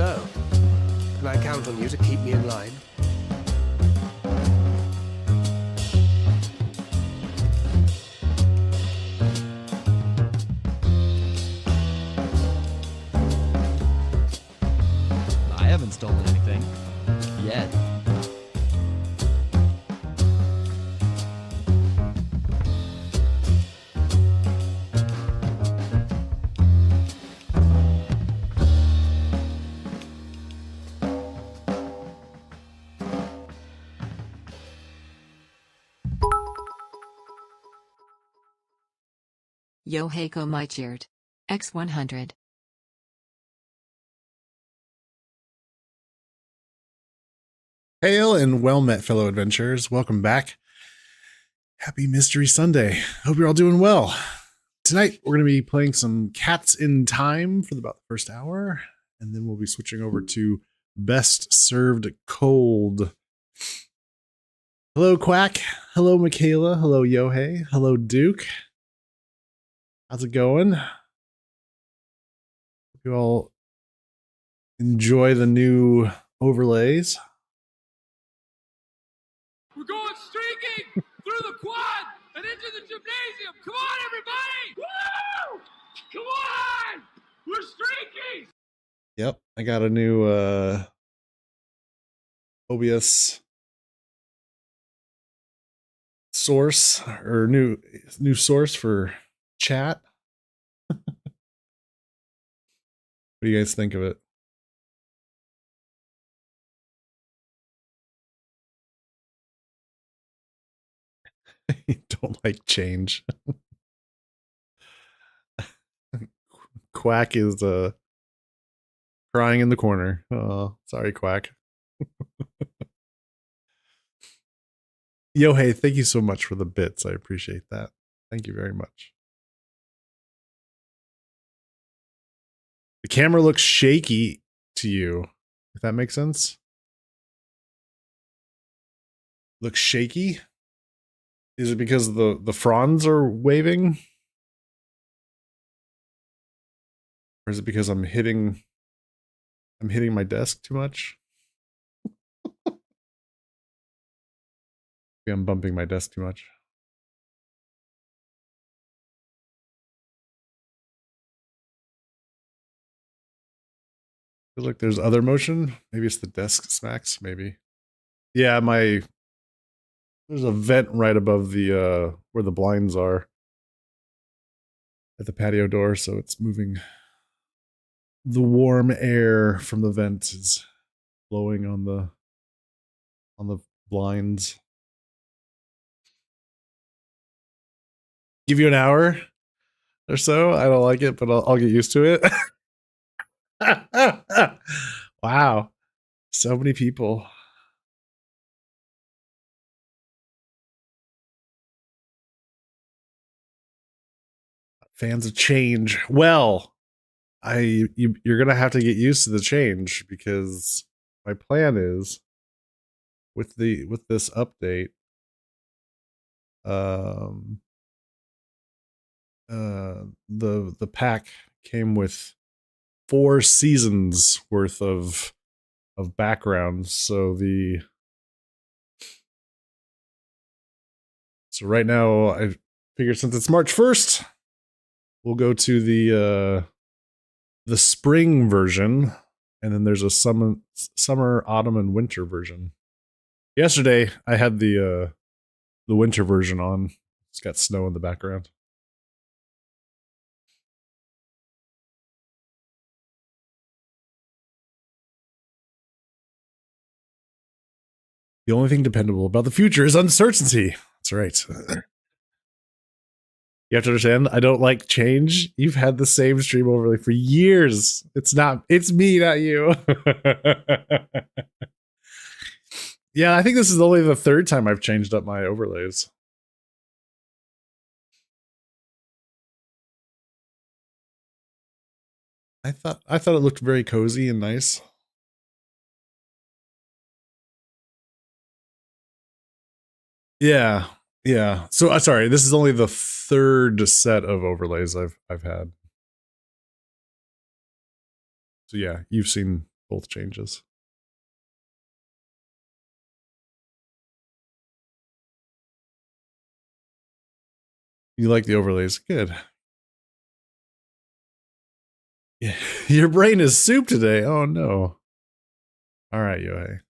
So, can I count on you to keep me in line? I haven't stolen anything. Yet. Yoheiko Maichert. X100. Hail and well met, fellow adventurers. Welcome back. Happy Mystery Sunday. Hope you're all doing well. Tonight, we're going to be playing some Cats in Time for about the first hour, and then we'll be switching over to Best Served Cold. Hello, Quack. Hello, Michaela. Hello, Yohei. Hello, Duke. How's it going? Hope you all enjoy the new overlays. We're going streaking through the quad and into the gymnasium. Come on, everybody! Woo! Come on! We're streaking! Yep, I got a new OBS source or new source for chat. What do you guys think of it? You don't like change. Quack is crying in the corner. Oh, sorry, Quack. Yo, hey, thank you so much for the bits. I appreciate that. Thank you very much. The camera looks shaky to you, if that makes sense. Looks shaky? Is it because the fronds are waving? Or is it because I'm hitting my desk too much? Maybe I'm bumping my desk too much. Feels like there's other motion. Maybe it's the desk smacks, maybe. Yeah, there's a vent right above the where the blinds are at the patio door, so it's moving. The warm air from the vent is blowing on the blinds. Give you an hour or so. I don't like it, but I'll get used to it. Wow, so many people. Fans of change. Well, you're gonna have to get used to the change, because my plan is with this update, the pack came with 4 seasons worth of backgrounds. So right now I figured, since it's March 1st, we'll go to the spring version, and then there's a summer, autumn, and winter version. Yesterday I had the winter version on. It's got snow in the background. The only thing dependable about the future is uncertainty. That's right. You have to understand, I don't like change. You've had the same stream overlay for years. It's me, not you. Yeah, I think this is only the 3rd time I've changed up my overlays. I thought it looked very cozy and nice. Yeah. Yeah. So sorry, this is only the 3rd set of overlays I've had. So yeah, you've seen both changes. You like the overlays? Good. Yeah, your brain is soup today. Oh no. All right, Yohei.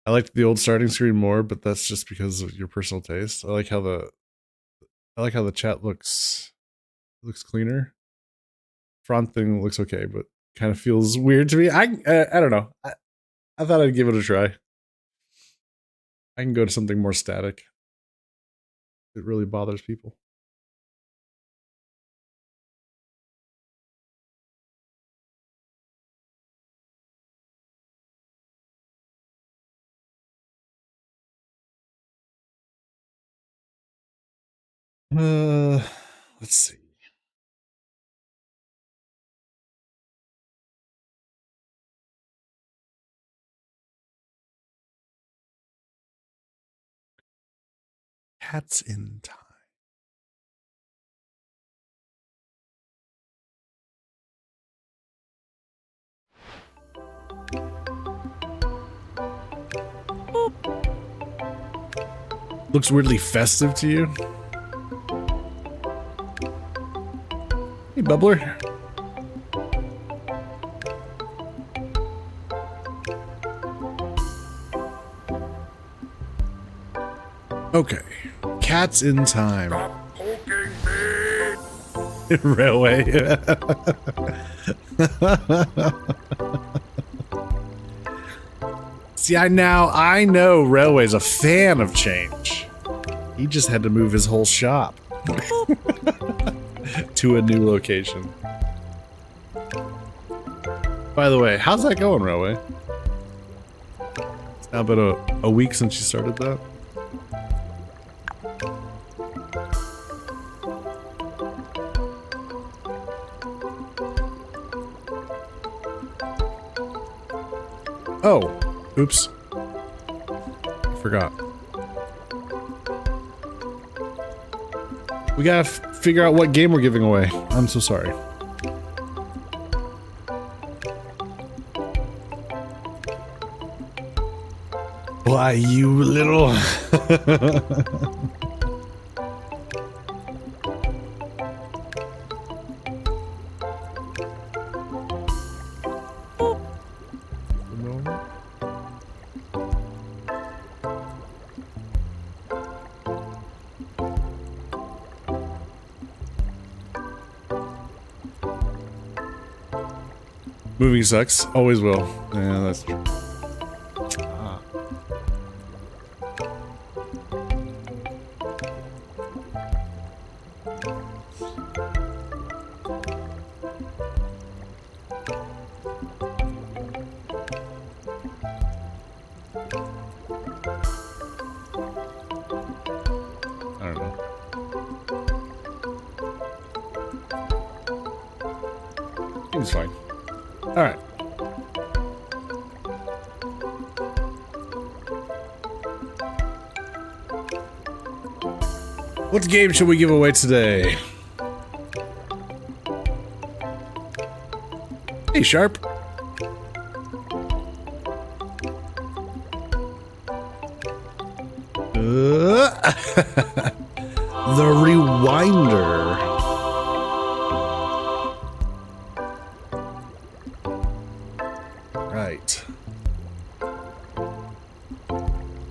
I liked the old starting screen more, but that's just because of your personal taste. I like how the chat looks cleaner. Front thing looks okay, but kind of feels weird to me. I don't know. I thought I'd give it a try. I can go to something more static. It really bothers people. Let's see. Cats in Time. Looks weirdly festive to you. Hey, Bubbler. Okay. Cats in Time. Stop poking me! Railway. See, I know Railway's a fan of change. He just had to move his whole shop to a new location. By the way, how's that going, Railway? It's now been a week since you started that. Oh, oops. I forgot. We gotta figure out what game we're giving away. I'm so sorry. Why, you little... Moving sucks. Always will. Yeah, that's true. I don't know. Seems fine. All right. What game should we give away today? Hey, Sharp. The Rewinder. Right.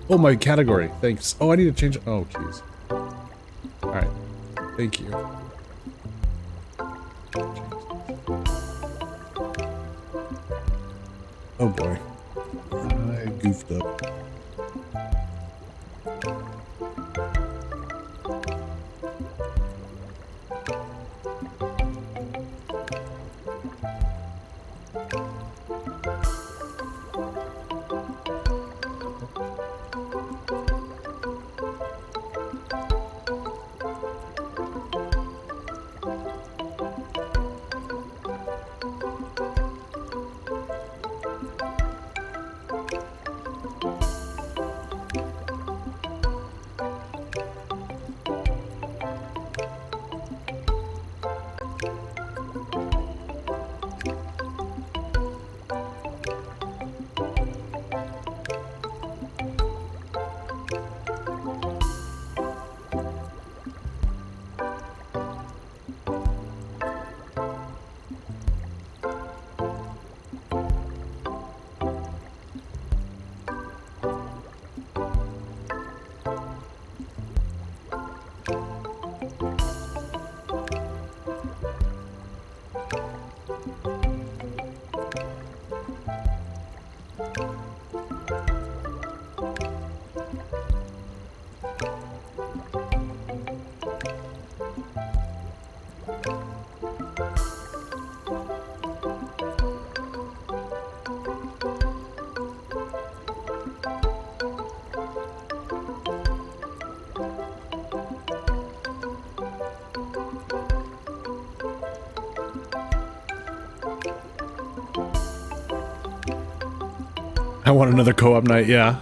Oh, my category. Thanks. Oh, I need to change it. Oh, jeez. Alright. Thank you. Oh, boy. I goofed up. I want another co-op night, yeah.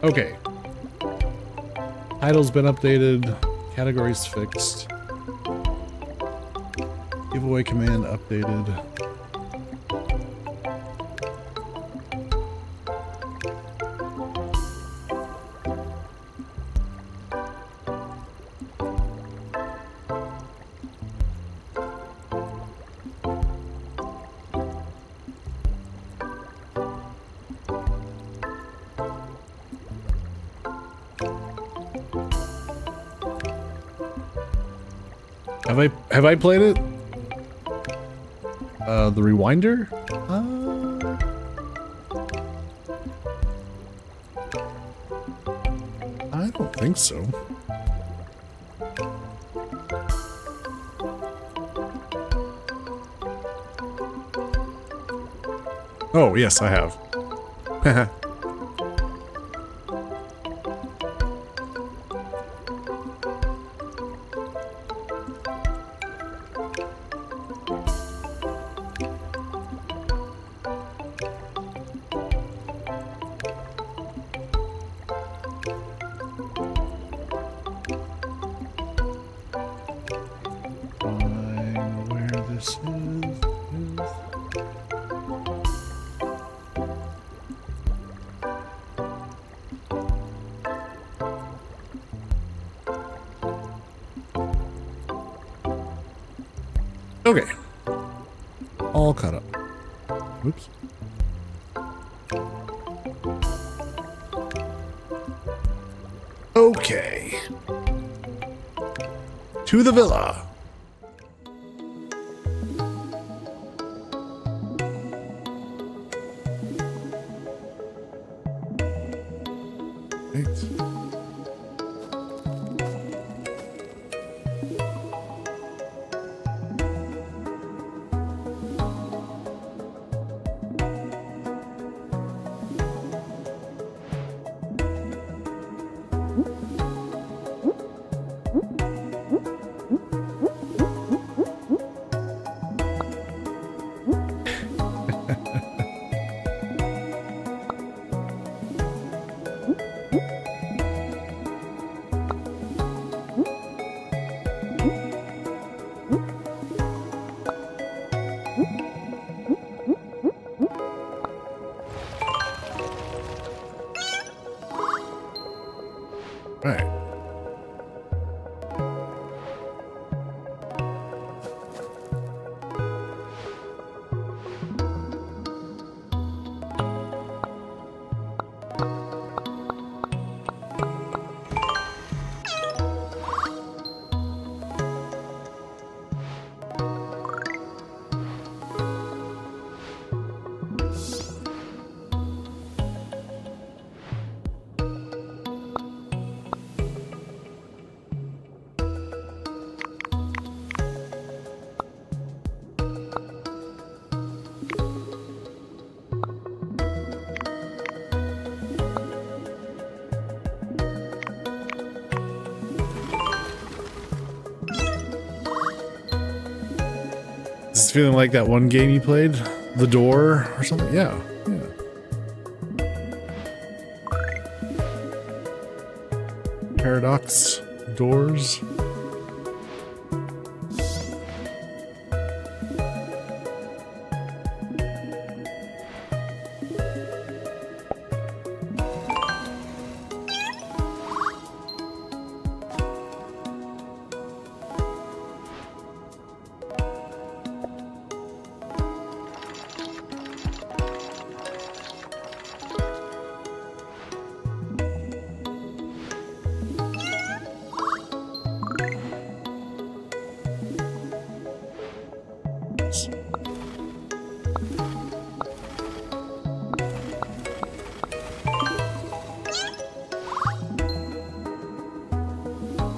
Okay. Title's been updated. Categories fixed. Giveaway command updated. Have I played it? The Rewinder? I don't think so. Oh, yes, I have. Okay. All caught up. Oops. Okay. To the villa. Thanks. All right. Is this feeling like that one game you played? The Door or something? Yeah. Yeah. Paradox doors.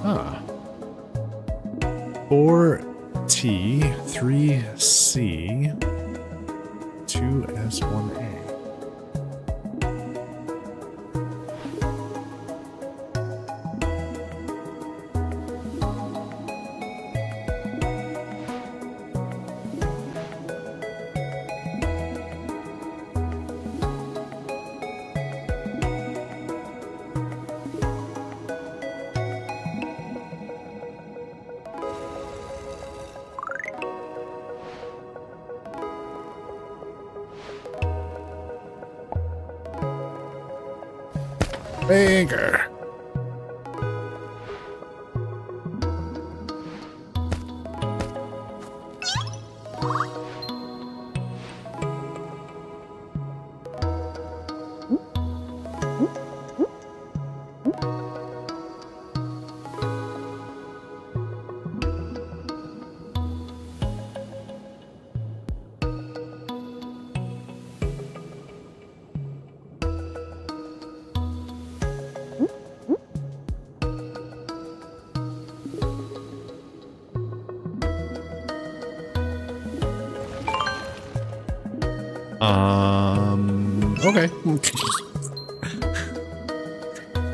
Ah. 4T, 3C, 2S1A. Anchor. Okay.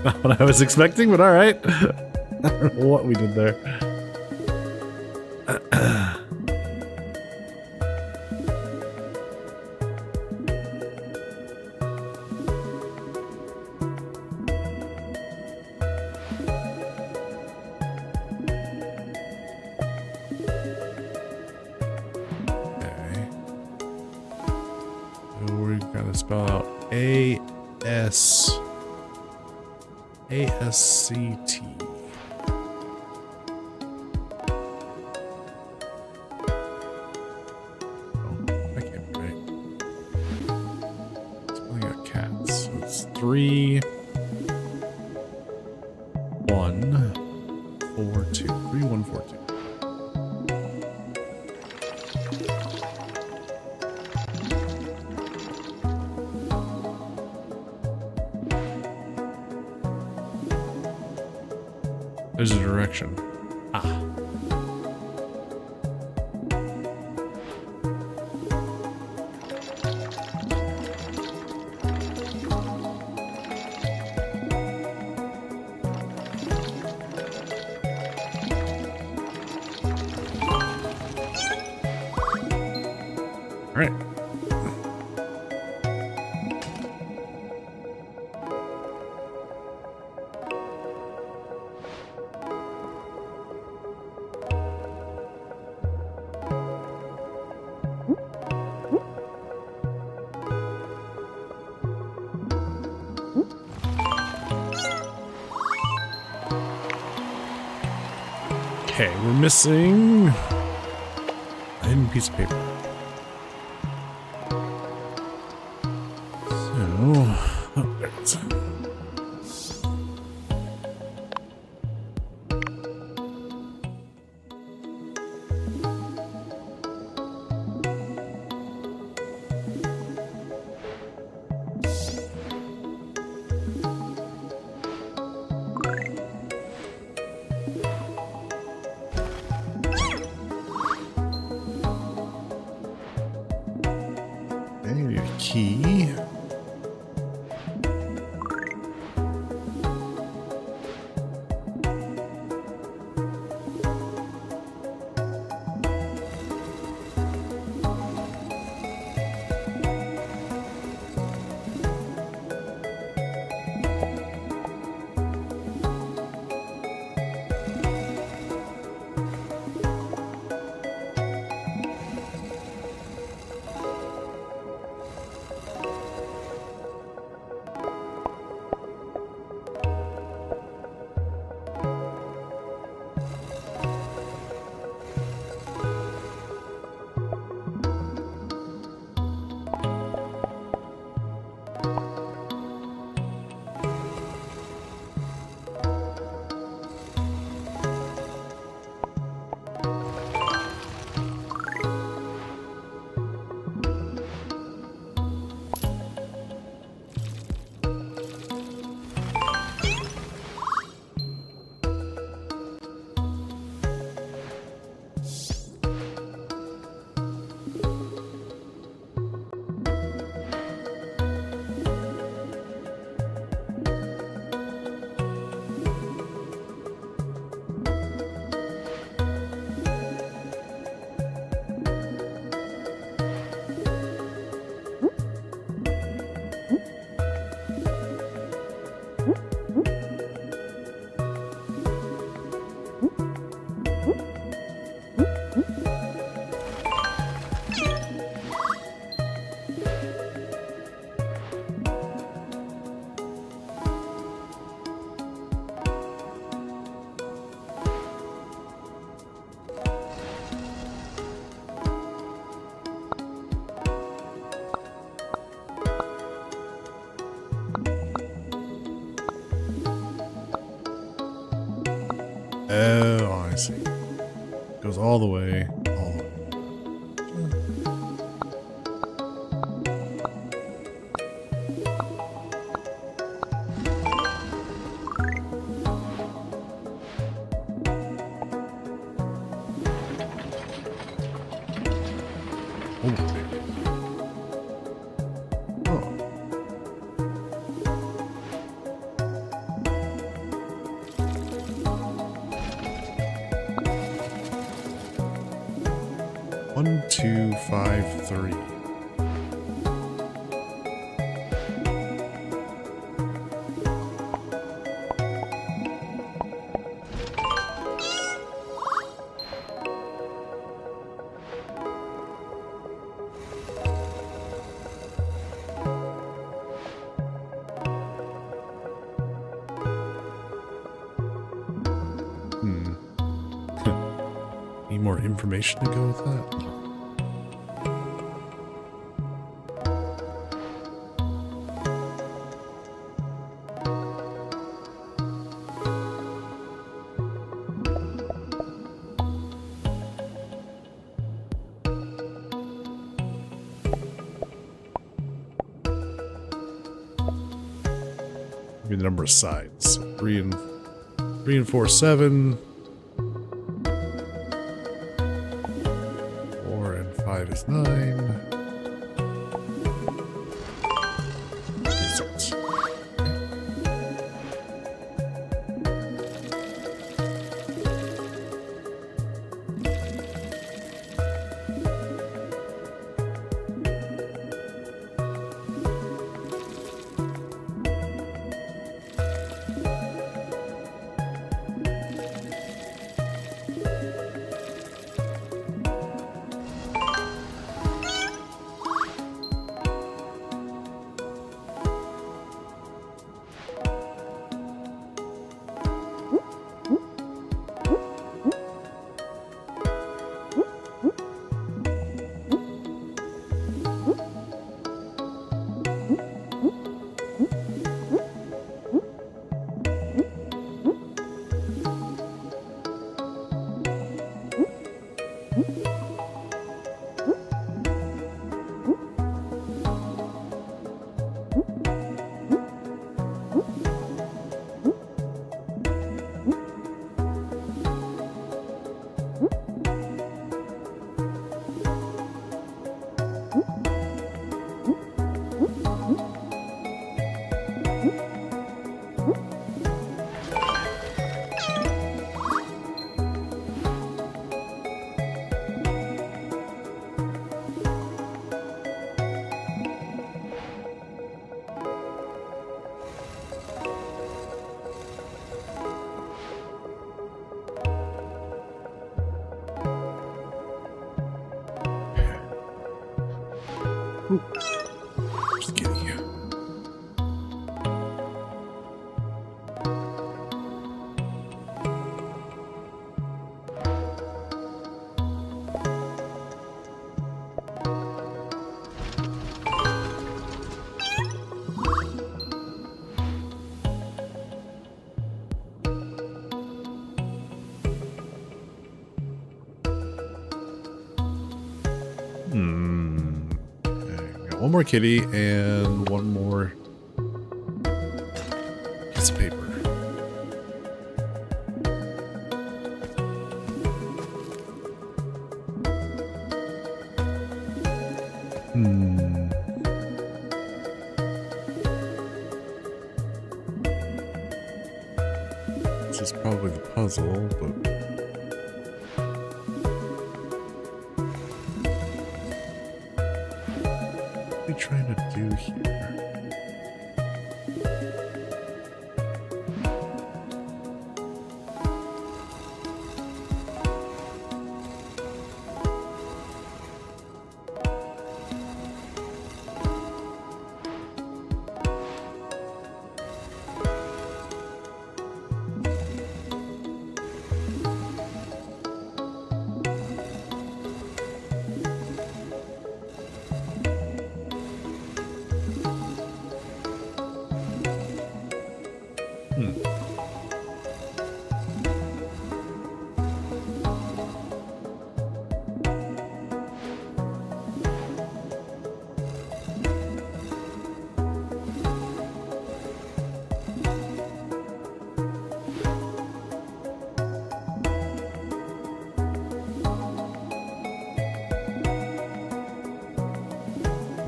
Not what I was expecting, but all right. I don't know what we did there. Spell out ASCT. Oh, that can't be right. Spelling out cats. So it's 3, 1, 4, 2. 3, 1, 4, 2. There's a direction. Ah. All right. Okay, we're missing a hidden piece of paper. So, oh, there it is. Okay, need a key. Oh, I see. Goes all the way, all the way. Oh. One, 2, 5, 3. Need more information to go with that? Maybe the number of sides. So 3 and 4, 7. 4 and 5 is 9. 6. Just kidding you. One more kitty and one more piece of paper. This is probably the puzzle, but trying to do here?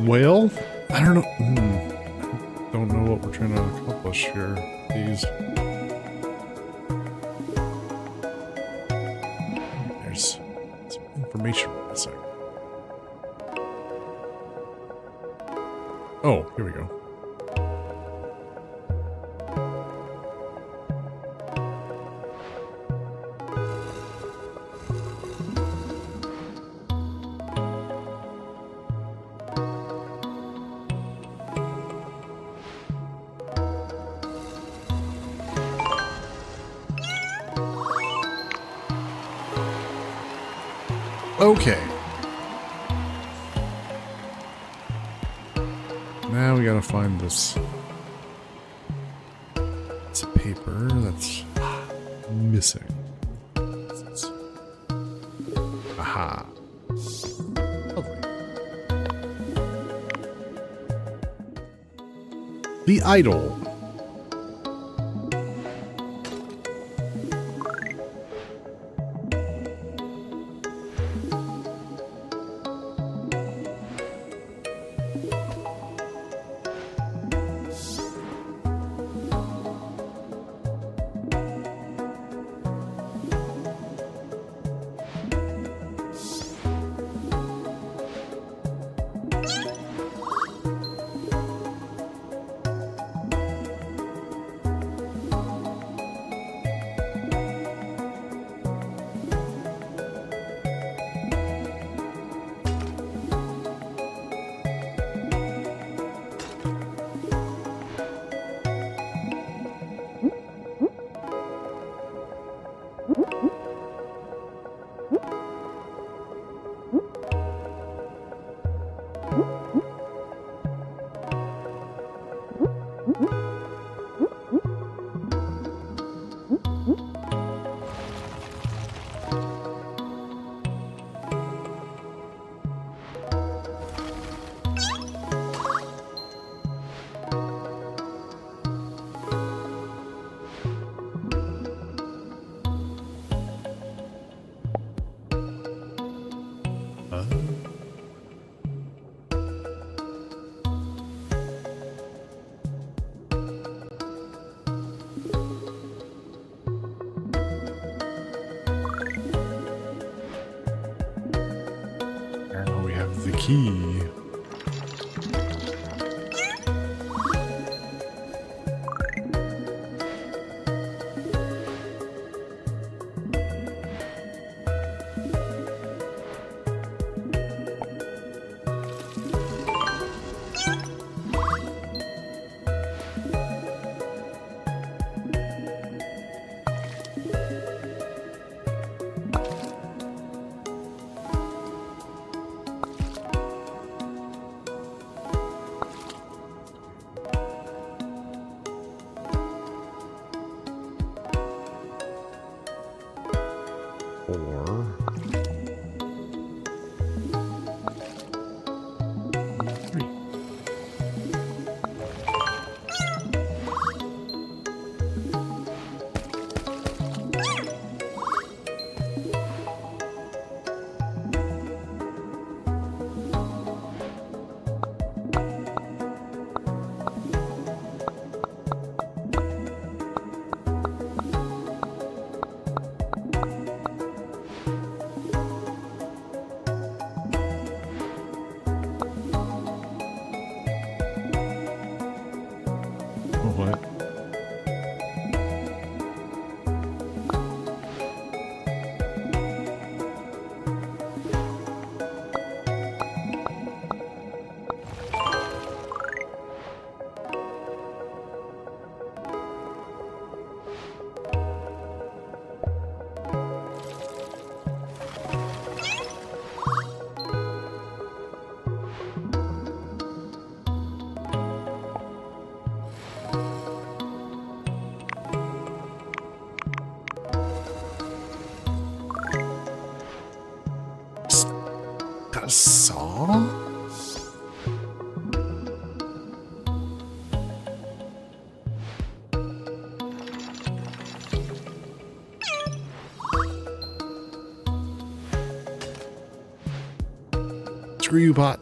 Well, I don't know. Don't know what we're trying to accomplish here. These. There's some information missing. Oh, here we go. Okay. Now we gotta find this. It's a paper that's missing. Aha. Lovely. The idol. Now we have the key. What? Got a saw? Screw you, bot.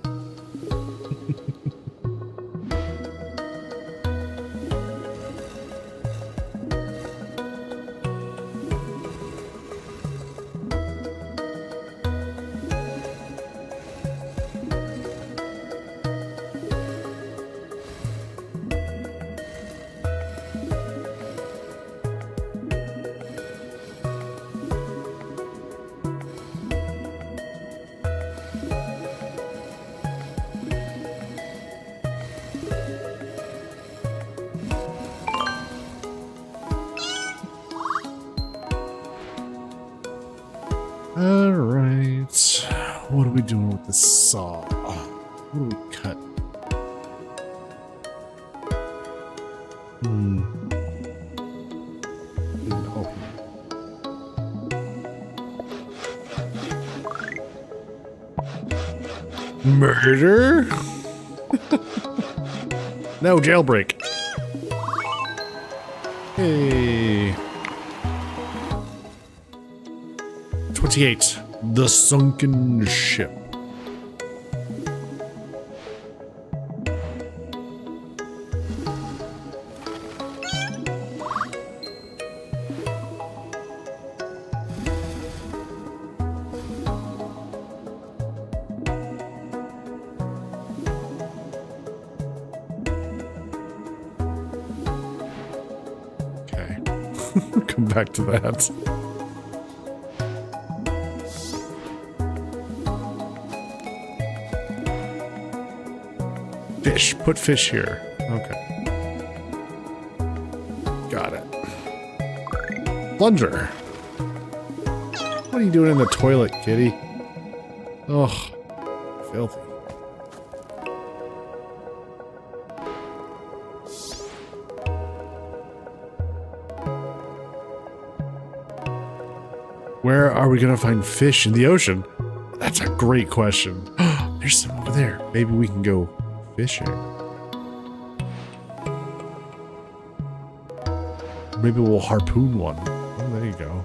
All right. What are we doing with the saw? What do we cut? Oh. Murder? No, jailbreak. Hey. 28. The Sunken Ship. Okay. Come back to that. Fish. Put fish here. Okay. Got it. Plunger. What are you doing in the toilet, kitty? Ugh. Filthy. Where are we gonna find fish in the ocean? That's a great question. There's some over there. Maybe we can go fishing. Maybe we'll harpoon one. Oh, there you go.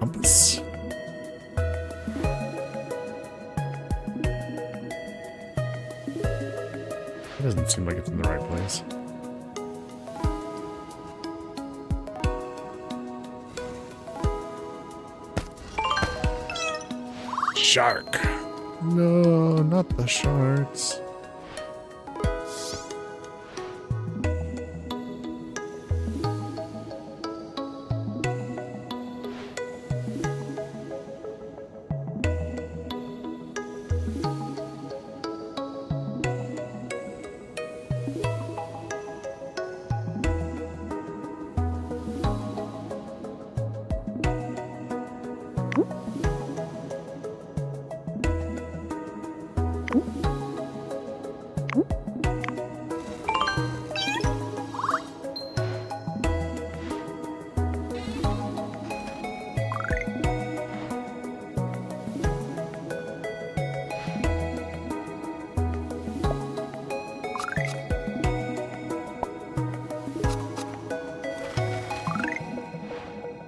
Compass. That doesn't seem like it's in the right place. Shark. No, not the sharks.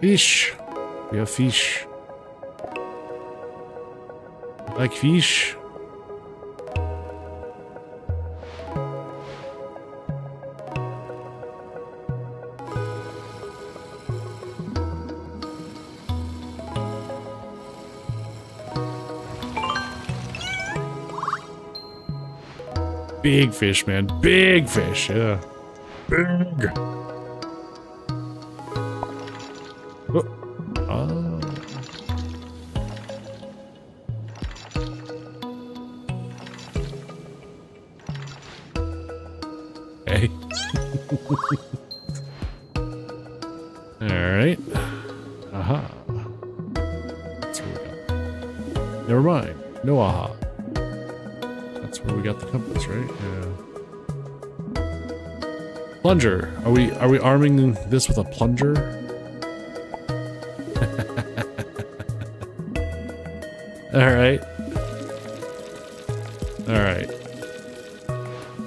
Fish. We have fish. Like fish. Big fish, man. Big fish, yeah. Big. Oh. Oh. Hey. All right. Aha. That's where we got. Never mind. No aha. That's where we got the compass, right? Yeah. Plunger. Are we arming this with a plunger? Alright. Alright.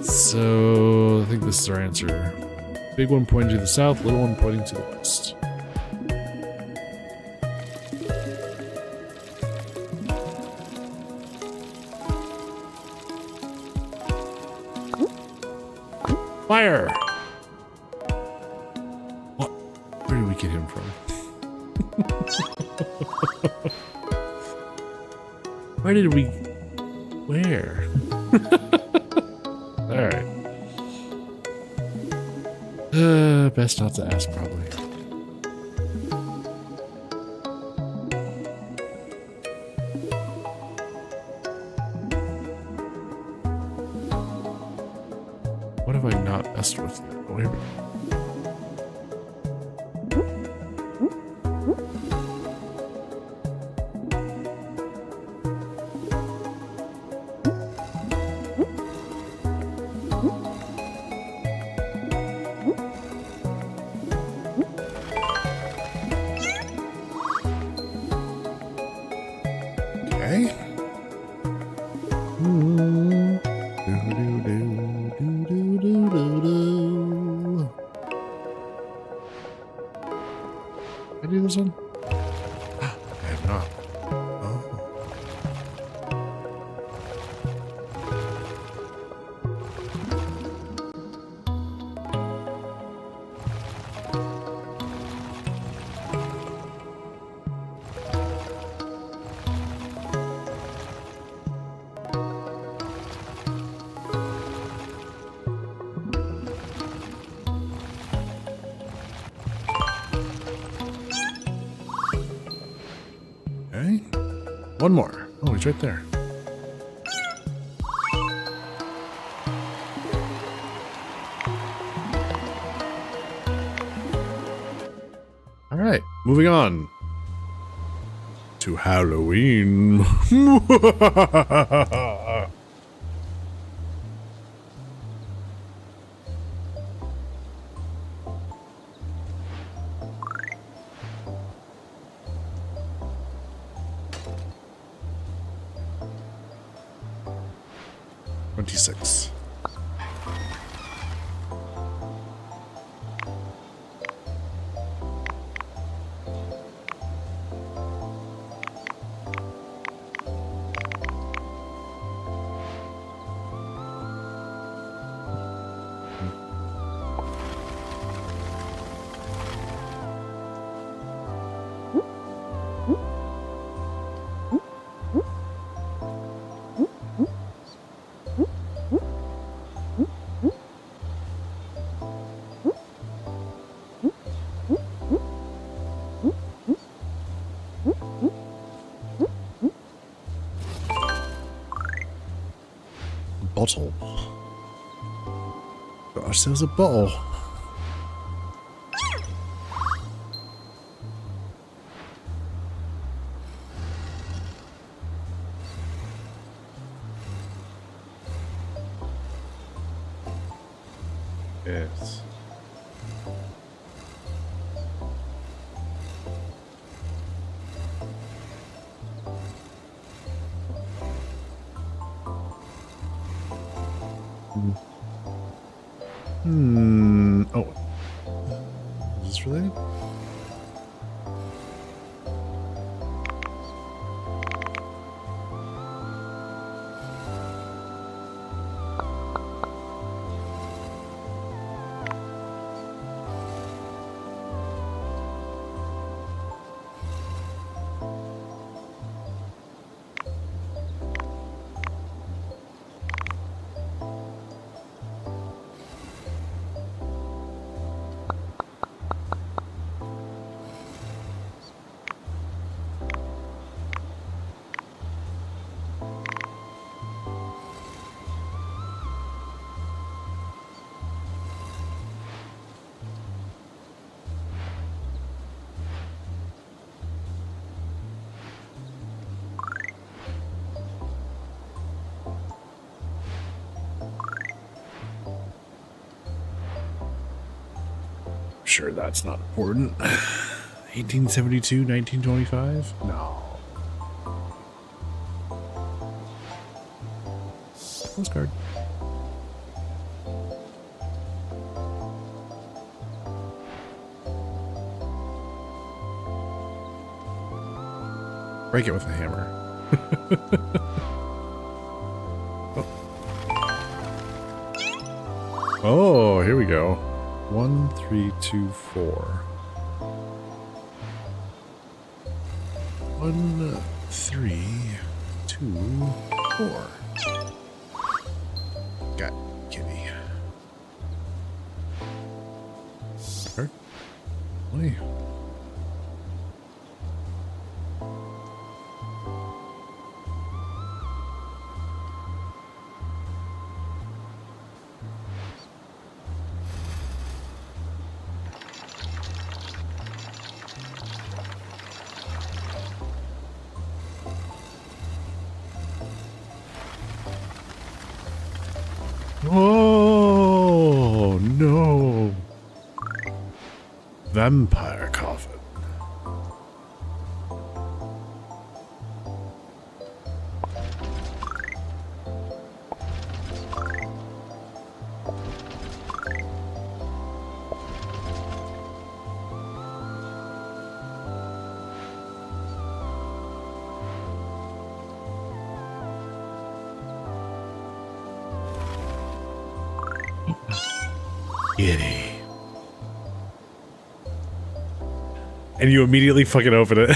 So, I think this is our answer. Big one pointing to the south, little one pointing to the west. fire! What? Where did we get him from? Where did we... Where? Alright. Best not to ask, probably. What have I not messed with yet? Oh, here we go. Okay. Did I do this one? I have not. Oh. Okay. One more. Oh, he's right there. All right, moving on to Halloween. $26. Bottle. Got ourselves a bottle. Yes. Oh. Is this related? Sure, that's not important. 1872, 1925? No. Postcard. Break it with a hammer. Oh. Oh, here we go. 1, 3, 2, 4. 1, 3, 2, 4. Got kitty. Start. Play. Oh no! Vampire coffin. Giddy. And you immediately fucking open it.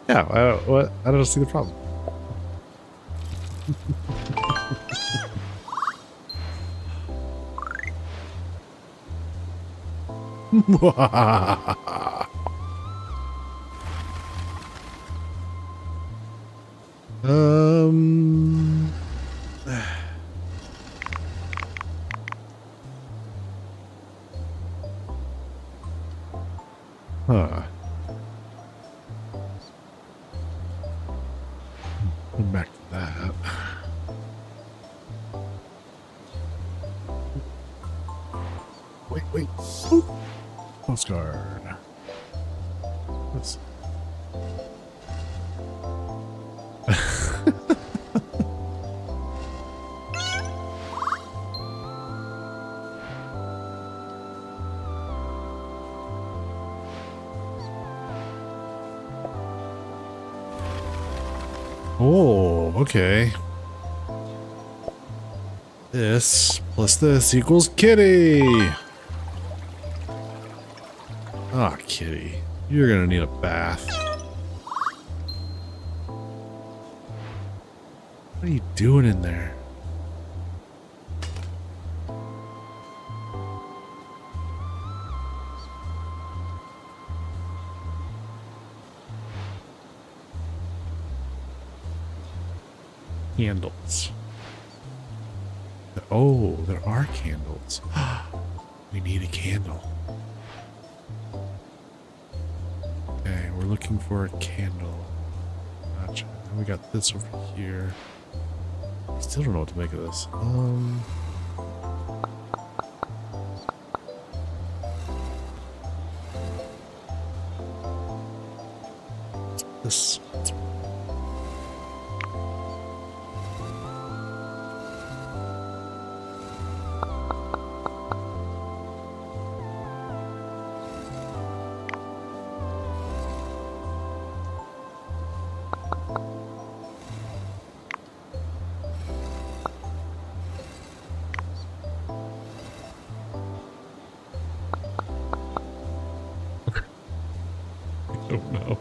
Yeah, I don't see the problem. um Huh. Going back to that. Wait. Oop. Postcard. Let's... Oh, okay. This plus this equals kitty. Ah, kitty. You're gonna need a bath. What are you doing in there? Candles. Oh, there are candles. We need a candle. Okay, we're looking for a candle. Gotcha. And we got this over here. Still don't know what to make of this. This. I don't know.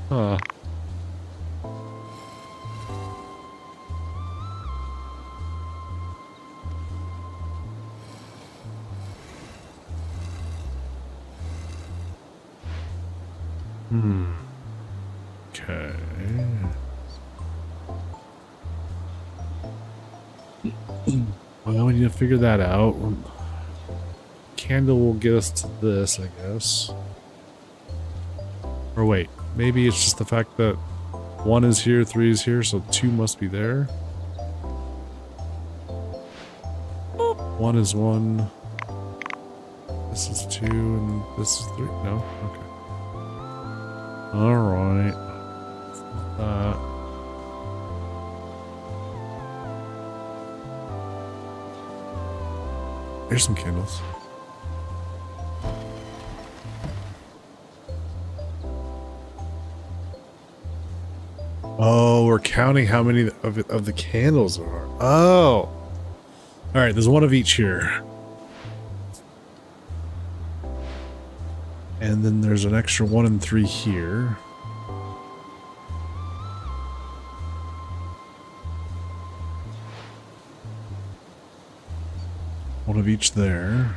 Huh. Okay. Well, we need to figure that out. Candle will get us to this, I guess. Or wait, maybe it's just the fact that 1 is here, 3 is here, so 2 must be there. 1 is 1. This is 2, and this is 3. No? Okay. Alright. Here's some candles. Oh, we're counting how many of the candles there are. Oh. All right, there's one of each here. And then there's an extra 1 and 3 here. One of each there.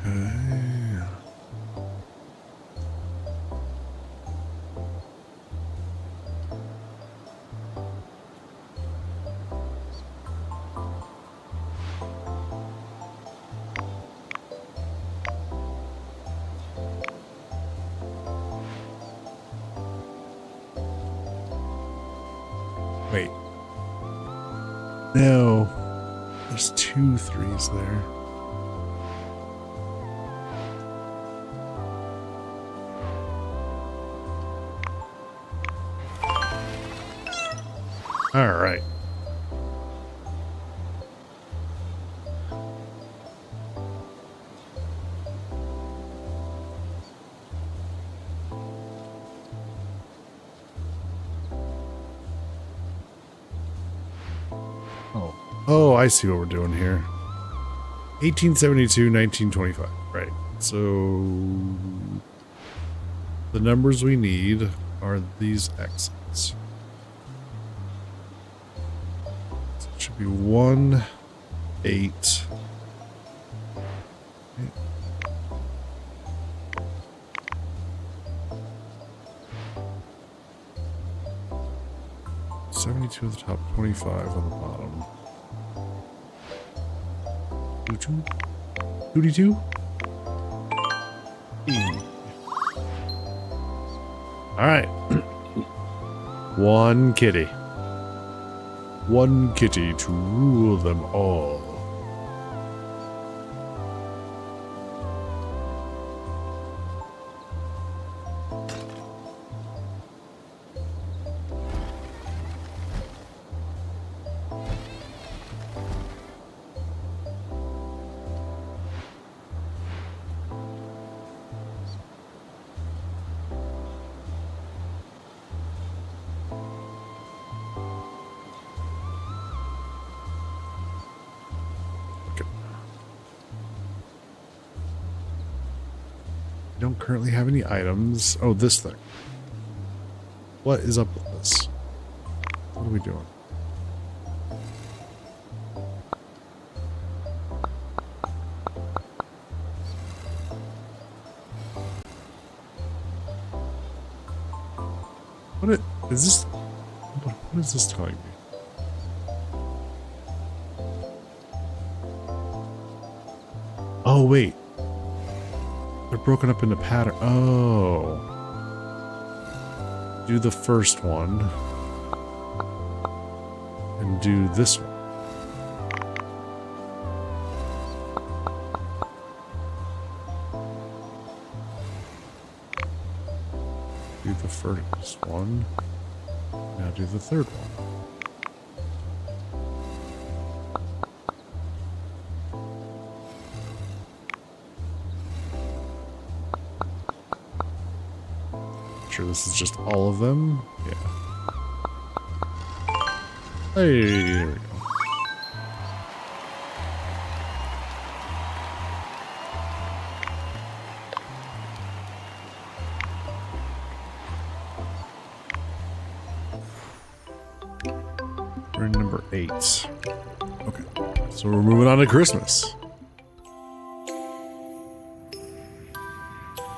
Okay. Wait. No. There's 2 3s there. All right. Oh, I see what we're doing here. 1872, 1925. Right. So the numbers we need are these X's. So it should be 1, 8. 72 at the top, 25 on the bottom. 22? Alright. One kitty. One kitty to rule them all. Don't currently have any items. Oh, this thing. What is up with this? What are we doing? Is this? What is this telling me? Oh, wait. They're broken up into pattern. Oh. Do the first one. And do this one. Do the first one. Now do the third one. Sure, this is just all of them. Yeah. Hey, there we go. We're in number 8. Okay, so we're moving on to Christmas.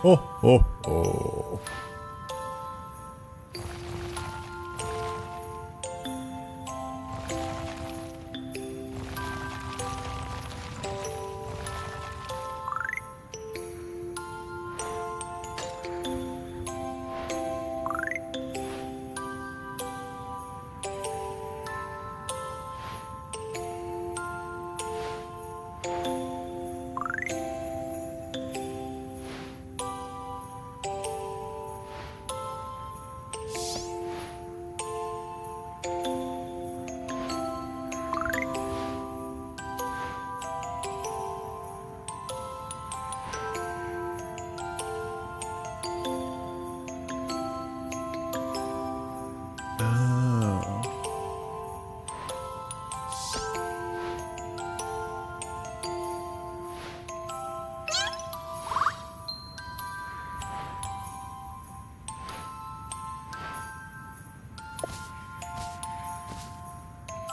Oh, oh, oh.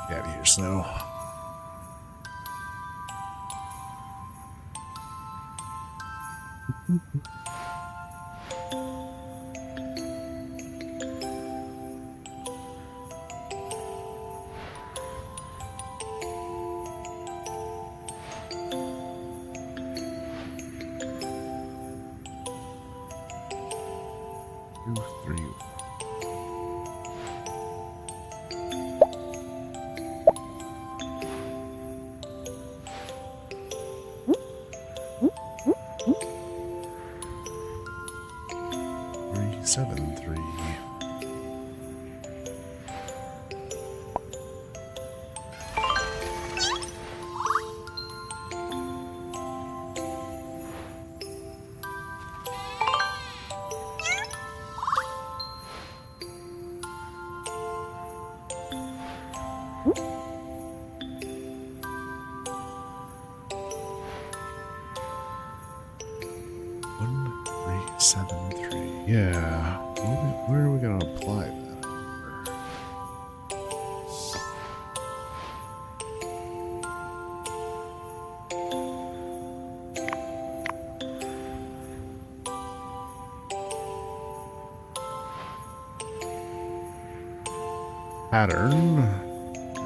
Get out of here, Snow. Two, three. Three, seven, three. One, three, seven, three. Yeah. Where are we going to apply that? Pattern.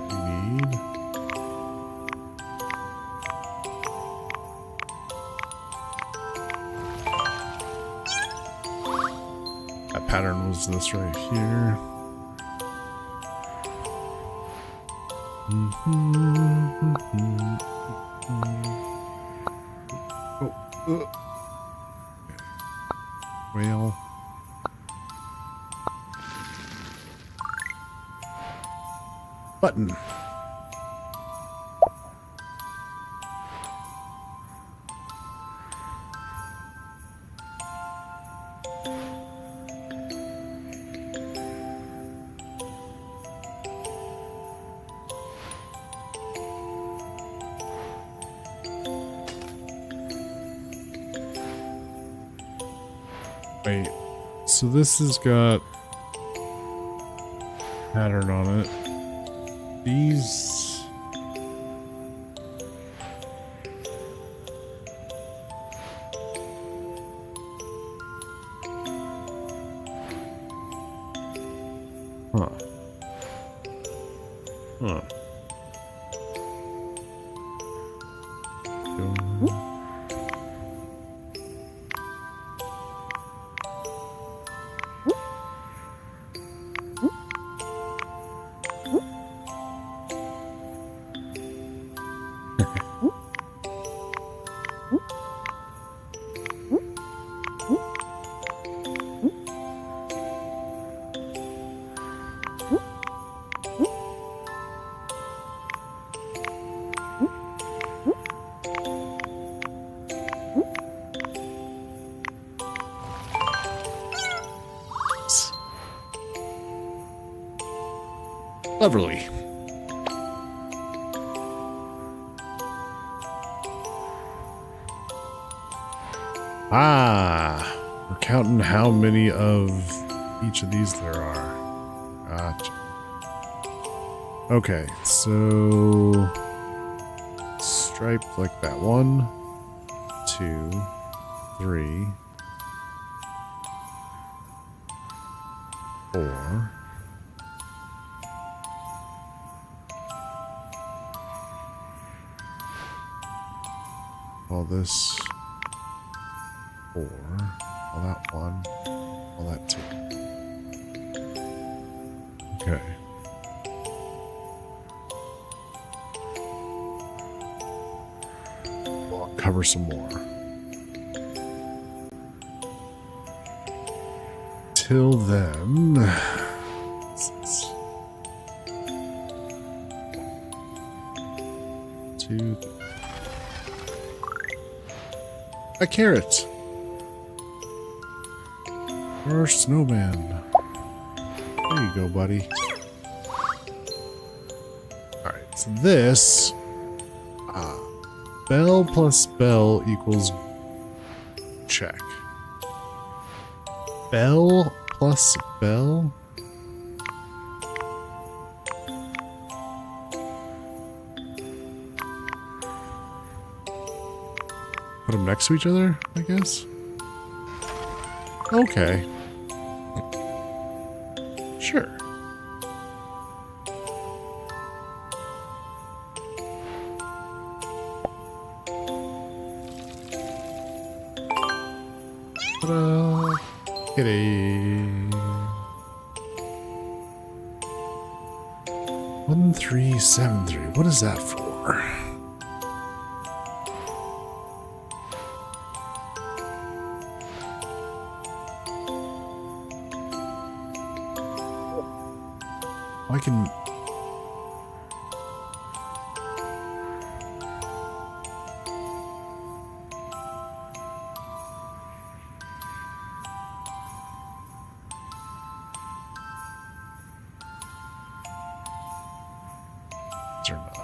We need. That pattern was this right here. Oh, whale. Button. Wait, so this has got pattern on it. These huh. Huh. Lovely. Ah, we're counting how many of each of these there are. Gotcha. Okay, so striped like that. 1, 2, 3, 4. All this 4, all that 1, all that 2. Okay. I'll cover some more. Till then, two. A carrot. Or a snowman. There you go, buddy. Alright, so this bell plus bell equals check. Bell plus bell? Put them next to each other, I guess. Okay. Sure. Ta-da! Kitty. 1373. What is that for? I can. Or not.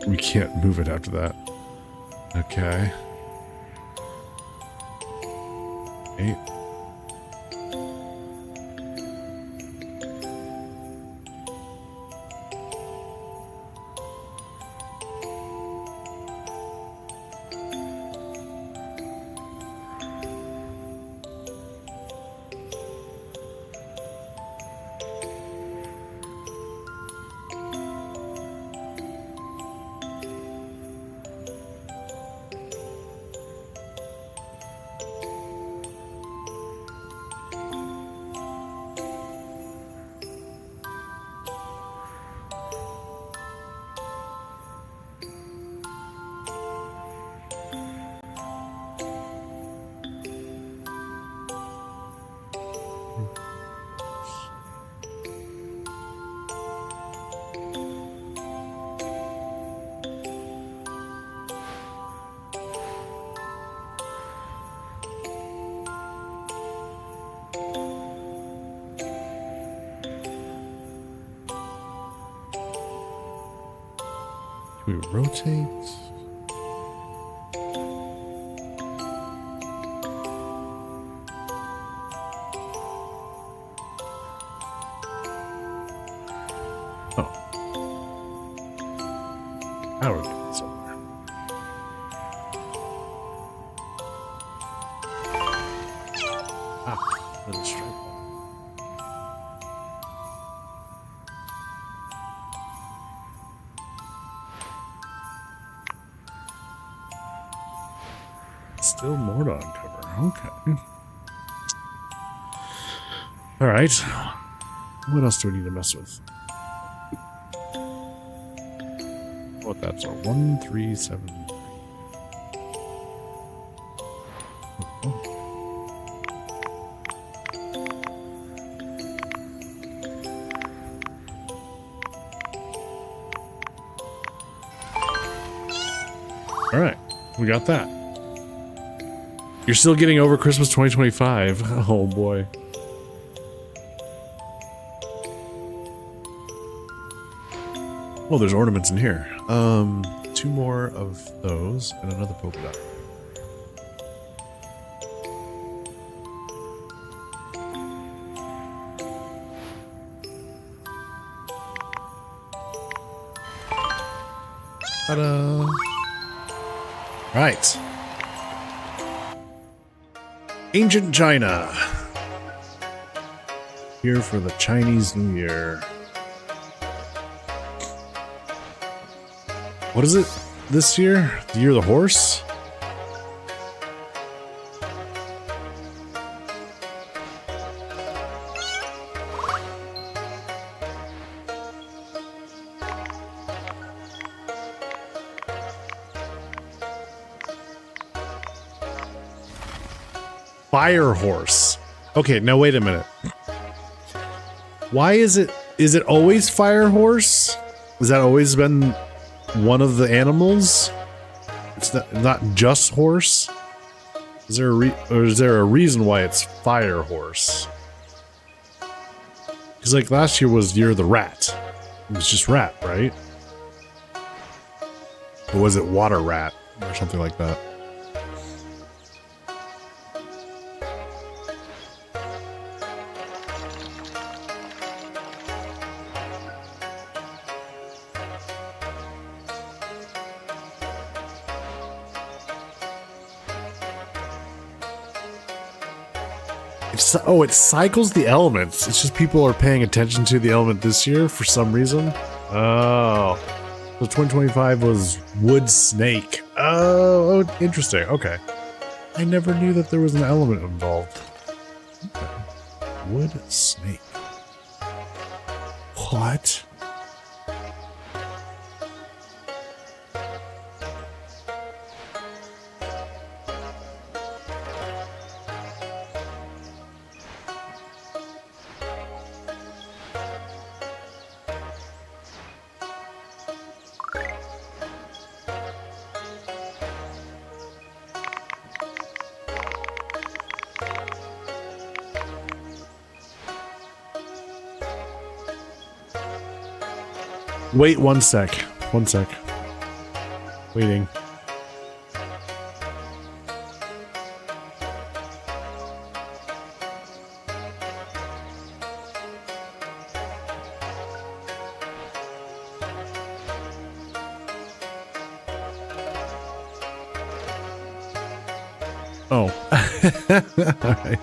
We can't move it after that. Okay. 8. Can we rotate? Oh. Now we're getting somewhere. Ah, little strike. Still Mordon cover. Okay. All right. What else do we need to mess with? What that's a 1373. All right, we got that. You're still getting over Christmas 2025. Oh boy. Oh, there's ornaments in here. 2 more of those and another polka dot. Ta-da! Right. Ancient China. Here for the Chinese New Year. What is it this year? The year of the horse? Fire horse. Okay, now wait a minute. Why is it always fire horse? Has that always been one of the animals? It's not just horse? Is there a reason why it's fire horse? Because like last year was Year of the Rat. It was just rat, right? Or was it water rat or something like that? Oh, it cycles the elements. It's just people are paying attention to the element this year for some reason. Oh. So 2025 was wood snake. Oh, interesting. Okay. I never knew that there was an element involved. Okay. Wood snake. What? Wait 1 sec. 1 sec. Waiting. Oh. All right.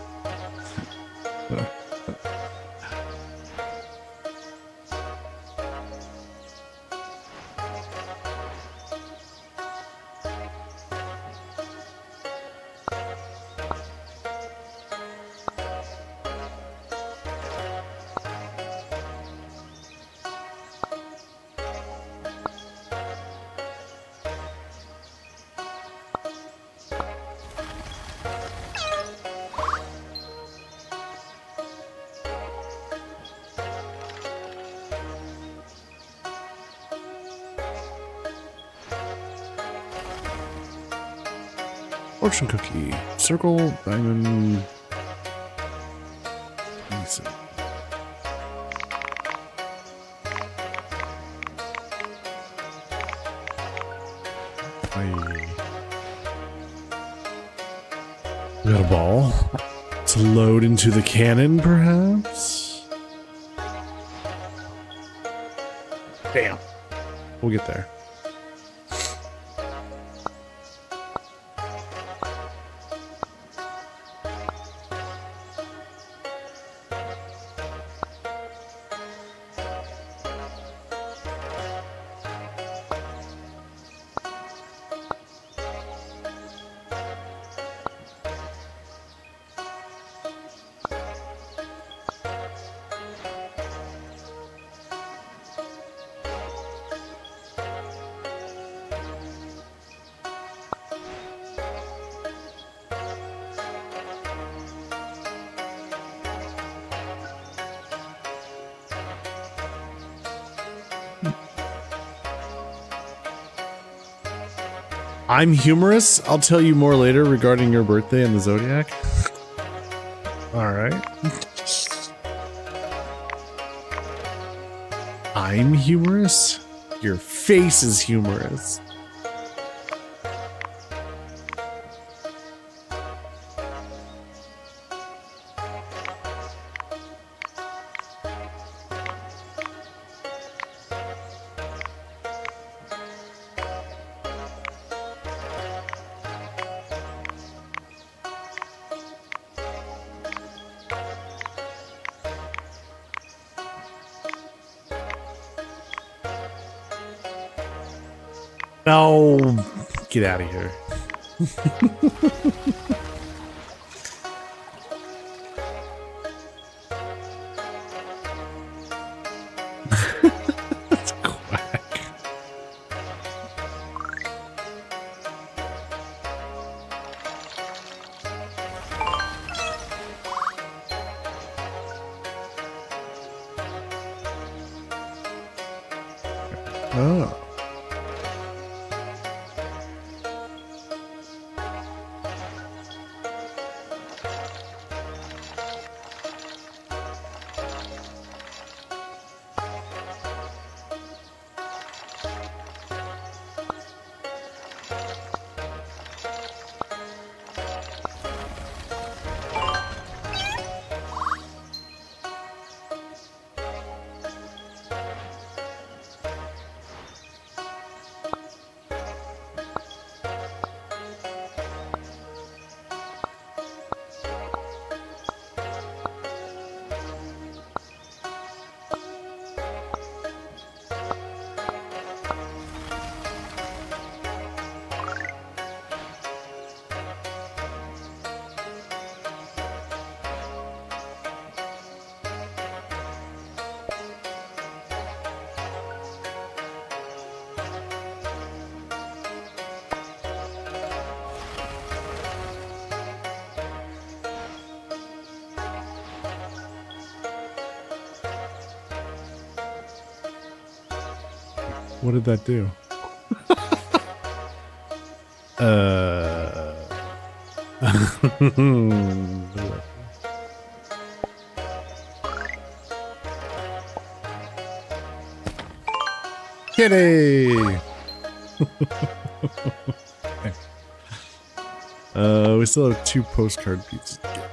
Fortune cookie. Circle, diamond. Let me see. We got a ball to load into the cannon, perhaps? Damn. We'll get there. I'm humorous. I'll tell you more later regarding your birthday and the Zodiac. All right. I'm humorous? Your face is humorous. No, get out of here. That's quack. Oh. What did that do? Kitty! We still have 2 postcard pieces to get.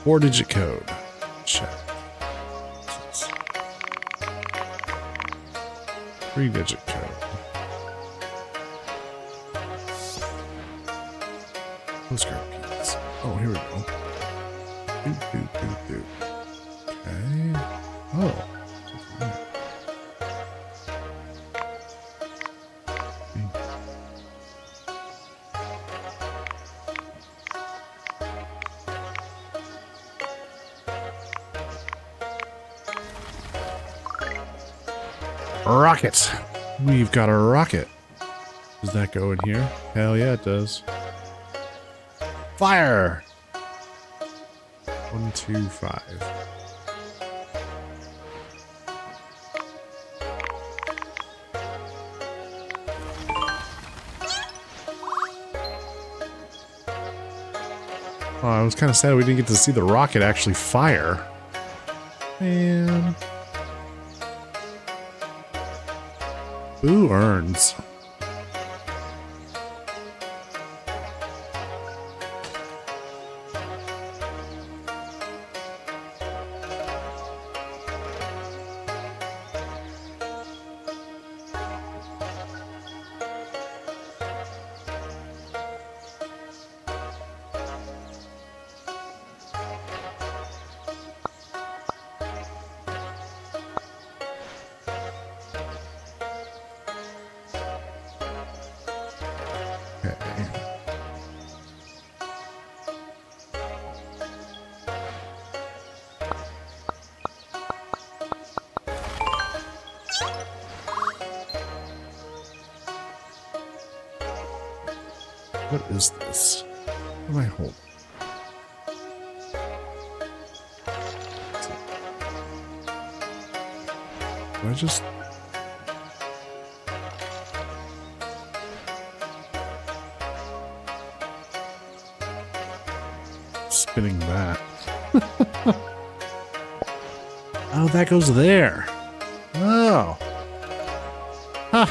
Four-digit code. Check. 3-digit code. Postcard keys. Oh, here we go. Okay. Oh. Rocket. We've got a rocket. Does that go in here? Hell yeah, it does. Fire! 1, 2, 5. Oh, I was kind of sad we didn't get to see the rocket actually fire. Man. Who earns? What is this? What am I holding? Do I just... Spinning that. Oh, that goes there. Oh. Huh.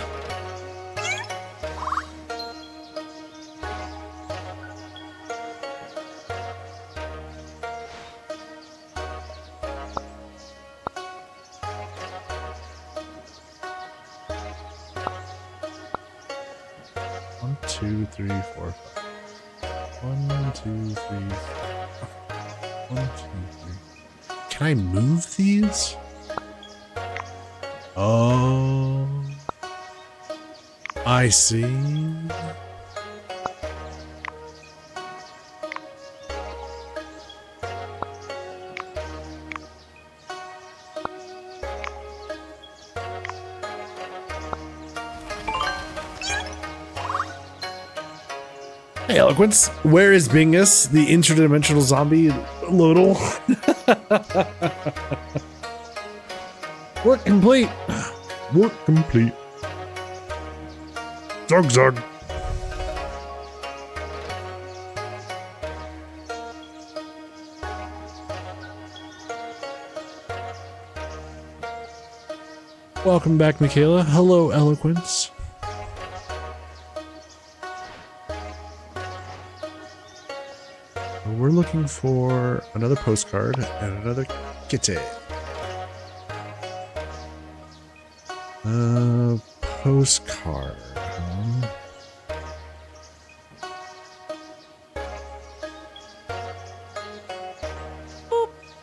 One, two, three, four, five. 1, 2, 3, 4. 1, 2, 3. Can I move these? Oh, I see. Hey, Eloquence, where is Bingus, the interdimensional zombie Lodal? Work complete. Work complete. Zog zog. Welcome back, Michaela. Hello, Eloquence. We're looking for another postcard and another kitty. Postcard.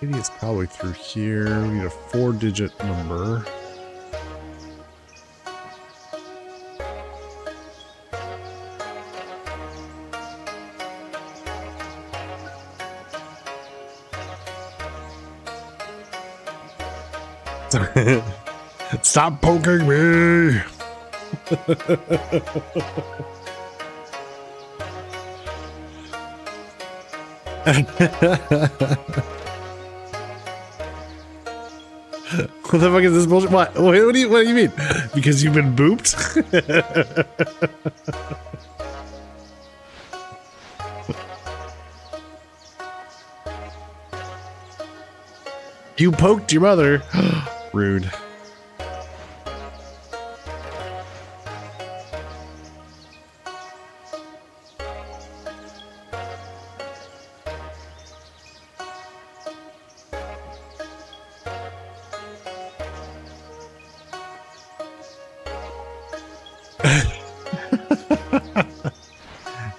Maybe it's probably through here. We need a 4-digit number. Stop poking me. What the fuck is this bullshit? What? Wait, what do you mean? Because you've been booped? You poked your mother. Rude.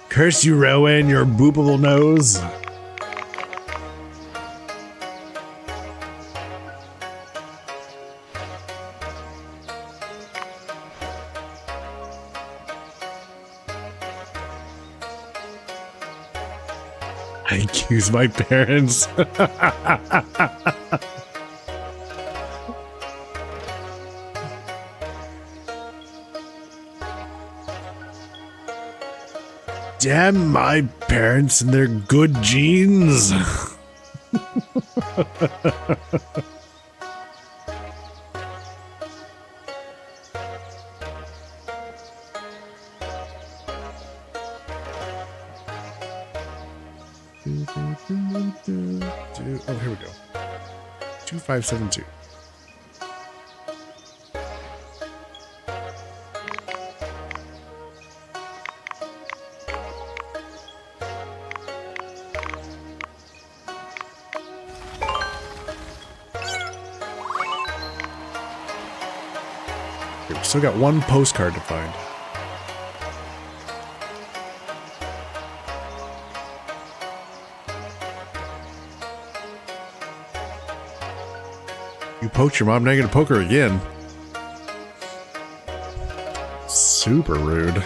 Curse you, Rowan, your boopable nose. I accuse my parents. Damn my parents and their good genes. Oh, here we go. 2572. Okay, we still got one postcard to find. You poked your mom, now you're gonna poke her again. Super rude.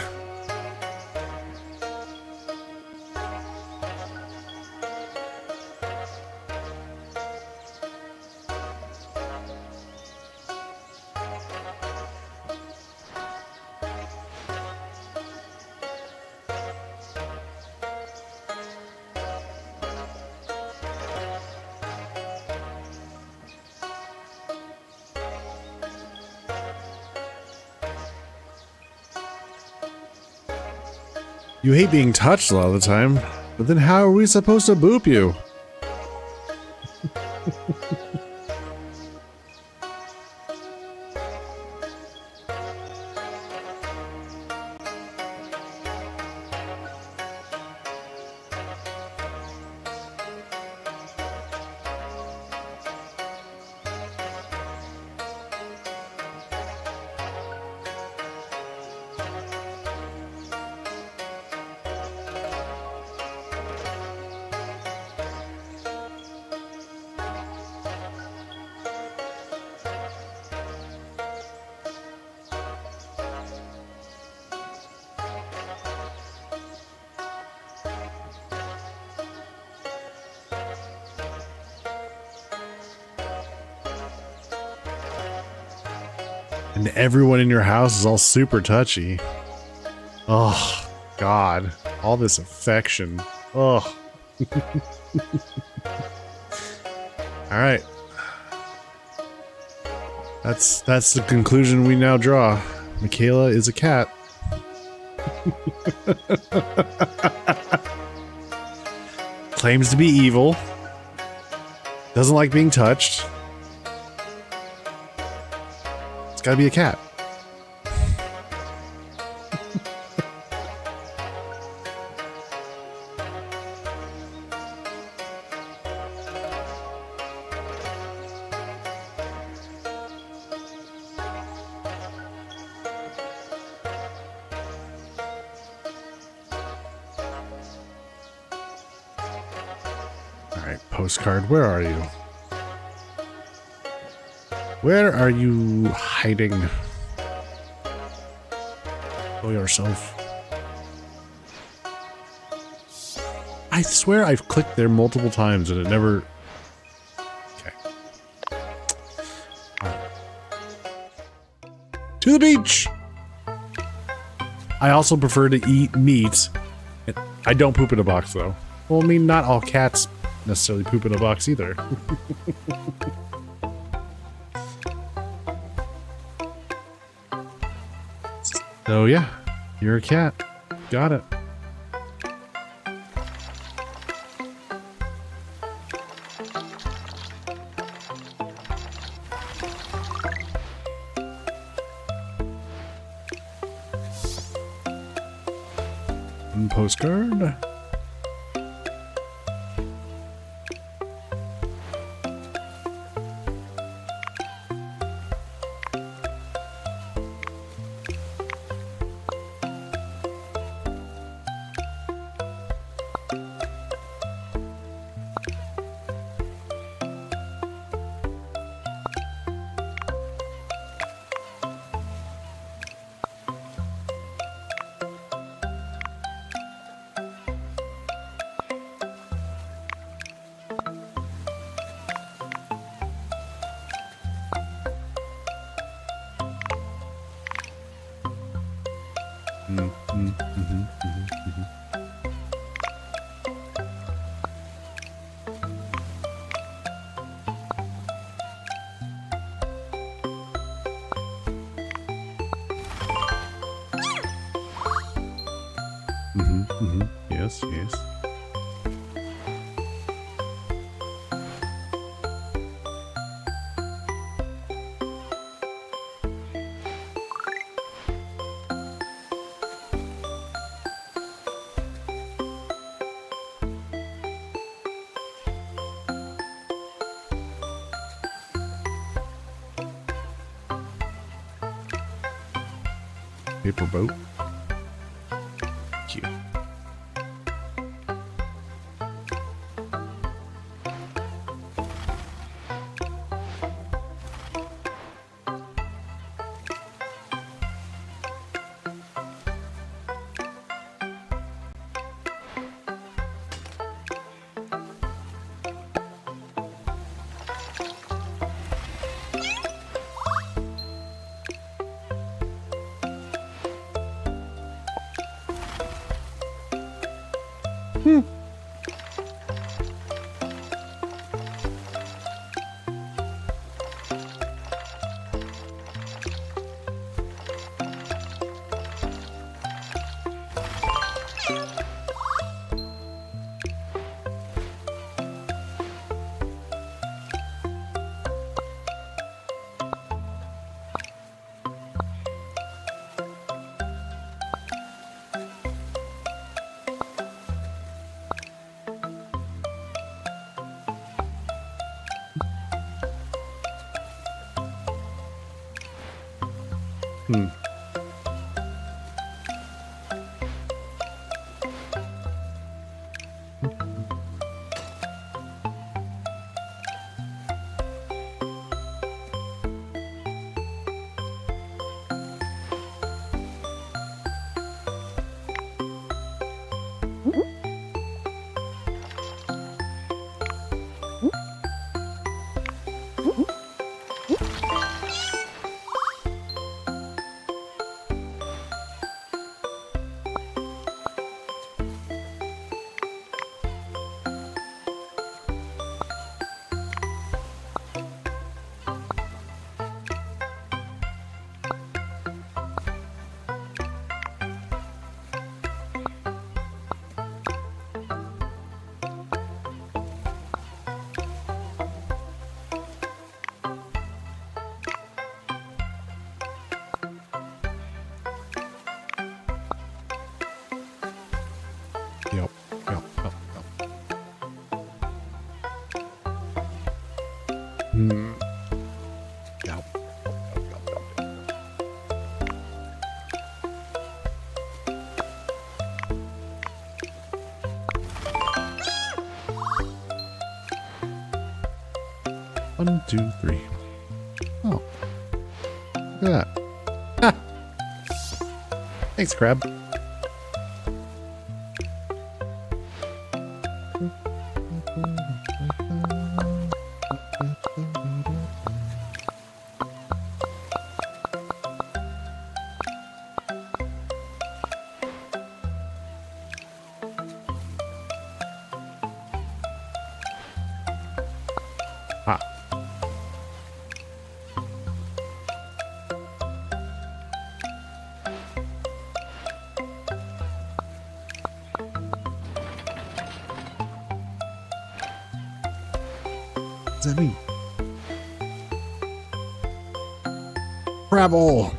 You hate being touched a lot of the time, but then how are we supposed to boop you? And everyone in your house is all super touchy. Oh, God. All this affection. Oh. Alright. That's the conclusion we now draw. Michaela is a cat. Claims to be evil. Doesn't like being touched. It's gotta be a cat. Alright, postcard, where are you? Where are you hiding? Go yourself. I swear I've clicked there multiple times and it never... Okay. Alright. To the beach. I also prefer to eat meat. I don't poop in a box though. Well, I mean, not all cats necessarily poop in a box either. So yeah, you're a cat. Got it. Postcard. Yes, yes. Paper boat. Cute. Yep. One, two, three. Oh. Look at that. Ah. Thanks, Crab. does that mean? Crabble.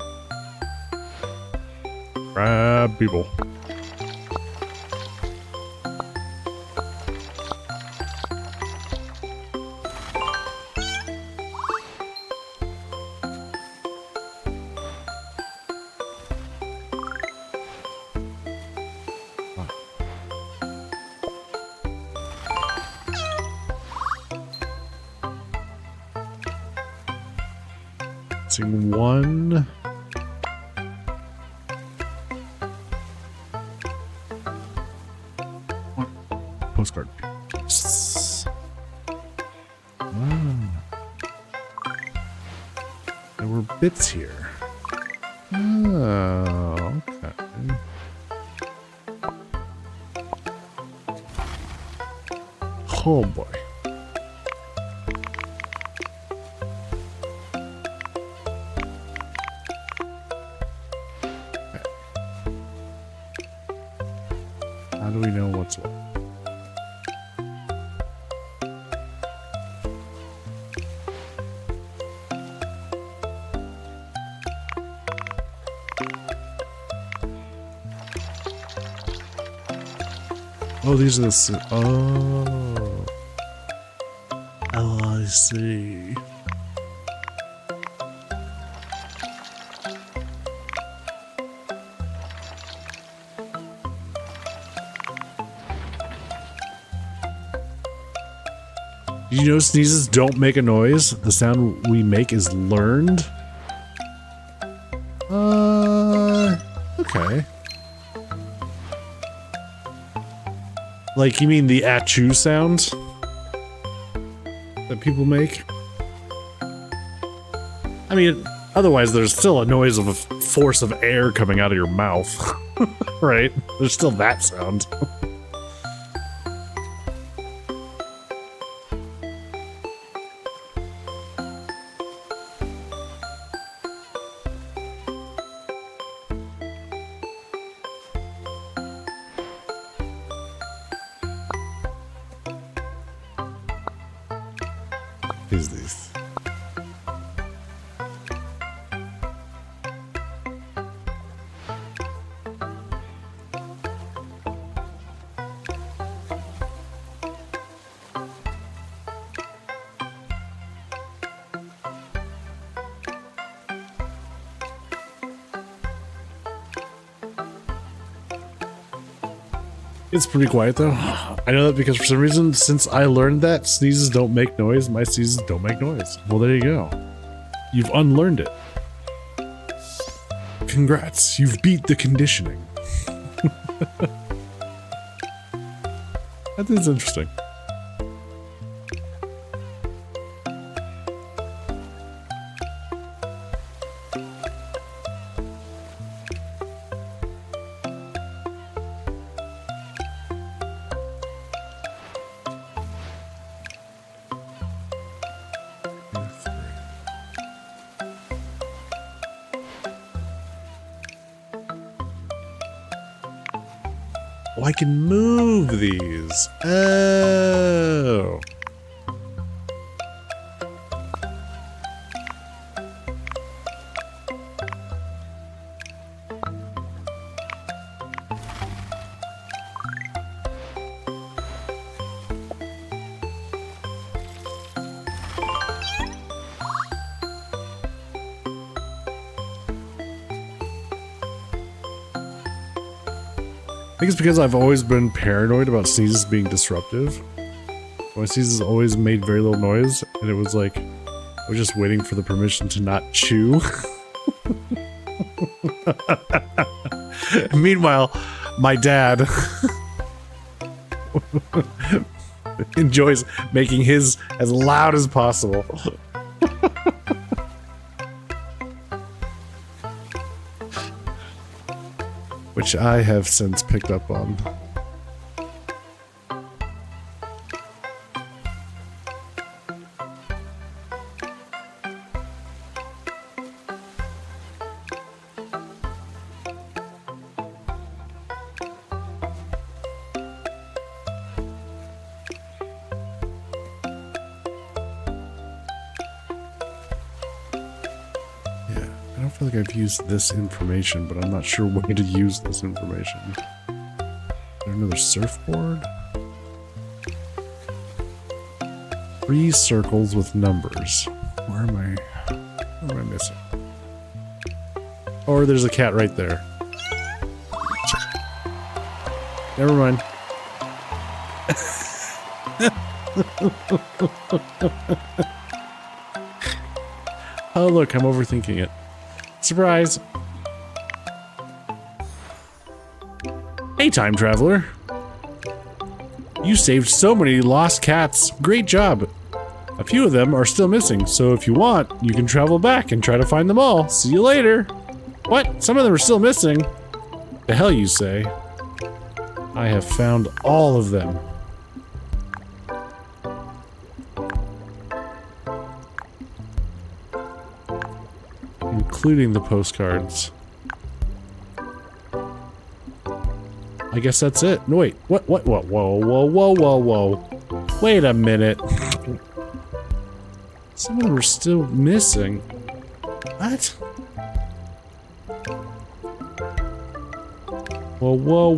Crab people. Missing one. Postcard. There were bits here. Oh, okay. Oh boy. How do we know what's what? Oh, these are the. Oh. Oh, I see. Did you know sneezes don't make a noise? The sound we make is learned? Okay. Like, you mean the achoo sound that people make? I mean, otherwise there's still a noise of a force of air coming out of your mouth, right? There's still that sound. Is this? It's pretty quiet though. I know that because for some reason, since I learned that sneezes don't make noise, my sneezes don't make noise. Well, there you go. You've unlearned it. Congrats, you've beat the conditioning. That is interesting. Oh, I can move these. Oh. I think it's because I've always been paranoid about sneezes being disruptive. My sneezes always made very little noise, and it was like, I was just waiting for the permission to not chew. Meanwhile, my dad enjoys making his as loud as possible. Which I have since picked up on. feel like I've used this information, but I'm not sure where to use this information. Is there another surfboard? 3 circles with numbers. Where am I missing? Or there's a cat right there. Never mind. Oh look, I'm overthinking it. Surprise! Hey, time traveler. You saved so many lost cats. Great job. A few of them are still missing, so if you want, you can travel back and try to find them all. See you later. What? Some of them are still missing? The hell you say? I have found all of them. Including the postcards. I guess that's it. No, wait. What? Whoa, whoa. Wait a minute. Some of them are still missing. What? Whoa.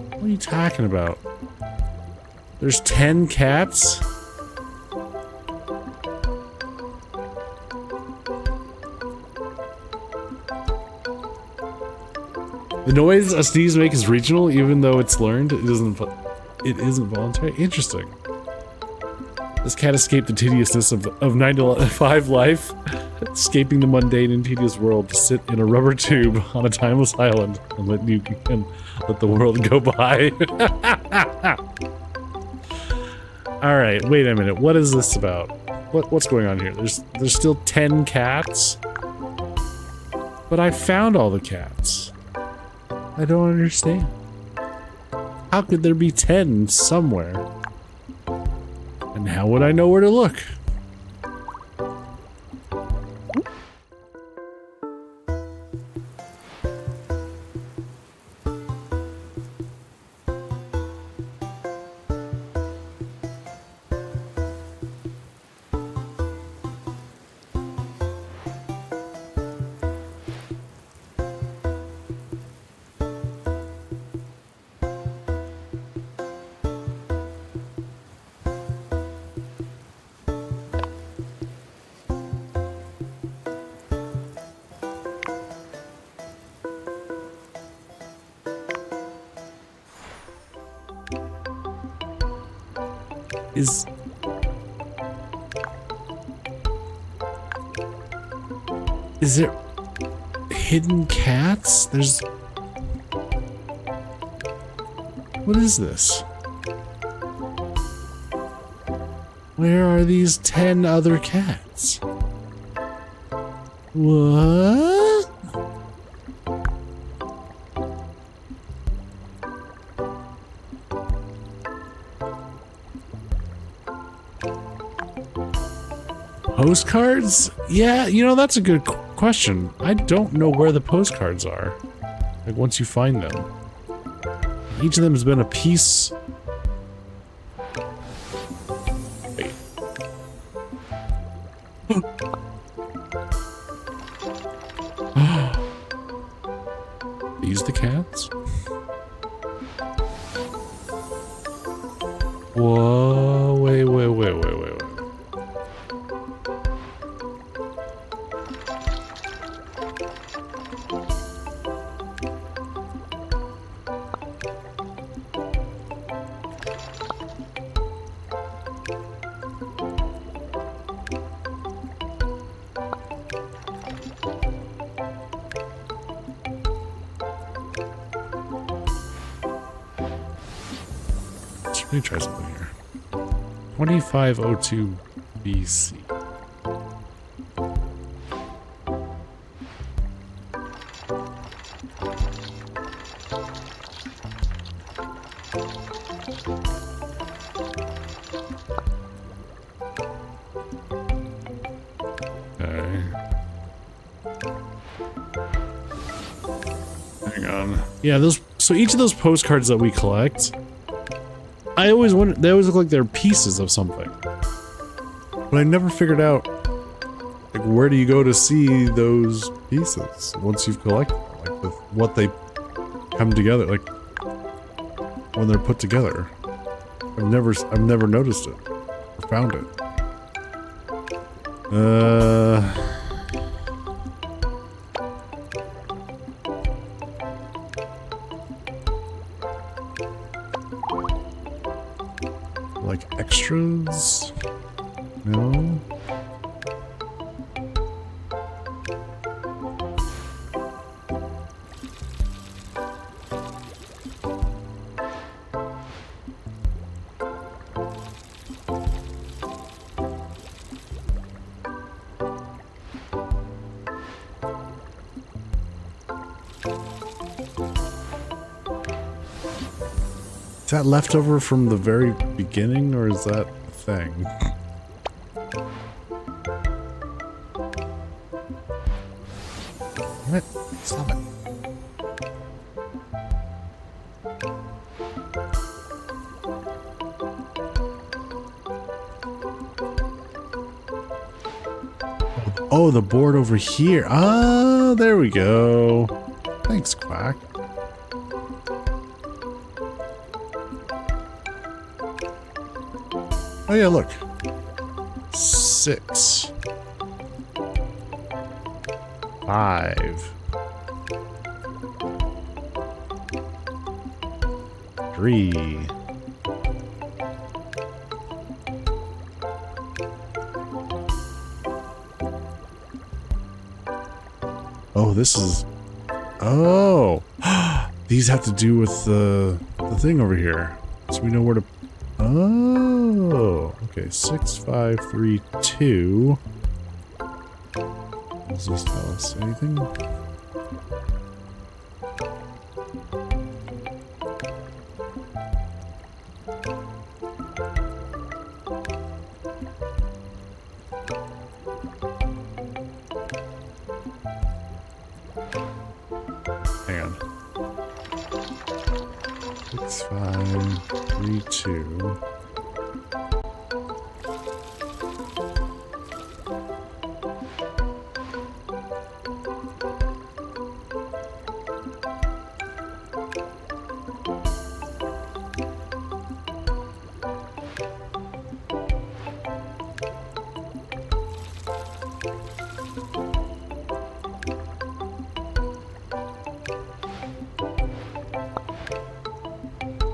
What are you talking about? There's 10 cats? The noise a sneeze makes is regional, even though it's learned. It isn't voluntary. Interesting. This cat escaped the tediousness of 9 to 5 life, escaping the mundane and tedious world to sit in a rubber tube on a timeless island and let the world go by. All right, wait a minute. What is this about? What's going on here? There's still 10 cats, but I found all the cats. I don't understand. How could there be 10 somewhere? And how would I know where to look? Is there hidden cats? What is this? Where are these 10 other cats? What? Postcards? Yeah, that's a good question. I don't know where the postcards are. Like, once you find them. Each of them has been a piece... Wait. These the cats? Whoa, wait. Let me try something here. 2502 BC. Okay. Hang on. Yeah, so each of those postcards that we collect, I always wonder, they always look like they're pieces of something. But I never figured out Like, where do you go to see those pieces once you've collected them? Like, what they come together, like, when they're put together. I've never noticed it or found it. Like extras? No. Is that leftover from the very beginning, or is that a thing? Damn it. Stop it. Oh, the board over here. Ah, there we go. Thanks, Quack. Oh yeah, look. 6. 5. 3. Oh, this is... Oh! These have to do with the thing over here. So we know where to... Oh! Okay, 6, 5, 3, 2. Does this tell us anything? Hang on. 6, 5, 3, 2.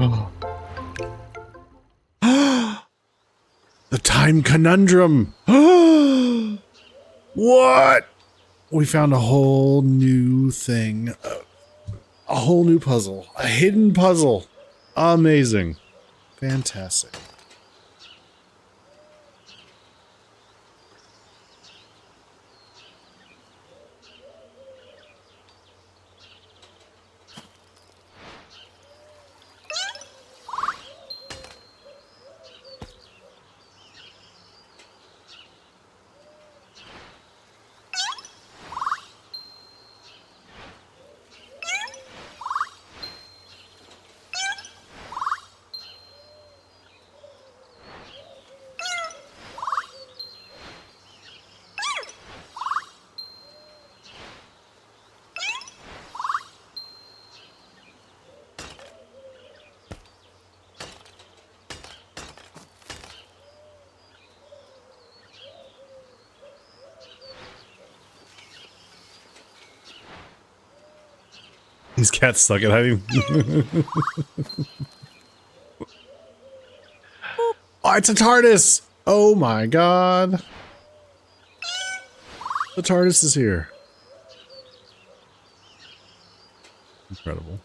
Oh. The time conundrum. What? We found a whole new thing. A whole new puzzle. A hidden puzzle. Amazing. Fantastic. These cats suck at hiding. Oh, it's a TARDIS! Oh my god. The TARDIS is here. Incredible.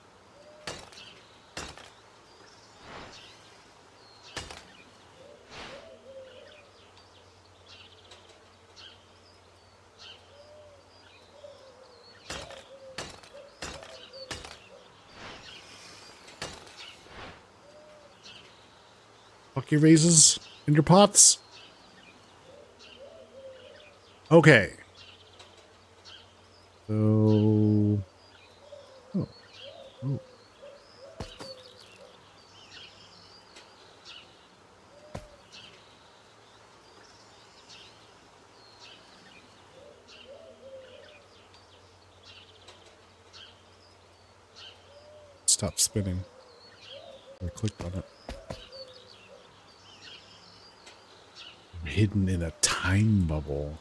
Fuck your vases and your pots. Okay. So... Oh. Oh. Stop spinning. I clicked on it. I'm hidden in a time bubble.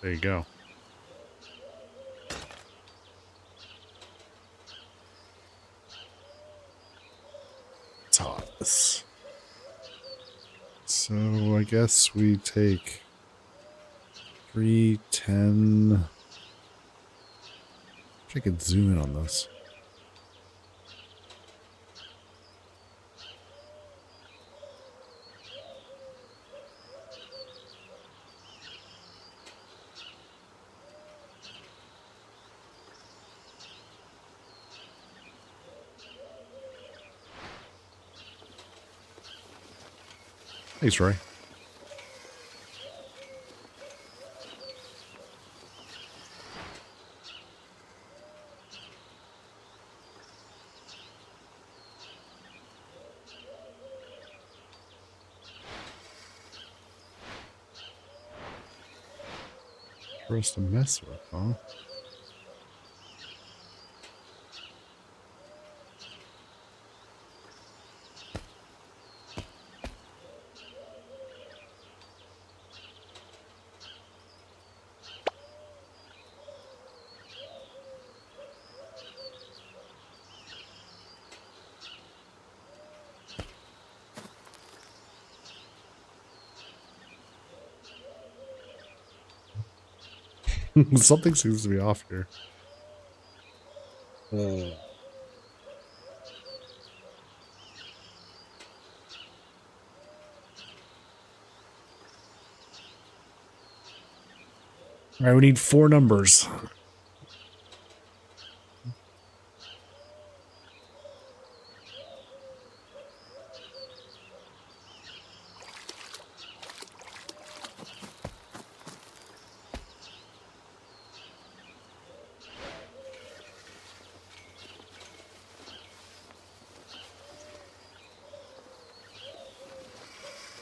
There you go. Toss. So I guess we take 3, 10. I could zoom in on this. Thanks, Roy. For us to mess with, huh? Something seems to be off here. All right, we need 4 numbers.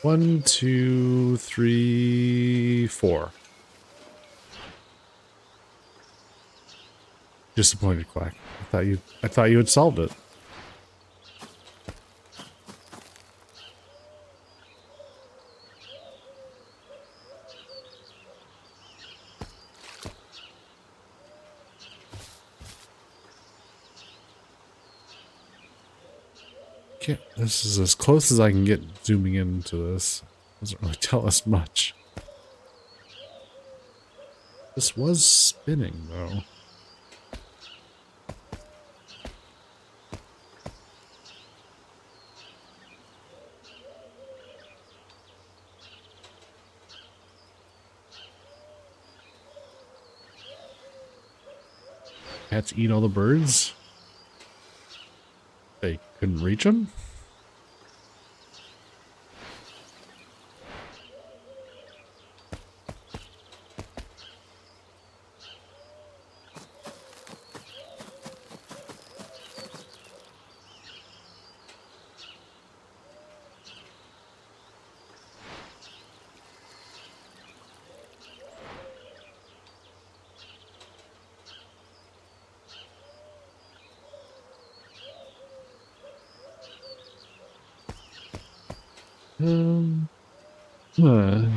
One, 2, 3, 4. Disappointed, Quack. I thought you had solved it. Okay, this is as close as I can get zooming into this. Doesn't really tell us much. This was spinning, though. Cats eat all the birds? They couldn't reach them? Where's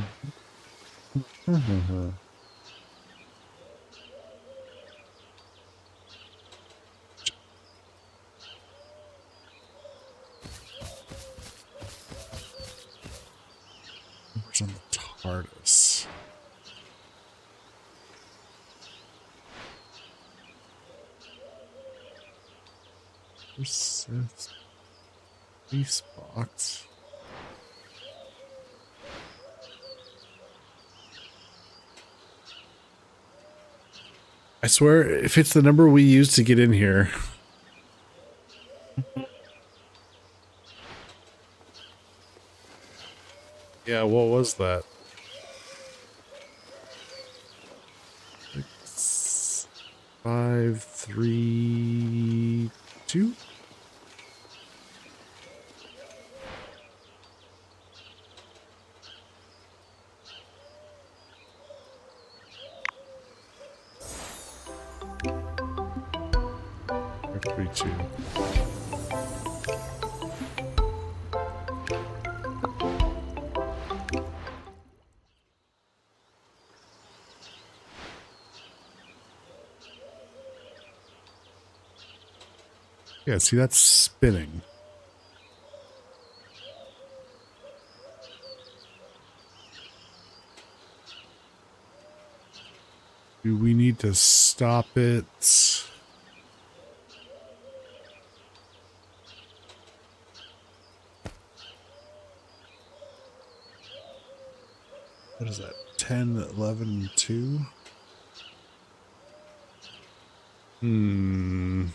on the TARDIS? Where's this police box? I swear, if it's the number we used to get in here. Yeah, what was that? 6, 5, 3, 2? 3-2. Yeah, see, that's spinning. Do we need to stop it? What is that? 10, 11, 2? Hmm.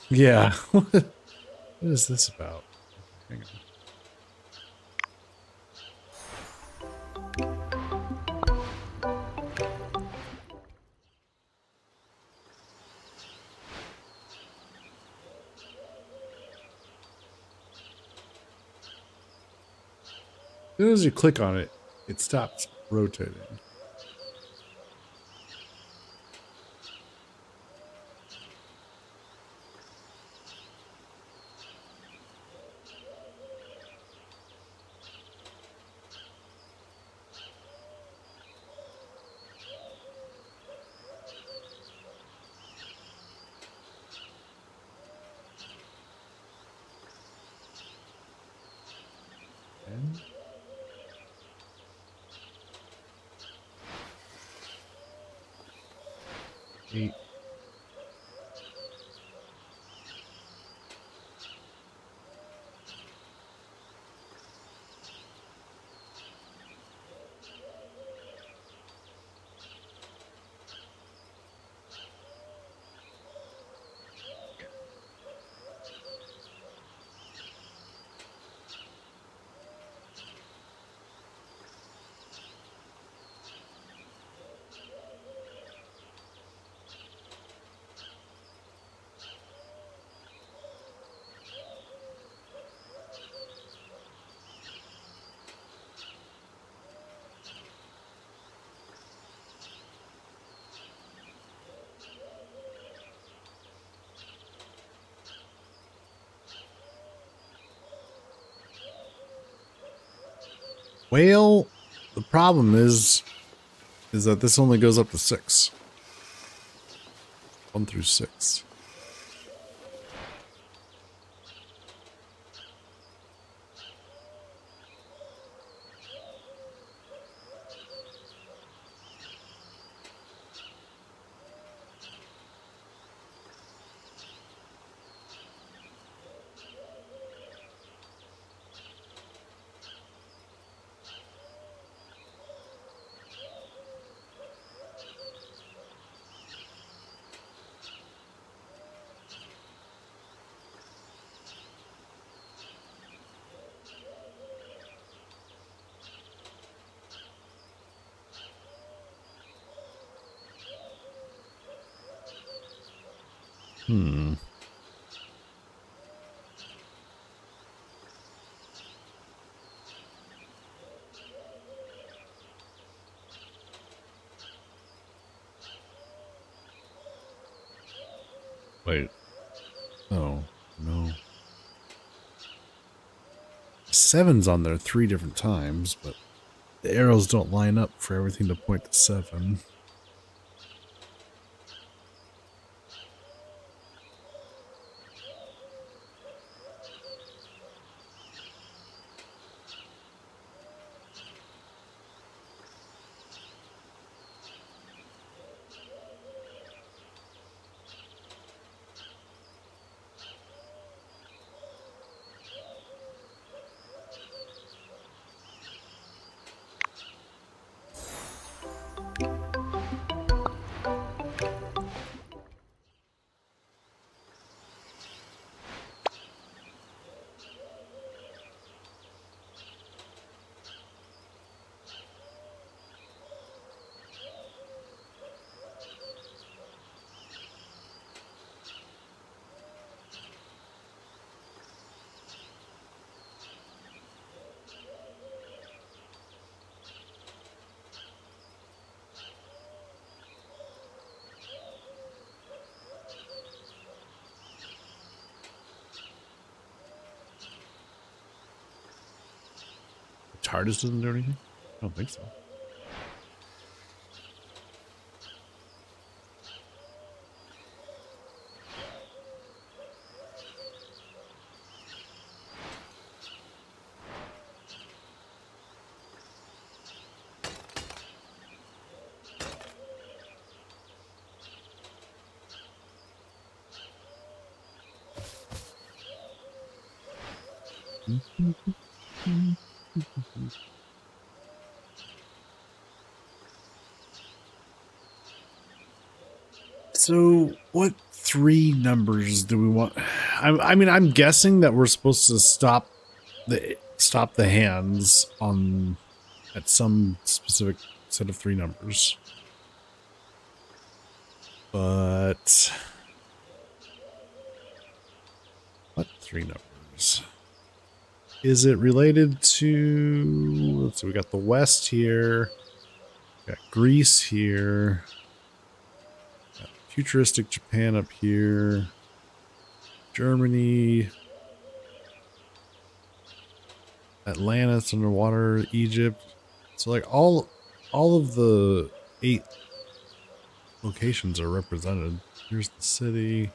Yeah. What is this about? Hang on. As soon as you click on it, it stops rotating. And 8. Well, the problem is that this only goes up to 6. 1 through 6. Hmm. Wait. Oh, no. 7's on there 3 different times, but the arrows don't line up for everything to point to 7. TARDIS doesn't do anything? I don't think so. So, what 3 numbers do we want? I mean, I'm guessing that we're supposed to stop the hands on at some specific set of 3 numbers. But what 3 numbers? Is it related to? Let's see. We got the West here. We got Greece here. Futuristic Japan up here, Germany, Atlantis underwater, Egypt. So like all of the 8 locations are represented. Here's the city.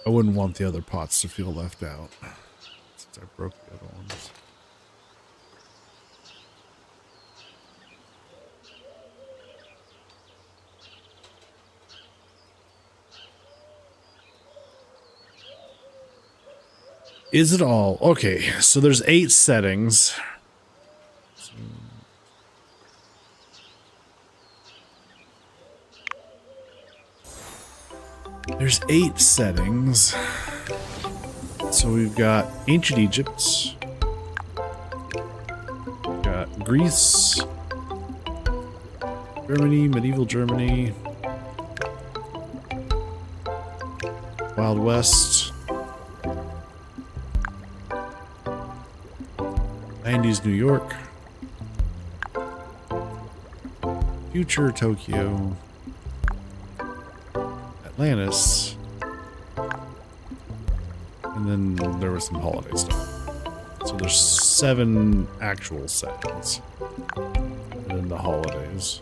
I wouldn't want the other pots to feel left out since I broke the other ones. Is it all? Okay, so there's 8 settings. There's 8 settings. So we've got Ancient Egypt. We've got Greece. Germany, Medieval Germany. Wild West. 90s New York. Future Tokyo. Atlantis. And then there was some holiday stuff. So there's 7 actual settings. And then the holidays.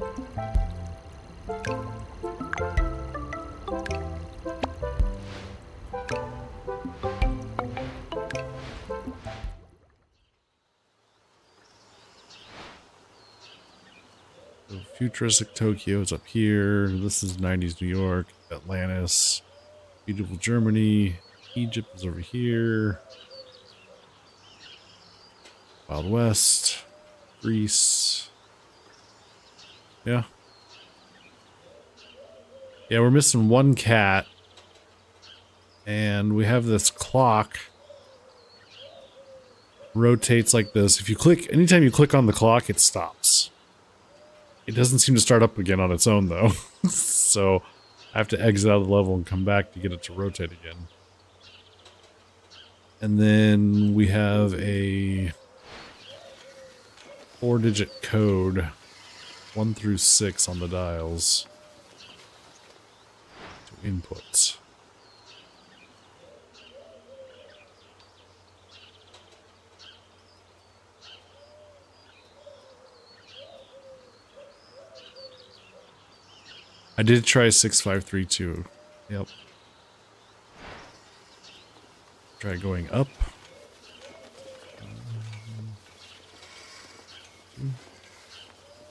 Futuristic Tokyo is up here. This is 90s New York, Atlantis, beautiful Germany, Egypt is over here, Wild West, Greece. Yeah. Yeah, we're missing 1 cat. And we have this clock. Rotates like this. If you click, anytime you click on the clock, it stops. It doesn't seem to start up again on its own, though. So I have to exit out of the level and come back to get it to rotate again. And then we have a 4-digit code, 1 through 6 on the dials to inputs. I did try 6532. Yep. Try going up.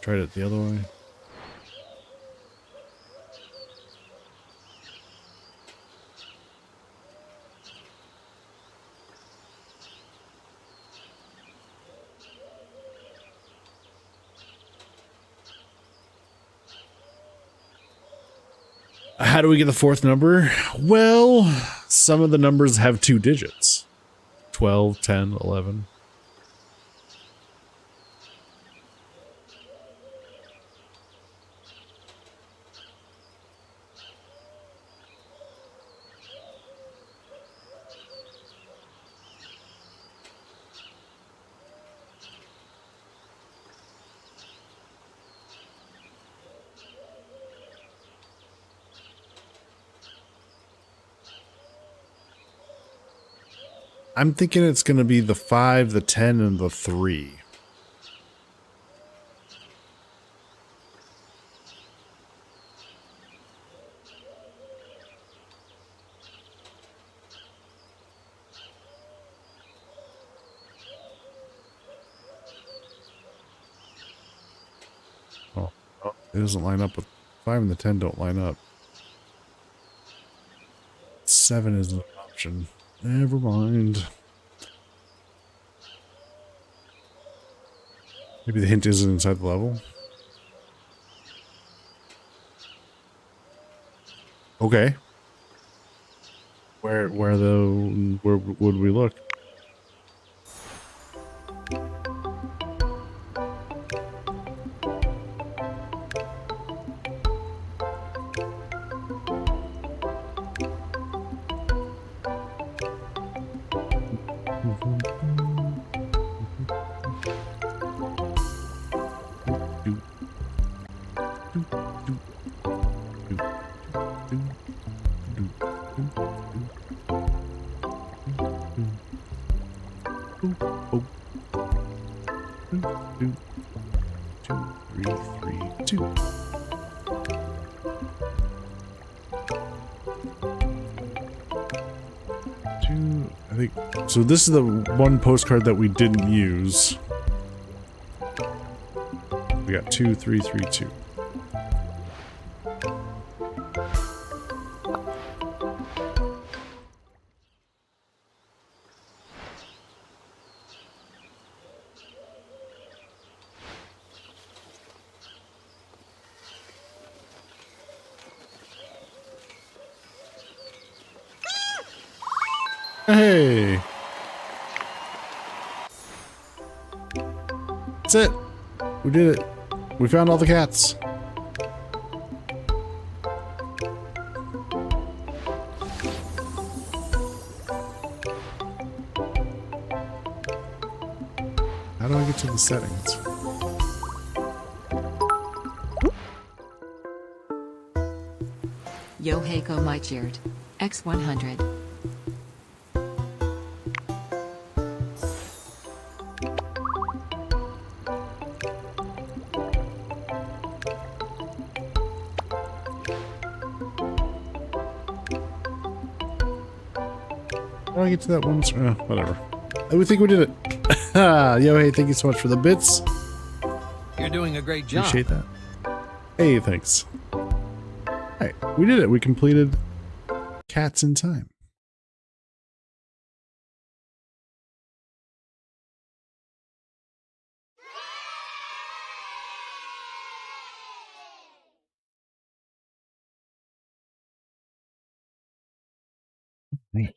Tried it the other way. How do we get the 4th number? Well, some of the numbers have 2 digits. 12, 10, 11. I'm thinking it's going to be the 5, the 10, and the 3. Oh, it doesn't line up with 5 and the 10 don't line up. 7 is an option. Never mind. Maybe the hint isn't inside the level. Okay. Where would we look? I think so. This is the one postcard that we didn't use. We got 2, 3, 3, 2. Hey! That's it! We did it! We found all the cats! How do I get to the settings? Yoheiko Michiard. X100. How do I get to that one? Whatever. We think we did it. Yo, hey, thank you so much for the bits. You're doing a great job. Appreciate that. Hey, thanks. Hey, we did it. We completed Cats in Time. Right.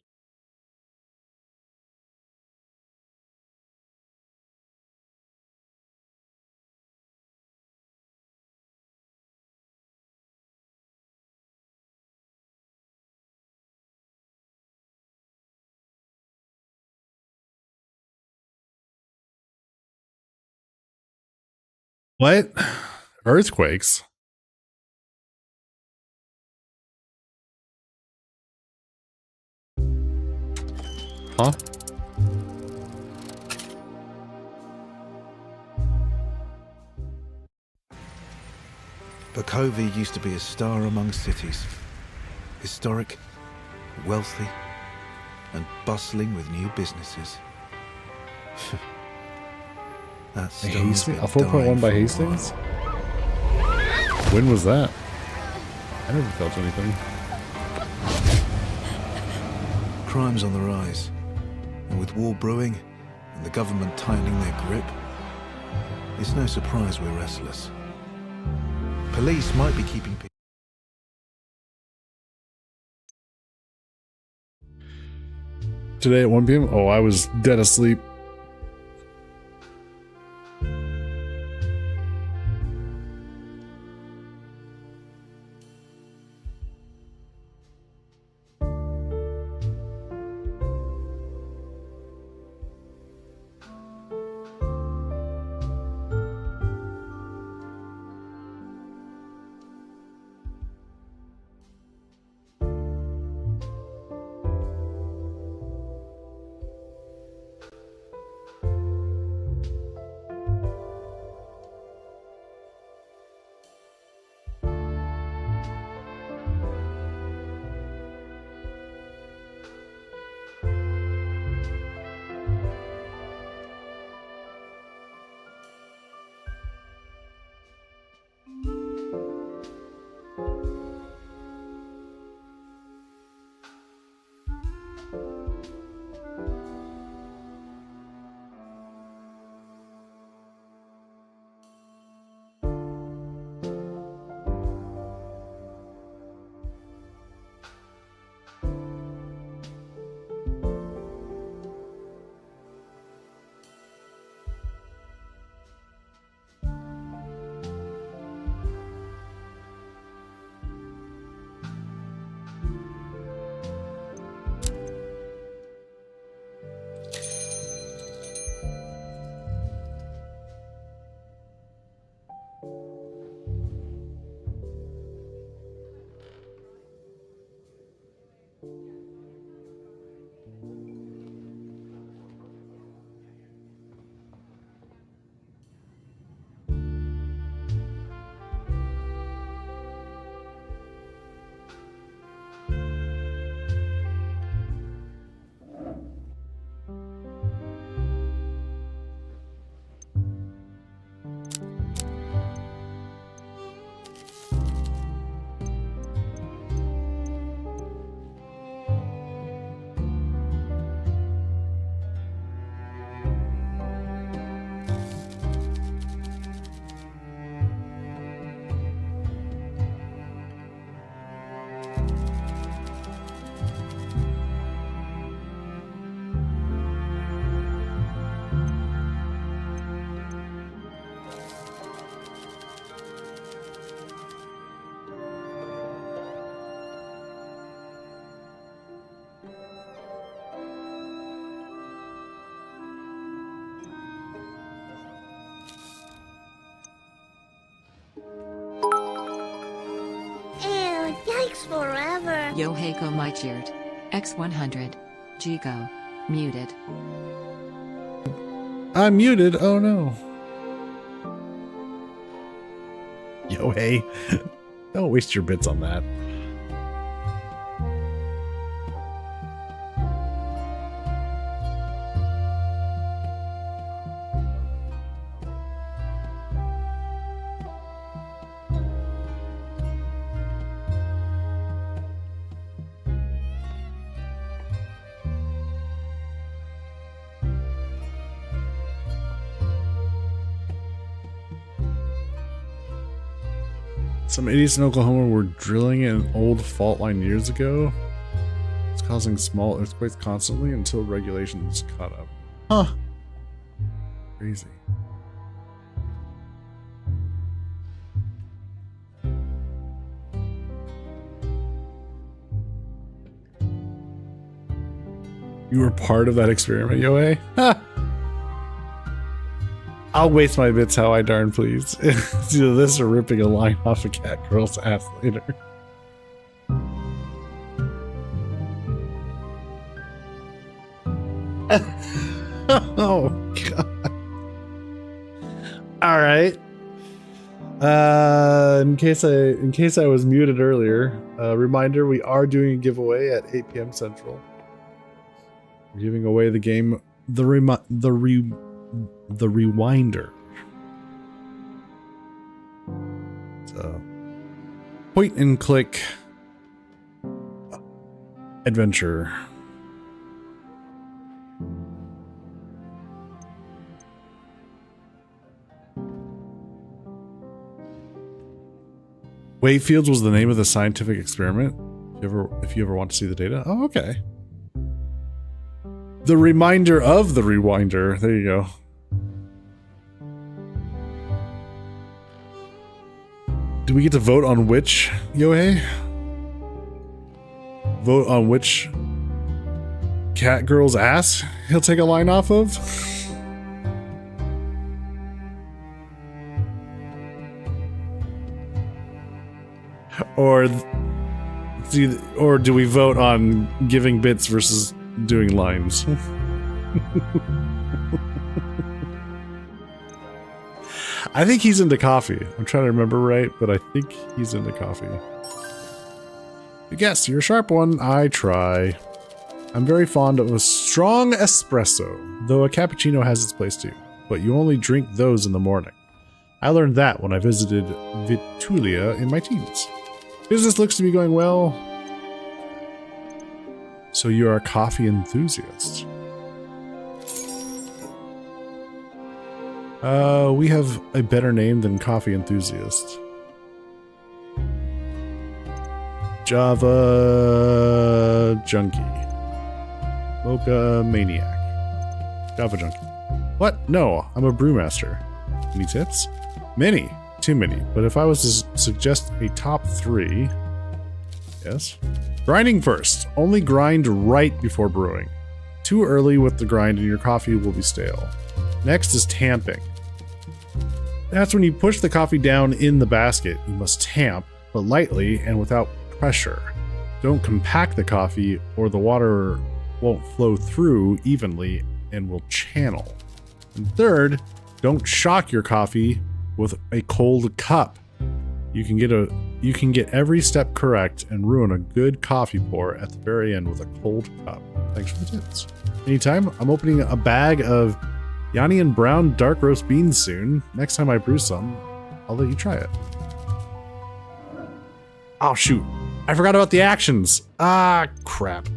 What? Earthquakes? Huh? Bakovia used to be a star among cities. Historic, wealthy, and bustling with new businesses. That star's Hastings? been A 4.1 dying by for a Hastings? while. When was that? I never felt anything. Crime's on the rise. And with war brewing and the government tightening their grip, it's no surprise we're restless. Police might be keeping people. Today at 1 p.m.? Oh, I was dead asleep. forever. Yoheiko Michirt. X100. Jigo. Muted. I'm muted. Oh no. Yo, hey. Don't waste your bits on that. Some idiots in Oklahoma were drilling an old fault line years ago. It's causing small earthquakes constantly until regulations caught up. Huh. Crazy. You were part of that experiment, Yohei? Ha! I'll waste my bits how I darn please. It's either this or ripping a line off a cat girl's ass later. Oh god. All right. In case I was muted earlier, reminder: we are doing a giveaway at 8 p.m. Central. We're giving away the game, the Rewinder. So, point and click adventure. Wakefields was the name of the scientific experiment. If you ever want to see the data. Oh, okay. The reminder of the Rewinder. There you go. Do we get to vote on which, Yohei? Vote on which cat girl's ass he'll take a line off of? Or do we vote on giving bits versus doing lines? I think he's into coffee. I'm trying to remember right, but I think he's into coffee. I guess you're a sharp one. I try. I'm very fond of a strong espresso, though a cappuccino has its place too. But you only drink those in the morning. I learned that when I visited Vitulia in my teens. Business looks to be going well. So you are a coffee enthusiast. We have a better name than coffee enthusiast. Java Junkie. Mocha Maniac. Java Junkie. What? No, I'm a brewmaster. Any tips? Many. Too many. But if I was to suggest a top 3... Yes? Grinding first. Only grind right before brewing. Too early with the grind and your coffee will be stale. Next is tamping. That's when you push the coffee down in the basket. You must tamp, but lightly and without pressure. Don't compact the coffee or the water won't flow through evenly and will channel. And third, don't shock your coffee with a cold cup. You can get every step correct and ruin a good coffee pour at the very end with a cold cup. Thanks for the tips. Anytime. I'm opening a bag of Yanni and Brown dark roast beans soon. Next time I brew some, I'll let you try it. Oh shoot, I forgot about the actions. Ah, crap.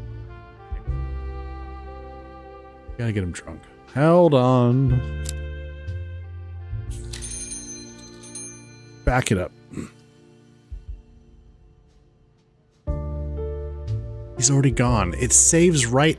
Gotta get him drunk. Hold on. Back it up. He's already gone. It saves right.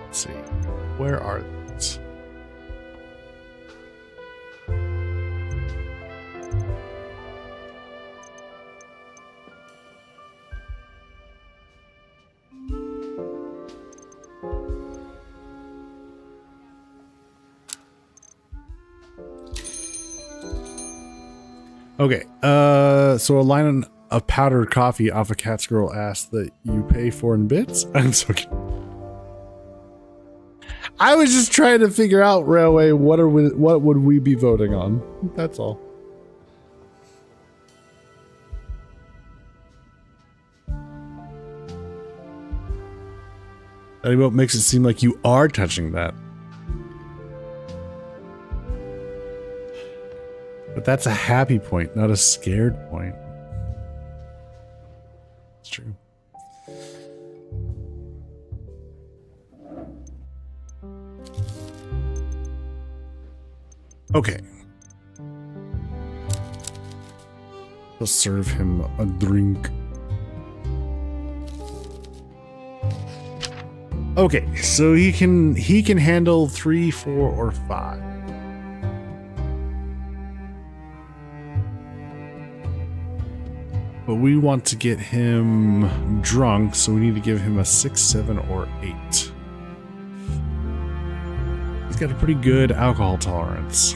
Let's see. Where are these? Okay, so a line of powdered coffee off a cat's girl asked that you pay for in bits. I'm so kidding. I was just trying to figure out, Railway, what would we be voting on? That's all. That emote makes it seem like you are touching that. But that's a happy point, not a scared point. It's true. Okay. We'll serve him a drink. Okay, so he can handle 3, 4, or 5. But we want to get him drunk, so we need to give him a 6, 7, or 8. He's got a pretty good alcohol tolerance.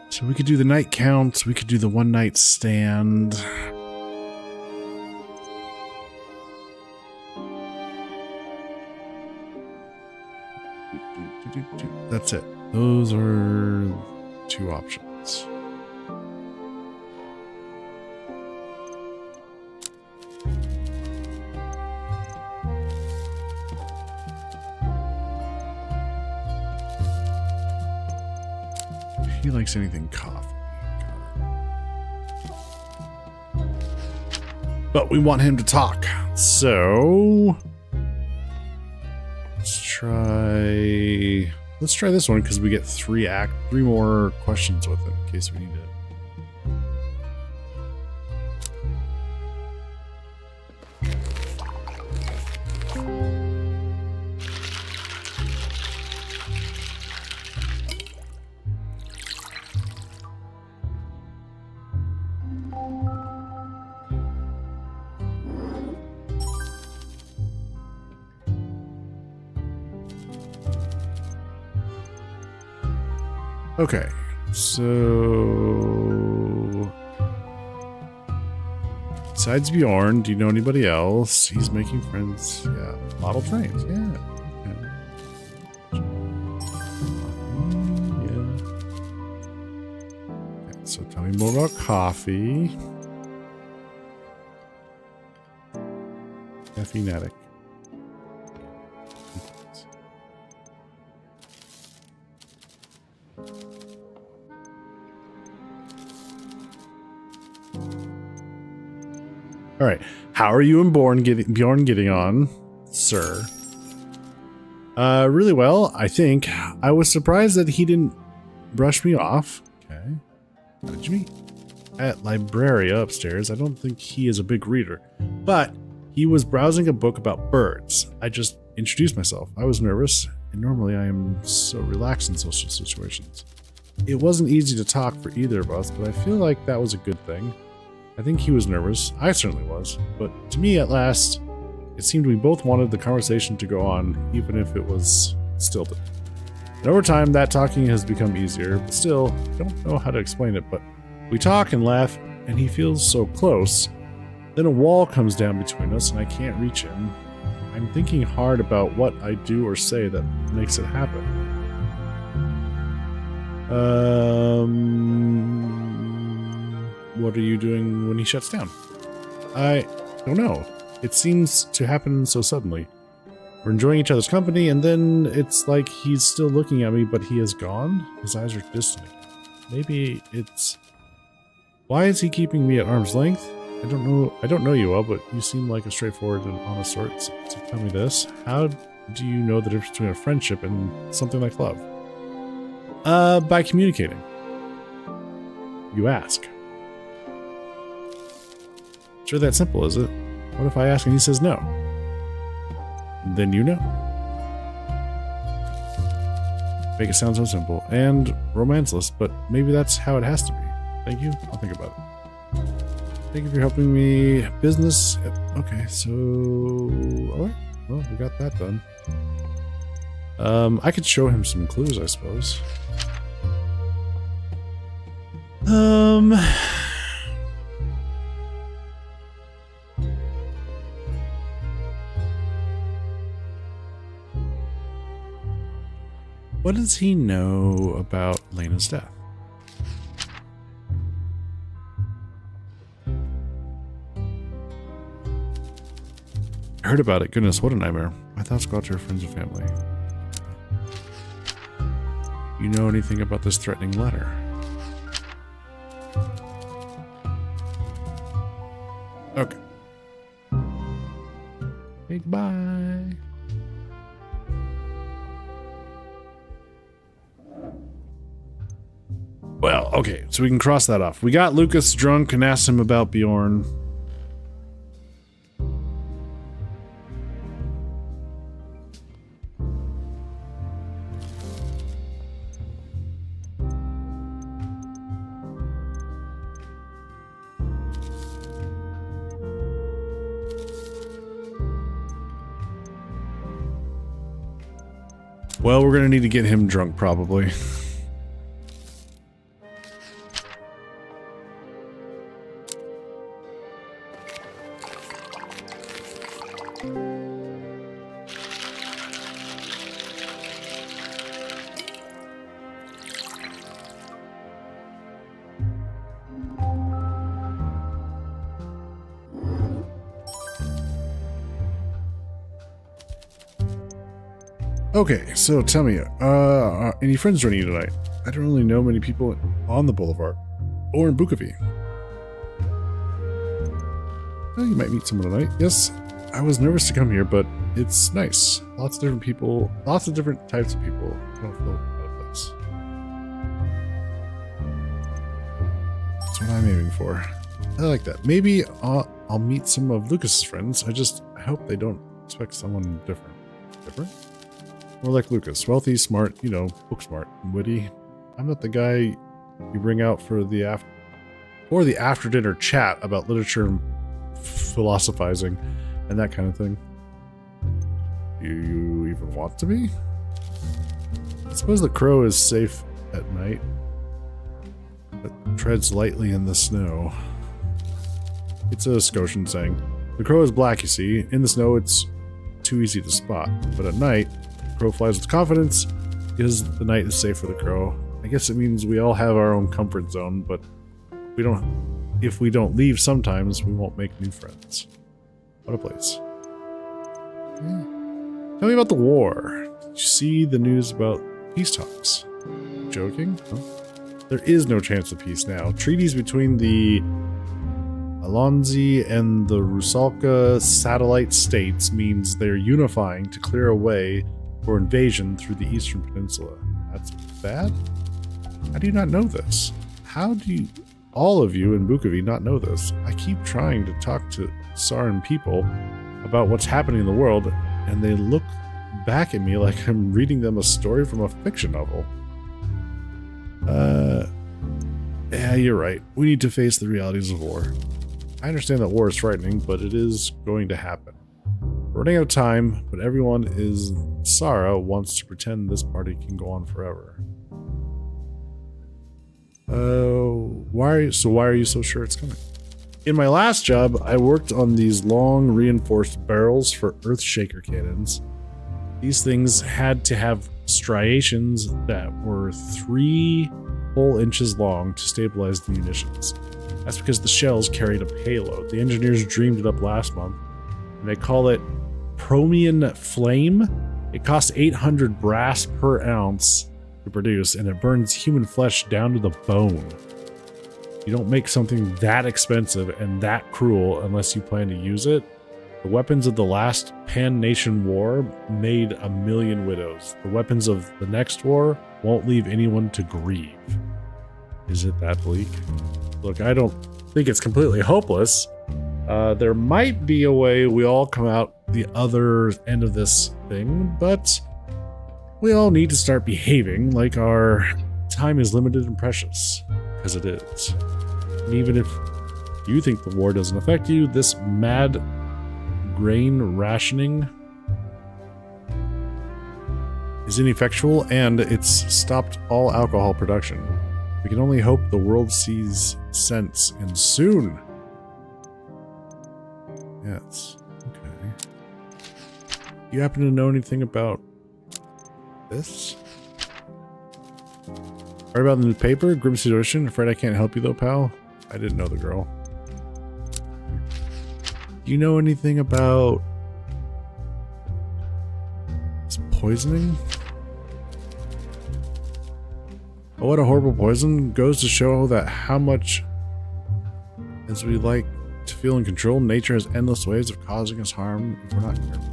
So we could do the night count, we could do the one night stand. That's it. Those are 2 options. If he likes anything coffee. But we want him to talk. So let's try this one because we get 3 more questions with it in case we need it. Okay, so besides Bjorn, do you know anybody else? He's making friends. Yeah, model trains. Yeah. Okay. Okay, so tell me more about coffee. Caffeine addict. All right. How are you and Bjorn getting on, sir? Really well, I think. I was surprised that he didn't brush me off. Okay. How did you meet? At Libraria upstairs. I don't think he is a big reader, but he was browsing a book about birds. I just introduced myself. I was nervous, and normally I am so relaxed in social situations. It wasn't easy to talk for either of us, but I feel like that was a good thing. I think he was nervous. I certainly was. But to me, at last, it seemed we both wanted the conversation to go on, even if it was stilted. And over time, that talking has become easier, but still, I don't know how to explain it, but we talk and laugh, and he feels so close. Then a wall comes down between us, and I can't reach him. I'm thinking hard about what I do or say that makes it happen. What are you doing when he shuts down? I don't know. It seems to happen so suddenly. We're enjoying each other's company, and then it's like he's still looking at me, but he is gone. His eyes are distant. Maybe it's... Why is he keeping me at arm's length? I don't know you well, but you seem like a straightforward and honest sort. So tell me this. How do you know the difference between a friendship and something like love? By communicating. You ask. It's really that simple, is it? What if I ask and he says no? Then you know. Make it sound so simple and romanceless, but maybe that's how it has to be. Thank you. I'll think about it. Thank you for helping me. Business. Okay, so... Alright, well, we got that done. I could show him some clues, I suppose. What does he know about Lena's death? I heard about it. Goodness, what a nightmare. My thoughts go out to her friends and family. You know anything about this threatening letter? Okay. Hey, goodbye. Well, okay, so we can cross that off. We got Lucas drunk and asked him about Bjorn. Well, we're gonna need to get him drunk, probably. Okay, so tell me, any friends joining you tonight? I don't really know many people on the boulevard or in Bukovi. Well, you might meet someone tonight. Yes, I was nervous to come here, but it's nice. Lots of different people, lots of different types of people. I don't feel out of place. That's what I'm aiming for. I like that. Maybe I'll meet some of Lucas's friends. I hope they don't expect someone different. Different? More like Lucas. Wealthy, smart, you know, book smart, and witty. I'm not the guy you bring out for the after dinner chat about literature and philosophizing and that kind of thing. Do you even want to be? I suppose the crow is safe at night, but treads lightly in the snow. It's a Scotian saying. The crow is black, you see. In the snow, it's too easy to spot. But at night, crow flies with confidence because the night is safe for the crow. I guess it means we all have our own comfort zone, but if we don't leave sometimes, we won't make new friends. What a place. Tell me about the war. Did you see the news about peace talks? Joking? Huh? There is no chance of peace now. Treaties between the Alonzi and the Rusalka satellite states means they're unifying to clear a way for invasion through the Eastern Peninsula. That's bad? How do you not know this? How do all of you in Bukovi not know this? I keep trying to talk to Saran people about what's happening in the world, and they look back at me like I'm reading them a story from a fiction novel. Yeah, you're right. We need to face the realities of war. I understand that war is frightening, but it is going to happen. We're running out of time, but everyone is... Sarah wants to pretend this party can go on forever. Why are you so sure it's coming? In my last job, I worked on these long reinforced barrels for Earthshaker cannons. These things had to have striations that were 3 whole inches long to stabilize the munitions. That's because the shells carried a payload. The engineers dreamed it up last month, and they call it Promian Flame. It costs 800 brass per ounce to produce, and it burns human flesh down to the bone. You don't make something that expensive and that cruel unless you plan to use it. The weapons of the last Pan-Nation War made 1 million widows. The weapons of the next war won't leave anyone to grieve. Is it that bleak? Look, I don't think it's completely hopeless. There might be a way we all come out the other end of this thing, but we all need to start behaving like our time is limited and precious, because it is. And even if You think the war doesn't affect you? This mad grain rationing is ineffectual, and it's stopped all alcohol production. We can only hope the world sees sense, and soon. Yes. Okay. You happen to know anything about this? Heard about the new paper? Grim situation. Afraid I can't help you though, pal. I didn't know the girl. Do you know anything about this poisoning? Oh, what a horrible poison. Goes to show that how much as we like to feel in control, nature has endless ways of causing us harm if we're not careful.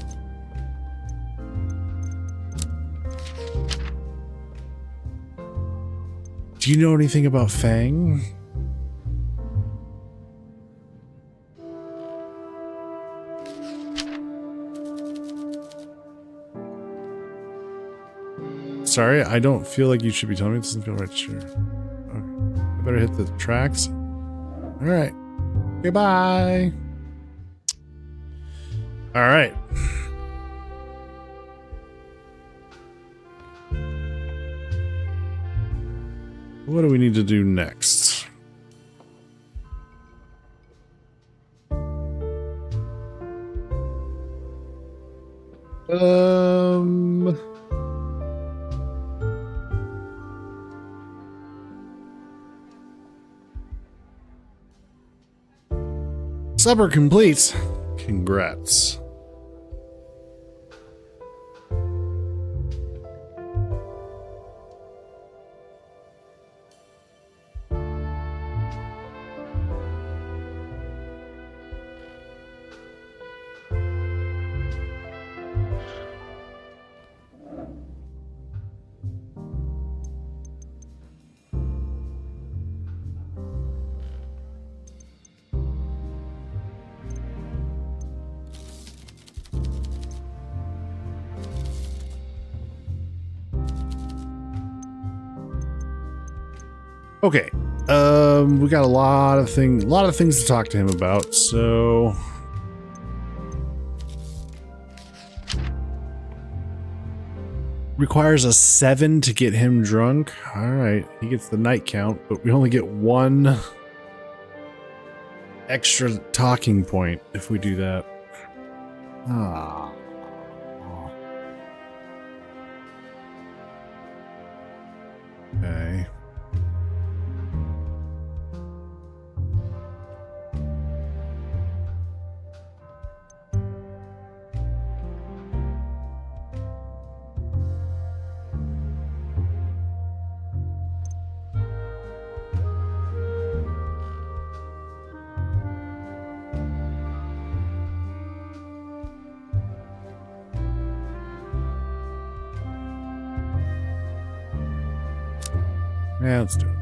Do you know anything about Fang? Sorry, I don't feel like you should be telling me. It doesn't feel right. Sure. Okay. I better hit the tracks. All right. Goodbye. All right. What do we need to do next? Supper complete. Congrats. Okay, we got a lot of things to talk to him about, so requires a 7 to get him drunk. All right, he gets the night count, but we only get 1 extra talking point if we do that. Ah. Okay. Yeah, let's do it.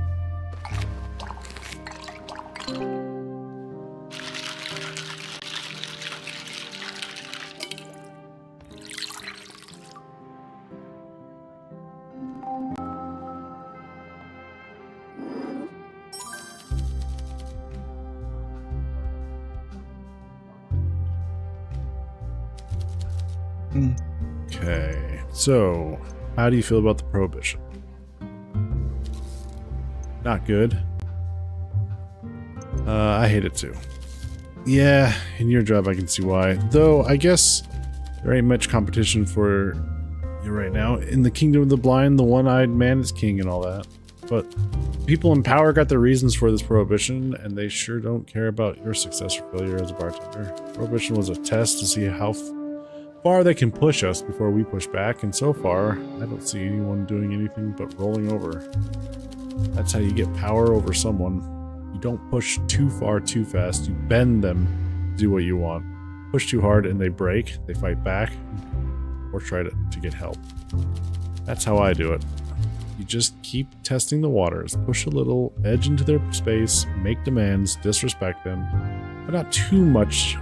Okay, so how do you feel about the prohibition? Not good. I hate it too. Yeah, in your job I can see why. Though, I guess there ain't much competition for you right now. In the kingdom of the blind, the one-eyed man is king and all that. But people in power got their reasons for this prohibition, and they sure don't care about your success or failure as a bartender. Prohibition was a test to see how far they can push us before we push back, and so far, I don't see anyone doing anything but rolling over. That's how you get power over someone. You don't push too far too fast. You bend them to do what you want. Push too hard and they break. They fight back or try to get help. That's how I do it. You just keep testing the waters. Push a little, edge into their space, make demands, disrespect them. But not too much.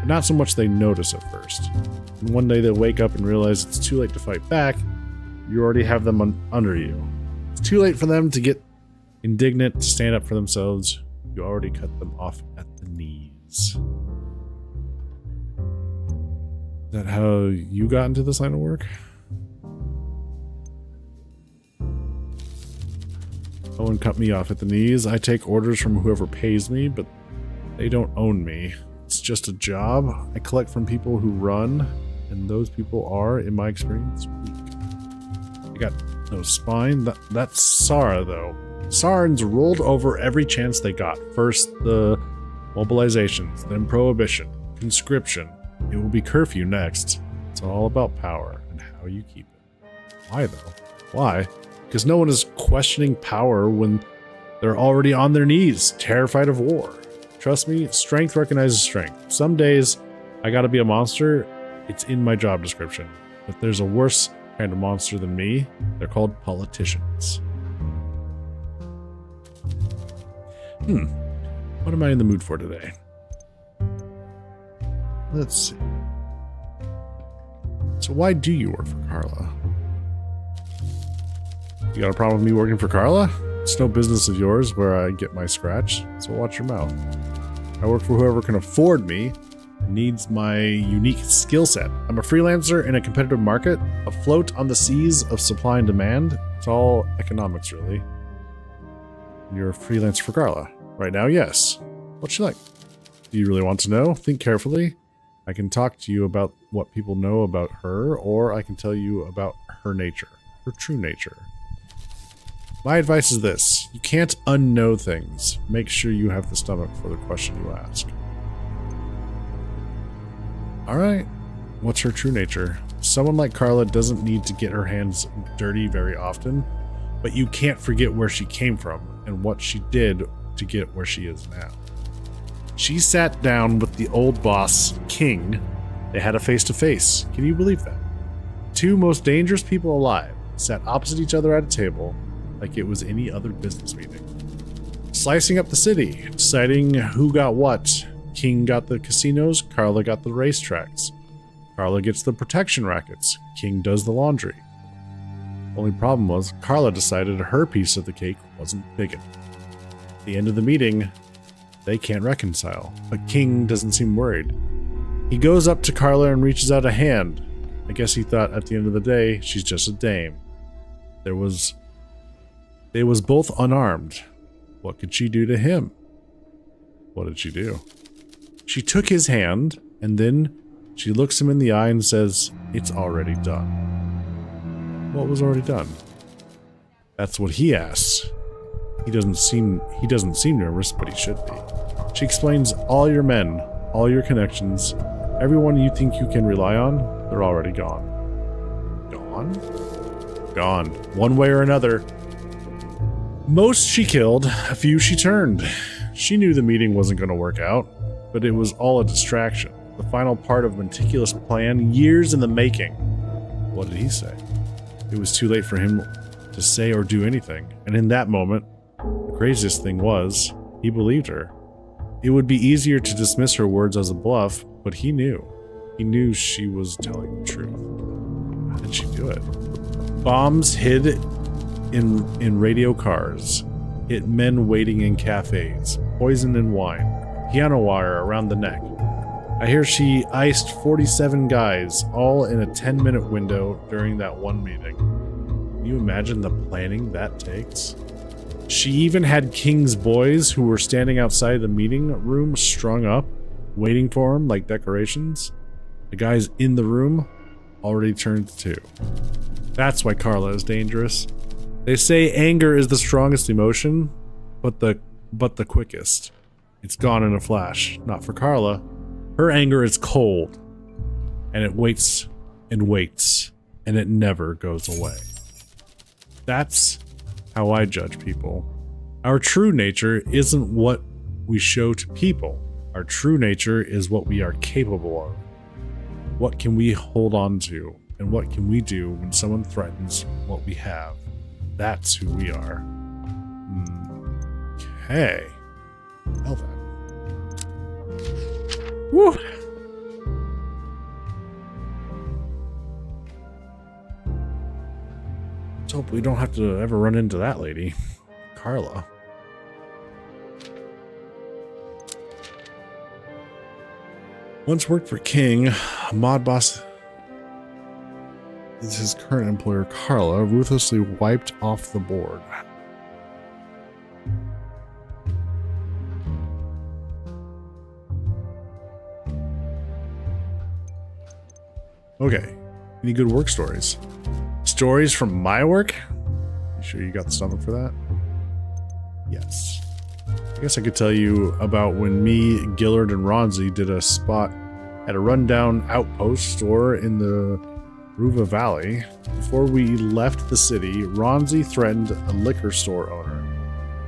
Not so much they notice at first. And one day they'll wake up and realize it's too late to fight back. You already have them under you. It's too late for them to get indignant, to stand up for themselves. You already cut them off at the knees. Is that how you got into this line of work? No one cut me off at the knees. I take orders from whoever pays me, but they don't own me. It's just a job. I collect from people who run, and those people are, in my experience, weak. I got no spine. That's Sara, though. Sarans rolled over every chance they got. First, the mobilizations, then prohibition, conscription. It will be curfew next. It's all about power and how you keep it. Why, though? Why? Because no one is questioning power when they're already on their knees, terrified of war. Trust me, strength recognizes strength. Some days, I gotta be a monster. It's in my job description. If there's a worse kind of monster than me, they're called politicians. What am I in the mood for today? Let's see. So why do you work for Carla? You got a problem with me working for Carla? It's no business of yours where I get my scratch, so watch your mouth. I work for whoever can afford me and needs my unique skill set. I'm a freelancer in a competitive market, afloat on the seas of supply and demand. It's all economics, really. You're a freelancer for Carla. Right now, yes. What's she like? Do you really want to know? Think carefully. I can talk to you about what people know about her, or I can tell you about her nature, her true nature. My advice is this: you can't unknow things. Make sure you have the stomach for the question you ask. Alright, what's her true nature? Someone like Carla doesn't need to get her hands dirty very often, but you can't forget where she came from and what she did to get where she is now. She sat down with the old boss, King. They had a face-to-face. Can you believe that? Two most dangerous people alive sat opposite each other at a table like it was any other business meeting. Slicing up the city, deciding who got what. King got the casinos, Carla got the racetracks. Carla gets the protection rackets, King does the laundry. Only problem was, Carla decided her piece of the cake wasn't big enough. At the end of the meeting, they can't reconcile, but King doesn't seem worried. He goes up to Carla and reaches out a hand. I guess he thought at the end of the day, she's just a dame. They was both unarmed. What could she do to him? What did she do? She took his hand, and then she looks him in the eye and says, "It's already done." What was already done? That's what he asks. He doesn't seem nervous, but he should be. She explains, all your men, all your connections, everyone you think you can rely on, they're already gone. Gone? Gone. One way or another. Most she killed, a few she turned. She knew the meeting wasn't going to work out, but it was all a distraction. The final part of a meticulous plan, years in the making. What did he say? It was too late for him to say or do anything, and in that moment, the craziest thing was, he believed her. It would be easier to dismiss her words as a bluff, but he knew. He knew she was telling the truth. How did she do it? Bombs hid in radio cars, hit men waiting in cafes, poison in wine, piano wire around the neck. I hear she iced 47 guys, all in a 10-minute window during that one meeting. Can you imagine the planning that takes? She even had King's boys who were standing outside the meeting room strung up, waiting for him like decorations. The guys in the room already turned 2. That's why Carla is dangerous. They say anger is the strongest emotion, but the quickest. It's gone in a flash. Not for Carla. Her anger is cold, and it waits and waits, and it never goes away. That's how I judge people. Our true nature isn't what we show to people. Our true nature is what we are capable of. What can we hold on to, and what can we do when someone threatens what we have? That's who we are. Okay. Well then. Woo! Let's hope we don't have to ever run into that lady. Carla. Once worked for King, mod boss is his current employer, Carla, ruthlessly wiped off the board. Okay, any good work stories? Stories from my work? You sure you got the stomach for that? Yes. I guess I could tell you about when me, Gillard, and Ronzi did a spot at a rundown outpost store in the Ruva Valley. Before we left the city, Ronzi threatened a liquor store owner.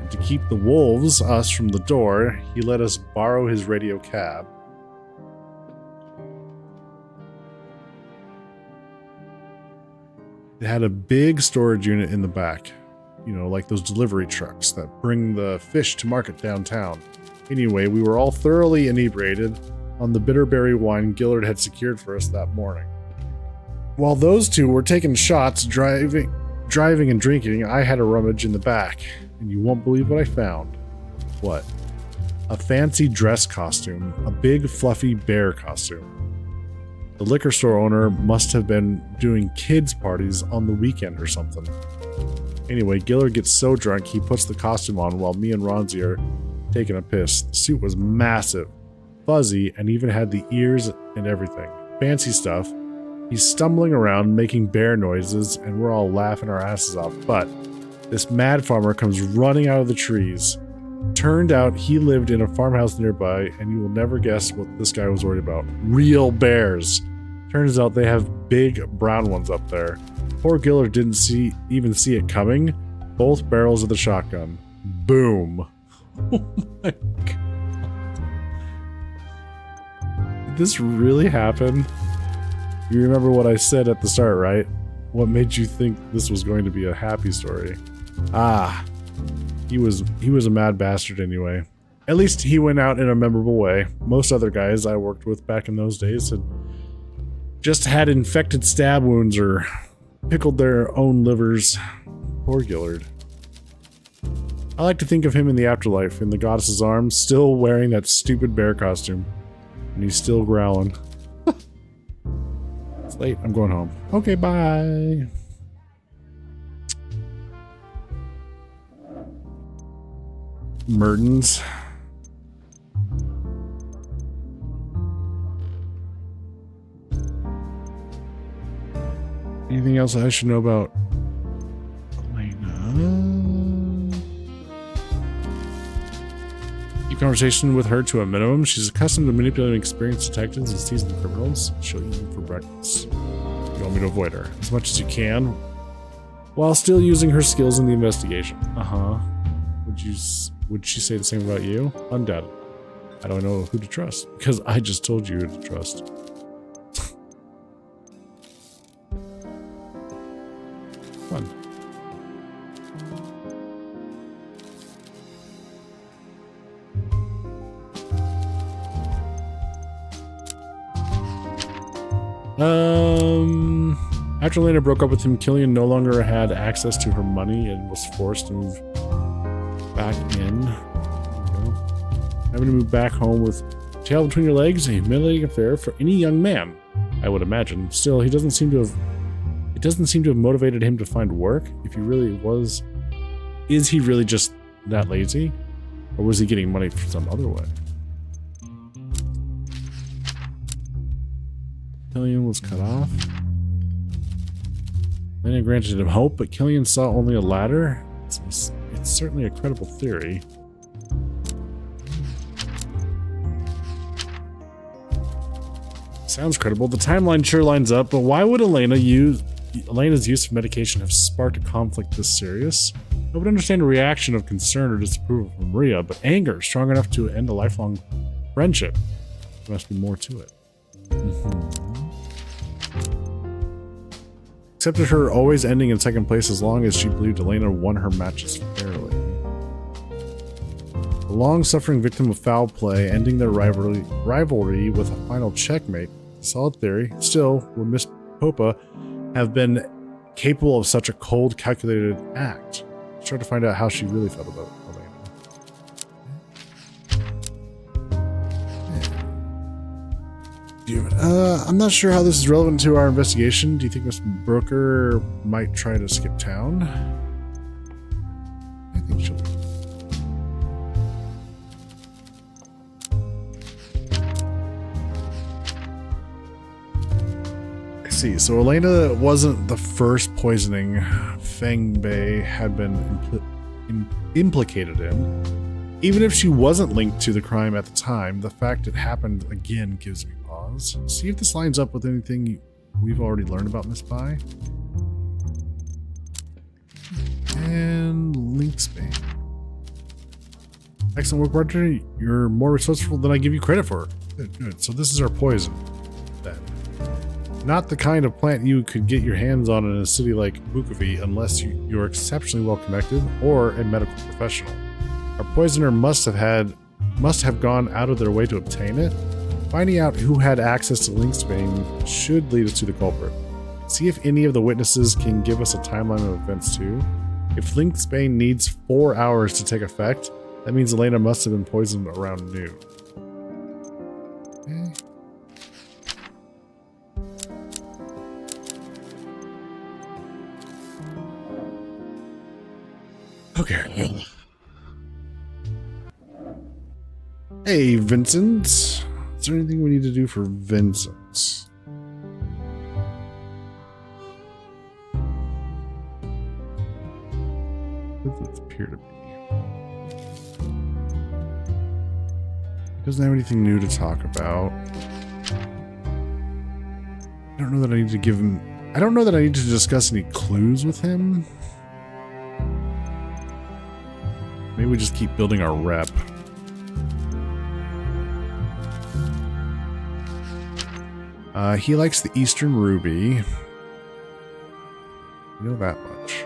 And to keep the wolves, us, from the door, he let us borrow his radio cab. It had a big storage unit in the back. You know, like those delivery trucks that bring the fish to market downtown. Anyway, we were all thoroughly inebriated on the bitterberry wine Gillard had secured for us that morning. While those two were taking shots, driving and drinking, I had a rummage in the back, and you won't believe what I found. What? A fancy dress costume, a big fluffy bear costume. The liquor store owner must have been doing kids' parties on the weekend or something. Anyway, Gillard gets so drunk he puts the costume on while me and Ronzi are taking a piss. The suit was massive, fuzzy, and even had the ears and everything. Fancy stuff. He's stumbling around, making bear noises, and we're all laughing our asses off. But this mad farmer comes running out of the trees. Turned out he lived in a farmhouse nearby, and you will never guess what this guy was worried about. Real bears. Turns out they have big brown ones up there. Poor Gillard didn't even see it coming. Both barrels of the shotgun. Boom. Oh my god. Did this really happen? You remember what I said at the start, right? What made you think this was going to be a happy story? Ah, he was a mad bastard anyway. At least he went out in a memorable way. Most other guys I worked with back in those days had just had infected stab wounds or pickled their own livers. Poor Gillard. I like to think of him in the afterlife, in the goddess's arms, still wearing that stupid bear costume. And he's still growling. It's late, I'm going home. Okay, bye. Mertens. Anything else I should know about Elena? Keep conversation with her to a minimum. She's accustomed to manipulating experienced detectives and seasoned criminals. She'll eat them for breakfast. You want me to avoid her as much as you can, while still using her skills in the investigation. Uh-huh. Would she say the same about you? Undoubtedly. I don't know who to trust, because I just told you who to trust. Fun. After Elena broke up with him, Killian no longer had access to her money and was forced to move back in. Having to move back home with tail between your legs, a humiliating affair for any young man, I would imagine. Still, it doesn't seem to have motivated him to find work. If he really was, is he really just that lazy? Or was he getting money from some other way? Killian was cut off. Elena granted him hope, but Killian saw only a ladder. It's certainly a credible theory. Sounds credible. The timeline sure lines up, but why would Elena's use of medication have sparked a conflict this serious? I would understand a reaction of concern or disapproval from Maria, but anger strong enough to end a lifelong friendship. There must be more to it. Accepted her always ending in second place as long as she believed Elena won her matches fairly. A long-suffering victim of foul play, ending their rivalry with a final checkmate. Solid theory. Still, would Miss Popa have been capable of such a cold, calculated act? Let's try to find out how she really felt about Elena. I'm not sure how this is relevant to our investigation. Do you think Miss Brooker might try to skip town? I think she'll. I see. So Elena wasn't the first poisoning Feng Bei had been implicated in. Even if she wasn't linked to the crime at the time, the fact it happened again gives me pause. See if this lines up with anything we've already learned about Miss Bai. And link Spain. Excellent work, Roger. You're more resourceful than I give you credit for. Good, good. So this is our poison, then. Not the kind of plant you could get your hands on in a city like Bukovi unless you're exceptionally well connected or a medical professional. Our poisoner must have gone out of their way to obtain it. Finding out who had access to Linksbane should lead us to the culprit. See if any of the witnesses can give us a timeline of events too. If Linksbane needs 4 hours to take effect, that means Elena must have been poisoned around noon. Okay. Hey, Vincent. Is there anything we need to do for Vincent? What does it appear to be? He doesn't have anything new to talk about. I don't know that I need to give him... I don't know that I need to discuss any clues with him. Maybe we just keep building our rep. He likes the Eastern Ruby. We know that much.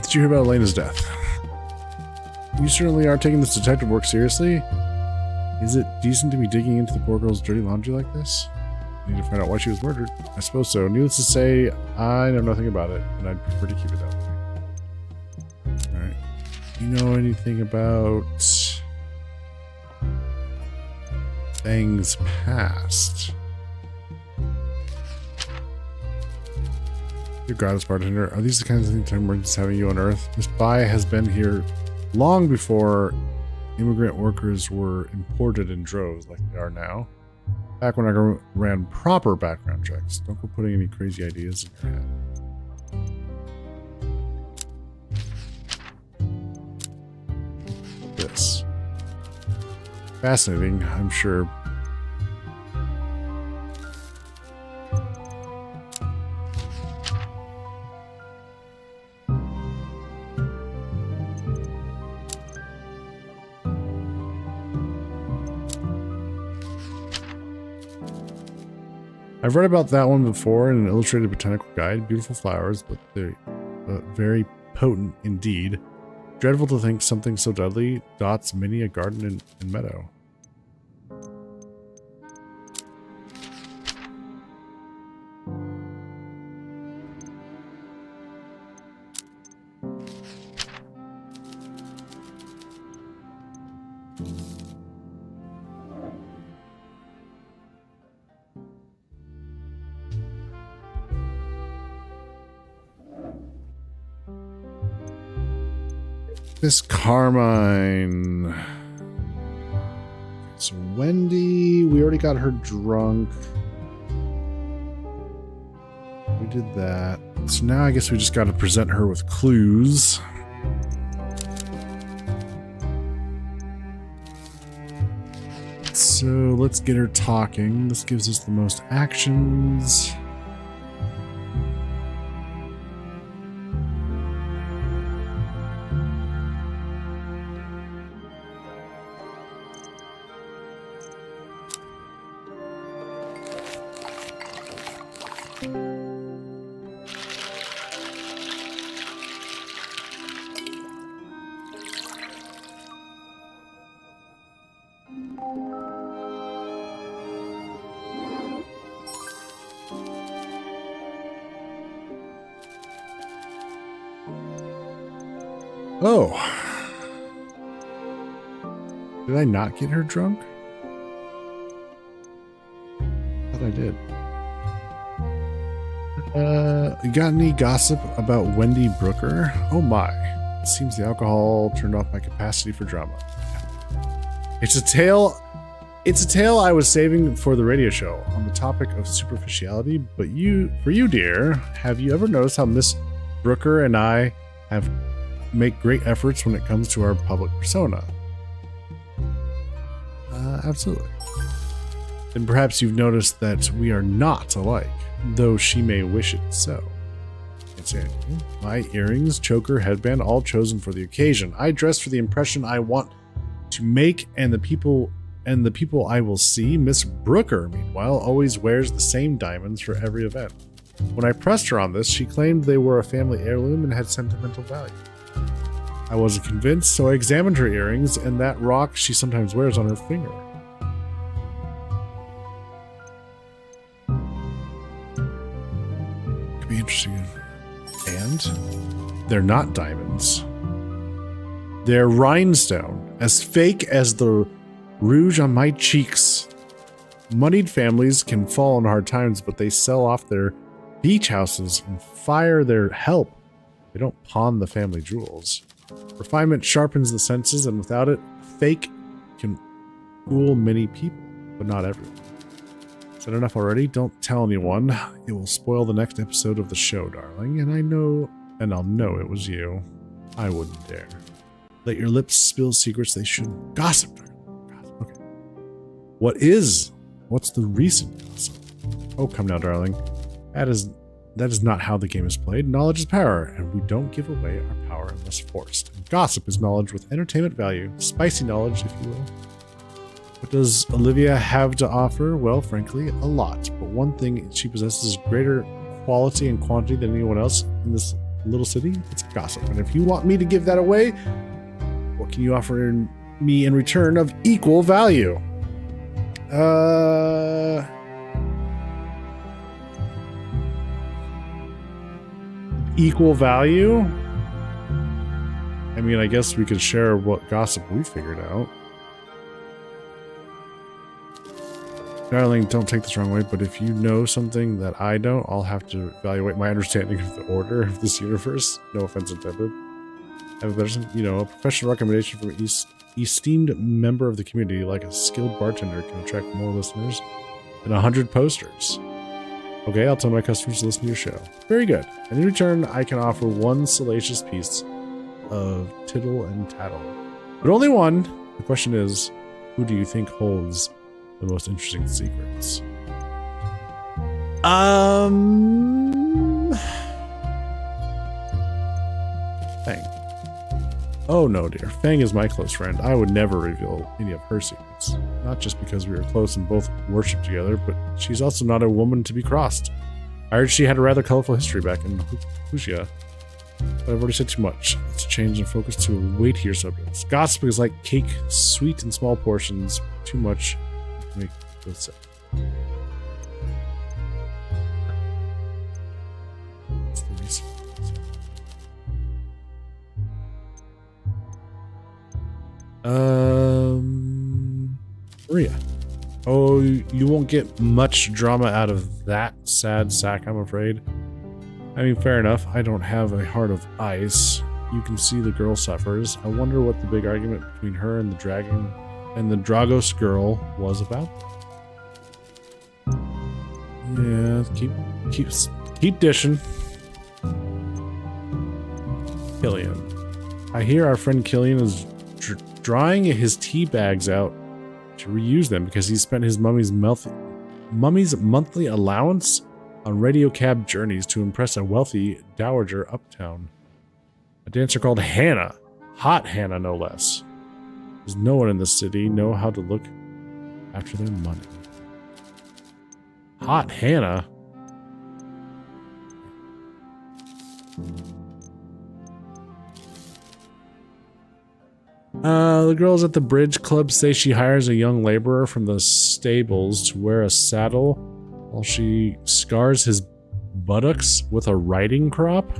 Did you hear about Elena's death? You certainly are taking this detective work seriously. Is it decent to be digging into the poor girl's dirty laundry like this? I need to find out why she was murdered. I suppose so. Needless to say, I know nothing about it, and I'd prefer to keep it that way. Alright. You know anything about Feng's past? Dear Goddess Bartender, are these the kinds of things I'm having you on Earth? Miss Bai has been here long before immigrant workers were imported in droves like they are now. Back when I ran proper background checks. Don't go putting any crazy ideas in your head. This. Fascinating, I'm sure. I've read about that one before in an illustrated botanical guide. Beautiful flowers, but they're very potent indeed. Dreadful to think something so deadly dots many a garden and meadow. Miss Carmine. So Wendy, we already got her drunk. We did that. So now I guess we just got to present her with clues. So let's get her talking. This gives us the most actions. Oh. Did I not get her drunk? I thought I did. You got any gossip about Wendy Brooker? Oh my. It seems the alcohol turned off my capacity for drama. It's a tale I was saving for the radio show on the topic of superficiality, but for you, dear, have you ever noticed how Miss Brooker and I make great efforts when it comes to our public persona? Absolutely. Then perhaps you've noticed that we are not alike, though she may wish it so. It's Andy. My earrings, choker, headband, all chosen for the occasion. I dress for the impression I want to make, and the people I will see. Miss Brooker, meanwhile, always wears the same diamonds for every event. When I pressed her on this, she claimed they were a family heirloom and had sentimental value. I wasn't convinced, so I examined her earrings and that rock she sometimes wears on her finger. Could be interesting. And they're not diamonds. They're rhinestone, as fake as the rouge on my cheeks. Moneyed families can fall on hard times, but they sell off their beach houses and fire their help. They don't pawn the family jewels. Refinement sharpens the senses, and without it, fake can fool many people, but not everyone. Is that enough already? Don't tell anyone. It will spoil the next episode of the show, darling, and I'll know it was you. I wouldn't dare. Let your lips spill secrets they shouldn't. Gossip, darling. Gossip. Okay. What's the recent gossip? Oh, come now, darling. That is not how the game is played. Knowledge is power, and we don't give away our power unless forced. And gossip is knowledge with entertainment value. Spicy knowledge, if you will. What does Olivia have to offer? Well, frankly, a lot. But one thing she possesses greater quality and quantity than anyone else in this little city. It's gossip. And if you want me to give that away, what can you offer me in return of equal value? Equal value? I mean, I guess we could share what gossip we figured out. Darling, don't take this wrong way, but if you know something that I don't, I'll have to evaluate my understanding of the order of this universe. No offense intended. Have a better, a professional recommendation from an esteemed member of the community, like a skilled bartender, can attract more listeners than 100 posters. Okay, I'll tell my customers to listen to your show. Very good. And in return, I can offer one salacious piece of tittle and tattle. But only one. The question is, who do you think holds the most interesting secrets? Fang. Oh no, dear. Fang is my close friend. I would never reveal any of her secrets. Not just because we were close and both worshiped together, but she's also not a woman to be crossed. I heard she had a rather colorful history back in Fuchsia. But I've already said too much. Let's change and focus to weightier subjects. Gossip is like cake, sweet in small portions. Too much to make it feel sick. What's the reason? Maria. Oh, you won't get much drama out of that sad sack, I'm afraid. I mean, fair enough. I don't have a heart of ice. You can see the girl suffers. I wonder what the big argument between her and the dragon and the Dragos girl was about. Yeah, keep dishing. Killian. I hear our friend Killian is drying his tea bags out to reuse them because he spent his mummy's monthly allowance on radio cab journeys to impress a wealthy dowager uptown. A dancer called Hannah. Hot Hannah, no less. Does no one in the city know how to look after their money? Hot Hannah? The girls at the bridge club say she hires a young laborer from the stables to wear a saddle while she scars his buttocks with a riding crop.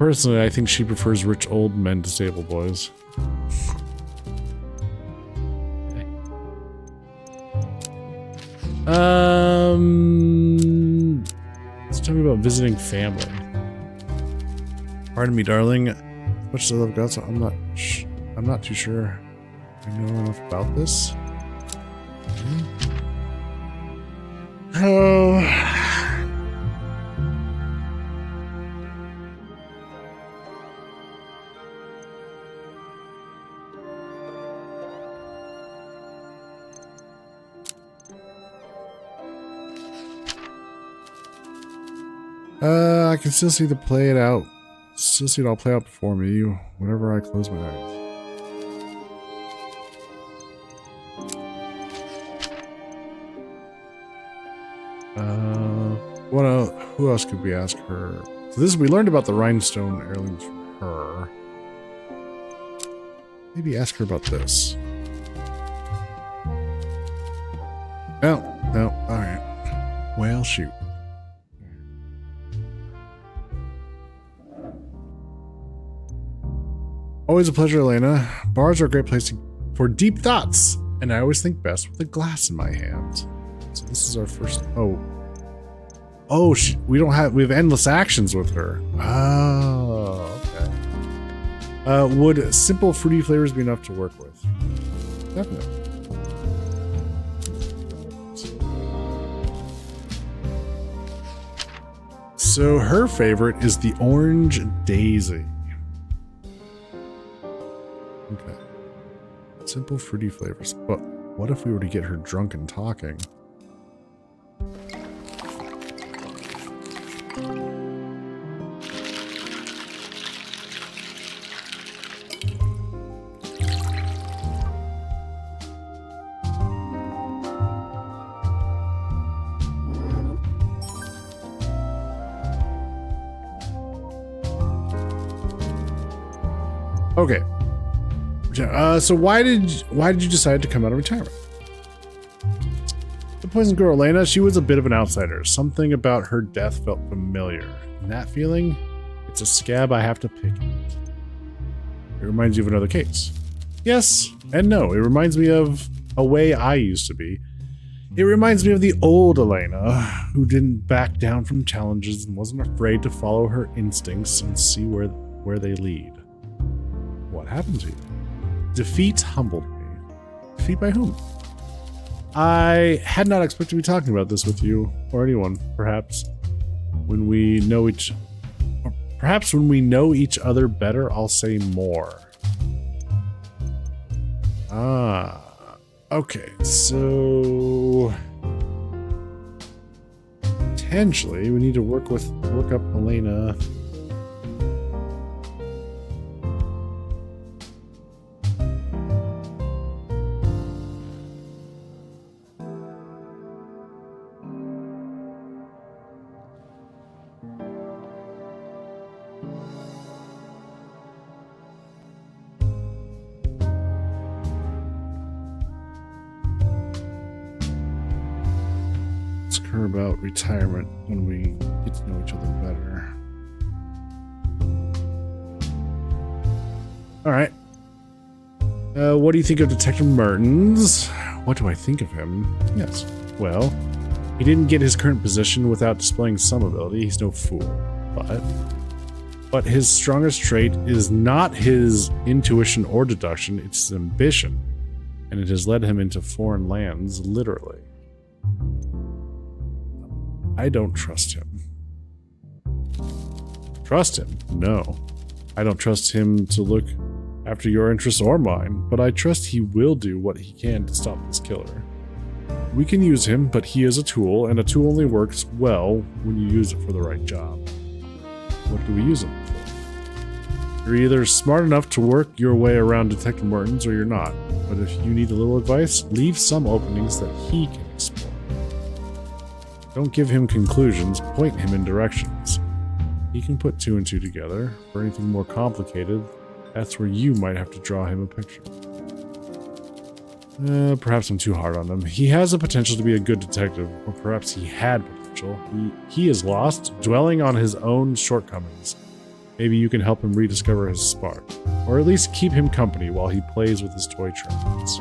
Personally, I think she prefers rich old men to stable boys. Okay. Let's talk about visiting family. Pardon me, darling. Much as I love gods, I'm not too sure I know enough about this. Oh. I can still see the play it out. Still see it all play out before me whenever I close my eyes. Who else could we ask her? So we learned about the rhinestone heirlooms from her. Maybe ask her about this. No, alright. Well, shoot. Always a pleasure, Elena. Bars are a great place for deep thoughts, and I always think best with a glass in my hand. So this is our first. We have endless actions with her. Oh, okay. Would simple fruity flavors be enough to work with? Definitely. So her favorite is the orange daisy. Okay. Simple fruity flavors. But what if we were to get her drunk and talking? Okay. So why did you decide to come out of retirement? The Poison Girl, Elena, she was a bit of an outsider. Something about her death felt familiar. And that feeling, it's a scab I have to pick at. It reminds you of another case. Yes and no. It reminds me of a way I used to be. It reminds me of the old Elena, who didn't back down from challenges and wasn't afraid to follow her instincts and see where they lead. What happened to you? Defeat humbled me. Defeat by whom? I had not expected to be talking about this with you or anyone. Perhaps when we know each other better, I'll say more. Okay, so potentially we need to work up Elena. Her about retirement when we get to know each other better. All right. What do you think of Detective Mertens? What do I think of him? Yes. Well, he didn't get his current position without displaying some ability. He's no fool. But his strongest trait is not his intuition or deduction, it's his ambition. And it has led him into foreign lands, literally. I don't trust him. Trust him? No. I don't trust him to look after your interests or mine, but I trust he will do what he can to stop this killer. We can use him, but he is a tool, and a tool only works well when you use it for the right job. What do we use him for? You're either smart enough to work your way around Detective Mertens, or you're not. But if you need a little advice, leave some openings that he can explore. Don't give him conclusions, point him in directions. He can put two and two together. For anything more complicated, that's where you might have to draw him a picture. Perhaps I'm too hard on him. He has the potential to be a good detective, or perhaps he had potential. He is lost, dwelling on his own shortcomings. Maybe you can help him rediscover his spark, or at least keep him company while he plays with his toy trains.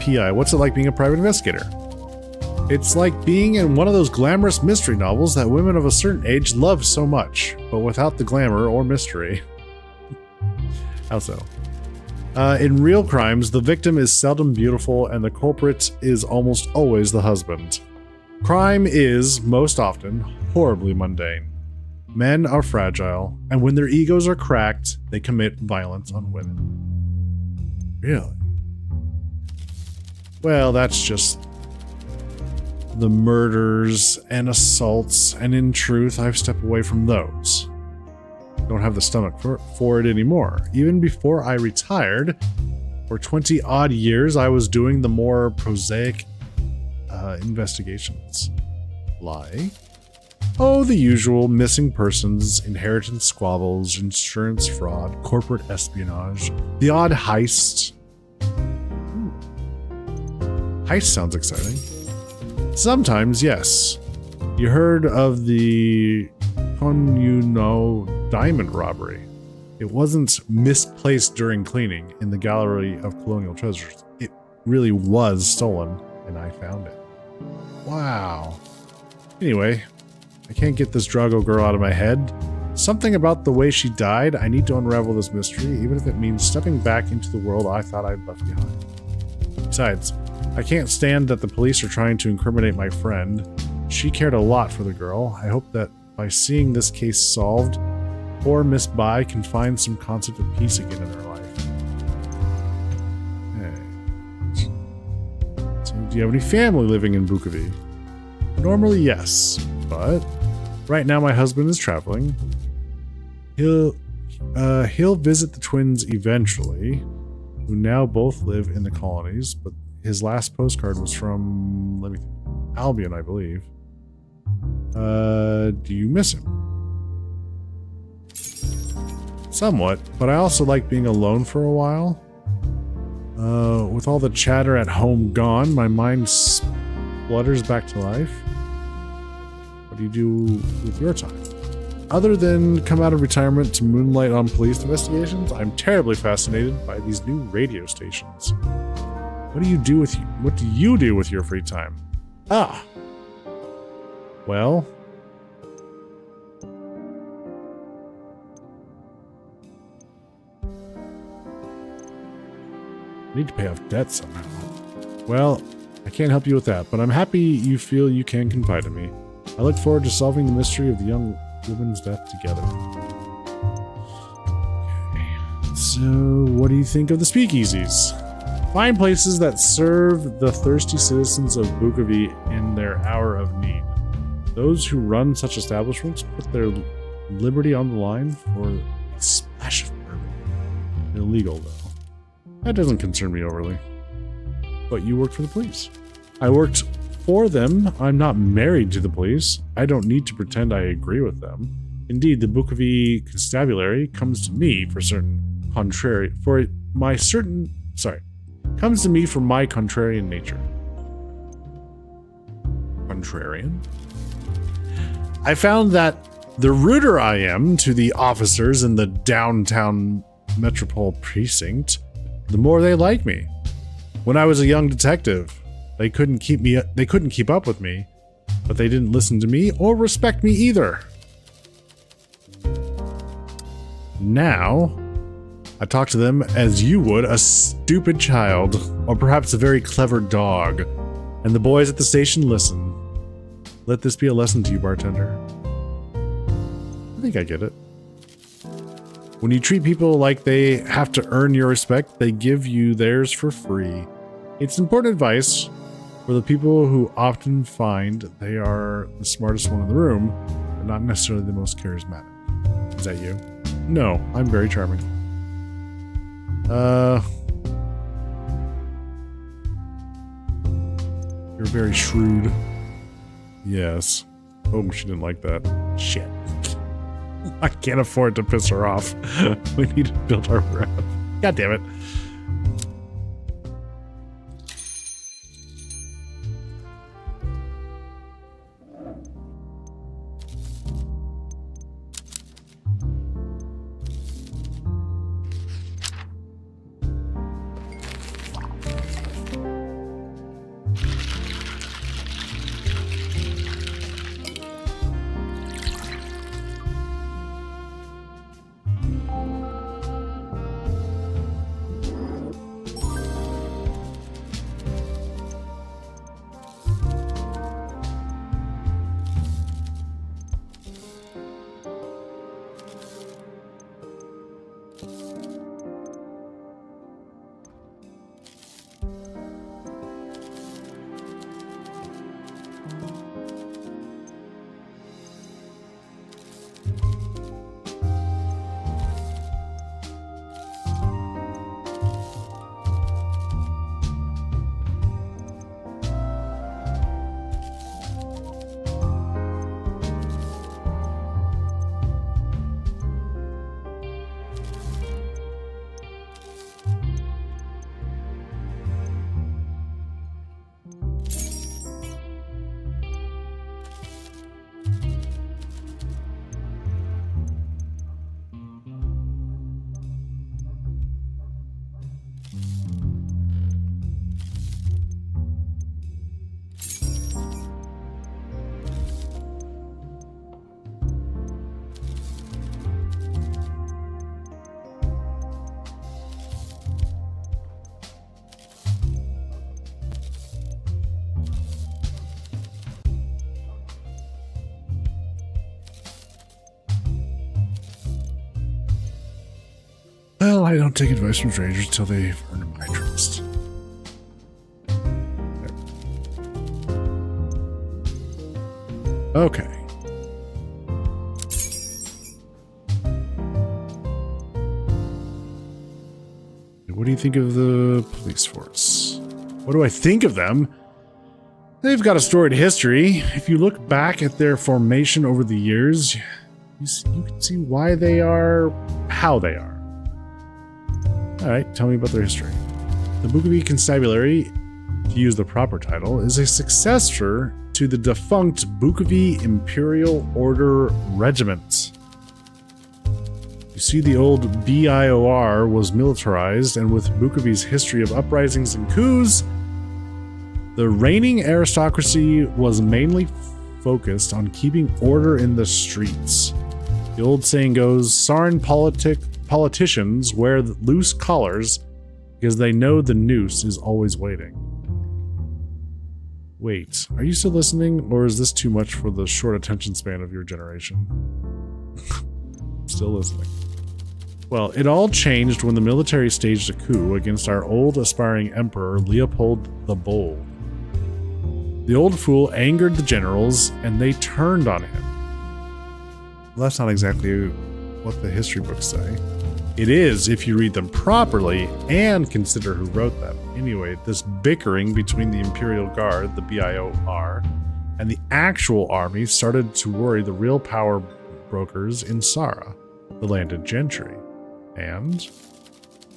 P.I. What's it like being a private investigator? It's like being in one of those glamorous mystery novels that women of a certain age love so much, but without the glamour or mystery. How so? In real crimes, the victim is seldom beautiful and the culprit is almost always the husband. Crime is, most often, horribly mundane. Men are fragile, and when their egos are cracked, they commit violence on women. Really? Well, that's just the murders and assaults, and in truth, I've stepped away from those. Don't have the stomach for it anymore. Even before I retired, for 20 odd years, I was doing the more prosaic investigations. Like? Oh, the usual missing persons, inheritance squabbles, insurance fraud, corporate espionage, the odd heist. Ooh. Heist sounds exciting. Sometimes, yes. You heard of the Konuno diamond robbery. It wasn't misplaced during cleaning in the Gallery of Colonial Treasures. It really was stolen, and I found it. Wow. Anyway, I can't get this Drago girl out of my head. Something about the way she died, I need to unravel this mystery, even if it means stepping back into the world I thought I'd left behind. Besides, I can't stand that the police are trying to incriminate my friend. She cared a lot for the girl. I hope that by seeing this case solved, poor Miss Bai can find some concept of peace again in her life. Hey. So, do you have any family living in Bukavi? Normally, yes, but right now my husband is traveling. He'll visit the twins eventually, who now both live in the colonies, but his last postcard was from, Albion, I believe. Do you miss him? Somewhat, but I also like being alone for a while. With all the chatter at home gone, my mind splutters back to life. What do you do with your time? Other than come out of retirement to moonlight on police investigations, I'm terribly fascinated by these new radio stations. What do you do with your free time? Ah. Well, I need to pay off debt somehow. Well, I can't help you with that, but I'm happy you feel you can confide in me. I look forward to solving the mystery of the young woman's death together. Okay. So, what do you think of the speakeasies? Fine places that serve the thirsty citizens of Bukavi in their hour of need. Those who run such establishments put their liberty on the line for a splash of bourbon. Illegal, though. That doesn't concern me overly. But you work for the police. I worked for them. I'm not married to the police. I don't need to pretend I agree with them. Indeed, the Bukavi constabulary comes to me for my contrarian nature. Contrarian? I found that the ruder I am to the officers in the downtown metropole precinct, the more they like me. When I was a young detective, they couldn't keep up with me, but they didn't listen to me or respect me either. Now, I talk to them as you would a stupid child, or perhaps a very clever dog, and the boys at the station listen. Let this be a lesson to you, bartender. I think I get it. When you treat people like they have to earn your respect, they give you theirs for free. It's important advice for the people who often find they are the smartest one in the room, but not necessarily the most charismatic. Is that you? No, I'm very charming. You're very shrewd. Yes. Oh, she didn't like that. Shit. I can't afford to piss her off. We need to build our wrath. God damn it. Well, I don't take advice from strangers until they've earned my trust. Okay. What do you think of the police force? What do I think of them? They've got a storied history. If you look back at their formation over the years, you can see why they are how they are. All right, tell me about their history. The Bukowski Constabulary, to use the proper title, is a successor to the defunct Bukowski Imperial Order Regiment. You see, the old BIOR was militarized, and with Bukowski's history of uprisings and coups, the reigning aristocracy was mainly focused on keeping order in the streets. The old saying goes, Saran politicians wear loose collars because they know the noose is always waiting. Wait, are you still listening, or is this too much for the short attention span of your generation? Still listening. Well, it all changed when the military staged a coup against our old aspiring emperor, Leopold the Bold. The old fool angered the generals, and they turned on him. Well, that's not exactly what the history books say. It is if you read them properly and consider who wrote them. Anyway, this bickering between the Imperial Guard, the BIOR, and the actual army started to worry the real power brokers in Sara, the landed gentry. And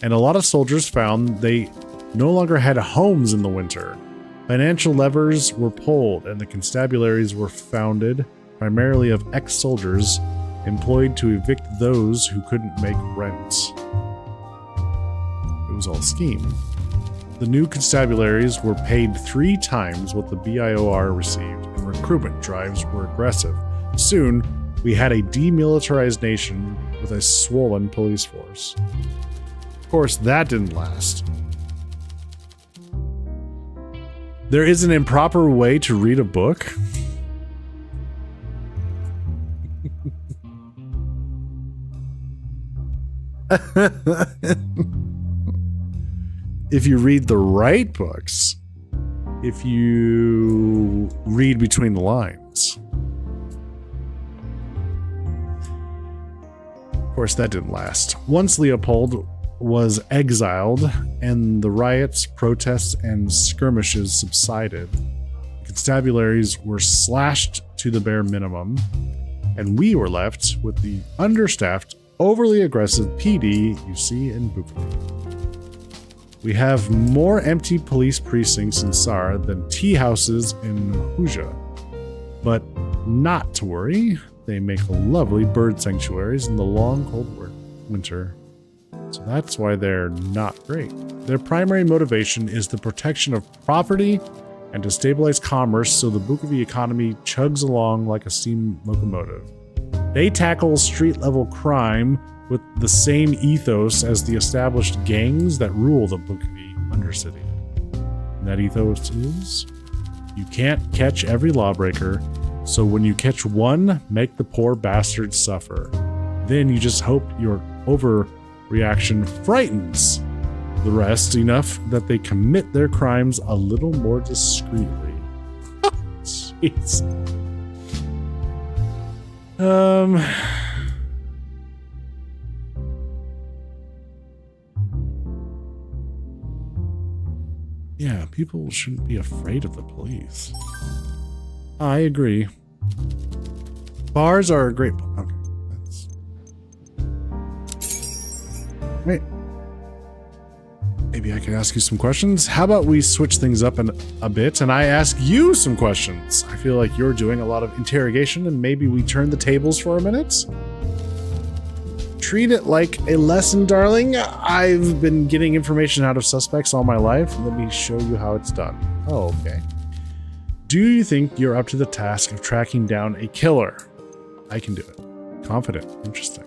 a lot of soldiers found they no longer had homes in the winter. Financial levers were pulled, and the constabularies were founded primarily of ex-soldiers employed to evict those who couldn't make rent. It was all a scheme. The new constabularies were paid 3 times what the BIOR received, and recruitment drives were aggressive. Soon, we had a demilitarized nation with a swollen police force. Of course, that didn't last. There is an improper way to read a book. If you read the right books, if you read between the lines. Of course, that didn't last. Once Leopold was exiled and the riots, protests, and skirmishes subsided, the constabularies were slashed to the bare minimum, and we were left with the understaffed, overly aggressive PD you see in Bukowski. We have more empty police precincts in Sara than tea houses in Huja. But not to worry, they make lovely bird sanctuaries in the long cold winter. So that's why they're not great. Their primary motivation is the protection of property and to stabilize commerce so the Bukowski economy chugs along like a steam locomotive. They tackle street-level crime with the same ethos as the established gangs that rule the Bukowski Undercity. And that ethos is, you can't catch every lawbreaker, so when you catch one, make the poor bastards suffer. Then you just hope your overreaction frightens the rest enough that they commit their crimes a little more discreetly. Jeez. Yeah, people shouldn't be afraid of the police. I agree. Bars are a great... Okay, that's... Wait. Maybe I could ask you some questions? How about we switch things up a bit and I ask you some questions? I feel like you're doing a lot of interrogation and maybe we turn the tables for a minute? Treat it like a lesson, darling. I've been getting information out of suspects all my life. Let me show you how it's done. Oh, okay. Do you think you're up to the task of tracking down a killer? I can do it. Confident. Interesting.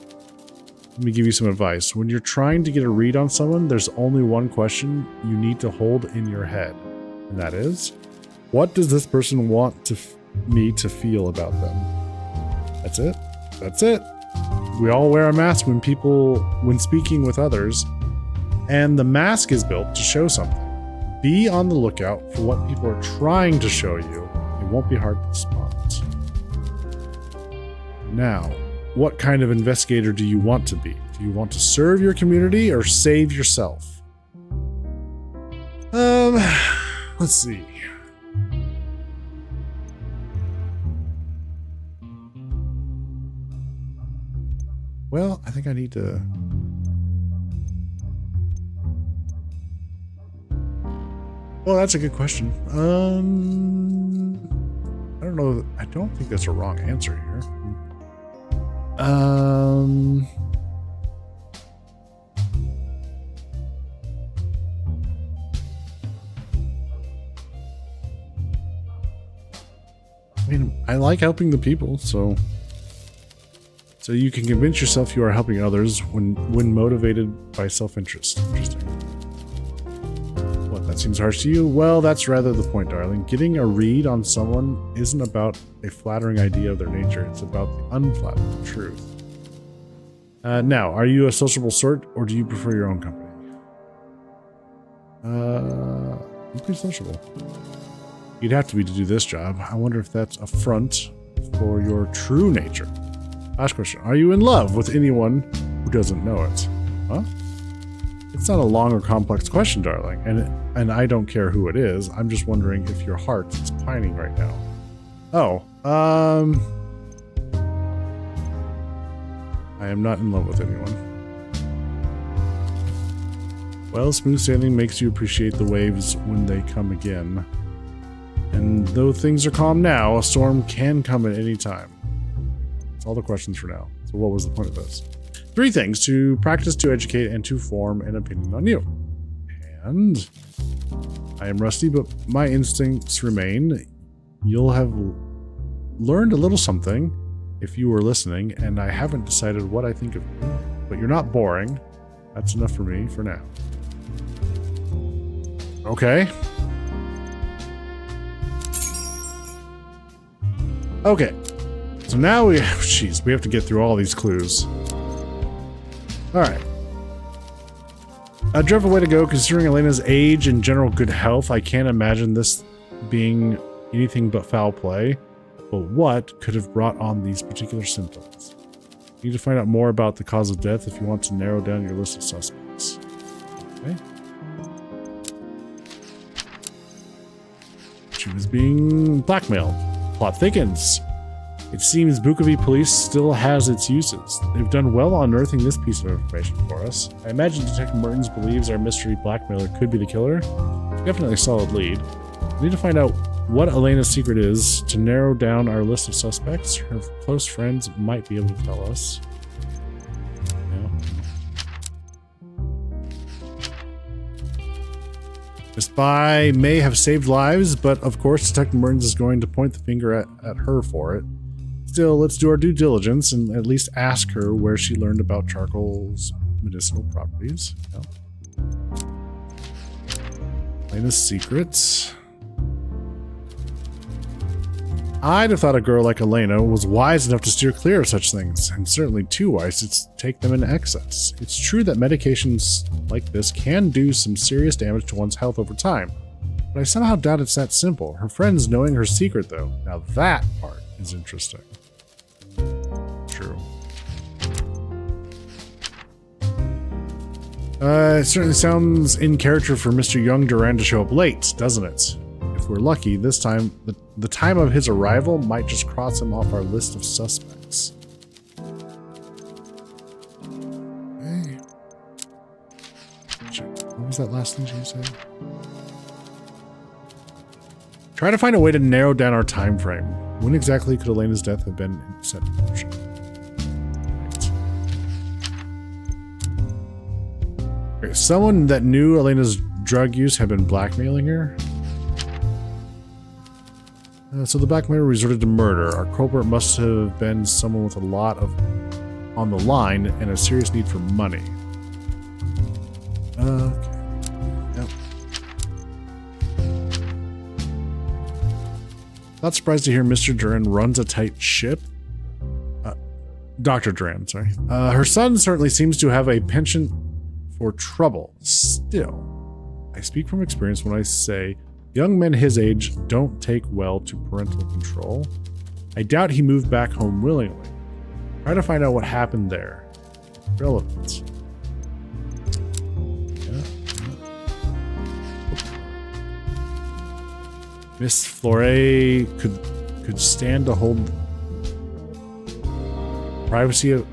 Let me give you some advice. When you're trying to get a read on someone, there's only one question you need to hold in your head. And that is, what does this person want me to feel about them? That's it. That's it. We all wear a mask when speaking with others, and the mask is built to show something. Be on the lookout for what people are trying to show you. It won't be hard to spot. Now, what kind of investigator do you want to be? Do you want to serve your community or save yourself? Let's see. Well, I think I need to... Well, that's a good question. I don't know. I don't think that's a wrong answer here. I mean, I like helping the people, so you can convince yourself you are helping others when motivated by self-interest. Interesting. What, that seems harsh to you? Well, that's rather the point, darling. Getting a read on someone isn't about a flattering idea of their nature. It's about the unflattering truth. Now, are you a sociable sort, or do you prefer your own company? I'm pretty sociable. You'd have to be to do this job. I wonder if that's a front for your true nature. Last question. Are you in love with anyone who doesn't know it? Huh? It's not a long or complex question, darling, and I don't care who it is. I'm just wondering if your heart is pining right now. Oh, I am not in love with anyone. Well, smooth sailing makes you appreciate the waves when they come again. And though things are calm now, a storm can come at any time. That's all the questions for now. So what was the point of this? 3 things: to practice, to educate, and to form an opinion on you. And I am rusty, but my instincts remain. You'll have learned a little something if you were listening, and I haven't decided what I think of you, but you're not boring. That's enough for me for now. Okay. Okay. So now we have to get through all these clues. Alright. A dreadful way to go, considering Elena's age and general good health. I can't imagine this being anything but foul play. But what could have brought on these particular symptoms? You need to find out more about the cause of death if you want to narrow down your list of suspects. Okay. She was being blackmailed. Plot thickens. It seems Bukovi police still has its uses. They've done well on unearthing this piece of information for us. I imagine Detective Mertens believes our mystery blackmailer could be the killer. Definitely a solid lead. We need to find out what Elena's secret is to narrow down our list of suspects. Her close friends might be able to tell us. Yeah. The spy may have saved lives, but of course Detective Mertens is going to point the finger at her for it. Still, let's do our due diligence and at least ask her where she learned about charcoal's medicinal properties. Yep. Elena's secrets. I'd have thought a girl like Elena was wise enough to steer clear of such things, and certainly too wise to take them in excess. It's true that medications like this can do some serious damage to one's health over time, but I somehow doubt it's that simple. Her friends knowing her secret, though, now that part is interesting. True. It certainly sounds in character for Mr. Young Duran to show up late, doesn't it? If we're lucky, this time, the time of his arrival might just cross him off our list of suspects. Hey. What was that last thing she said? Try to find a way to narrow down our time frame. When exactly could Elena's death have been set in motion? Right. Okay, someone that knew Elena's drug use had been blackmailing her. So the blackmailer resorted to murder. Our culprit must have been someone with a lot on the line and a serious need for money. Okay. Yep. Not surprised to hear Mr. Duran runs a tight ship. Dr. Duran, sorry. Her son certainly seems to have a penchant for trouble. Still, I speak from experience when I say young men his age don't take well to parental control. I doubt he moved back home willingly. Try to find out what happened there. Relevant. Miss Flore could stand to hold privacy of.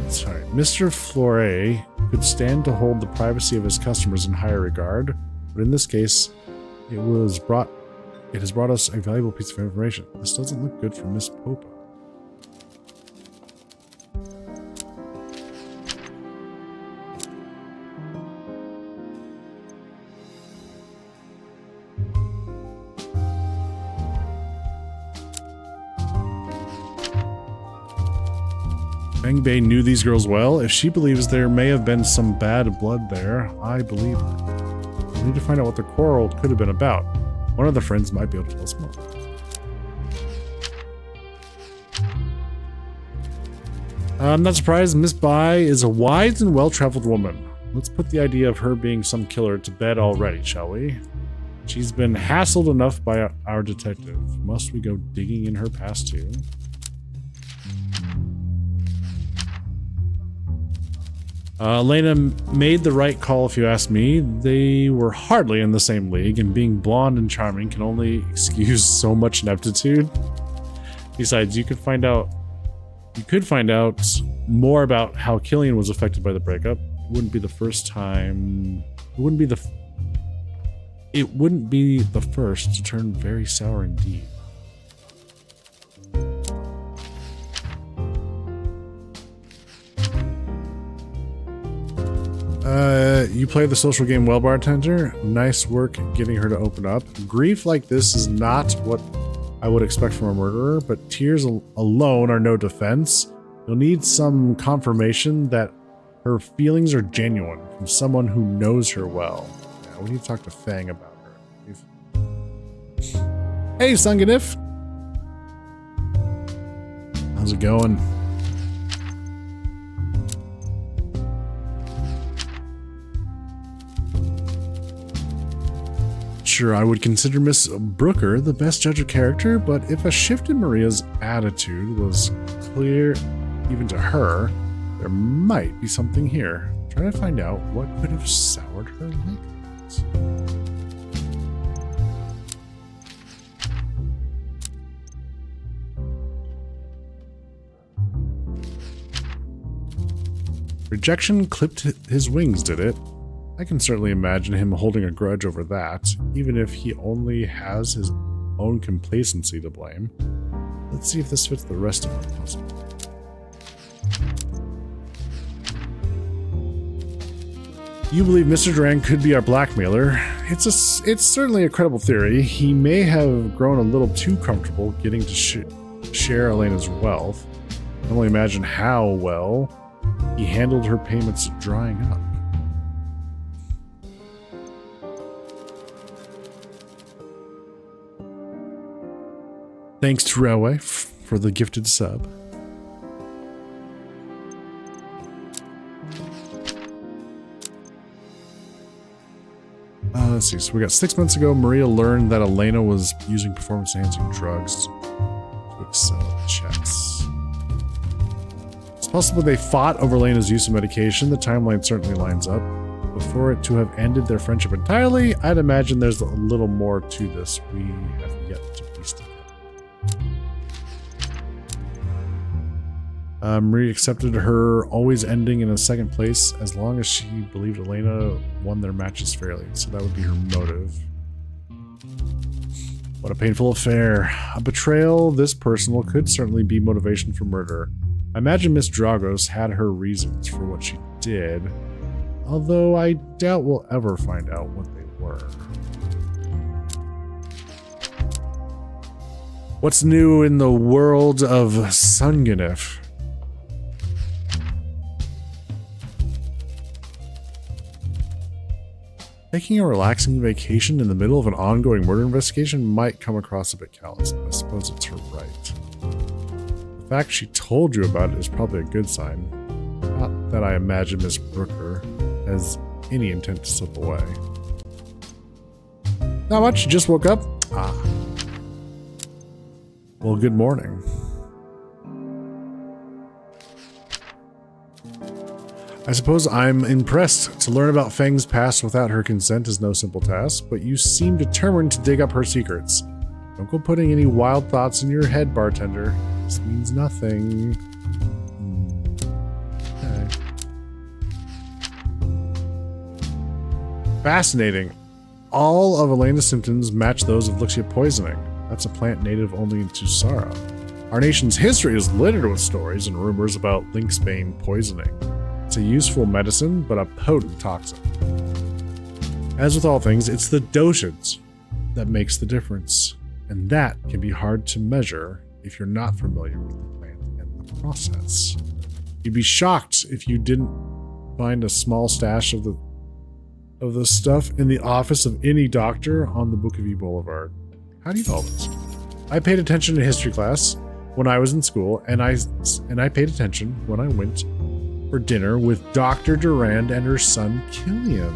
Sorry, Mr. Flore could stand to hold the privacy of his customers in higher regard, but in this case, it has brought us a valuable piece of information. This doesn't look good for Miss Popa. Feng Bei knew these girls well. If she believes there may have been some bad blood there, I believe her. We need to find out what the quarrel could have been about. One of the friends might be able to tell us more. I'm not surprised. Miss Bai is a wise and well-traveled woman. Let's put the idea of her being some killer to bed already, shall we? She's been hassled enough by our detective. Must we go digging in her past too? Elena made the right call if you ask me. They were hardly in the same league, and being blonde and charming can only excuse so much ineptitude. Besides, you could find out more about how Killian was affected by the breakup. It wouldn't be the first to turn very sour indeed. You play the social game well, bartender. Nice work getting her to open up. Grief like this is not what I would expect from a murderer, but tears alone are no defense. You'll need some confirmation that her feelings are genuine from someone who knows her well. Yeah, we need to talk to Fang about her. Hey, Sanganif! How's it going? Sure, I would consider Miss Brooker the best judge of character, but if a shift in Maria's attitude was clear even to her, there might be something here. Try to find out what could have soured her like this. Rejection clipped his wings, did it? I can certainly imagine him holding a grudge over that, even if he only has his own complacency to blame. Let's see if this fits the rest of the puzzle. You believe Mr. Duran could be our blackmailer. It's certainly a credible theory. He may have grown a little too comfortable getting to share Elena's wealth. I can only imagine how well he handled her payments drying up. Thanks to Railway for the gifted sub. Let's see. So we got 6 months ago, Maria learned that Elena was using performance-enhancing drugs to excel at chess. It's possible they fought over Elena's use of medication. The timeline certainly lines up. Before it to have ended their friendship entirely, I'd imagine there's a little more to this we have yet to piece together. Marie accepted her always ending in a second place as long as she believed Elena won their matches fairly, so that would be her motive. What a painful affair. A betrayal this personal could certainly be motivation for murder. I imagine Miss Dragos had her reasons for what she did, although I doubt we'll ever find out what they were. What's new in the world of Sanganif? Taking a relaxing vacation in the middle of an ongoing murder investigation might come across a bit callous, but I suppose it's her right. The fact she told you about it is probably a good sign. Not that I imagine Miss Brooker has any intent to slip away. Not much, you just woke up? Ah. Well, good morning. I suppose I'm impressed. To learn about Feng's past without her consent is no simple task, but you seem determined to dig up her secrets. Don't go putting any wild thoughts in your head, bartender. This means nothing. Okay. Fascinating. All of Elena's symptoms match those of Lixia poisoning. That's a plant native only in Tusara. Our nation's history is littered with stories and rumors about lynxbane poisoning. It's a useful medicine, but a potent toxin. As with all things, it's the dosage that makes the difference, and that can be hard to measure if you're not familiar with the plant and the process. You'd be shocked if you didn't find a small stash of the stuff in the office of any doctor on the Bukavi Boulevard. How do you know this? I paid attention to history class when I was in school, and I paid attention when I went for dinner with Dr. Durand and her son Killian.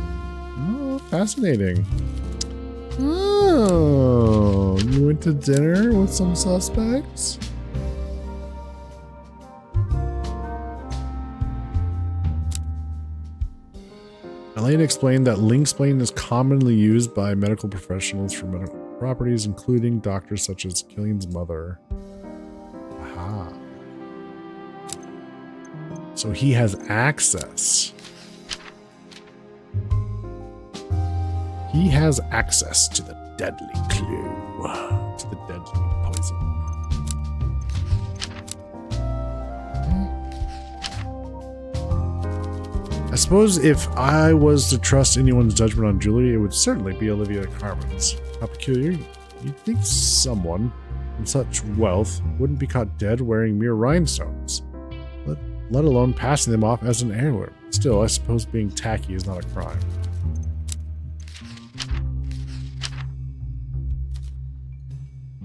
Oh, fascinating. Oh, you went to dinner with some suspects? Elena explained that lynxbane is commonly used by medical professionals for medical properties, including doctors such as Killian's mother. Aha. So he has access. He has access to the deadly clue. To the deadly poison. I suppose if I was to trust anyone's judgment on jewelry, it would certainly be Olivia Carmen's. How peculiar. You'd think someone in such wealth wouldn't be caught dead wearing mere rhinestones, let alone passing them off as an heirloom. Still, I suppose being tacky is not a crime.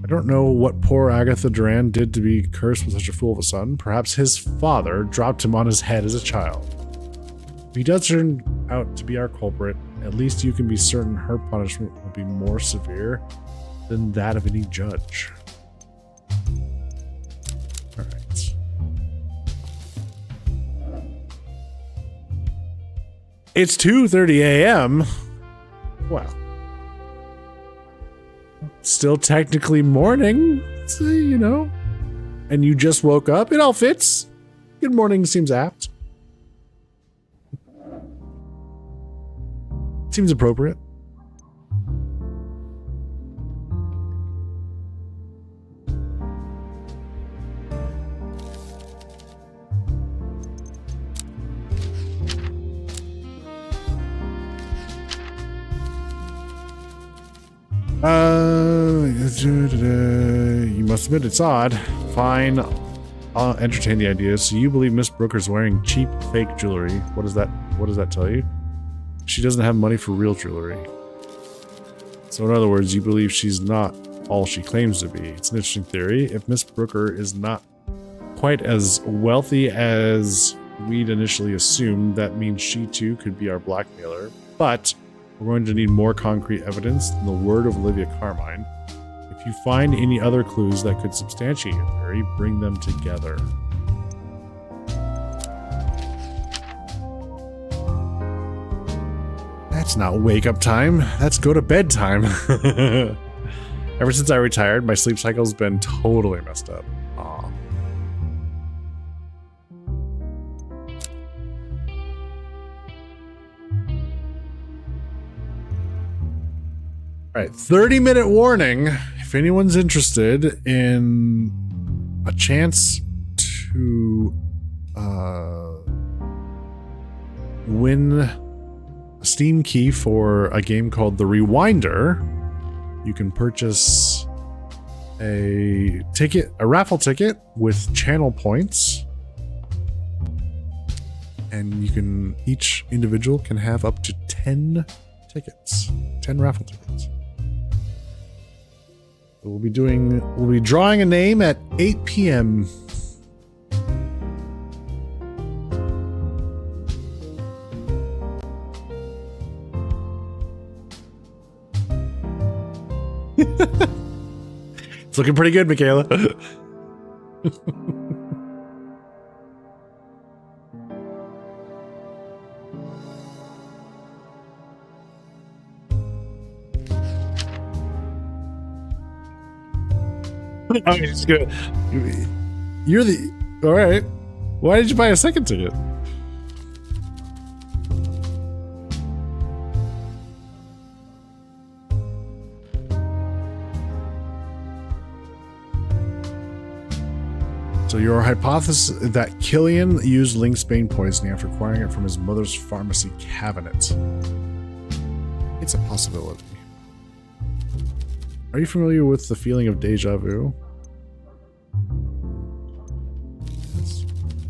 I don't know what poor Agatha Durand did to be cursed with such a fool of a son. Perhaps his father dropped him on his head as a child. If he does turn out to be our culprit, at least you can be certain her punishment will be more severe than that of any judge. Alright. It's 2:30 a.m. Wow. Still technically morning, so, you know. And you just woke up. It all fits. Good morning seems apt. Seems appropriate. You must admit it's odd. Fine, I'll entertain the idea. So you believe Miss Brooker's wearing cheap, fake jewelry. What does that tell you? She doesn't have money for real jewelry. So in other words, you believe she's not all she claims to be. It's an interesting theory. If Miss Brooker is not quite as wealthy as we'd initially assumed, that means she too could be our blackmailer. But we're going to need more concrete evidence than the word of Olivia Carmine. If you find any other clues that could substantiate your theory, bring them together. That's not wake up time. That's go to bed time. Ever since I retired, my sleep cycle's been totally messed up. Aw. Alright, 30-minute warning. If anyone's interested in a chance to win a Steam key for a game called The Rewinder, you can purchase a raffle ticket with channel points, and each individual can have up to 10 tickets, 10 raffle tickets. We'll be drawing a name at 8 p.m. It's looking pretty good, Michaela. Oh, it's good. You're the all right. Why did you buy a second ticket? So your hypothesis that Killian used Lynxbane poisoning after acquiring it from his mother's pharmacy cabinet. It's a possibility. Are you familiar with the feeling of deja vu?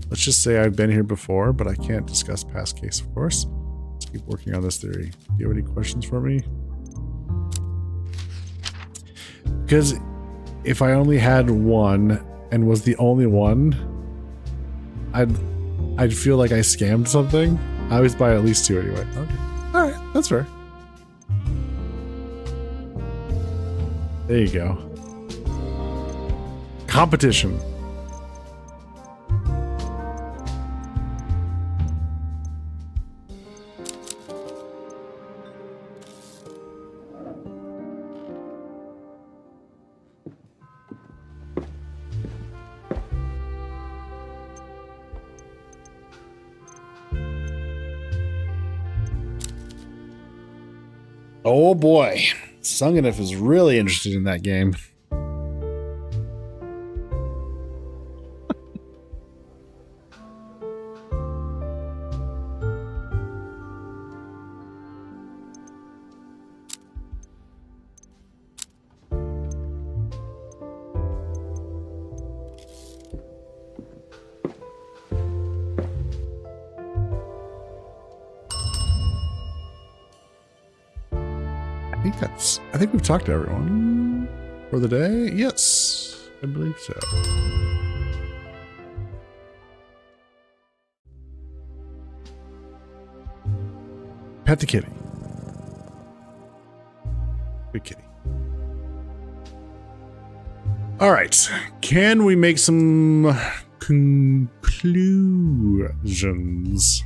Let's just say I've been here before, but I can't discuss past case, of course. Let's keep working on this theory. Do you have any questions for me? Because if I only had one and was the only one, I'd feel like I scammed something. I always buy at least two anyway. Okay. Alright, that's fair. There you go. Competition. Oh boy, Sunganif is really interested in that game. I think we've talked to everyone for the day. Yes, I believe so. Pet the kitty. Good kitty. All right. Can we make some conclusions?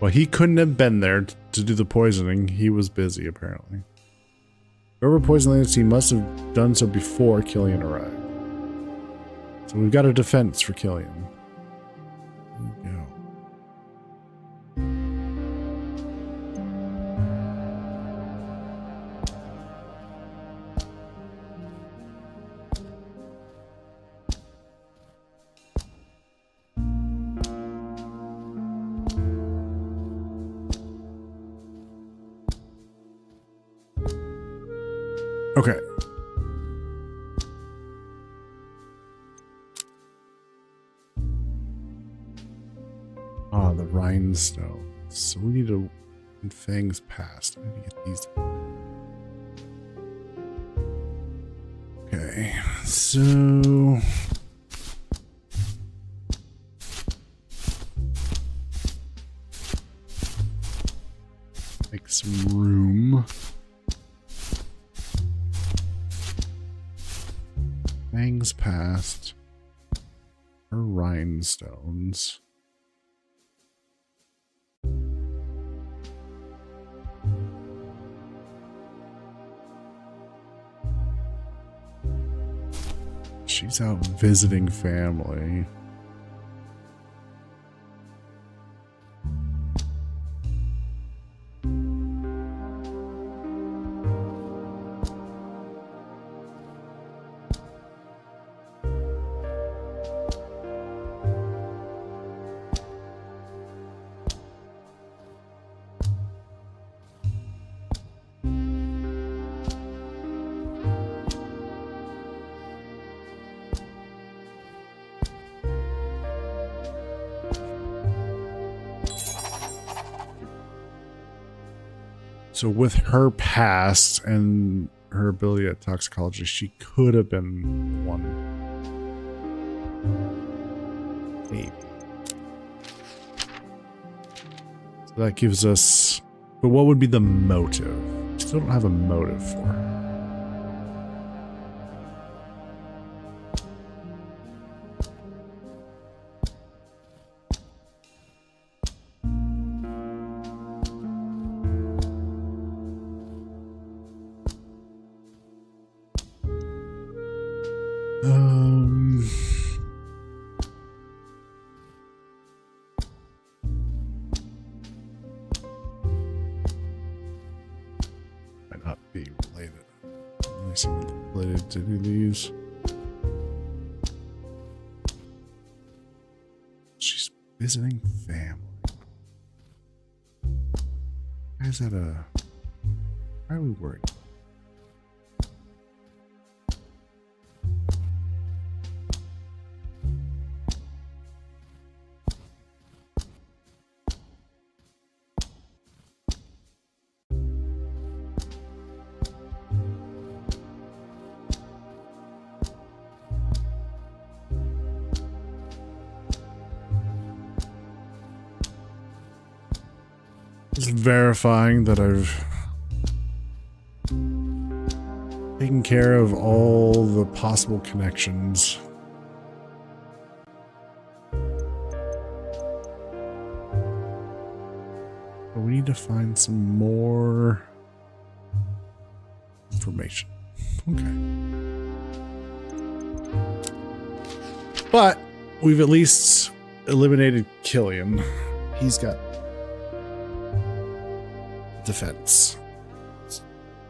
Well, he couldn't have been there to do the poisoning. He was busy, apparently. Whoever poisoned Lance, he must have done so before Killian arrived. So we've got a defense for Killian. There we go. Okay. Ah, the rhinestone. So we need to... And Fang's past. I need to get these. Okay. So... Make some room. Fang's past. Her rhinestones. She's out visiting family. So with her past and her ability at toxicology, she could have been one. Maybe. So that gives us... But what would be the motive? Still don't have a motive for her. Might not be related. Let me see what's related to these. She's visiting family. Why is that why are we worried? Just verifying that I've taken care of all the possible connections. But we need to find some more information. Okay. But we've at least eliminated Killian. He's got defense.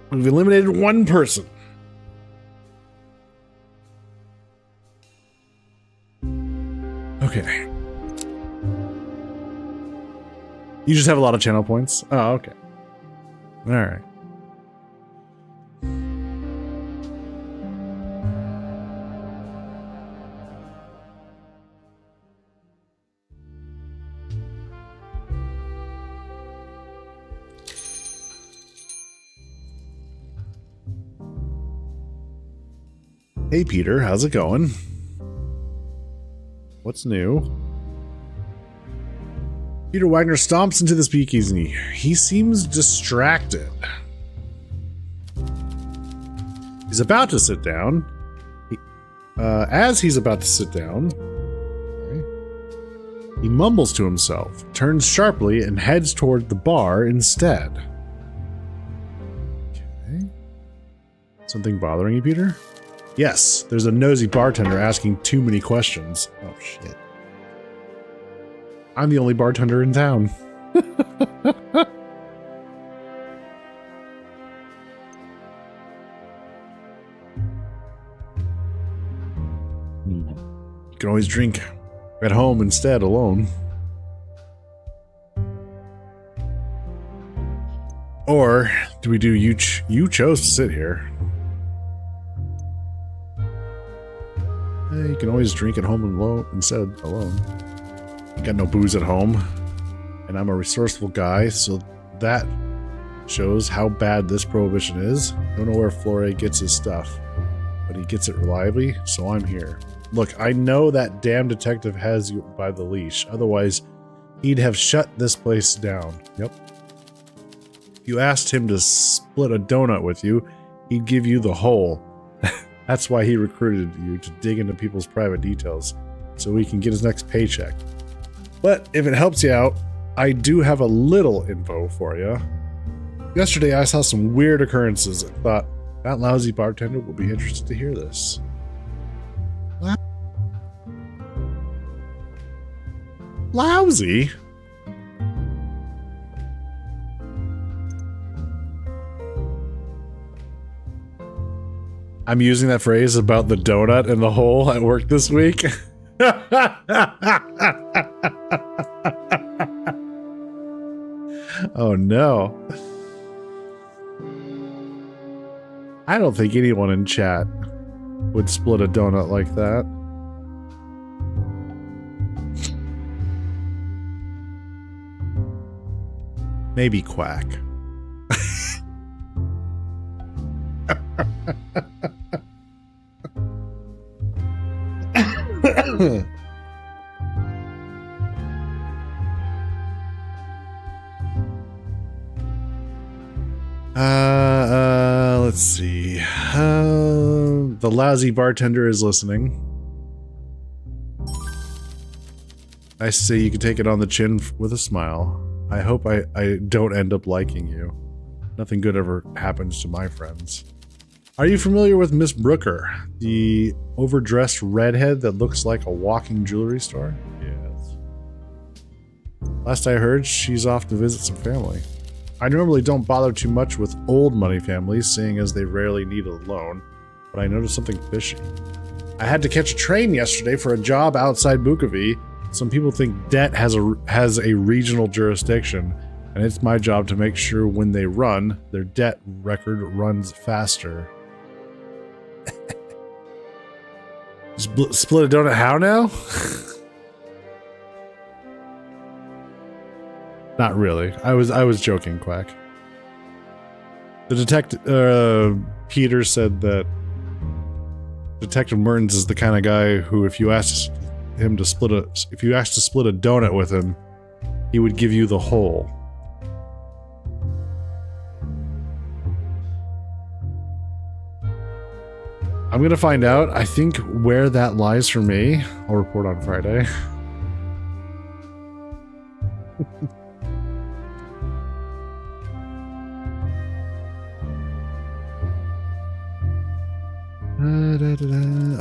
We've eliminated one person. Okay. You just have a lot of channel points? Oh, okay. All right. Hey Peter, how's it going? What's new? Peter Wagner stomps into the speakeasy. He seems distracted. He's about to sit down. As he's about to sit down, he mumbles to himself, turns sharply, and heads toward the bar instead. Okay. Something bothering you, Peter? Yes, there's a nosy bartender asking too many questions. Oh, shit. I'm the only bartender in town. You can always drink at home instead, alone. Or do we do you chose to sit here? You can always drink at home alone instead alone. I got no booze at home, and I'm a resourceful guy, so that shows how bad this prohibition is. Don't know where Flore gets his stuff, but he gets it reliably, so I'm here. Look, I know that damn detective has you by the leash, otherwise he'd have shut this place down. Yep. If you asked him to split a donut with you, he'd give you the whole. That's why he recruited you, to dig into people's private details, so he can get his next paycheck. But if it helps you out, I do have a little info for you. Yesterday I saw some weird occurrences and thought, that lousy bartender will be interested to hear this. Lousy? I'm using that phrase about the donut and the hole at work this week. Oh no. I don't think anyone in chat would split a donut like that. Maybe Quack. Let's see. The lousy bartender is listening. I say you can take it on the chin with a smile. I hope I don't end up liking you. Nothing good ever happens to my friends. Are you familiar with Miss Brooker, the overdressed redhead that looks like a walking jewelry store? Yes. Last I heard, she's off to visit some family. I normally don't bother too much with old money families, seeing as they rarely need a loan, but I noticed something fishy. I had to catch a train yesterday for a job outside Bukovi. Some people think debt has a regional jurisdiction, and it's my job to make sure when they run, their debt record runs faster. Split a donut how now? Not really. I was joking, Quack. The detective Peter said that Detective Mertens is the kind of guy who, if you asked to split a donut with him, he would give you the whole. I'm gonna find out. I think where that lies for me, I'll report on Friday.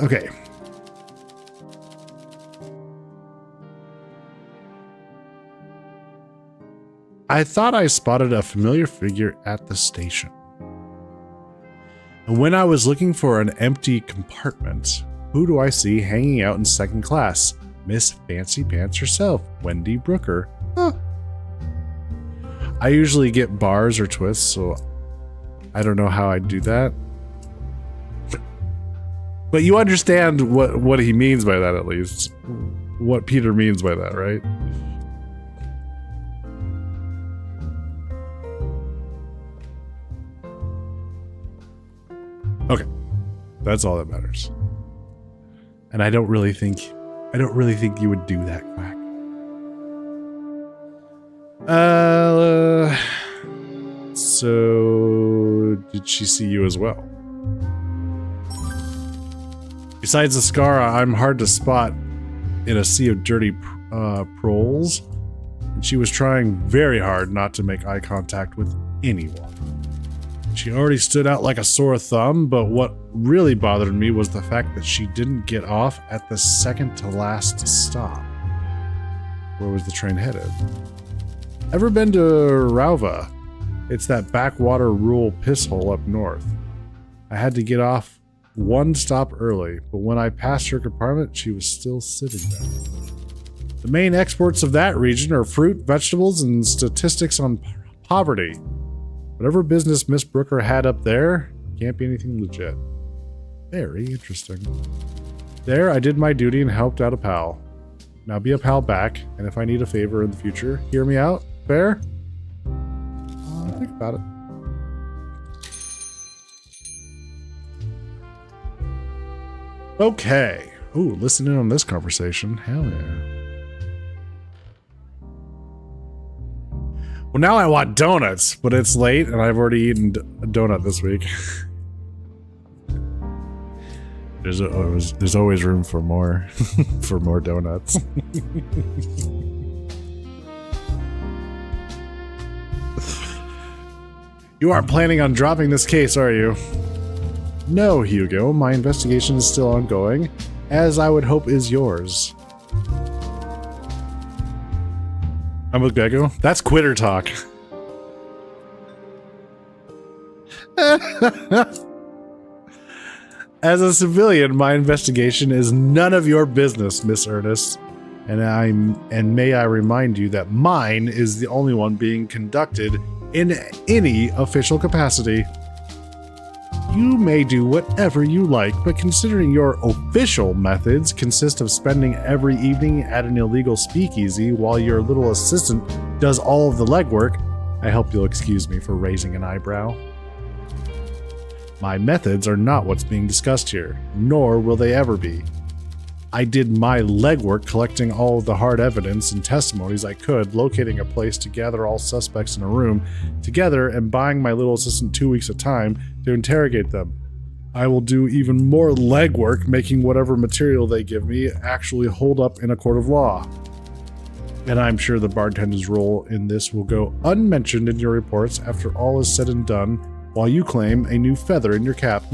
Okay. I thought I spotted a familiar figure at the station. And when I was looking for an empty compartment, who do I see hanging out in second class? Miss Fancy Pants herself, Wendy Brooker. Huh. I usually get bars or twists, so I don't know how I'd do that. But you understand what he means by that, at least. What Peter means by that, right? Okay. That's all that matters. And I don't really think you would do that, Quack. So did she see you as well? Besides the scar, I'm hard to spot in a sea of dirty proles, and she was trying very hard not to make eye contact with anyone. She already stood out like a sore thumb, but what really bothered me was the fact that she didn't get off at the second to last stop. Where was the train headed? Ever been to Rauva? It's that backwater rural piss hole up north. I had to get off one stop early, but when I passed her compartment, she was still sitting there. The main exports of that region are fruit, vegetables, and statistics on poverty. Whatever business Miss Brooker had up there, can't be anything legit. Very interesting. There, I did my duty and helped out a pal. Now be a pal back, and if I need a favor in the future, hear me out? Fair? Think about it. Okay. Ooh, listen in on this conversation. Hell yeah. Well, now I want donuts, but it's late and I've already eaten a donut this week. There's always room for more, for more donuts. You aren't planning on dropping this case, are you? No, Hugo, my investigation is still ongoing, as I would hope is yours. I'm with Bego. That's quitter talk. As a civilian, my investigation is none of your business, Miss Ernest. And may I remind you that mine is the only one being conducted in any official capacity. You may do whatever you like, but considering your official methods consist of spending every evening at an illegal speakeasy while your little assistant does all of the legwork, I hope you'll excuse me for raising an eyebrow. My methods are not what's being discussed here, nor will they ever be. I did my legwork collecting all of the hard evidence and testimonies I could, locating a place to gather all suspects in a room together and buying my little assistant 2 weeks at a time to interrogate them. I will do even more legwork making whatever material they give me actually hold up in a court of law. And I'm sure the bartender's role in this will go unmentioned in your reports after all is said and done, while you claim a new feather in your cap.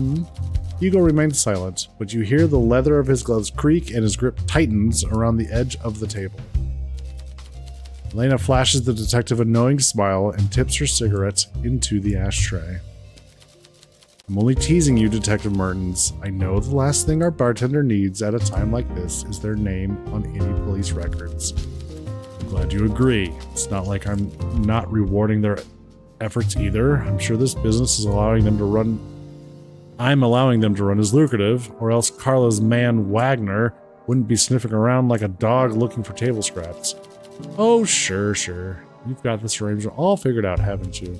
Hugo remains silent, but you hear the leather of his gloves creak and his grip tightens around the edge of the table. Elena flashes the detective a knowing smile and tips her cigarette into the ashtray. I'm only teasing you, Detective Mertens. I know the last thing our bartender needs at a time like this is their name on any police records. I'm glad you agree. It's not like I'm not rewarding their efforts either. I'm sure this business is allowing them to run... I'm allowing them to run as lucrative, or else Carla's man Wagner wouldn't be sniffing around like a dog looking for table scraps. Oh, sure. You've got this arrangement all figured out, haven't you?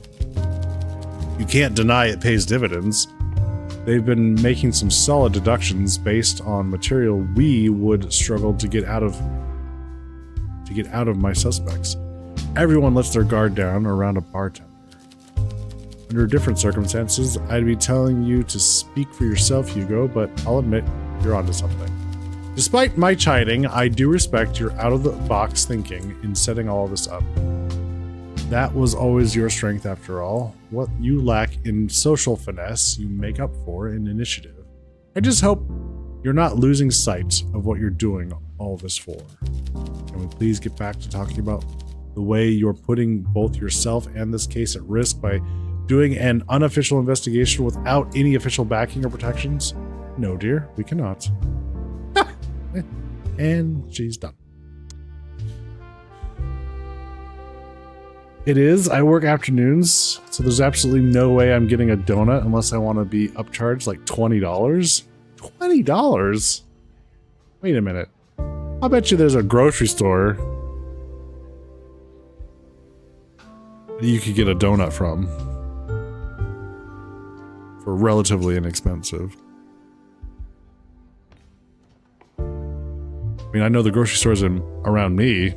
You can't deny it pays dividends. They've been making some solid deductions based on material we would struggle to get out of my suspects. Everyone lets their guard down around a bartender. Under different circumstances, I'd be telling you to speak for yourself, Hugo, but I'll admit you're onto something. Despite my chiding, I do respect your out-of-the-box thinking in setting all of this up. That was always your strength after all. What you lack in social finesse, you make up for in initiative. I just hope you're not losing sight of what you're doing all this for. Can we please get back to talking about the way you're putting both yourself and this case at risk by doing an unofficial investigation without any official backing or protections? No, dear, we cannot. And she's done. It is. I work afternoons, so there's absolutely no way I'm getting a donut unless I want to be upcharged like $20. $20? Wait a minute. I bet you there's a grocery store that you could get a donut from for relatively inexpensive. I mean, I know the grocery stores around me,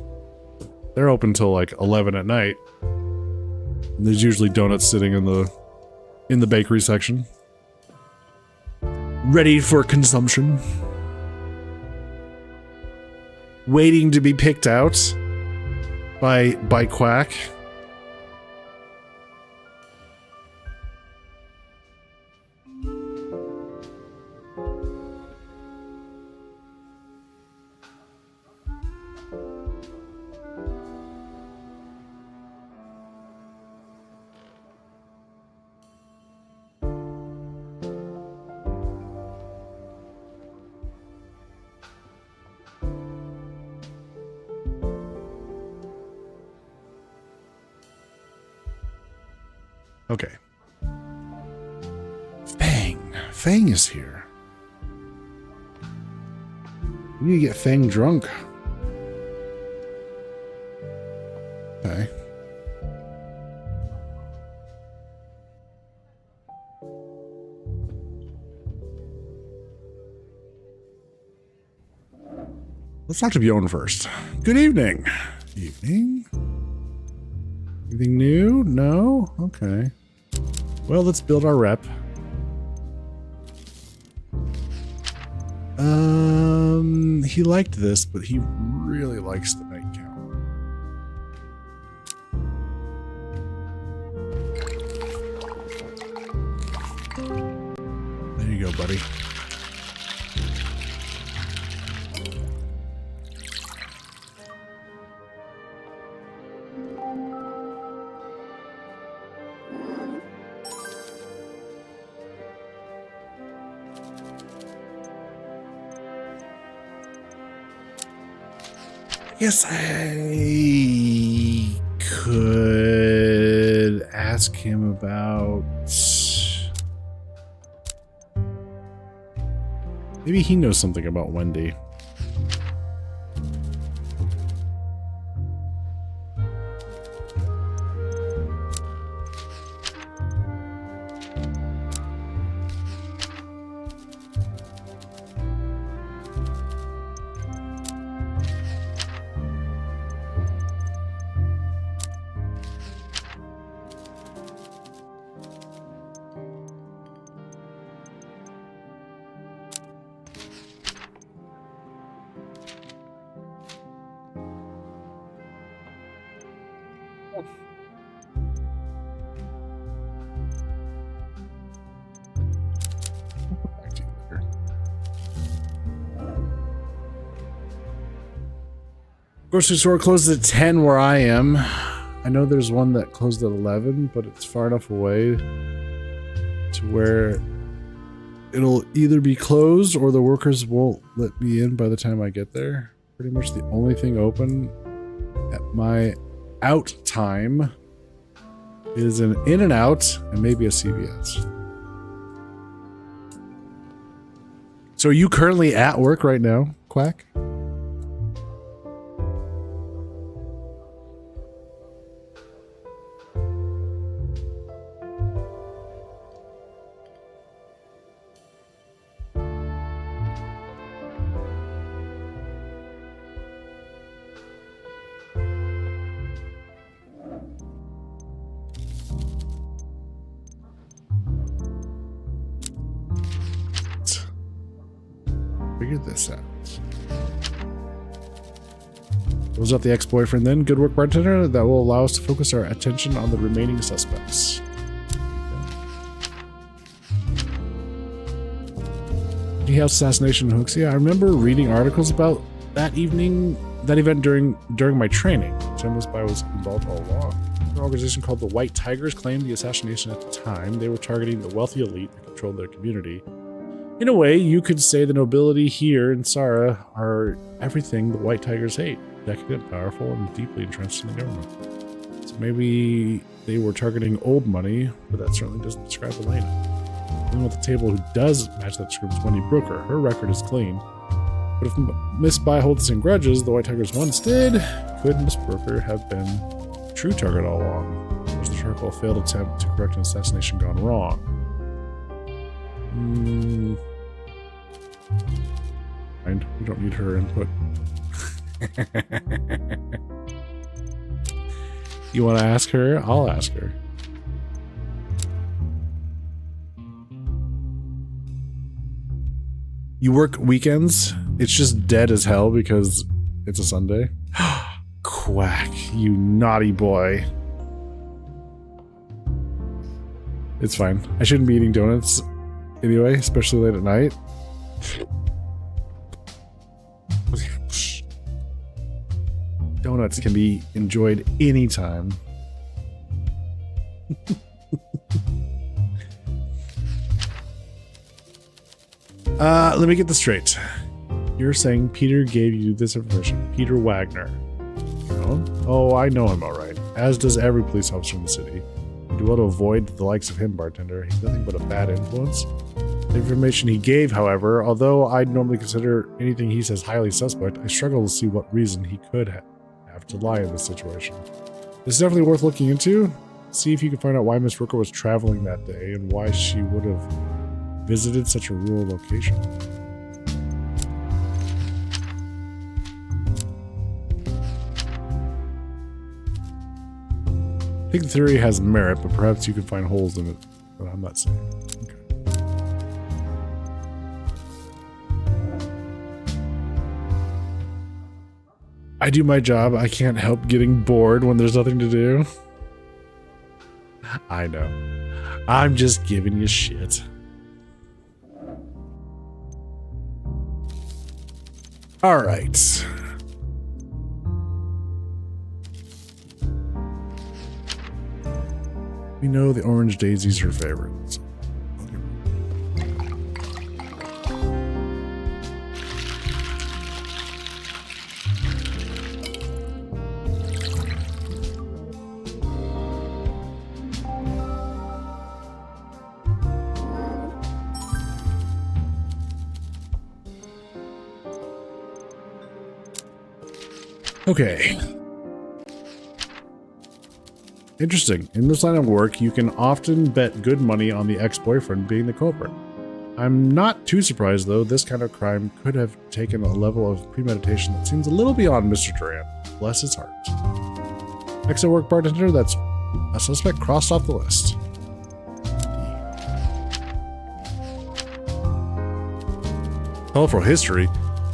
they're open till like 11 at night. And there's usually donuts sitting in the bakery section, ready for consumption, waiting to be picked out by Quack. Okay. Fang is here. We need to get Fang drunk. Okay. Let's talk to Bjorn first. Good evening. Evening? Anything new? No? Okay. Well, let's build our rep. He liked this, but he really likes the night count. There you go, buddy. Yes, I could ask him about... Maybe he knows something about Wendy. Back to you later. Grocery store closes at 10 where I am. I know there's one that closed at 11, but it's far enough away to where it'll either be closed or the workers won't let me in by the time I get there. Pretty much the only thing open at my out time is an In-N-Out and maybe a CVS. So are you currently at work right now, Quack? Figure this out. Close out the ex-boyfriend then. Good work, bartender. That will allow us to focus our attention on the remaining suspects. Tea House assassination hooks. Yeah, I remember reading articles about that event during my training. Jen was involved all along. An organization called the White Tigers claimed the assassination at the time. They were targeting the wealthy elite that controlled their community. In a way, you could say the nobility here in Sara are everything the White Tigers hate. Decadent, powerful, and deeply entrenched in the government. So maybe they were targeting old money, but that certainly doesn't describe Elena. The one at the table who does match that description is Wendy Brooker. Her record is clean. But if Miss Bai holds some grudges the White Tigers once did, could Miss Brooker have been a true target all along? Was the charcoal a failed attempt to correct an assassination gone wrong? Fine, we don't need her input. You want to ask her? I'll ask her. You work weekends? It's just dead as hell because it's a Sunday? Quack, you naughty boy. It's fine. I shouldn't be eating donuts anyway, especially late at night. Donuts can be enjoyed anytime. Let me get this straight. You're saying Peter gave you this information. Peter Wagner. You know him? Oh, I know him alright. As does every police officer in the city. You do well to avoid the likes of him, bartender. He's nothing but a bad influence. The information he gave, however, although I'd normally consider anything he says highly suspect, I struggle to see what reason he could have to lie in this situation. This is definitely worth looking into. See if you can find out why Miss Brooker was traveling that day and why she would have visited such a rural location. I think the theory has merit, but perhaps you can find holes in it that I'm not saying. Okay. I do my job. I can't help getting bored when there's nothing to do. I know. I'm just giving you shit. All right. We know the orange daisy's her favorite. So. Okay. Interesting. In this line of work, you can often bet good money on the ex-boyfriend being the culprit. I'm not too surprised, though. This kind of crime could have taken a level of premeditation that seems a little beyond Mr. Durant. Bless his heart. Exit work, bartender. That's a suspect crossed off the list. Colorful history.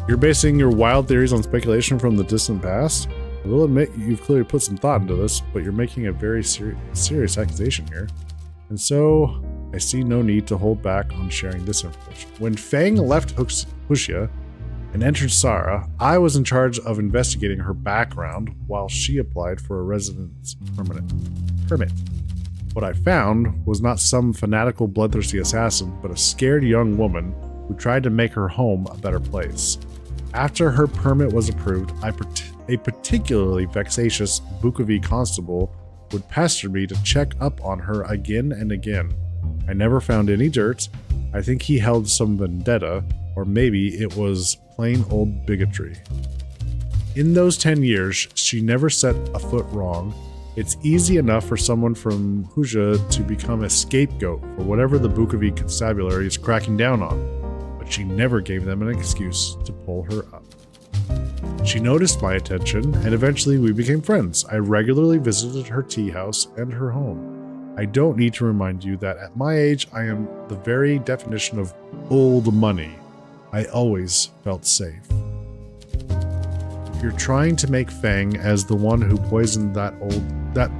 You're basing your wild theories on speculation from the distant past? I will admit you've clearly put some thought into this, but you're making a very serious accusation here. And so, I see no need to hold back on sharing this information. When Fang left Huxia and entered Sara, I was in charge of investigating her background while she applied for a residence permit. What I found was not some fanatical bloodthirsty assassin, but a scared young woman who tried to make her home a better place. After her permit was approved, a particularly vexatious Bukovi constable would pester me to check up on her again and again. I never found any dirt. I think he held some vendetta, or maybe it was plain old bigotry. In those 10 years, she never set a foot wrong. It's easy enough for someone from Huxia to become a scapegoat for whatever the Bukovi constabulary is cracking down on, but she never gave them an excuse to pull her up. She noticed my attention, and eventually we became friends. I regularly visited her tea house and her home. I don't need to remind you that at my age, I am the very definition of old money. I always felt safe. If you're trying to make Fang as the one who poisoned that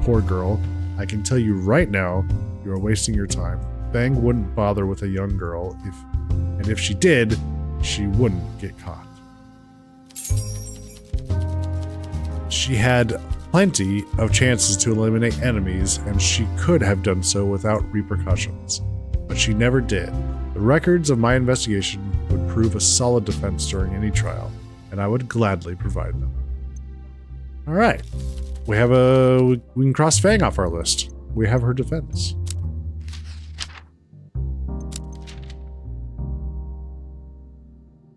poor girl, I can tell you right now, you are wasting your time. Fang wouldn't bother with a young girl, and if she did, she wouldn't get caught. She had plenty of chances to eliminate enemies, and she could have done so without repercussions, but she never did. The records of my investigation would prove a solid defense during any trial, and I would gladly provide them. All right, we can cross Fang off our list. We have her defense.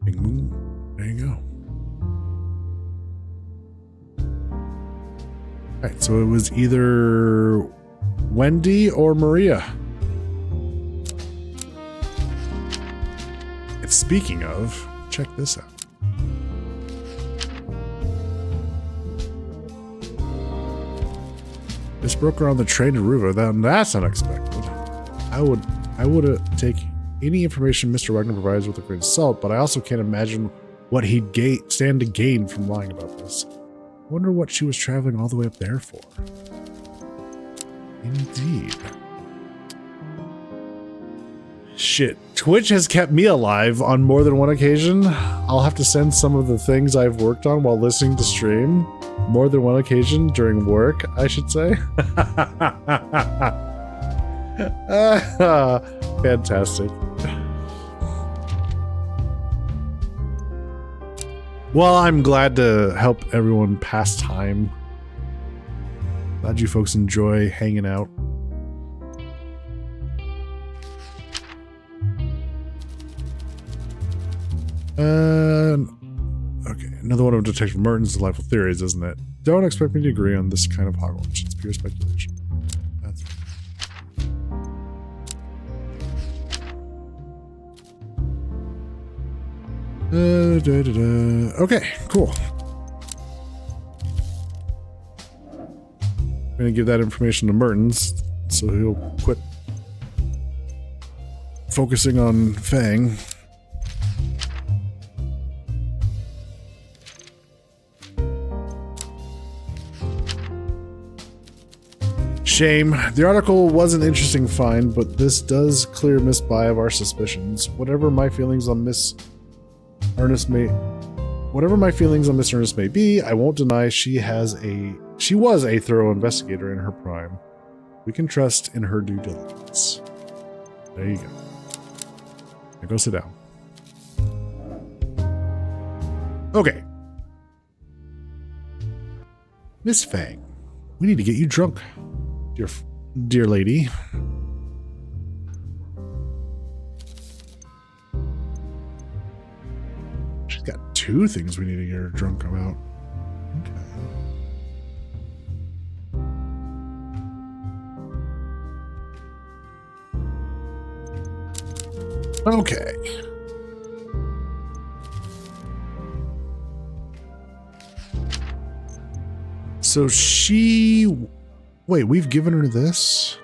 Bing boom. There you go. All right, so it was either Wendy or Maria. And speaking of, check this out. This broker on the train to Ruva, that's unexpected. I would take any information Mr. Wagner provides with a grain of salt, but I also can't imagine what he'd stand to gain from lying about this. I wonder what she was traveling all the way up there for. Indeed. Shit, Twitch has kept me alive on more than one occasion. I'll have to send some of the things I've worked on while listening to stream. More than one occasion during work, I should say. Fantastic. Well, I'm glad to help everyone pass time. Glad you folks enjoy hanging out. Okay, another one of Detective Merton's delightful theories, isn't it? Don't expect me to agree on this kind of hogwash. It's pure speculation. That's okay, cool. I'm gonna give that information to Mertens so he'll quit focusing on Fang. Shame. The article was an interesting find, but this does clear Miss Bai of our suspicions. Whatever my feelings on Miss Ernest may be, I won't deny she was a thorough investigator in her prime. We can trust in her due diligence. There you go. Now go sit down. Okay. Miss Fang, we need to get you drunk. Dear lady. She's got two things we need to get her drunk about. Okay. So wait, we've given her this?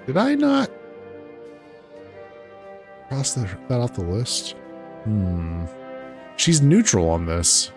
Did I not cross that off the list? She's neutral on this.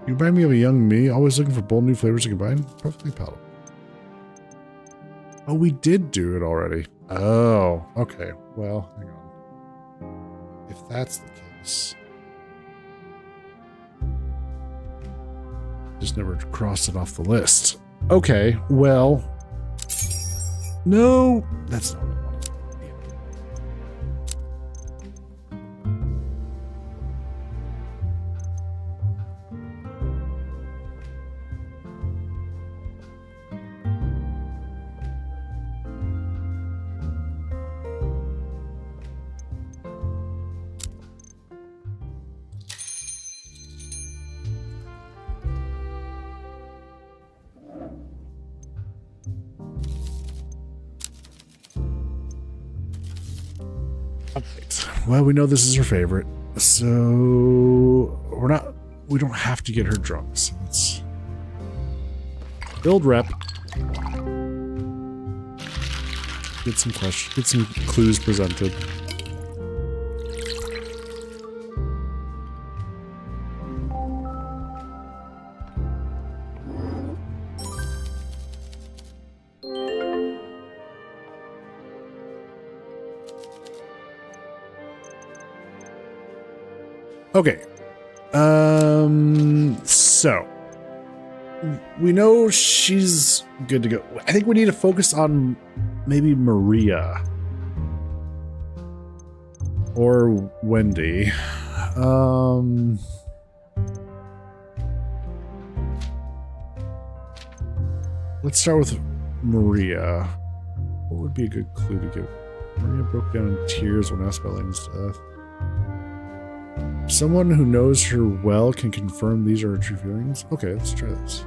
You remind me of a young me, always looking for bold new flavors to combine. Perfectly palatable. Oh, we did do it already. Oh, okay. Well, hang on. If that's the case, just never crossed it off the list. Okay, well, no, that's not what I wanted. Well, we know this is her favorite, so we don't have to get her drunk. So let's build rep. Get some questions, get some clues presented. Okay. So we know she's good to go. I think we need to focus on maybe Maria or Wendy. Let's start with Maria. What would be a good clue to give? Maria broke down in tears when asked about Lane's death. Someone who knows her well can confirm these are her true feelings. Okay, let's try this.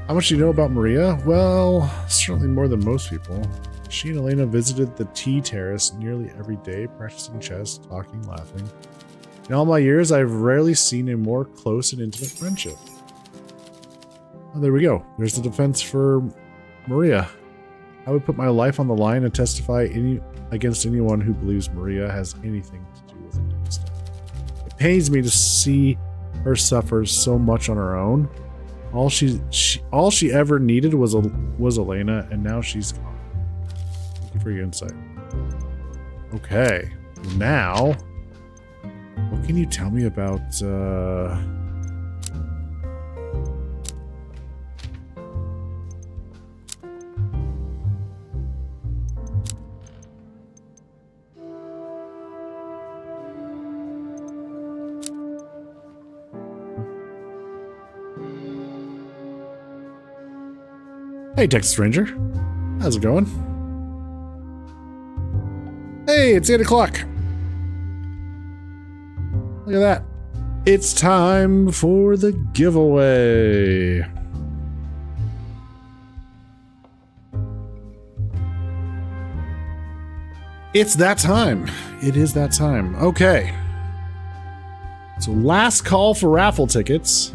How much do you know about Maria? Well, certainly more than most people. She and Elena visited the tea terrace nearly every day, practicing chess, talking, laughing. In all my years, I've rarely seen a more close and intimate friendship. Oh, there we go. There's the defense for Maria. I would put my life on the line and testify against anyone who believes Maria has anything to do with Elena's death. It pains me to see her suffer so much on her own. All she ever needed was Elena, and now she's gone. Thank you for your insight. Okay, now what can you tell me about Hey, Texas Ranger. How's it going? Hey, it's 8 o'clock. Look at that. It's time for the giveaway. It's that time. It is that time. Okay. So last call for raffle tickets.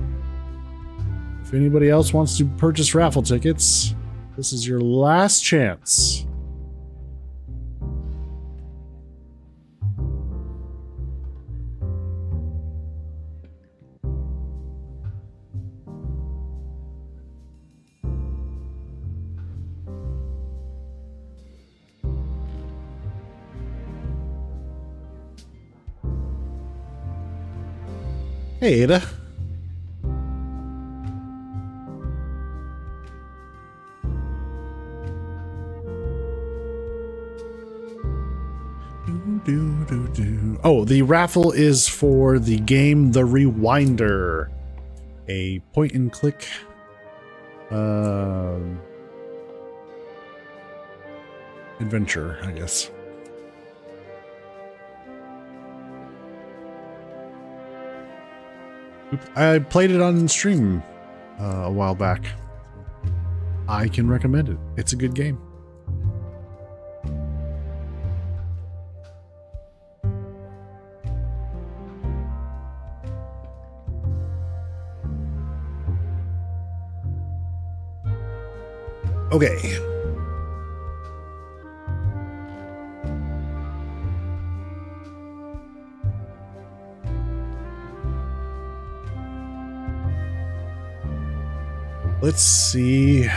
If anybody else wants to purchase raffle tickets, this is your last chance. Hey, Ada. Oh, the raffle is for the game The Rewinder, a point and click adventure, I guess. I played it on stream a while back. I can recommend it. It's a good game. Okay. Let's see.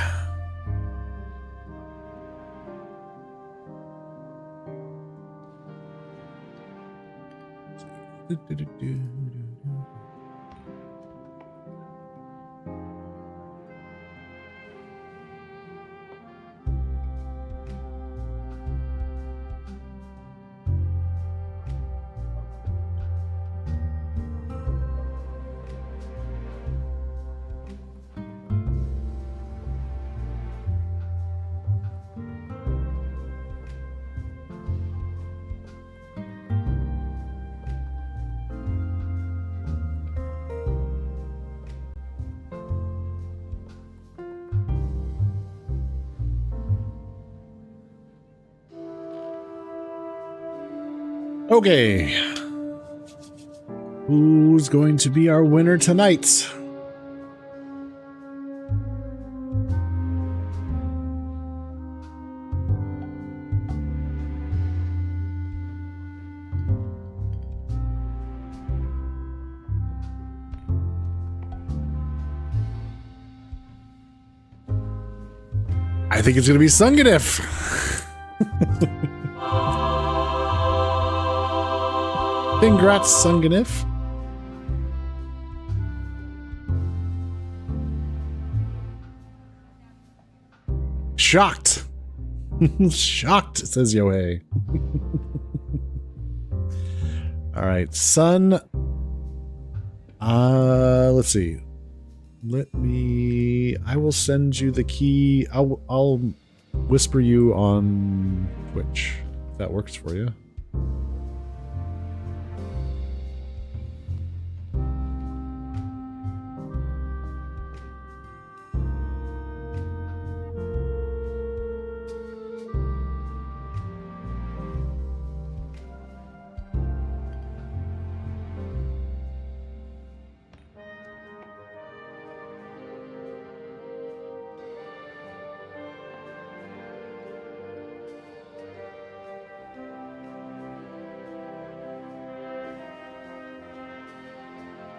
Okay. Who's going to be our winner tonight? I think it's going to be Sunganif. Congrats, Sunganif. Shocked. Shocked, says Yohei. All right, Sun. Let's see. I will send you the key. I'll whisper you on Twitch if that works for you.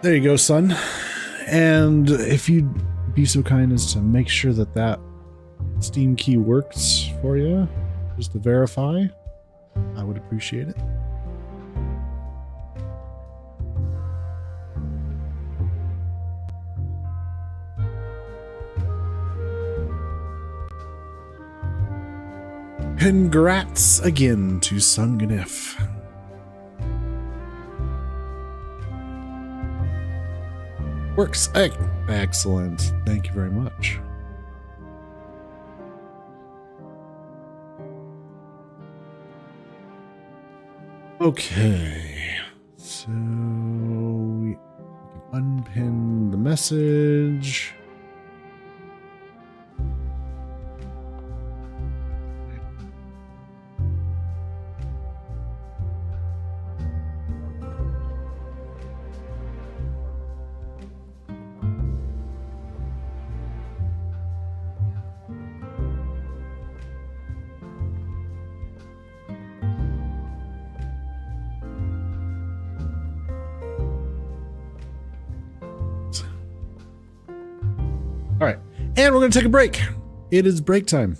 There you go, son. And if you'd be so kind as to make sure that that Steam key works for you, just to verify, I would appreciate it. Congrats again to Sunganif. Works. Excellent. Thank you very much. Okay. So we can unpin the message. All right, and we're going to take a break. It is break time.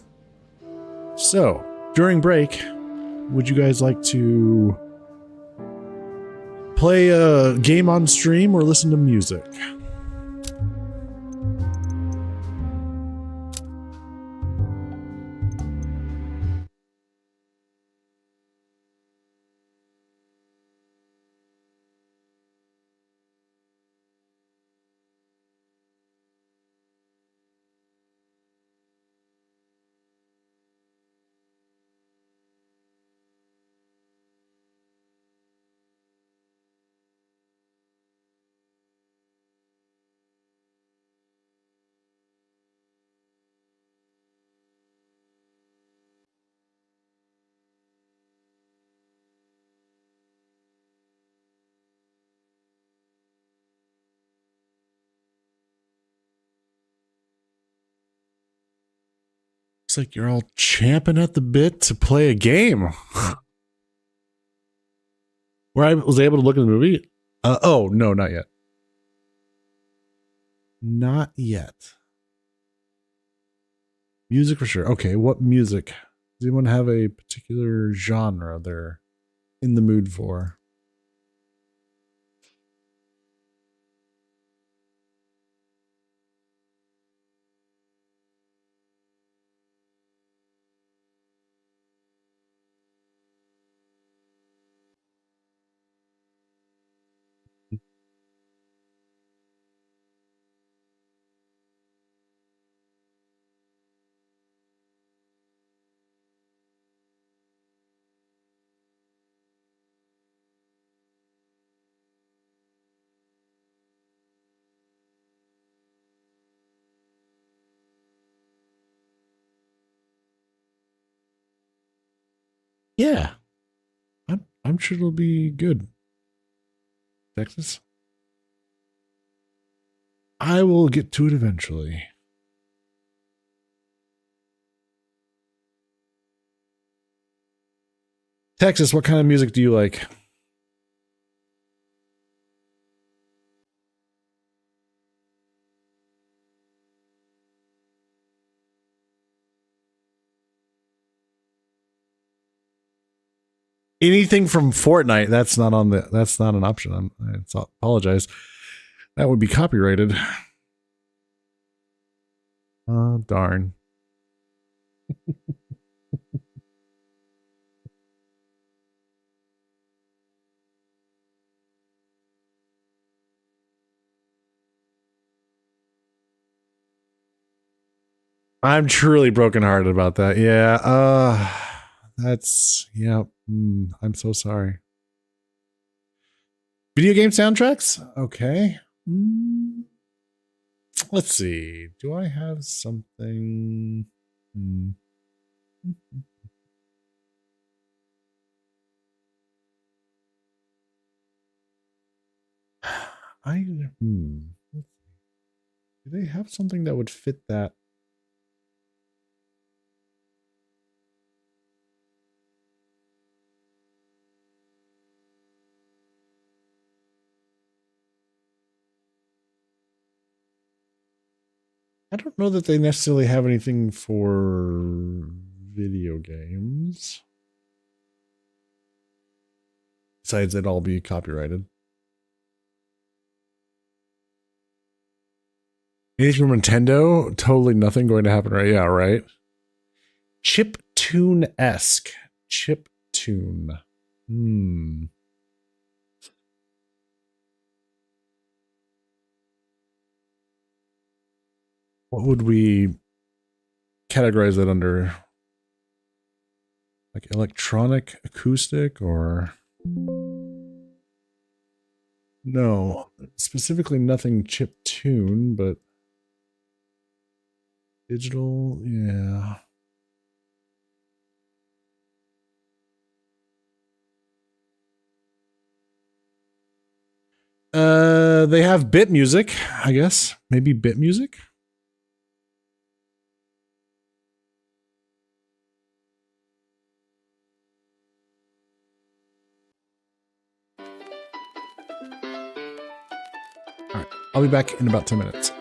So, during break, would you guys like to play a game on stream or listen to music? like you're all champing at the bit to play a game. Where I was able to look at the movie? Oh, no, not yet. Not yet. Music for sure. Okay, what music? Does anyone have a particular genre they're in the mood for? Yeah. I'm sure it'll be good. Texas. I will get to it eventually. Texas, what kind of music do you like? Anything from Fortnite, that's not an option. I apologize. That would be copyrighted. Oh, darn. I'm truly brokenhearted about that. Yeah. I'm so sorry. Video game soundtracks? Okay. Let's see. Do I have something? Do they have something that would fit that? I don't know that they necessarily have anything for video games. Besides, it'd all be copyrighted. Anything from Nintendo? Totally nothing going to happen, right? Yeah, right. Chiptune-esque. Chiptune. What would we categorize that under? Like electronic, acoustic, or? No, specifically nothing chiptune, but digital, yeah. They have bit music, I guess. Maybe bit music? All right, I'll be back in about 10 minutes.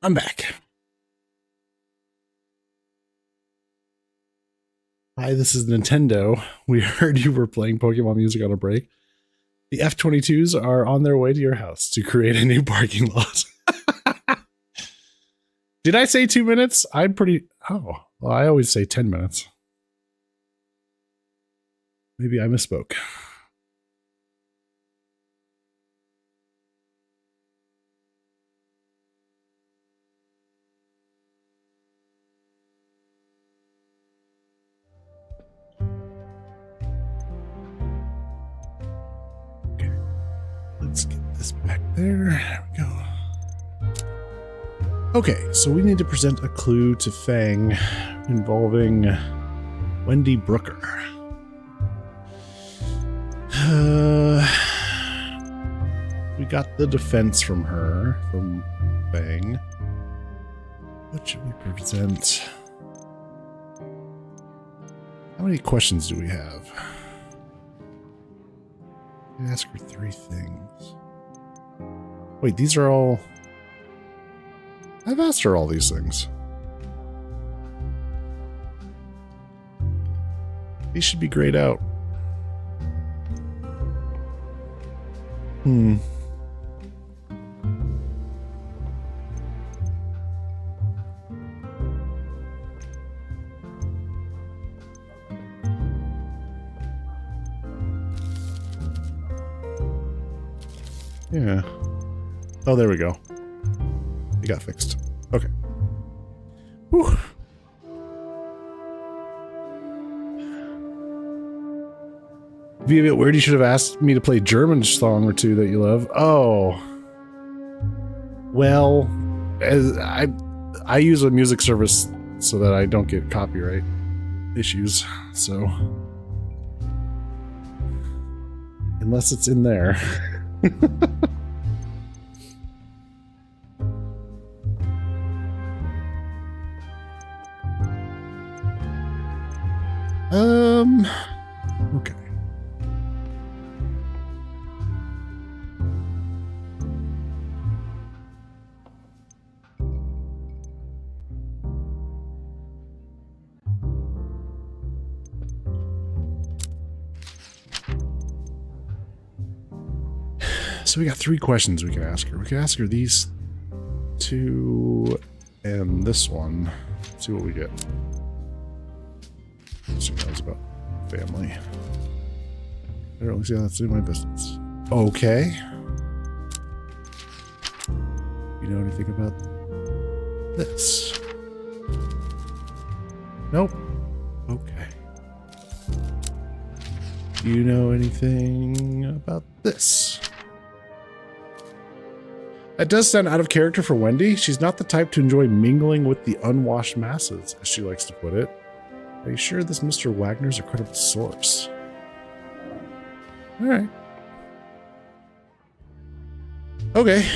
I'm back. Hi, this is Nintendo. We heard you were playing Pokemon music on a break. The F-22s are on their way to your house to create a new parking lot. Did I say 2 minutes? I'm pretty... Oh, well, I always say 10 minutes. Maybe I misspoke. Okay. Let's get this back there. There we go. Okay, so we need to present a clue to Fang involving Wendy Brooker. We got the defense from her, from Fang. What should we present? How many questions do we have? I ask her 3 things. Wait, these are all... I've asked her all these things. These should be grayed out. Yeah. Oh, there we go. It got fixed. Okay. Whew. Be a bit weird. You should have asked me to play a German song or two that you love. Oh. Well, as I use a music service so that I don't get copyright issues. So unless it's in there. Okay. So we got 3 questions we can ask her. We can ask her these 2 and this one. See what we get. She knows about family. I don't see how that's in my business. Okay. You know anything about this? Nope. Okay. Do you know anything about this? That does sound out of character for Wendy. She's not the type to enjoy mingling with the unwashed masses, as she likes to put it. Are you sure this Mr. Wagner's a credible source? Alright. Okay.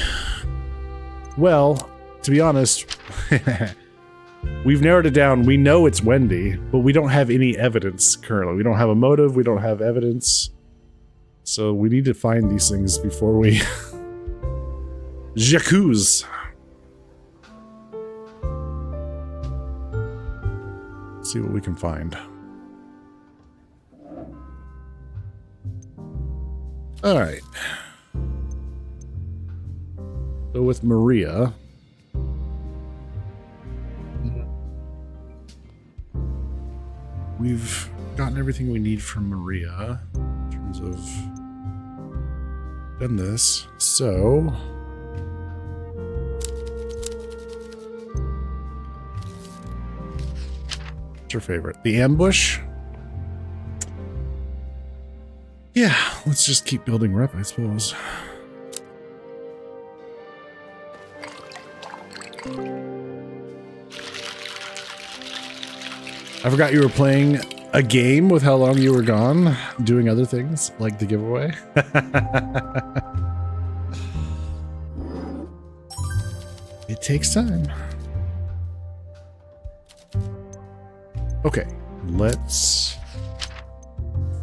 Well, to be honest, we've narrowed it down. We know it's Wendy, but we don't have any evidence currently. We don't have a motive. We don't have evidence. So we need to find these things before we... J'accuse. See what we can find. All right. So with Maria, we've gotten everything we need from Maria in terms of done this. So what's your favorite? The ambush? Yeah, let's just keep building her up, I suppose. I forgot you were playing a game with how long you were gone, doing other things, like the giveaway. It takes time. Okay, let's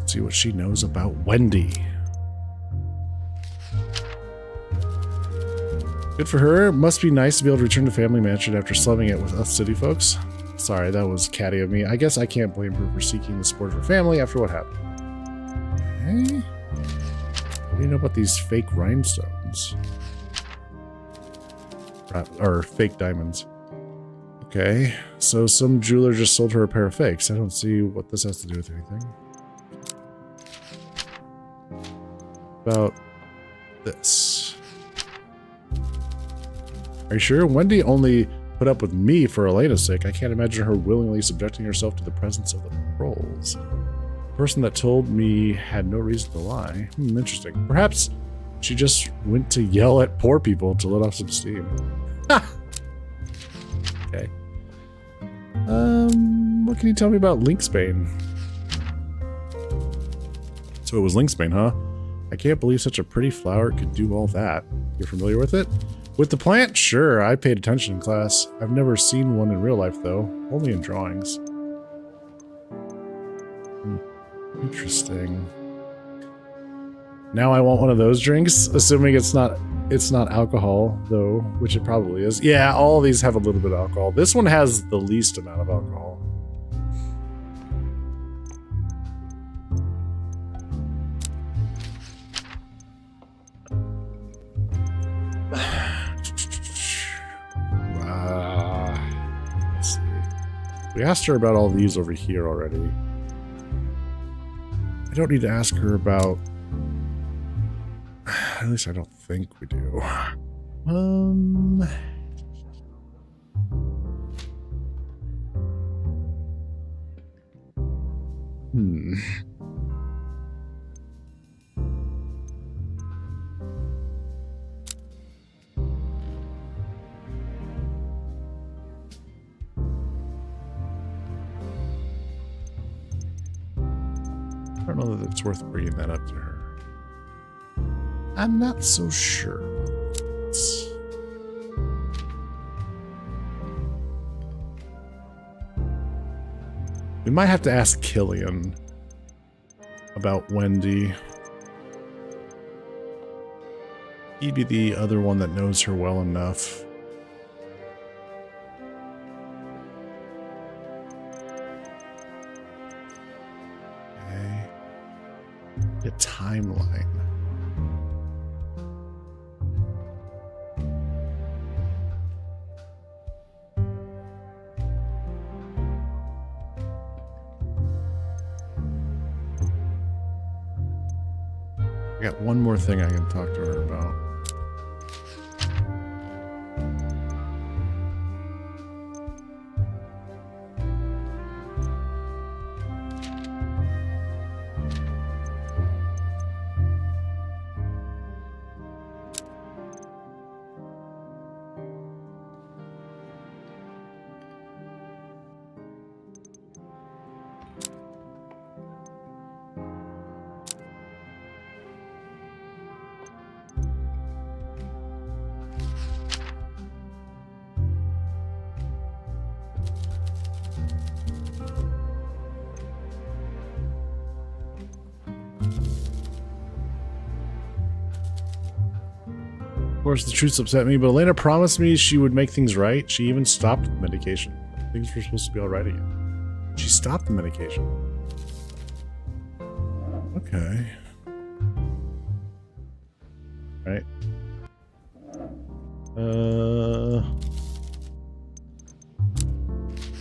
see what she knows about Wendy. Good for her. Must be nice to be able to return to Family Mansion after slumming it with us city folks. Sorry, that was catty of me. I guess I can't blame her for seeking the support of her family after what happened. Okay. What do you know about these fake rhinestones? Or fake diamonds. Okay, so some jeweler just sold her a pair of fakes. I don't see what this has to do with anything. About this. Are you sure? Wendy only put up with me for Elena's sake. I can't imagine her willingly subjecting herself to the presence of the trolls. The person that told me had no reason to lie. Interesting. Perhaps she just went to yell at poor people to let off some steam. Ha! Okay. What can you tell me about Lynxbane? So it was Lynxbane, huh? I can't believe such a pretty flower could do all that. You're familiar with it? With the plant? Sure, I paid attention in class. I've never seen one in real life, though. Only in drawings. Interesting. Now I want one of those drinks, assuming it's not alcohol, though, which it probably is. Yeah, all of these have a little bit of alcohol. This one has the least amount of alcohol. Let's see. We asked her about all these over here already. I don't need to ask her about... At least I don't think we do. I don't know that it's worth bringing that up to her. I'm not so sure about this. We might have to ask Killian about Wendy. He'd be the other one that knows her well enough. Okay. A timeline. I got one more thing I can talk to her about. Of course, the truths upset me, but Elena promised me she would make things right. She even stopped the medication. Things were supposed to be all right again. She stopped the medication. Okay. Right.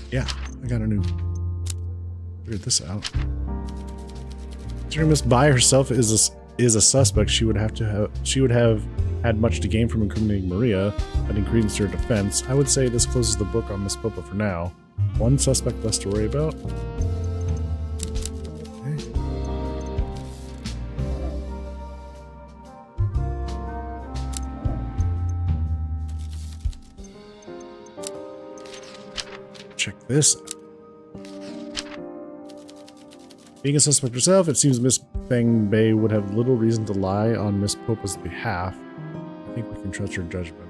Yeah, I got a new... Figured this out. Considering Miss Bai herself is a suspect, she would have had much to gain from incriminating Maria, adding credence to her defense. I would say this closes the book on Miss Popa for now. One suspect less to worry about. Okay. Check this out. Being a suspect herself, it seems Miss Feng Bei would have little reason to lie on Miss Popa's behalf. I think we can trust her judgment.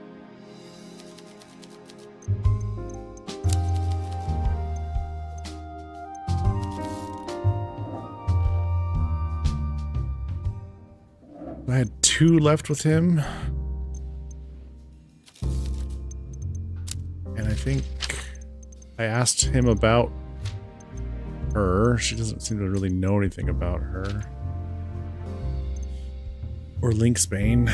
I had 2 left with him. think I asked him about her. She doesn't seem to really know anything about her. Or Linksbane.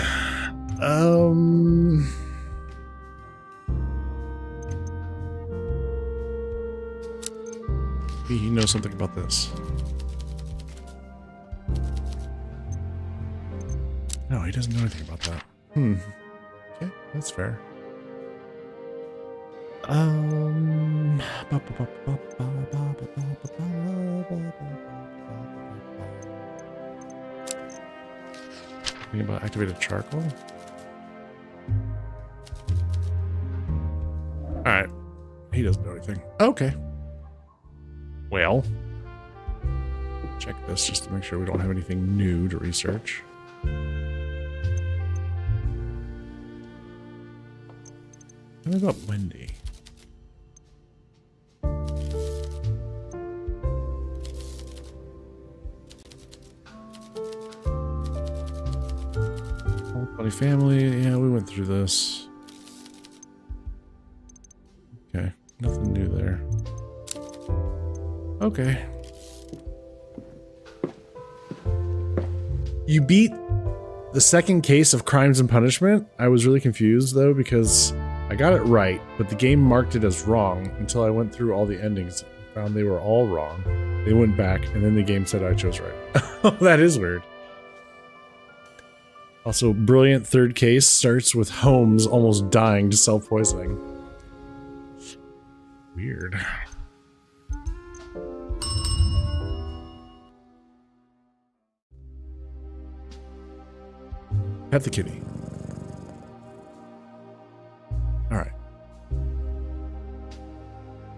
Maybe he knows something about this. No, he doesn't know anything about that. Okay, that's fair. Thinking about activated charcoal? Alright. He doesn't know anything. Okay. Well. Check this just to make sure we don't have anything new to research. What about Wendy? Funny family. Yeah, we went through this. Okay, nothing new there. Okay. You beat the second case of Crimes and Punishment. I was really confused though because I got it right, but the game marked it as wrong until I went through all the endings and found they were all wrong. They went back and then the game said I chose right. Oh, that is weird. Also, brilliant third case starts with Holmes almost dying to self-poisoning. Weird. Pet the kitty. All right.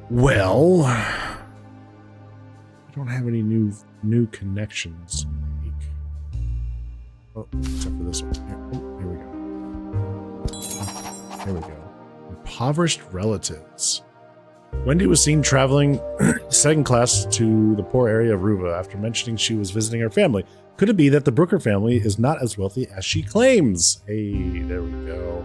Well, I don't have any new connections to make. Oh, except for this one. Here we go. Here we go. Impoverished relatives. Wendy was seen traveling second class to the poor area of Ruva after mentioning she was visiting her family. Could it be that the Brooker family is not as wealthy as she claims? Hey, there we go.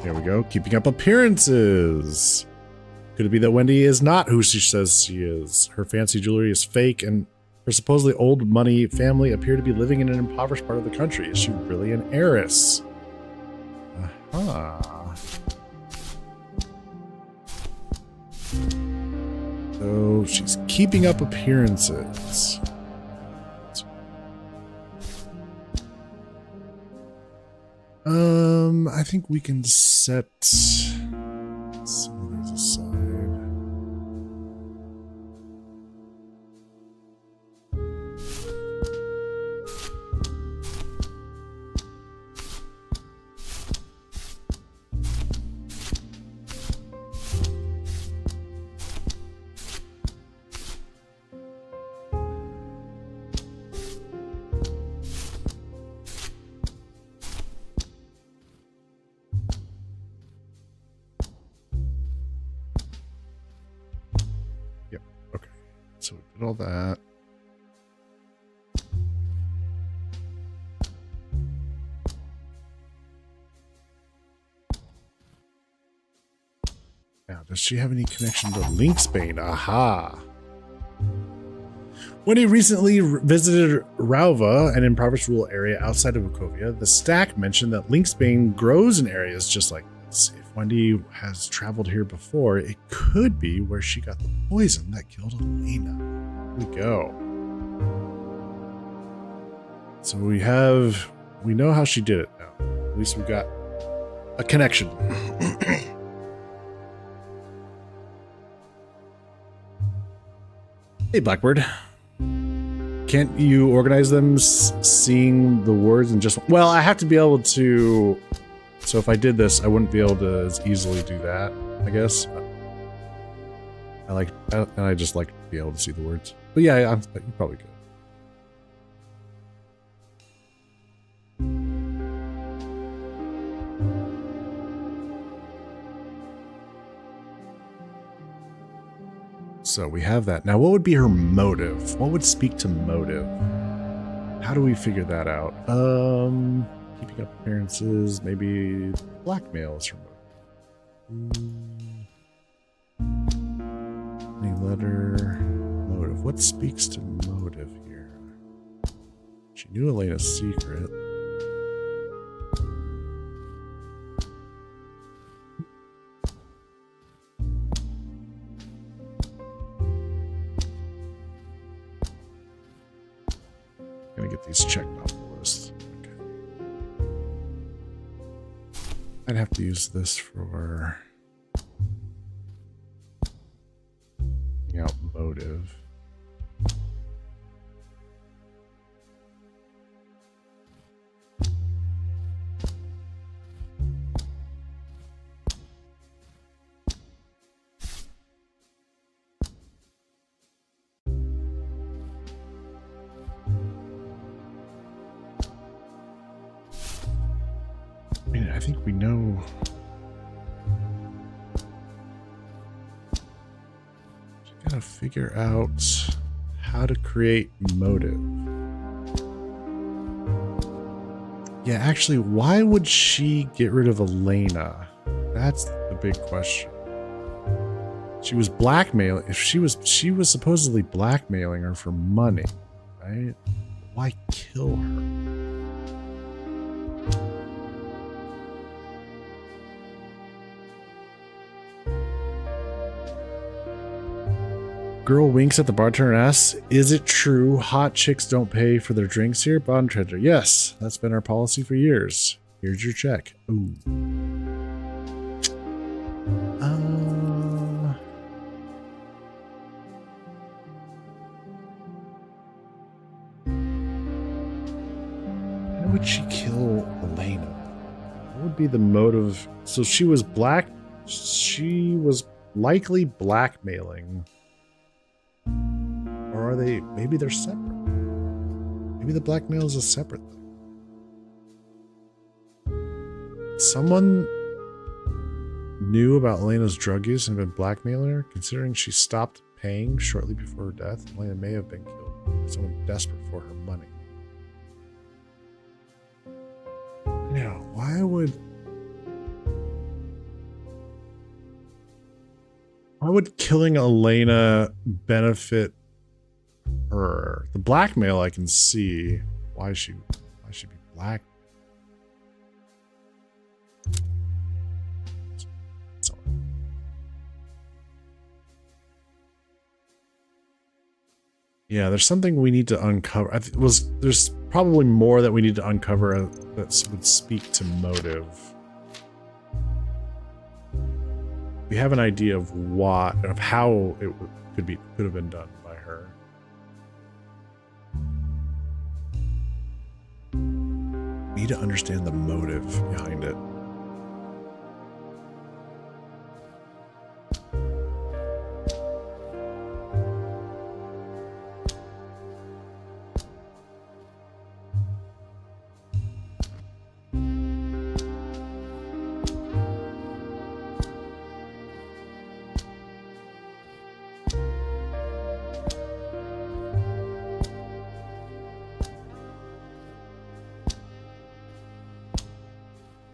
There we go. Keeping up appearances. Could it be that Wendy is not who she says she is? Her fancy jewelry is fake, and her supposedly old money family appear to be living in an impoverished part of the country. Is she really an heiress? Aha. So she's keeping up appearances. I think we can set some of these aside. So we did all that. Now, does she have any connection to Linksbane? Aha. When he recently visited Rauva, an impoverished rural area outside of Bukovia, the stack mentioned that Linksbane grows in areas just like this. If Wendy has traveled here before, it could be where she got the poison that killed Elena. Here we go. So we know how she did it now. At least we got a connection. Hey, Blackbird. Can't you organize them seeing the words and just... Well, I have to be able to... So if I did this, I wouldn't be able to as easily do that, I guess. I just like to be able to see the words. But yeah, I'm probably good. So we have that. Now, what would be her motive? What would speak to motive? How do we figure that out? Keeping up appearances, maybe blackmail is her motive. Any letter, motive. What speaks to motive here? She knew Elena's secret. Gonna get these checked off the list. Okay. I'd have to use this for figuring out motive. I mean, I think we know. Just gotta figure out how to create motive. Yeah, actually, why would she get rid of Elena? That's the big question. She was blackmailing. If she was supposedly blackmailing her for money, right? Why kill her? Girl winks at the bartender and asks, "Is it true hot chicks don't pay for their drinks here?" Bartender, "Yes, that's been our policy for years. Here's your check." Ooh. Why would she kill Elena? What would be the motive? So she was likely blackmailing. Or are they, maybe they're separate. Maybe the blackmail is a separate thing. Someone knew about Elena's drug use and been blackmailing her, considering she stopped paying shortly before her death. Elena may have been killed by someone desperate for her money. Now, why would killing Elena benefit her? The blackmail I can see. Why should be black? Yeah, there's something we need to uncover. There's probably more that we need to uncover that would speak to motive. We have an idea of how it could have been done by her. We need to understand the motive behind it.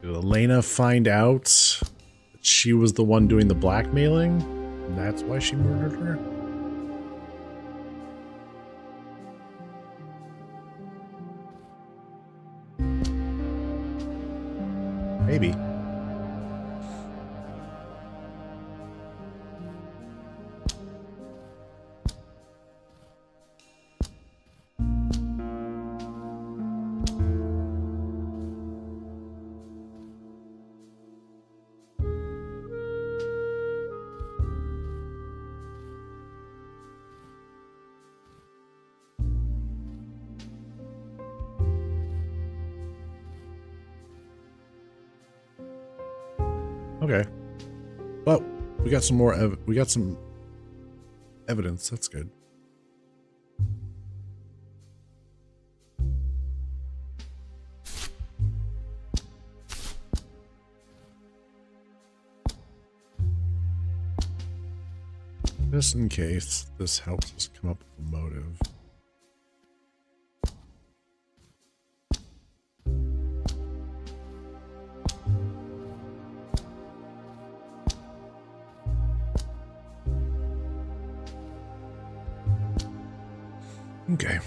Did Elena find out that she was the one doing the blackmailing? And that's why she murdered her? Maybe. Okay. Well, we got some more we got some evidence. That's good. Just in case this helps us come up with a motive. Okay.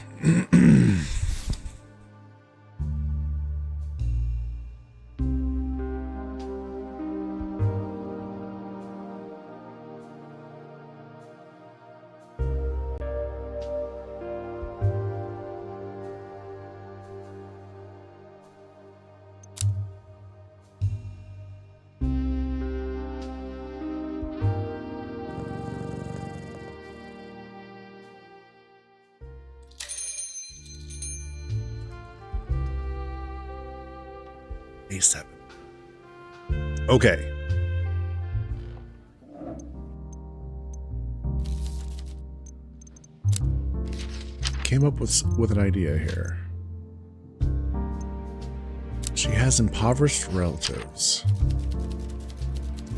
A7. Okay. Came up with an idea here. She has impoverished relatives.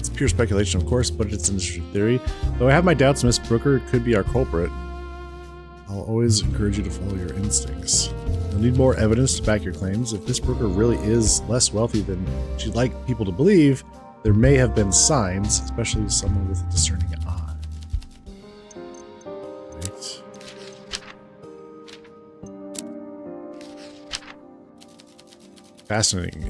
It's pure speculation, of course, but it's an interesting theory. Though I have my doubts Miss Brooker could be our culprit, I'll always encourage you to follow your instincts. You'll need more evidence to back your claims. If Miss Brooker really is less wealthy than she'd like people to believe, there may have been signs, especially someone with a discerning eye. Right. Fascinating.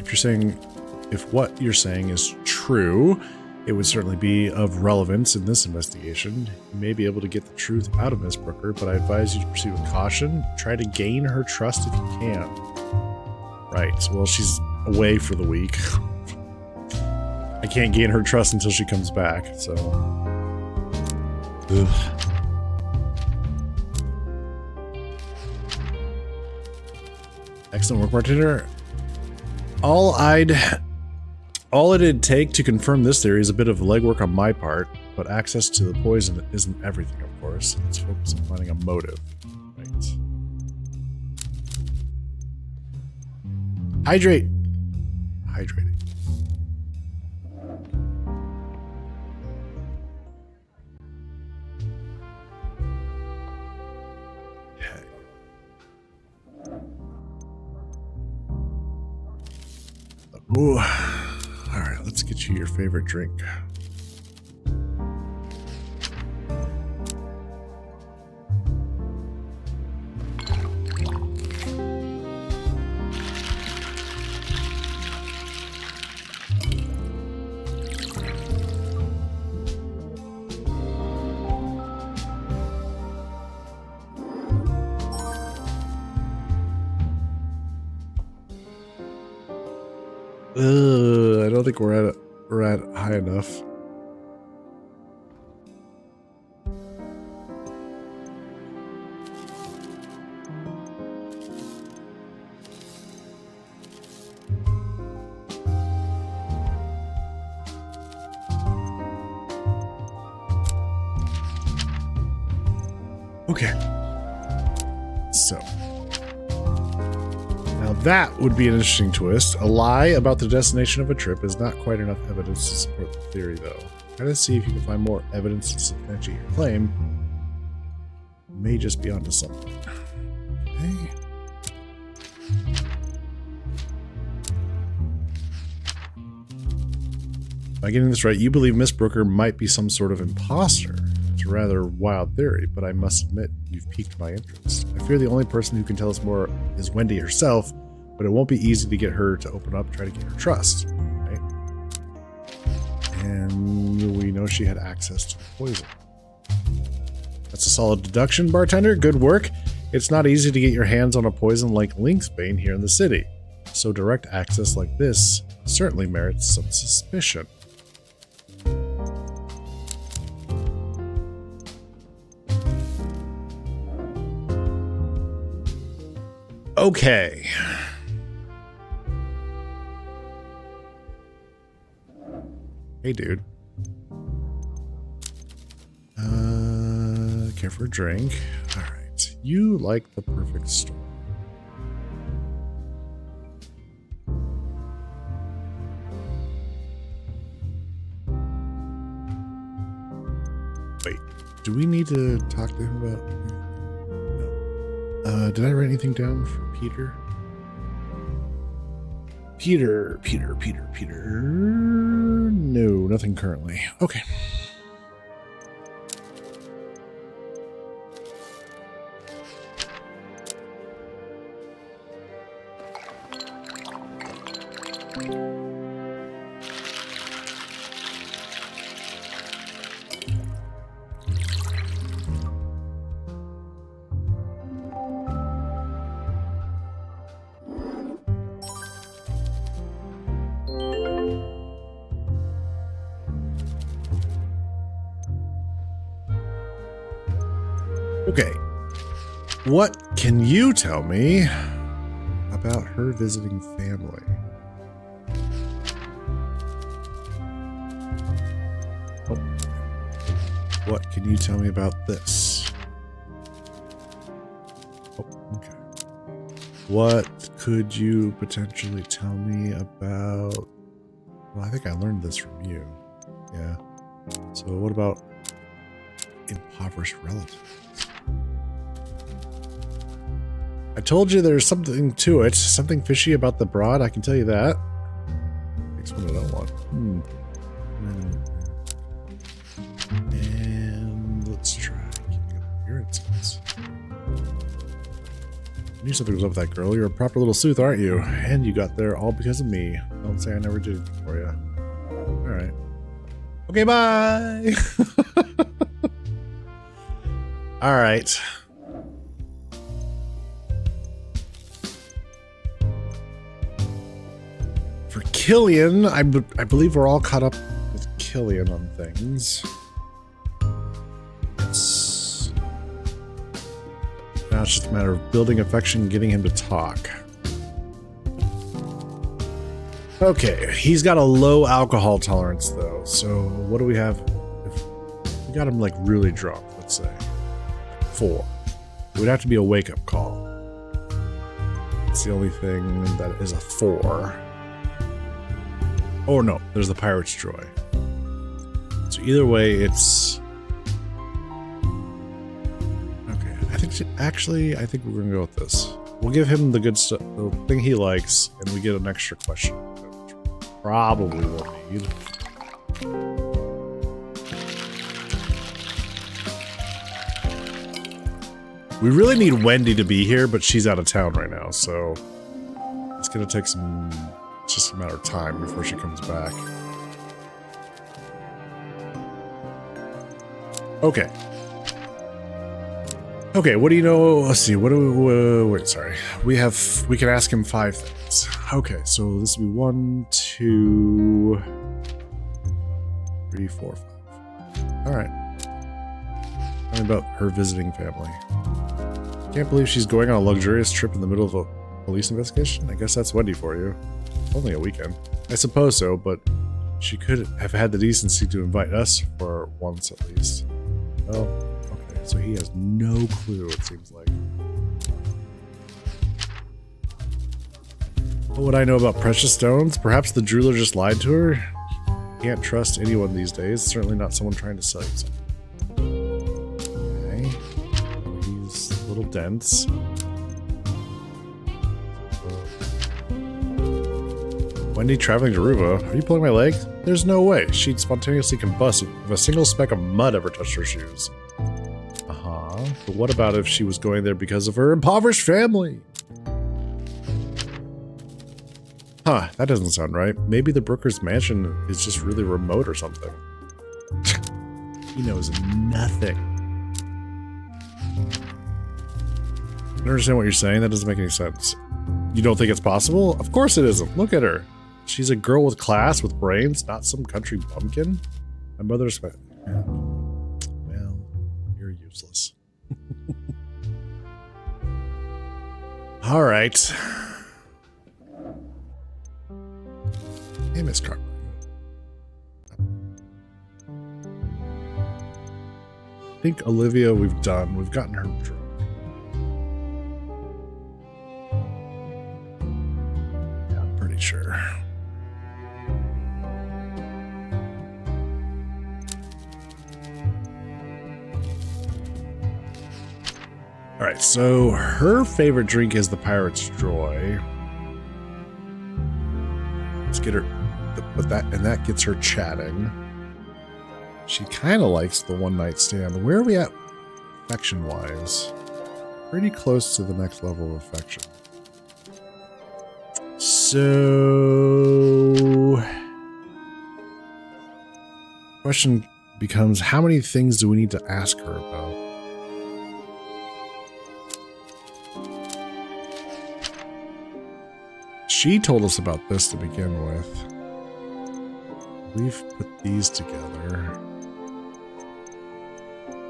If what you're saying is true, it would certainly be of relevance in this investigation. You may be able to get the truth out of Miss Brooker, but I advise you to proceed with caution. Try to gain her trust if you can. Right. Well, she's away for the week. I can't gain her trust until she comes back, so... Ugh. Excellent work, bartender. All it'd take to confirm this theory is a bit of legwork on my part, but access to the poison isn't everything, of course. Let's focus on finding a motive. Right. Hydrate. Hydrating. Ooh. All right, let's get you your favorite drink. I don't think we're at high enough. Okay. So. Now that would be an interesting twist. A lie about the destination of a trip is not quite enough evidence to support the theory, though. Try to see if you can find more evidence to substantiate your claim. You may just be onto something. Okay. By getting this right, you believe Miss Brooker might be some sort of imposter. It's a rather wild theory, but I must admit, you've piqued my interest. I fear the only person who can tell us more is Wendy herself, but it won't be easy to get her to open up, try to gain her trust, right? And we know she had access to the poison. That's a solid deduction, bartender. Good work. It's not easy to get your hands on a poison like Lynxbane here in the city, so direct access like this certainly merits some suspicion. Okay. Hey, dude. Care for a drink. All right. You like the perfect storm. Wait. Do we need to talk to him about... did I write anything down for Peter? Peter. No, nothing currently. Okay. Okay. What can you tell me about her visiting family? Oh. What can you tell me about this? Oh, okay. What could you potentially tell me about... Well, I think I learned this from you. Yeah. So what about impoverished relatives? I told you there's something to it. Something fishy about the broad, I can tell you that. Next one I don't want. And let's try keeping up appearances. I knew something was up with that girl. You're a proper little sleuth, aren't you? And you got there all because of me. Don't say I never did it for you. Alright. Okay, bye! Alright. For Killian, I believe we're all caught up with Killian on things. Now it's just a matter of building affection and getting him to talk. Okay, he's got a low alcohol tolerance though, so what do we have? If we got him like really drunk, let's say 4. It would have to be a wake-up call. It's the only thing that is a 4. Oh no, there's the Pirate's Joy. So either way, it's... Okay, I think we're gonna go with this. We'll give him the good stuff, the thing he likes, and we get an extra question. Which probably we'll need. We really need Wendy to be here, but she's out of town right now, so it's gonna take some... It's just a matter of time before she comes back. Okay. Okay, what do you know? Let's see. What do we... wait, sorry. We can ask him 5 things. Okay, so this would be 1, 2, 3, 4, 5. Alright. Tell me about her visiting family. Can't believe she's going on a luxurious trip in the middle of a police investigation? I guess that's Wendy for you. Only a weekend. I suppose so, but she could have had the decency to invite us for once at least. Oh, okay, so he has no clue, it seems like. What would I know about precious stones? Perhaps the jeweler just lied to her? Can't trust anyone these days, certainly not someone trying to sell you something. Okay. He's a little dense. Wendy traveling to Ruva? Are you pulling my leg? There's no way. She'd spontaneously combust if a single speck of mud ever touched her shoes. Uh-huh. But what about if she was going there because of her impoverished family? Huh, that doesn't sound right. Maybe the Brooker's mansion is just really remote or something. He knows nothing. I don't understand what you're saying. That doesn't make any sense. You don't think it's possible? Of course it isn't. Look at her. She's a girl with class, with brains, not some country bumpkin. My mother's... Well, you're useless. All right. Hey, Miss Cartwright. I think Olivia we've done. We've gotten her drunk. Yeah, I'm pretty sure. All right, so her favorite drink is the Pirate's Joy. Let's get her, but that gets her chatting. She kind of likes the one night stand. Where are we at affection-wise? Pretty close to the next level of affection. So, question becomes, how many things do we need to ask her about? She told us about this to begin with. We've put these together.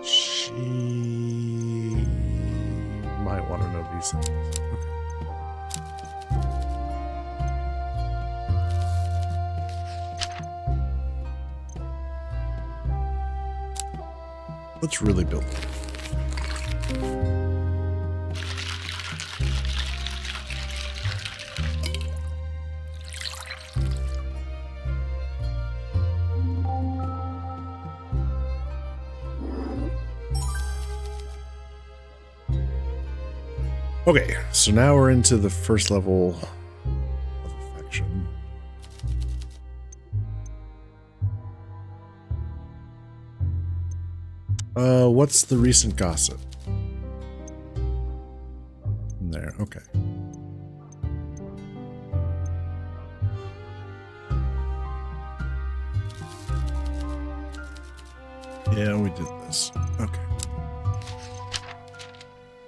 She might want to know these things. Okay. Let's really build it. Okay, so now we're into the first level of affection. What's the recent gossip? There, okay. Yeah, we did this. Okay.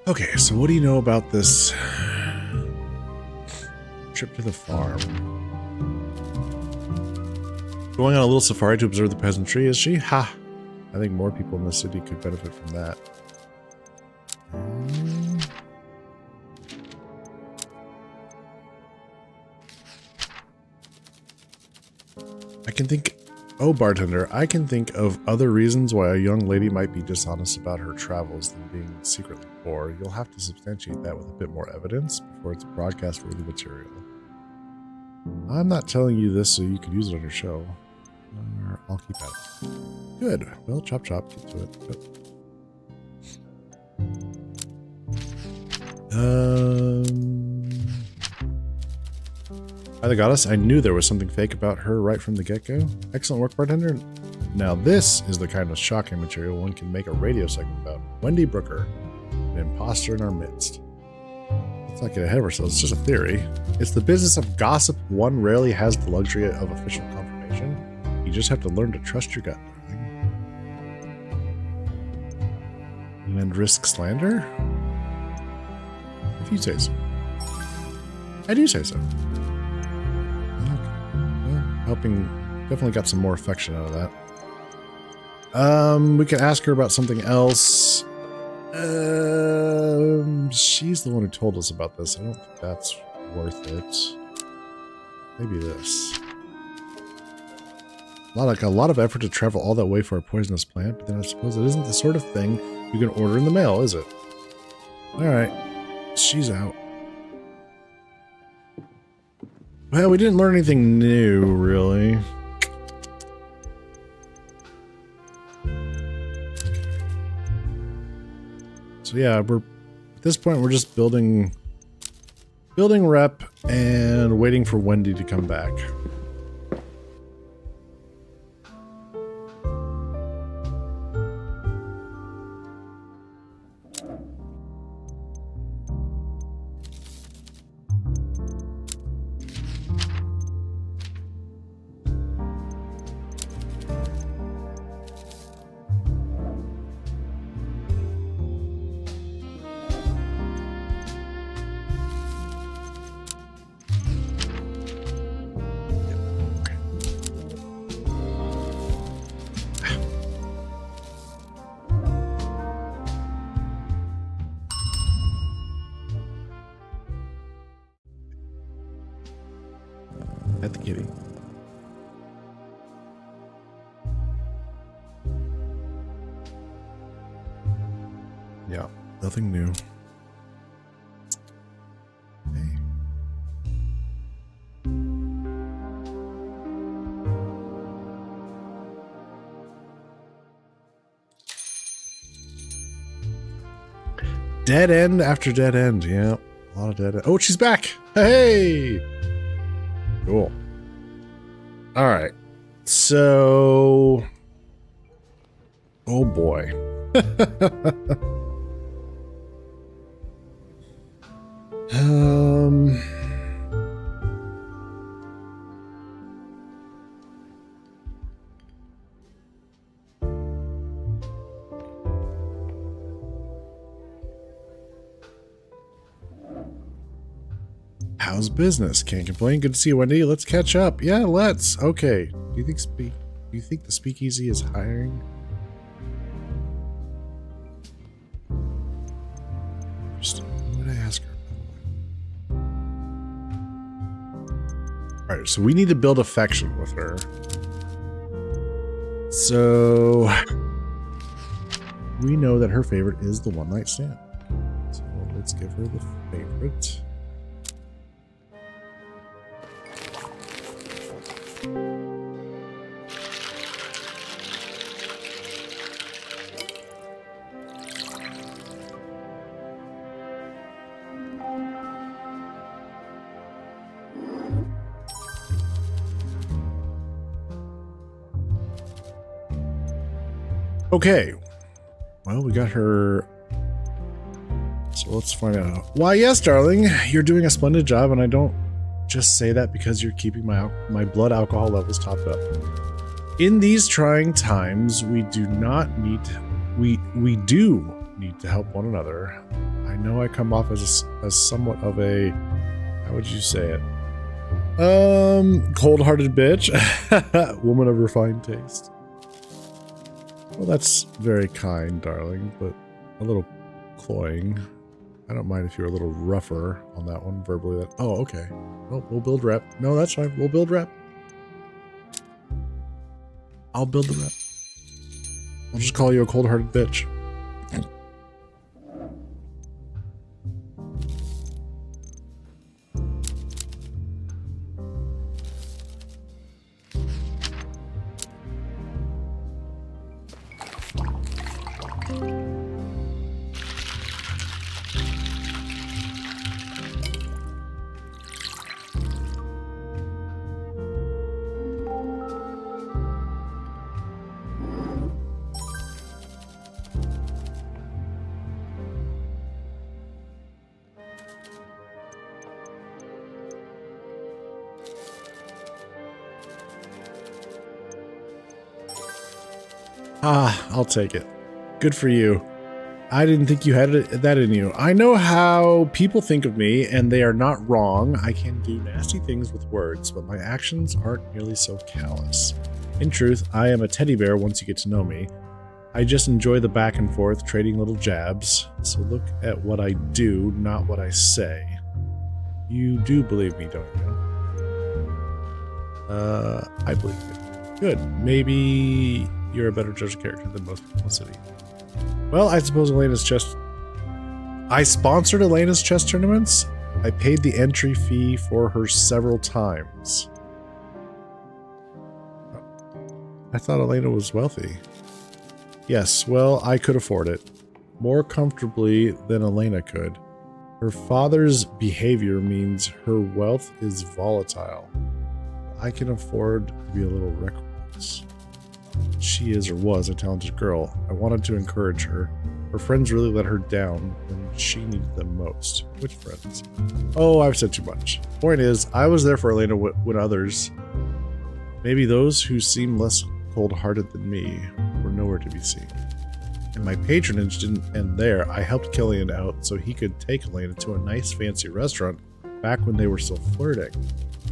Okay, so what do you know about this trip to the farm? Going on a little safari to observe the peasantry, is she? Ha! I think more people in the city could benefit from that. I can think... Oh, bartender, I can think of other reasons why a young lady might be dishonest about her travels than being secretly poor. You'll have to substantiate that with a bit more evidence before it's broadcast-worthy material. I'm not telling you this so you can use it on your show. I'll keep at it. Good. Well, chop chop, get to it. By the goddess, I knew there was something fake about her right from the get-go. Excellent work, bartender. Now this is the kind of shocking material one can make a radio segment about. Wendy Brooker, an imposter in our midst. Let's not get ahead of ourselves, it's just a theory. It's the business of gossip. One rarely has the luxury of official confirmation. You just have to learn to trust your gut, darling. And risk slander? If you say so. I do say so. Helping, definitely got some more affection out of that. We could ask her about something else. She's the one who told us about this. I don't think that's worth it. Maybe this. A lot of effort to travel all that way for a poisonous plant, but then I suppose it isn't the sort of thing you can order in the mail, is it? Alright. She's out. Well, we didn't learn anything new, really. So yeah, at this point we're just building rep and waiting for Wendy to come back. At the kitty. Yeah, nothing new. Hey. Dead end after dead end. Yeah, a lot of dead end. Oh, she's back. Hey. Cool. All right. So, oh boy. How's business? Can't complain. Good to see you, Wendy. Let's catch up. Yeah, let's. Okay. Do you think the speakeasy is hiring? What did I ask her? All right, so we need to build affection with her. So we know that her favorite is the one night stand. So let's give her the favorite. Okay, well, we got her. So let's find out. Why, yes, darling, you're doing a splendid job, and I don't just say that because you're keeping my blood alcohol levels topped up. In these trying times, we do need to help one another. I know I come off as somewhat of a, how would you say it? Cold-hearted bitch, woman of refined taste. Well, that's very kind, darling, but a little cloying. I don't mind if you're a little rougher on that one verbally. Oh, okay. Well, we'll build rep. No, that's fine. We'll build rep. I'll build the rep. I'll just call you a cold-hearted bitch. Ah, I'll take it. Good for you. I didn't think you had that in you. I know how people think of me, and they are not wrong. I can do nasty things with words, but my actions aren't nearly so callous. In truth, I am a teddy bear once you get to know me. I just enjoy the back and forth, trading little jabs. So look at what I do, not what I say. You do believe me, don't you? I believe it. Good. Maybe you're a better judge of character than most people in the city. Well, I suppose I sponsored Elena's chess tournaments. I paid the entry fee for her several times. I thought Elena was wealthy. Yes, well, I could afford it. More comfortably than Elena could. Her father's behavior means her wealth is volatile. I can afford to be a little reckless. She is or was a talented girl. I wanted to encourage her. Her friends really let her down when she needed them most. Which friends? Oh, I've said too much. Point is, I was there for Elena when others, maybe those who seem less cold-hearted than me, were nowhere to be seen. And my patronage didn't end there. I helped Killian out so he could take Elena to a nice fancy restaurant back when they were still flirting.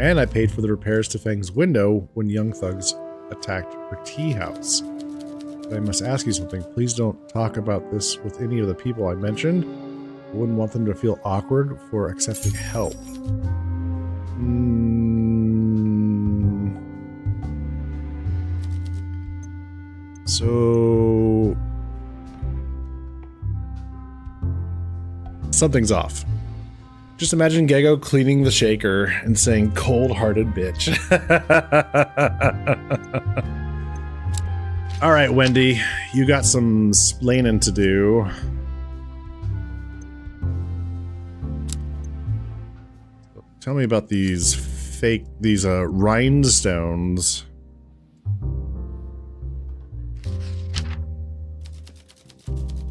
And I paid for the repairs to Fang's window when young thugs attacked her tea house. But I must ask you something. Please don't talk about this with any of the people I mentioned. I wouldn't want them to feel awkward for accepting help. So something's off. Just imagine Gego cleaning the shaker and saying, cold-hearted bitch. All right, Wendy, you got some splaining to do. Tell me about these rhinestones.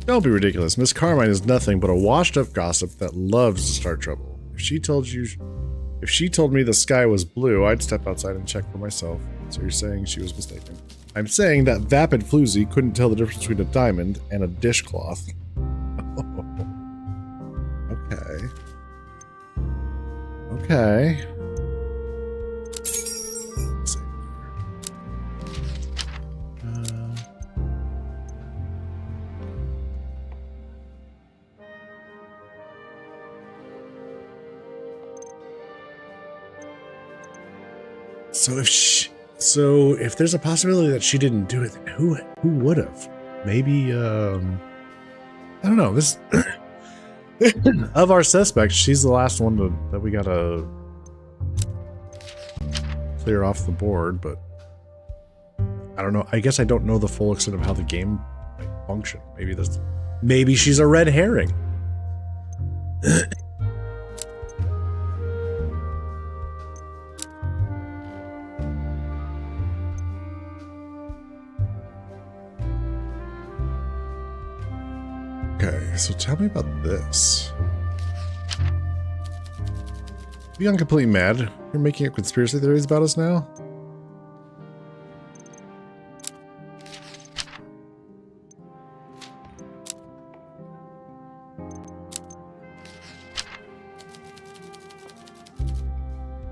Don't be ridiculous. Miss Carmine is nothing but a washed-up gossip that loves to start trouble. If she told me the sky was blue, I'd step outside and check for myself. So you're saying she was mistaken. I'm saying that Vapid Floozy couldn't tell the difference between a diamond and a dishcloth. Okay. Okay. Let's see. So if there's a possibility that she didn't do it, then who would have? Maybe I don't know. This of our suspects, she's the last one that we gotta clear off the board, but I don't know. I guess I don't know the full extent of how the game might function. Maybe she's a red herring. Okay, so tell me about this. You gone completely mad? You're making up conspiracy theories about us now?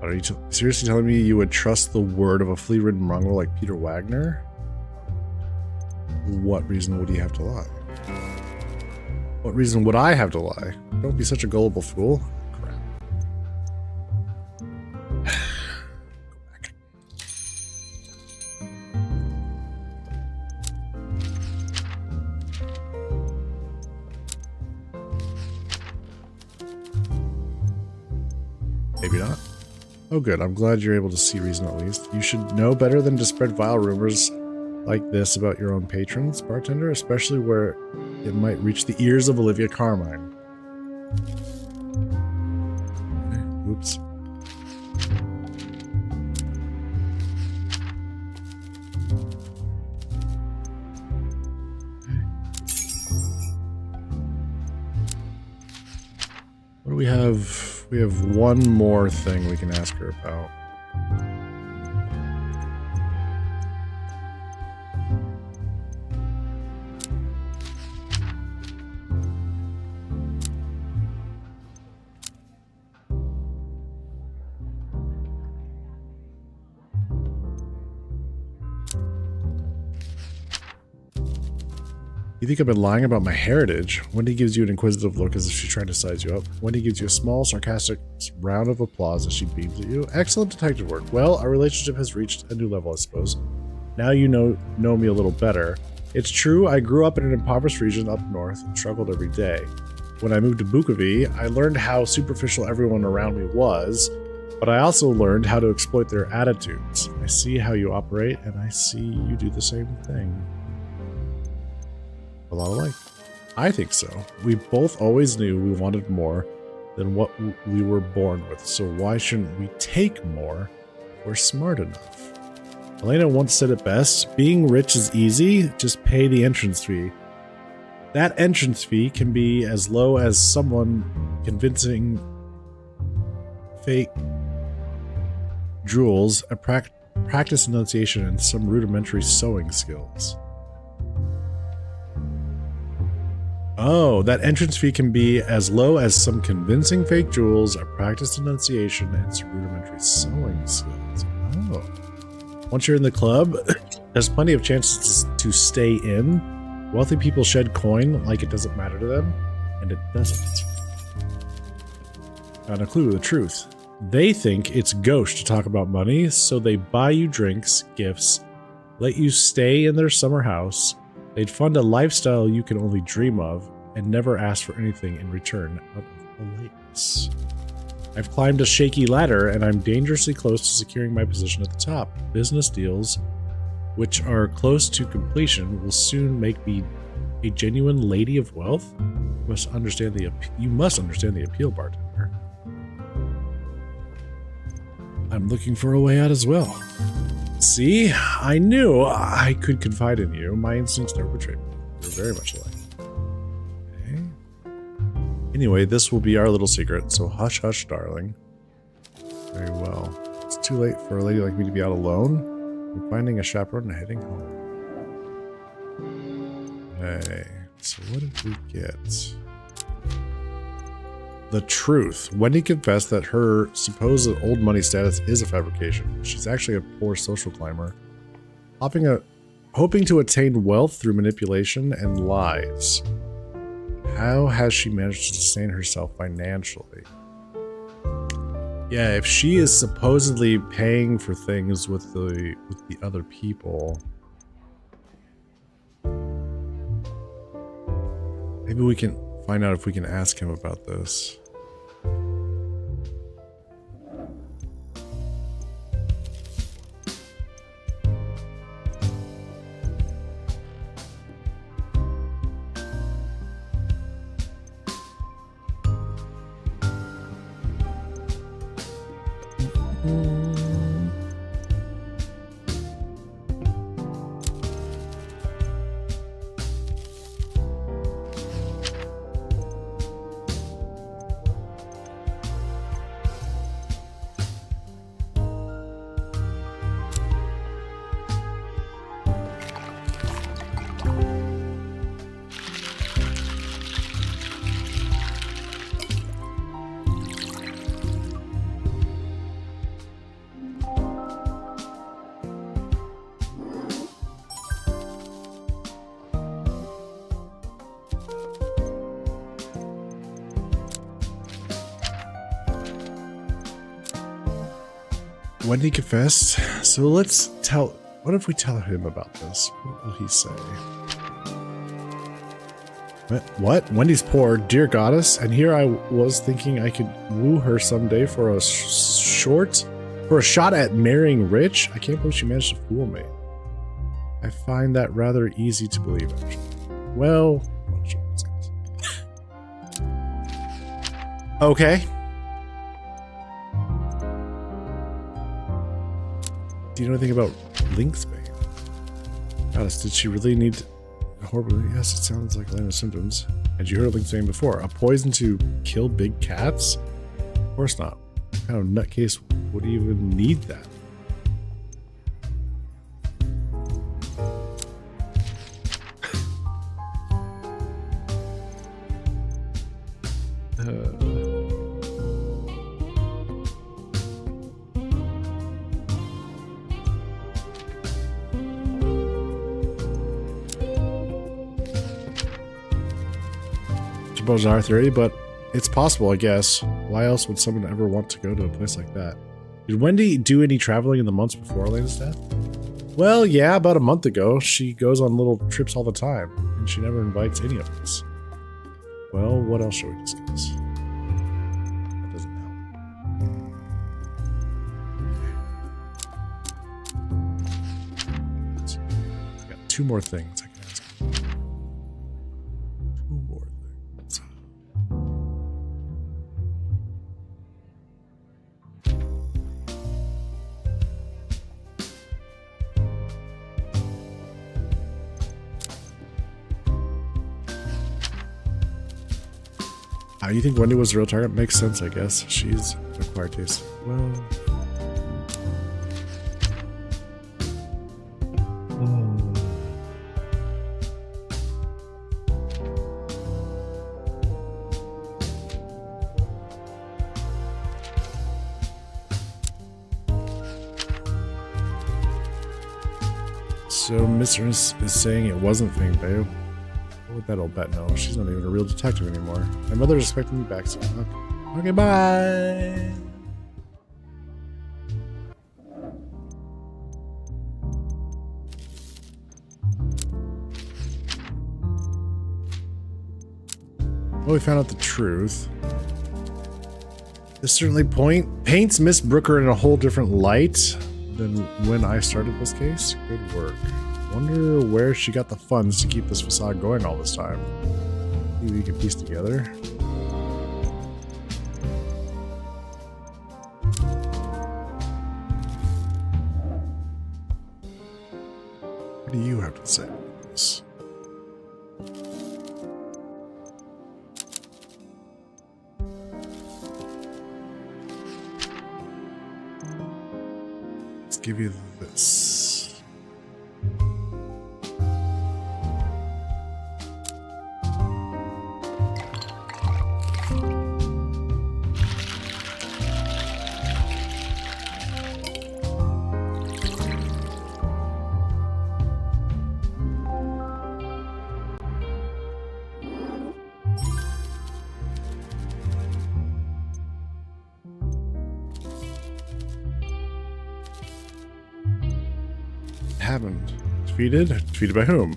Are you seriously telling me you would trust the word of a flea-ridden mongrel like Peter Wagner? What reason would he have to lie? What reason would I have to lie? Don't be such a gullible fool. Crap. Go back. Maybe not. Oh good, I'm glad you're able to see reason at least. You should know better than to spread vile rumors like this about your own patrons, bartender, especially where it might reach the ears of Olivia Carmine. Oops. What do we have? We have one more thing we can ask her about. You think I've been lying about my heritage? Wendy gives you an inquisitive look as if she's trying to size you up. Wendy gives you a small, sarcastic round of applause as she beams at you. Excellent detective work. Well, our relationship has reached a new level, I suppose. Now you know me a little better. It's true, I grew up in an impoverished region up north and struggled every day. When I moved to Bukovi, I learned how superficial everyone around me was, but I also learned how to exploit their attitudes. I see how you operate, and I see you do the same thing. A lot alike. I think so. We both always knew we wanted more than what we were born with, so why shouldn't we take more if we're smart enough? Elena once said it best, being rich is easy, just pay the entrance fee. That entrance fee can be as low as someone convincing fake jewels, a practice enunciation, and some rudimentary sewing skills. Oh, that entrance fee can be as low as some convincing fake jewels, a practiced enunciation, and some rudimentary sewing skills. Oh. Once you're in the club, there's plenty of chances to stay in. Wealthy people shed coin like it doesn't matter to them, and it doesn't. Got a clue of the truth. They think it's gauche to talk about money, so they buy you drinks, gifts, let you stay in their summer house. They'd fund a lifestyle you can only dream of and never ask for anything in return out of politeness. I've climbed a shaky ladder and I'm dangerously close to securing my position at the top. Business deals, which are close to completion, will soon make me a genuine lady of wealth. You must understand the appeal, bartender. I'm looking for a way out as well. See, I knew I could confide in you. My instincts never betrayed me. We're very much alike. Okay. Anyway, this will be our little secret, so hush hush, darling. Very well. It's too late for a lady like me to be out alone. I'm finding a chaperone and heading home. Okay, so what did we get? the truth. Wendy confessed that her supposed old money status is a fabrication. She's actually a poor social climber, hoping to attain wealth through manipulation and lies. How has she managed to sustain herself financially? Yeah, if she is supposedly paying for things with the other people, maybe we can find out if we can ask him about this. Wendy confessed, so let's tell. What if we tell him about this? What will he say? What? Wendy's poor, dear goddess, and here I was thinking I could woo her someday for a shot at marrying rich. I can't believe she managed to fool me. I find that rather easy to believe, actually. Well, okay. Do you know anything about Lynxbane? Goddess, did she really need horribly? Yes, it sounds like Elena's symptoms. Had you heard of Lynxbane before? A poison to kill big cats? Of course not. What kind of nutcase would even need that? Suppose our theory, but it's possible, I guess. Why else would someone ever want to go to a place like that? Did Wendy do any traveling in the months before Elena's death? Well, yeah, about a month ago. She goes on little trips all the time, and she never invites any of us. Well, what else should we discuss? That doesn't help. I got two more things I can ask. Two more things. You think Wendy was the real target? Makes sense, I guess. She's an acquired taste. Well... So Mistress is saying it wasn't Fang Bayo. What would that old bat know? She's not even a real detective anymore. My mother's expecting me back soon. Okay, bye! Well, we found out the truth. This certainly paints Miss Brooker in a whole different light than when I started this case. Good work. Wonder where she got the funds to keep this facade going all this time. Maybe we can piece together. What do you have to say about this? Let's give you this. happened? Defeated? Defeated by whom?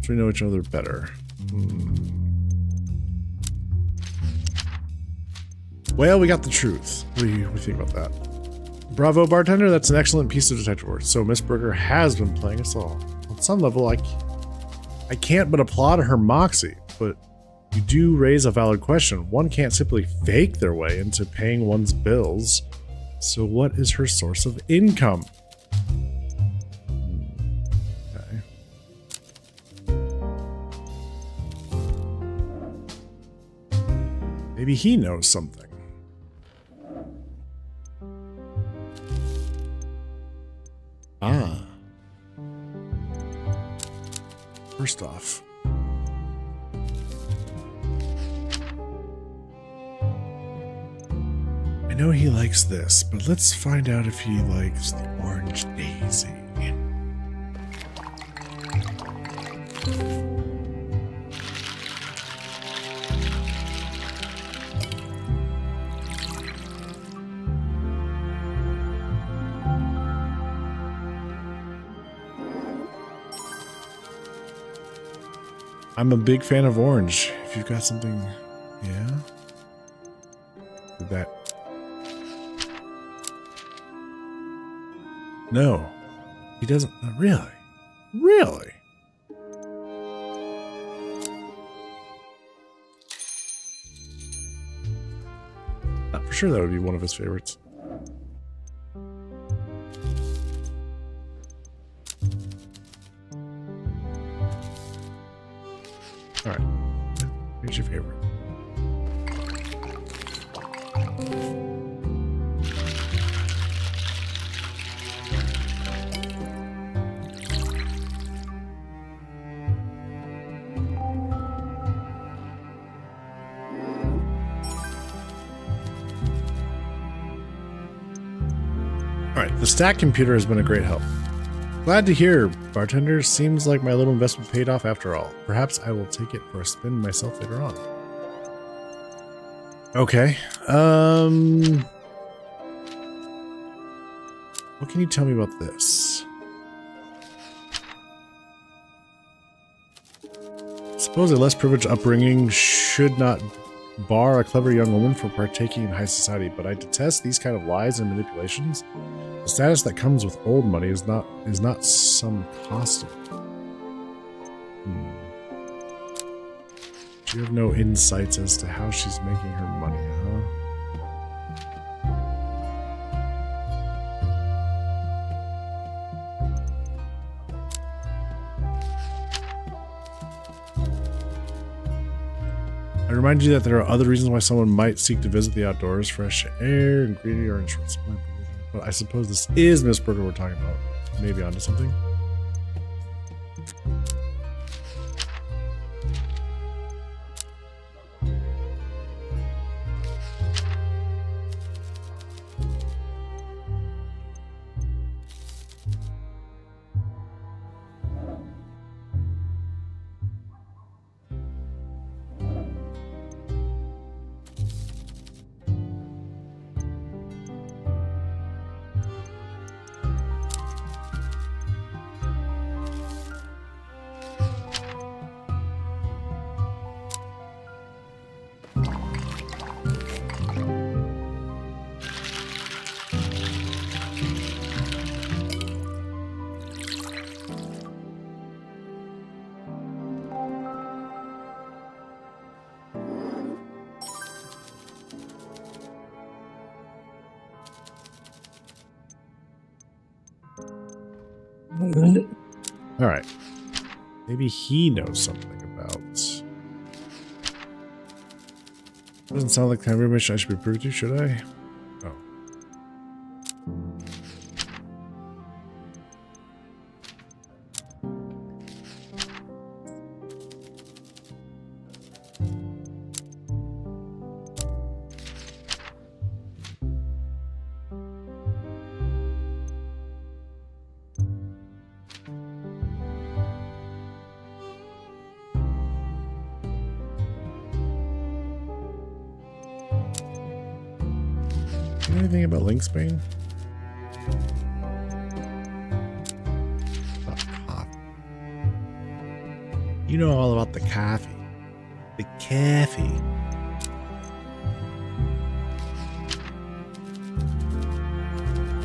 So we know each other better. Well, we got the truth. What do you think about that? Bravo, bartender. That's an excellent piece of detective work. So Miss Berger has been playing us all. On some level, I can't but applaud her moxie, but you do raise a valid question. One can't simply fake their way into paying one's bills. So what is her source of income? Okay. Maybe he knows something. Ah. First off, I know he likes this, but let's find out if he likes the orange daisy. I'm a big fan of orange. If you've got something, yeah. Did that? No, he doesn't. Really? Really? For sure, that would be one of his favorites. All right, here's your favorite. All right, the stack computer has been a great help. Glad to hear, bartender. Seems like my little investment paid off after all. Perhaps I will take it for a spin myself later on. Okay. What can you tell me about this? Suppose a less privileged upbringing should not bar a clever young woman from partaking in high society, but I detest these kind of lies and manipulations. The status that comes with old money is not some costume. Do you have no insights as to how she's making her money, huh? I remind you that there are other reasons why someone might seek to visit the outdoors. Fresh air and greenery are in short supply. But I suppose this is Miss Berger we're talking about. Maybe onto something. All right. Maybe he knows something about. Doesn't sound like the kind of information I should be privy to, should I? Oh. Anything about Lynxbane? You know all about the coffee. The coffee.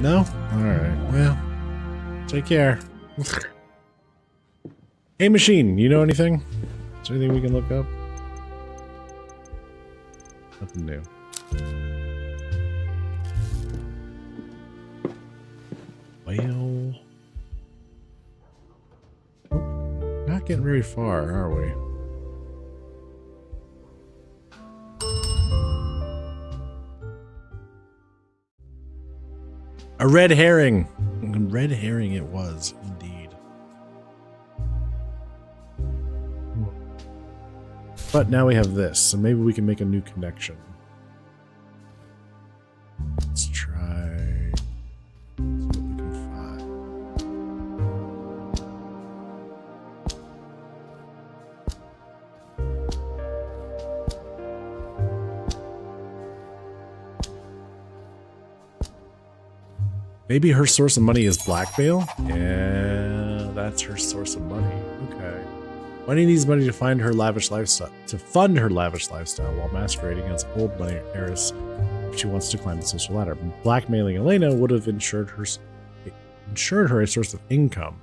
No? Alright, well, take care. Hey, machine, you know anything? Is there anything we can look up? Nothing new. Well, not getting very far, are we? A red herring. Red herring it was, indeed. But now we have this, so maybe we can make a new connection. Let's try. See what we can find. Maybe her source of money is blackmail? Yeah, that's her source of money. Okay. Wendy needs money to fund her lavish lifestyle while masquerading as old money heiress if she wants to climb the social ladder. Blackmailing Elena would have ensured her a source of income.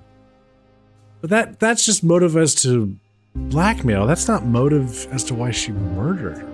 But that's just motive as to blackmail. That's not motive as to why she murdered her.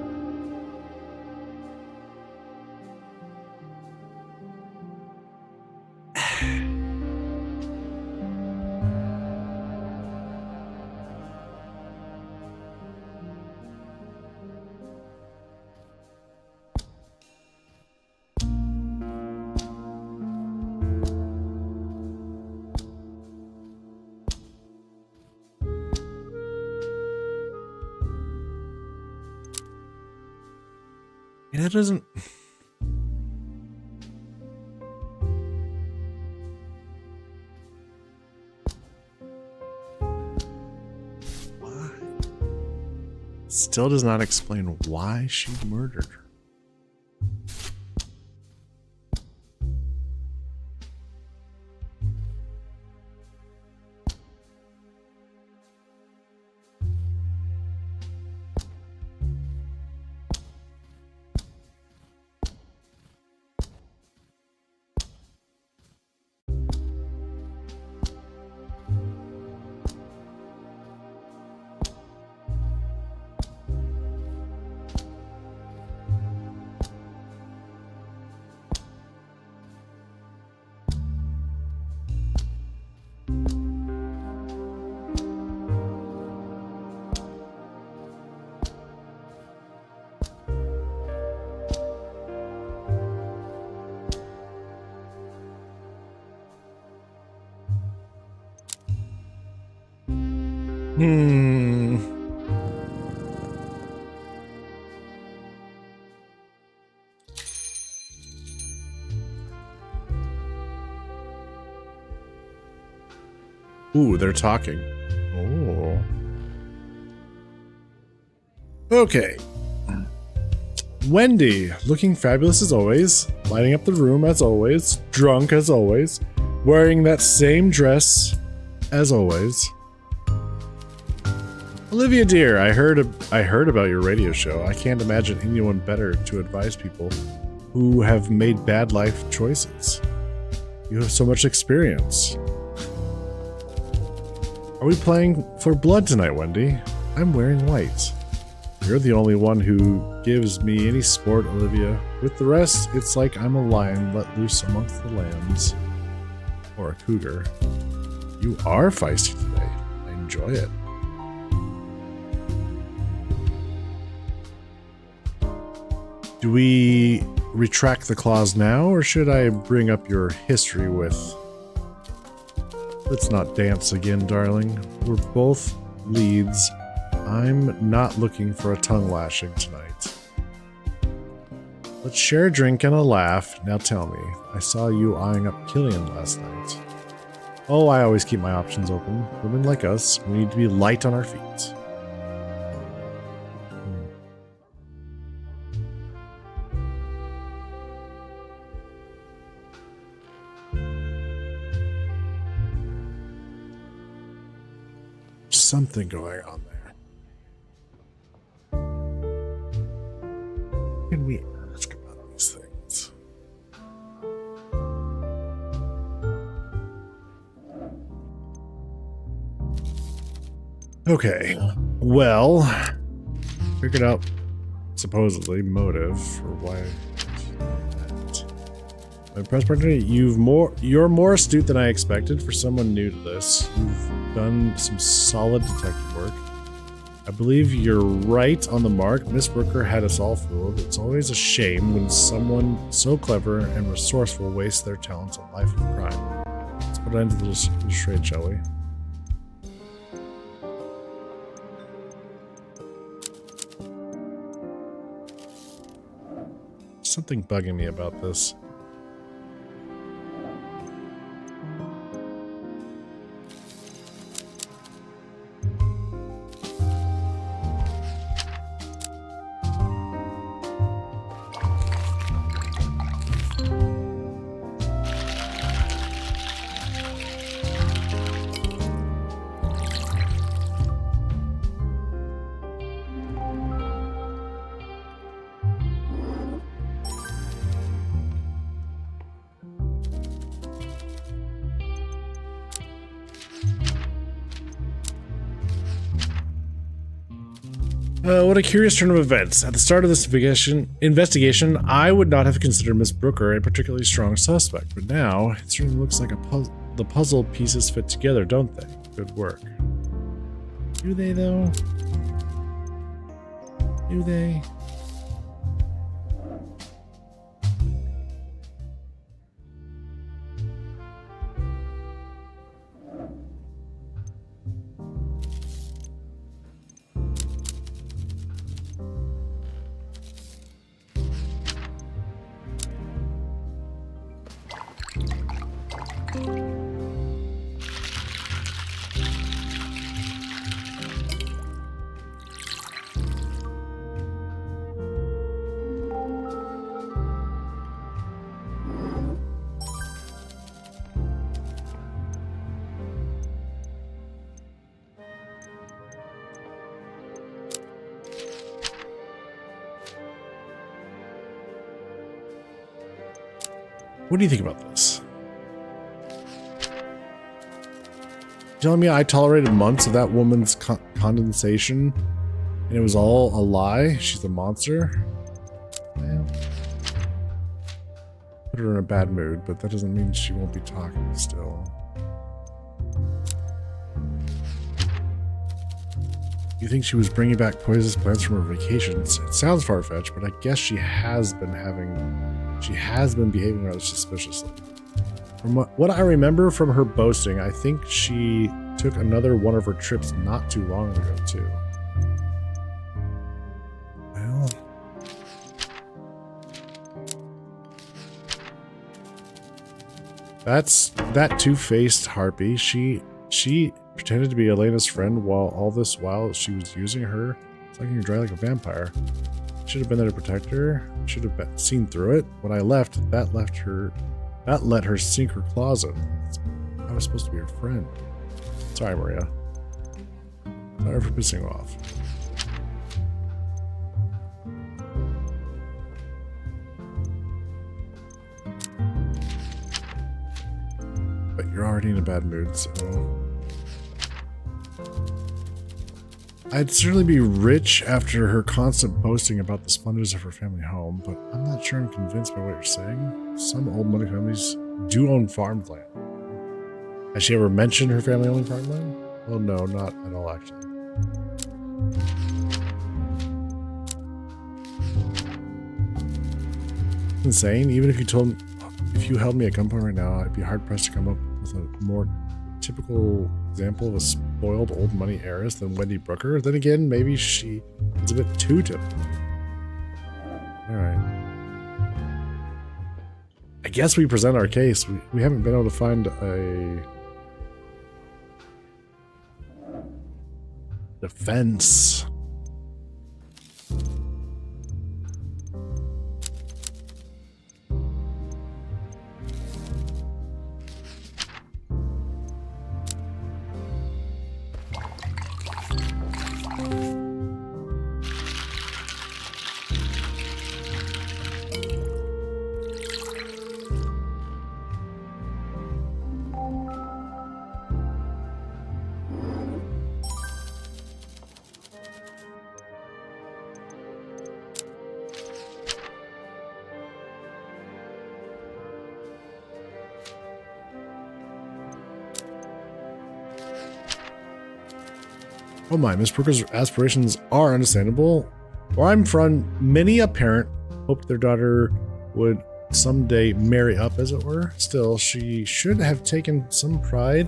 That doesn't. Why? Still does not explain why she murdered her. Ooh, they're talking. Oh. Okay. Wendy, looking fabulous as always, lighting up the room as always, drunk as always, wearing that same dress as always. Olivia dear, I heard about your radio show. I can't imagine anyone better to advise people who have made bad life choices. You have so much experience. Are we playing for blood tonight, Wendy? I'm wearing white. You're the only one who gives me any sport, Olivia. With the rest, it's like I'm a lion let loose amongst the lambs. Or a cougar. You are feisty today. I enjoy it. Do we retract the clause now, or should I bring up your history with... Let's not dance again, darling. We're both leads. I'm not looking for a tongue lashing tonight. Let's share a drink and a laugh. Now tell me, I saw you eyeing up Killian last night. Oh, I always keep my options open. Women like us, we need to be light on our feet. something going on there. What can we ask about these things? Okay, well, figured out supposedly motive for why. Press partner, you're more astute than I expected for someone new to this. You've done some solid detective work. I believe you're right on the mark. Miss Brooker had us all fooled. It's always a shame when someone so clever and resourceful wastes their talents on life of crime. Let's put an end to this charade, shall we? Something bugging me about this. What a curious turn of events. At the start of this investigation, I would not have considered Miss Brooker a particularly strong suspect, but now it certainly looks like the puzzle pieces fit together, don't they? Good work. Do they, though? Do they? What do you think about this? Telling me I tolerated months of that woman's condensation and it was all a lie? She's a monster? Well, put her in a bad mood, but that doesn't mean she won't be talking still. You think she was bringing back poisonous plants from her vacations? It sounds far-fetched, but I guess she has been behaving rather suspiciously. From what I remember from her boasting, I think she took another one of her trips not too long ago, too. Well, that's that two-faced harpy. She pretended to be Elena's friend while all this while she was using her, sucking her dry like a vampire. Should have been there to protect her. Should have seen through it. When I left, that let her sink her claws in. I was supposed to be her friend. Sorry, Maria. Sorry for pissing you off. But you're already in a bad mood, so... I'd certainly be rich after her constant boasting about the splendors of her family home, but I'm not sure I'm convinced by what you're saying. Some old money families do own farmland. Has she ever mentioned her family owning farmland? Well, no, not at all, actually. Insane. Even if you held me at gunpoint right now, I'd be hard pressed to come up with a more typical example of a spoiled old money heiress than Wendy Brooker. Then again, maybe she is a bit too typical. Alright. I guess we present our case. We haven't been able to find a defense. Oh my, Miss Brooker's aspirations are understandable. Where I'm from, many a parent hoped their daughter would someday marry up, as it were. Still, she should have taken some pride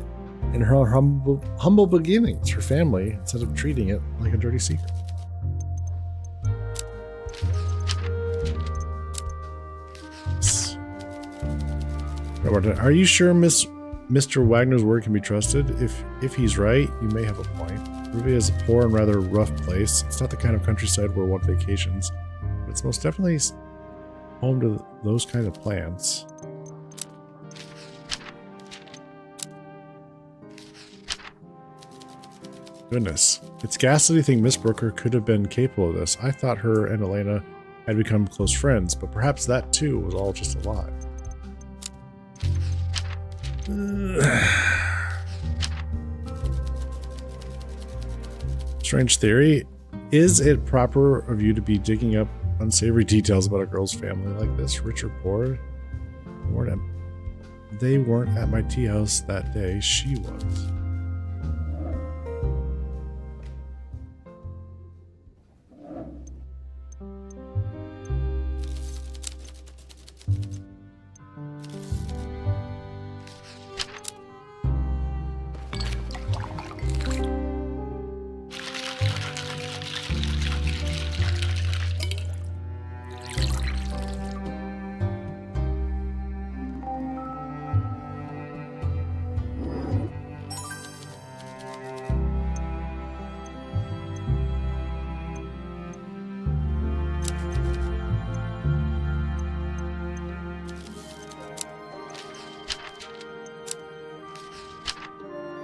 in her humble beginnings, her family, instead of treating it like a dirty secret. Are you sure Mr. Wagner's word can be trusted? If he's right, you may have a point. Ruvia is a poor and rather rough place. It's not the kind of countryside where one vacations, but it's most definitely home to those kind of plants. Goodness. It's ghastly to think Miss Brooker could have been capable of this. I thought her and Elena had become close friends, but perhaps that too was all just a lie. Strange theory. Is it proper of you to be digging up unsavory details about a girl's family like this, rich or poor? They weren't at my tea house that day. She was.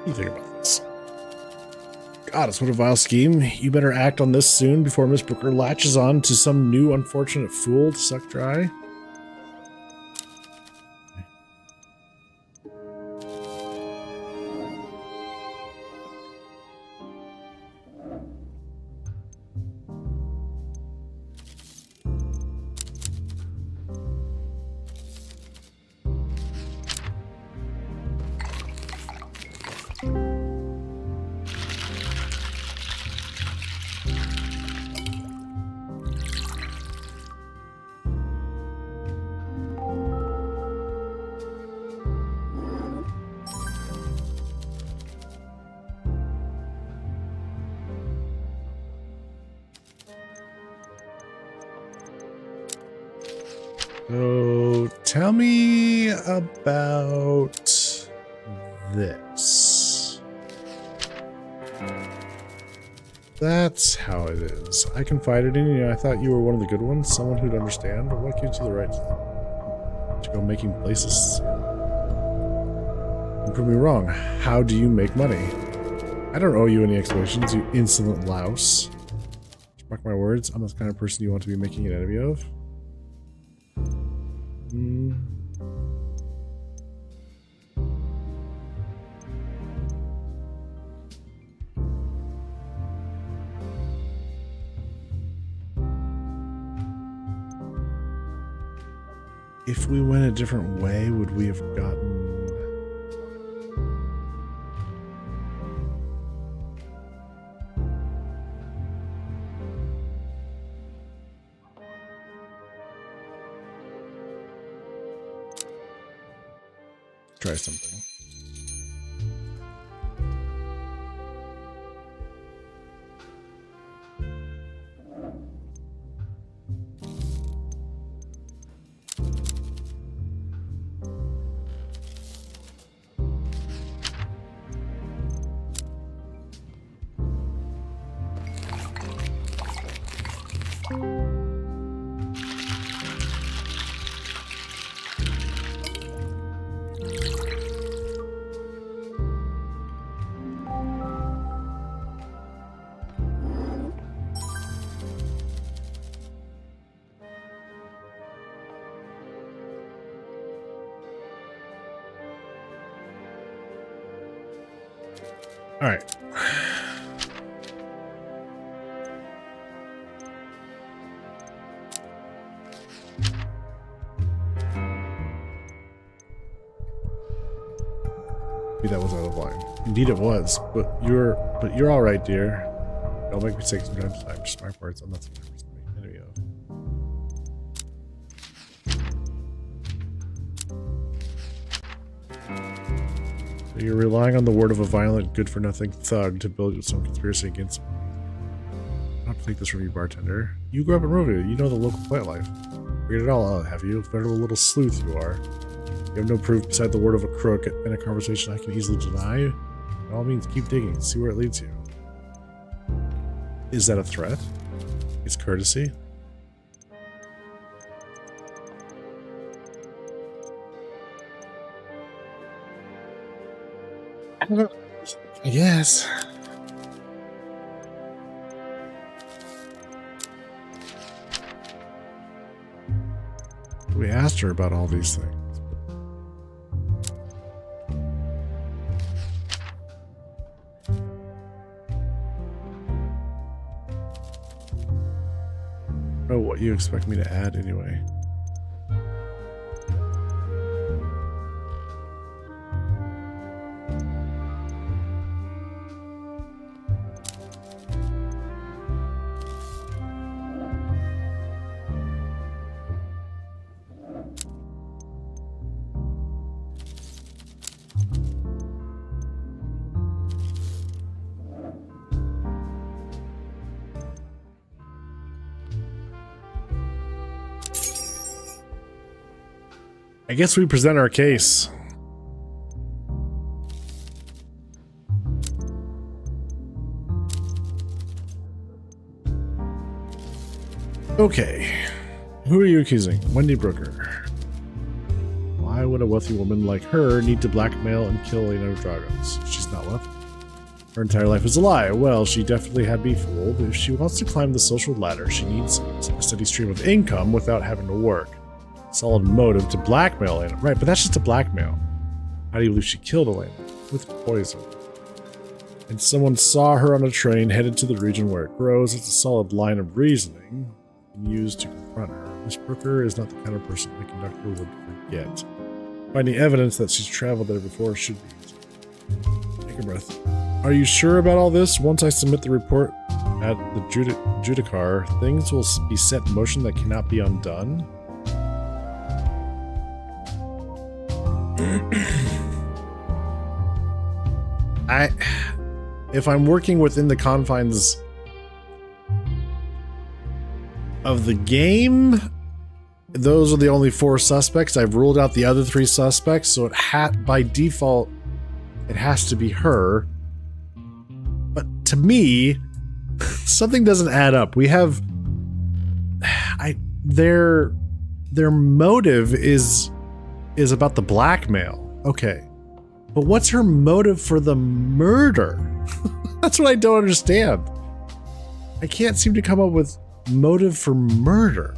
What do you think about this? Goddess, what a vile scheme. You better act on this soon before Miss Brooker latches on to some new unfortunate fool to suck dry. So tell me about this. That's how it is. I confided in you. I thought you were one of the good ones, someone who'd understand. But what gives you the right to go making places? And prove me wrong. How do you make money? I don't owe you any explanations, you insolent louse. Mark my words, I'm the kind of person you want to be making an enemy of. If we went a different way, would we have gotten... Try something. All right. Maybe that was out of line. Indeed it was, but you're all right, dear. I'll make mistakes from time to time. Just my parts. I'm not the kind of person to make an enemy of. So you're relying on the word of a violent, good-for-nothing thug to build some conspiracy against me. I'll have to take this from you, bartender. You grew up in Rovio. You know the local plant life. Figured it all out, have you? Venerable little sleuth you are. You have no proof beside the word of a crook in a conversation I can easily deny. By all means, keep digging. See where it leads you. Is that a threat? It's courtesy? I don't know. Yes. We asked her about all these things. Oh, what you expect me to add anyway? I guess we present our case. Okay. Who are you accusing? Wendy Brooker. Why would a wealthy woman like her need to blackmail and kill Elena Dragos? She's not wealthy. Her entire life is a lie. Well, she definitely had me fooled. If she wants to climb the social ladder, she needs a steady stream of income without having to work. Solid motive to blackmail Elena. Right, but that's just a blackmail. How do you believe she killed Elena? With poison. And someone saw her on a train headed to the region where it grows. It's a solid line of reasoning used to confront her. Miss Brooker is not the kind of person the conductor would forget. Finding evidence that she's traveled there before should be easy. Take a breath. Are you sure about all this? Once I submit the report at the Judicar, things will be set in motion that cannot be undone? If I'm working within the confines of the game, those are the only 4 suspects. I've ruled out the other 3 suspects, so by default it has to be her. But to me, something doesn't add up. We have their motive is about the blackmail. Okay. But what's her motive for the murder? That's what I don't understand. I can't seem to come up with motive for murder.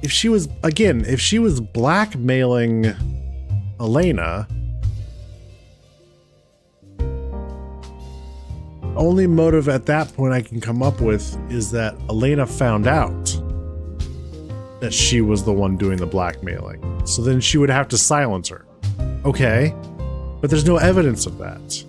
If she was blackmailing Elena, only motive at that point I can come up with is that Elena found out that she was the one doing the blackmailing. So then she would have to silence her. Okay, but there's no evidence of that.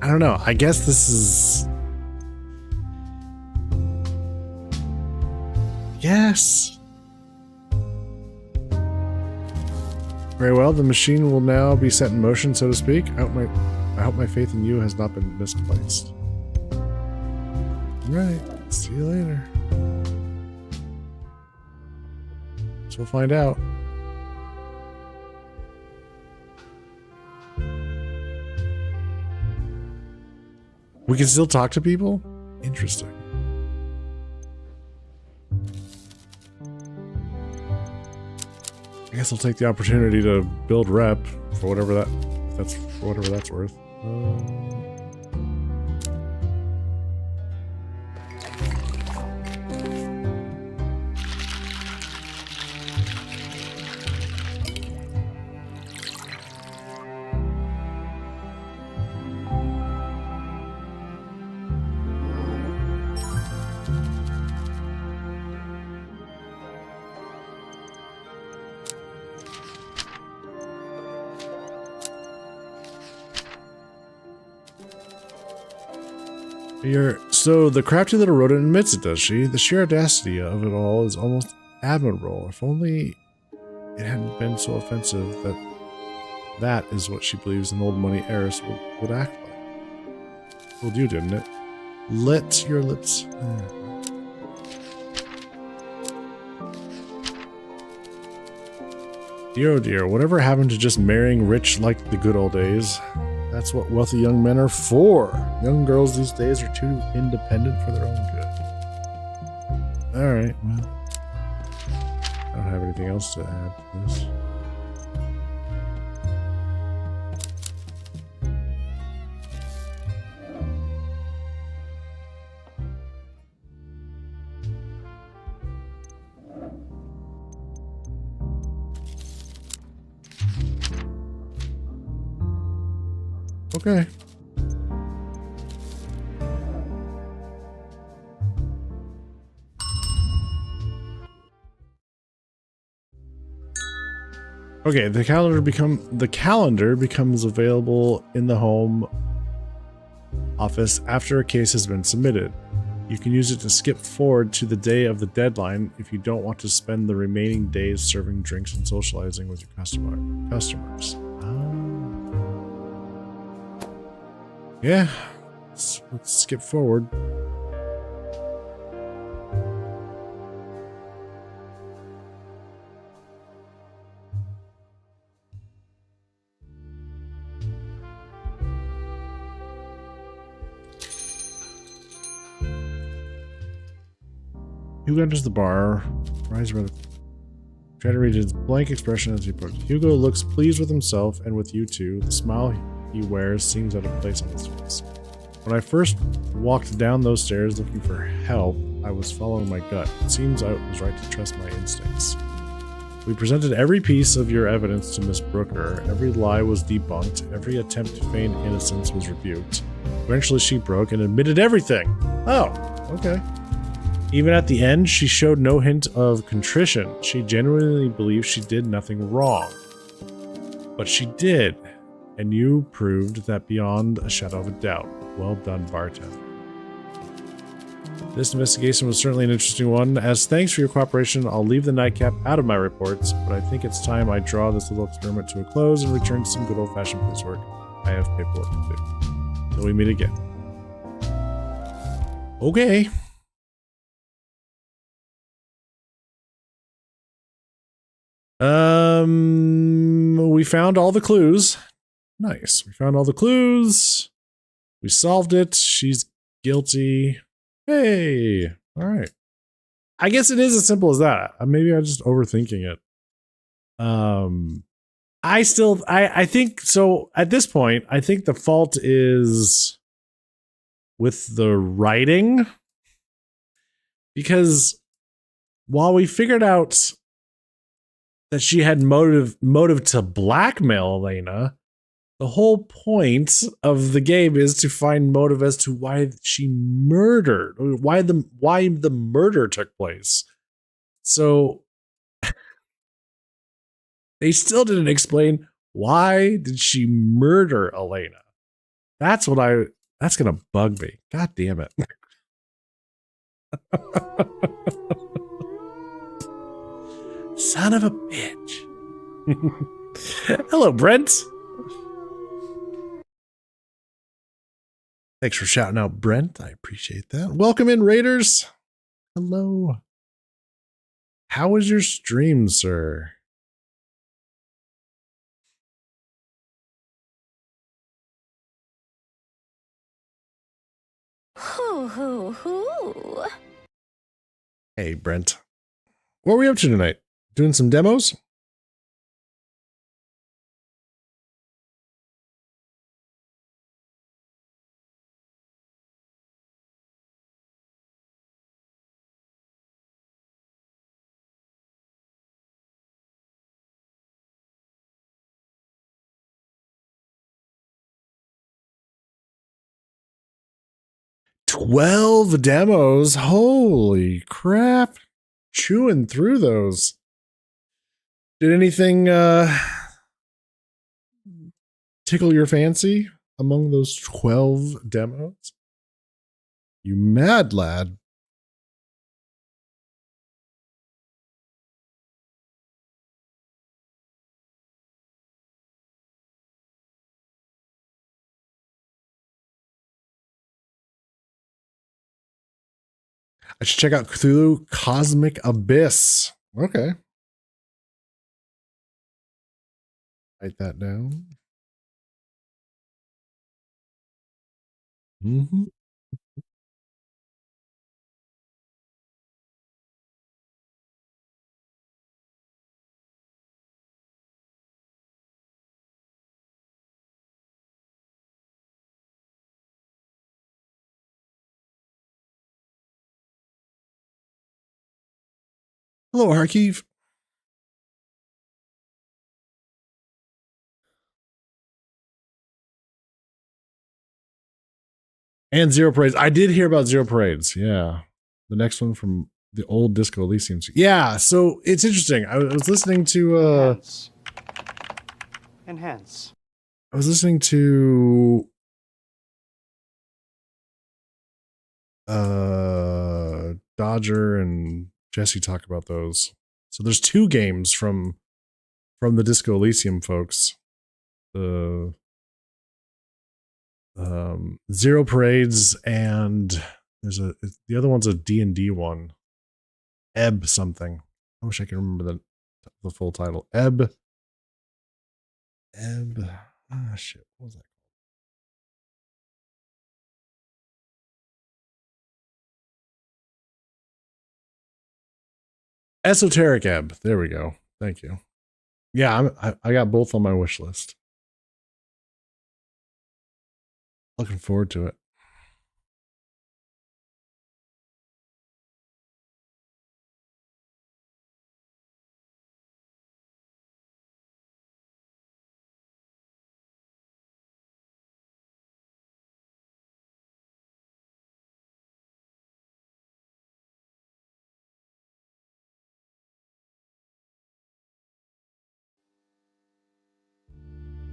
I don't know. I guess this is... Yes. Very well. The machine will now be set in motion, so to speak. I hope my faith in you has not been misplaced. All right. See you later. So we'll find out. We can still talk to people? Interesting. I guess I'll take the opportunity to build rep for whatever that's worth. So the crafty little rodent admits it, does she? The sheer audacity of it all is almost admirable. If only it hadn't been so offensive that is what she believes an old money heiress would act like. Told you, didn't it? Let your lips... Dear oh dear, whatever happened to just marrying rich like the good old days? That's what wealthy young men are for. Young girls these days are too independent for their own good. Alright, well. I don't have anything else to add to this. Okay. Okay, the calendar becomes available in the home office after a case has been submitted. You can use it to skip forward to the day of the deadline if you don't want to spend the remaining days serving drinks and socializing with your customers. Yeah, let's skip forward. Hugo enters the bar, rises around, trying to read his blank expression as he approaches. Hugo looks pleased with himself and with you two. The smile he wears seems out of place on his face. When I first walked down those stairs looking for help, I was following my gut. It seems I was right to trust my instincts. We presented every piece of your evidence to Miss Brooker. Every lie was debunked. Every attempt to feign innocence was rebuked. Eventually she broke and admitted everything. Oh, okay. Even at the end, she showed no hint of contrition. She genuinely believed she did nothing wrong. But she did. And you proved that beyond a shadow of a doubt. Well done, bartender. This investigation was certainly an interesting one. As thanks for your cooperation, I'll leave the nightcap out of my reports, but I think it's time I draw this little experiment to a close and return to some good old-fashioned police work. I have paperwork to do. Till we meet again. Okay. We found all the clues. Nice. We found all the clues. We solved it. She's guilty. Hey. All right. I guess it is as simple as that. Maybe I'm just overthinking it. I think so at this point, I think the fault is with the writing, because while we figured out that she had motive to blackmail Elena, the whole point of the game is to find motive as to why she murdered, why the murder took place. So they still didn't explain why did she murder Elena. That's gonna bug me. God damn it. Son of a bitch. Hello, Brent. Thanks for shouting out, Brent. I appreciate that. Welcome in, Raiders. Hello. How was your stream, sir? Hoo hoo hoo. Hey, Brent. What were we up to tonight? Doing some demos? $12 demos. Holy crap. Chewing through those. Did anything tickle your fancy among those 12 demos? You mad lad. I should check out Cthulhu Cosmic Abyss. Okay. Write that down. Mm-hmm. Hello, Harkeev. And Zero Parades. I did hear about Zero Parades. Yeah. The next one from the old Disco Elysium. Yeah. So it's interesting. I was listening to Enhance. I was listening to Dodger and Jesse talk about those. So there's 2 games from the Disco Elysium folks. The Zero Parades, and the other one's a D&D one. Ebb something. I wish I could remember the full title. Ebb. Ah, shit. What was that? Esoteric Ebb. There we go. Thank you. Yeah, I got both on my wish list. Looking forward to it.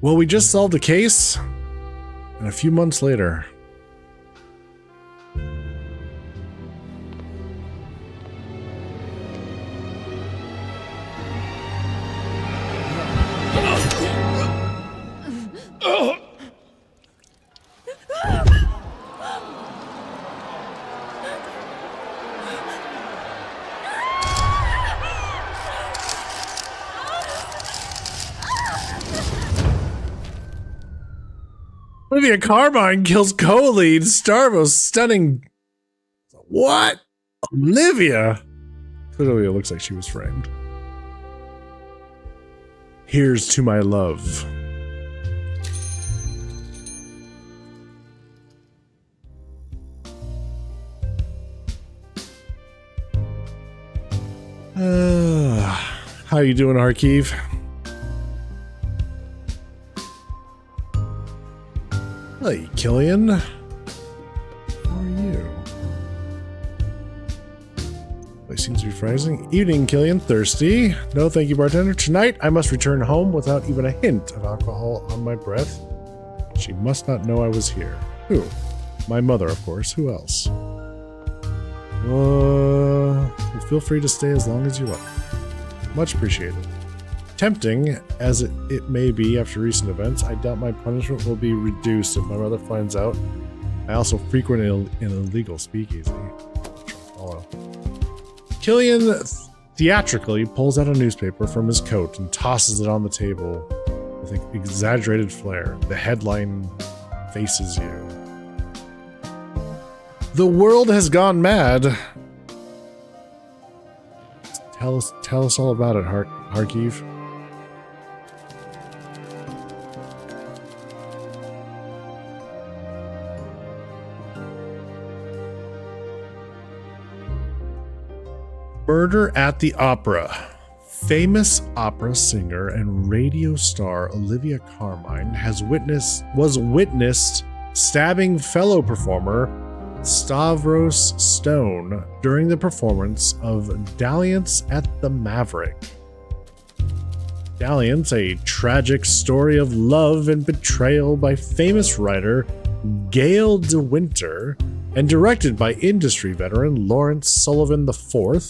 Well, we just solved a case, and a few months later, Olivia Carmine kills co-lead Starvo's stunning. What? Olivia? Clearly, it looks like she was framed. Here's to my love. How you doing, Harkeev? Hey, Killian. How are you? It seems to be freezing. Evening, Killian. Thirsty? No, thank you, bartender. Tonight, I must return home without even a hint of alcohol on my breath. She must not know I was here. Who? My mother, of course. Who else? Feel free to stay as long as you like. Much appreciated. Tempting as it may be after recent events, I doubt my punishment will be reduced if my mother finds out I also frequent an illegal speakeasy. Killian theatrically pulls out a newspaper from his coat and tosses it on the table with an exaggerated flair. The headline faces you. The world has gone mad. Tell us all about it, Harkeev. Murder at the Opera. Famous opera singer and radio star Olivia Carmine was witnessed stabbing fellow performer Stavros Stone during the performance of Dalliance at the Maverick. Dalliance, a tragic story of love and betrayal by famous writer Gail De Winter and directed by industry veteran Lawrence Sullivan IV,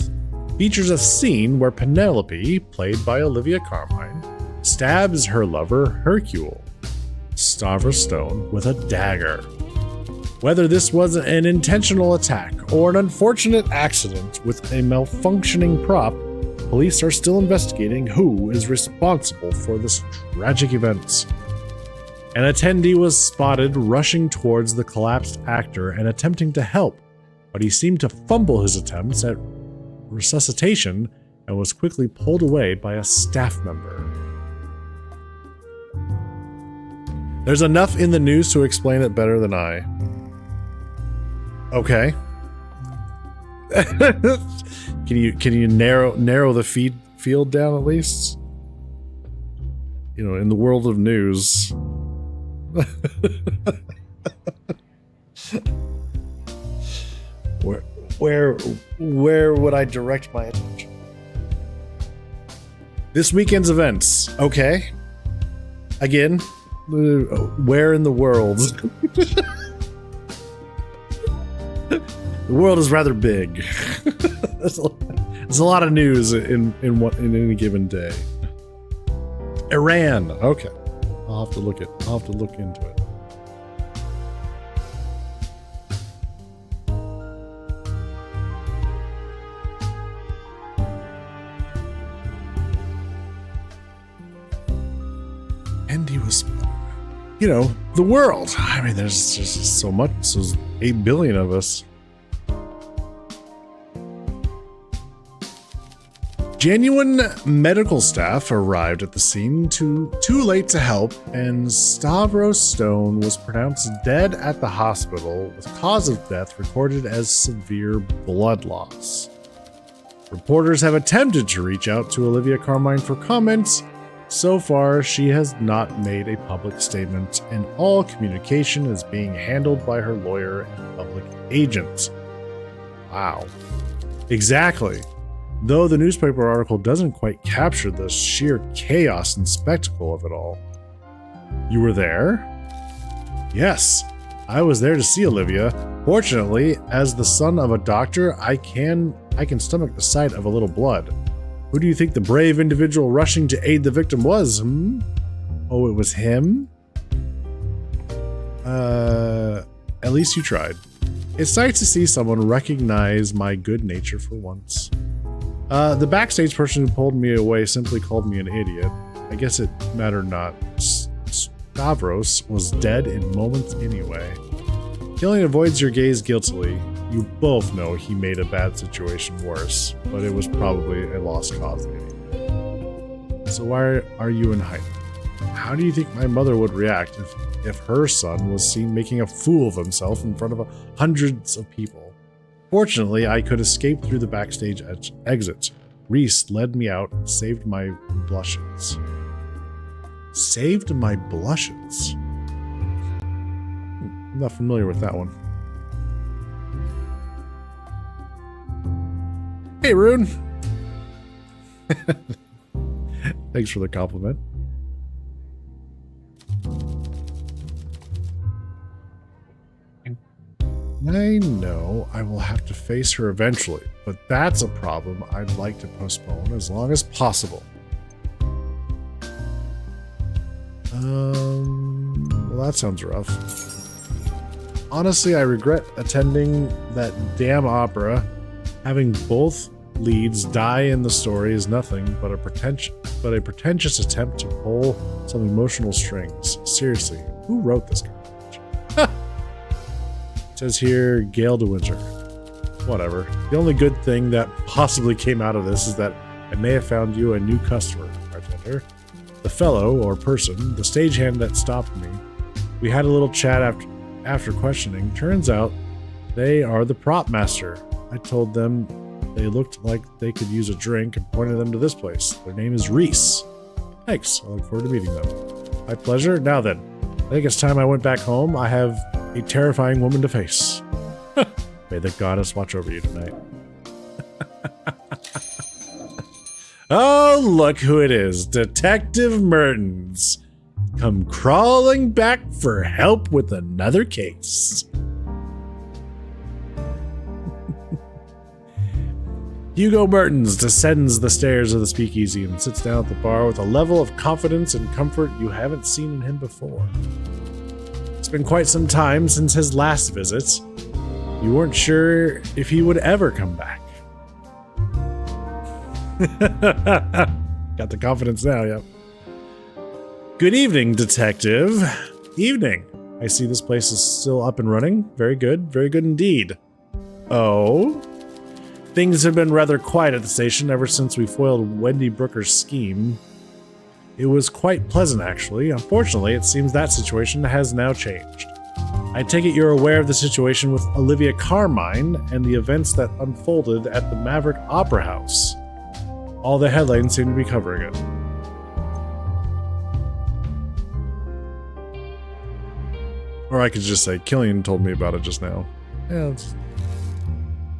features a scene where Penelope, played by Olivia Carmine, stabs her lover Hercule, Stavros Stone, with a dagger. Whether this was an intentional attack or an unfortunate accident with a malfunctioning prop, police are still investigating who is responsible for this tragic event. An attendee was spotted rushing towards the collapsed actor and attempting to help, but he seemed to fumble his attempts at resuscitation and was quickly pulled away by a staff member. There's enough in the news to explain it better than I. Okay. Can you narrow the field down at least? You know, in the world of news. Where would I direct my attention? This weekend's events. Okay. Again, where in the world? The world is rather big. There's a lot of news in any given day. Iran. Okay. I'll have to look into it. And he was, the world. I mean, there's just so much. There's 8 billion of us. Genuine medical staff arrived at the scene too late to help, and Stavros Stone was pronounced dead at the hospital, with cause of death recorded as severe blood loss. Reporters have attempted to reach out to Olivia Carmine for comments. So far, she has not made a public statement, and all communication is being handled by her lawyer and public agent. Wow. Exactly. Though the newspaper article doesn't quite capture the sheer chaos and spectacle of it all. You were there? Yes, I was there to see Olivia. Fortunately, as the son of a doctor, I can stomach the sight of a little blood. Who do you think the brave individual rushing to aid the victim was, Oh, it was him? At least you tried. It's nice to see someone recognize my good nature for once. The backstage person who pulled me away simply called me an idiot. I guess it mattered not. Stavros was dead in moments anyway. Killing avoids your gaze guiltily. You both know he made a bad situation worse, but it was probably a lost cause anyway. So why are you in hiding? How do you think my mother would react if her son was seen making a fool of himself in front of hundreds of people? Fortunately, I could escape through the backstage exit. Reese led me out and saved my blushes. Saved my blushes? I'm not familiar with that one. Hey, Rune! Thanks for the compliment. I know I will have to face her eventually, but that's a problem I'd like to postpone as long as possible. Well, that sounds rough. Honestly, I regret attending that damn opera. Having both leads die in the story is nothing but a pretentious attempt to pull some emotional strings. Seriously, who wrote this garbage? It says here, Gale de Winter. Whatever. The only good thing that possibly came out of this is that I may have found you a new customer, bartender. The fellow, or person, the stagehand that stopped me. We had a little chat after questioning. Turns out they are the prop master. I told them they looked like they could use a drink and pointed them to this place. Their name is Reese. Thanks. I look forward to meeting them. My pleasure. Now then, I think it's time I went back home. I have a terrifying woman to face. May the goddess watch over you tonight. Oh, look who it is. Detective Mertens. Come crawling back for help with another case. Hugo Mertens descends the stairs of the speakeasy and sits down at the bar with a level of confidence and comfort you haven't seen in him before. It's been quite some time since his last visit. You weren't sure if he would ever come back. Got the confidence now, yep. Good evening, detective. Evening. I see this place is still up and running. Very good indeed. Oh? Things have been rather quiet at the station ever since we foiled Wendy Brooker's scheme. It was quite pleasant, actually. Unfortunately, it seems that situation has now changed. I take it you're aware of the situation with Olivia Carmine and the events that unfolded at the Maverick Opera House. All the headlines seem to be covering it. Or I could just say, Killian told me about it just now. Yeah,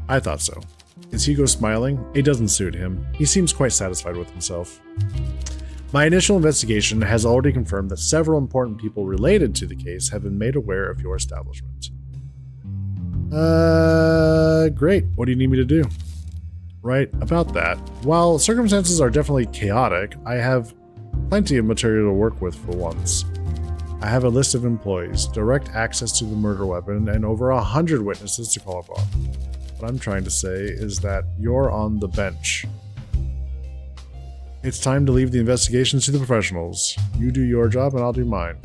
I thought so. Is Hugo smiling? It doesn't suit him. He seems quite satisfied with himself. My initial investigation has already confirmed that several important people related to the case have been made aware of your establishment. Great. What do you need me to do? Right, about that. While circumstances are definitely chaotic, I have plenty of material to work with for once. I have a list of employees, direct access to the murder weapon, and over 100 witnesses to call upon. What I'm trying to say is that you're on the bench. It's time to leave the investigations to the professionals. You do your job and I'll do mine.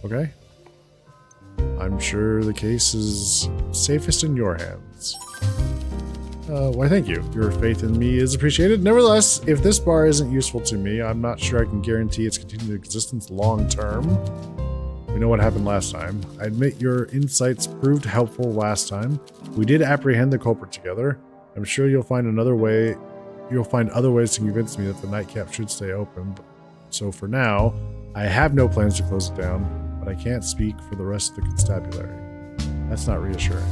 Okay? I'm sure the case is safest in your hands. Why thank you. Your faith in me is appreciated. Nevertheless, if this bar isn't useful to me, I'm not sure I can guarantee its continued existence long term. We know what happened last time. I admit your insights proved helpful last time. We did apprehend the culprit together. I'm sure you'll find other ways to convince me that the nightcap should stay open. So for now, I have no plans to close it down, but I can't speak for the rest of the constabulary. That's not reassuring.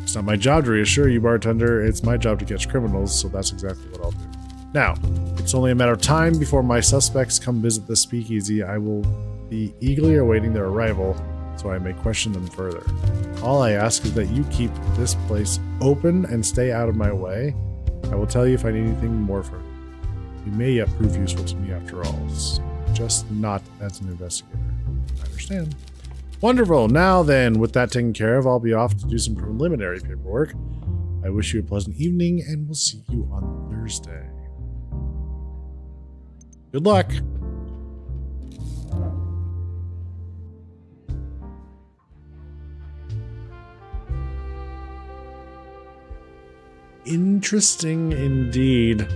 It's not my job to reassure you, bartender. It's my job to catch criminals, so that's exactly what I'll do. Now, it's only a matter of time before my suspects come visit the speakeasy. I will be eagerly awaiting their arrival, so I may question them further. All I ask is that you keep this place open and stay out of my way. I will tell you if I need anything more from you. You may yet prove useful to me after all, just not as an investigator. I understand. Wonderful. Now then, with that taken care of, I'll be off to do some preliminary paperwork. I wish you a pleasant evening, and we'll see you on Thursday. Good luck. Interesting indeed.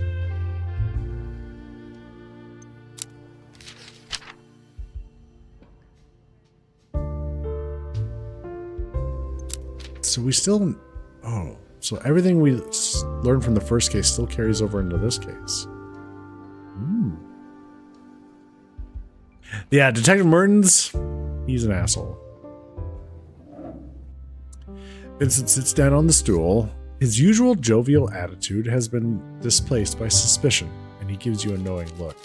So we still... Oh, so everything we learned from the first case still carries over into this case. Yeah, Detective Mertens, he's an asshole. Vincent sits down on the stool. His usual jovial attitude has been displaced by suspicion, and he gives you a knowing look.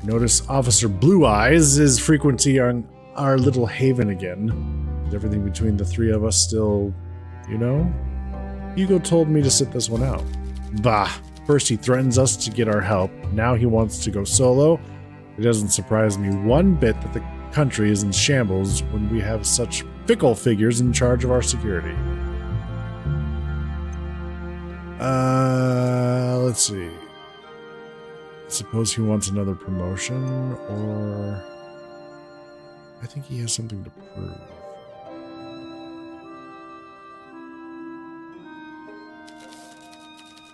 Notice Officer Blue Eyes is frequenting our little haven again. Is everything between the three of us still, you know? Hugo told me to sit this one out. Bah! First he threatens us to get our help, now he wants to go solo. It doesn't surprise me one bit that the country is in shambles when we have such fickle figures in charge of our security. Let's see. I suppose he wants another promotion, or... I think he has something to prove.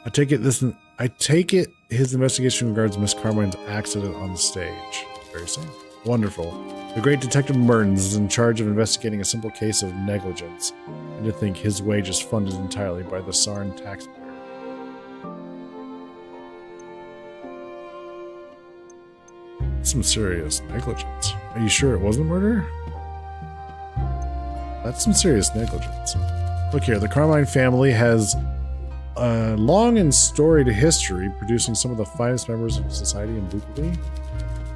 I take it his investigation regards Miss Carmine's accident on the stage. Very sad. Wonderful. The great Detective Mertens is in charge of investigating a simple case of negligence, and to think his wage is funded entirely by the Sarn taxpayer. Some serious negligence. Are you sure it wasn't murder? That's some serious negligence. Look here, the Carmine family has a long and storied history producing some of the finest members of society in Buckley.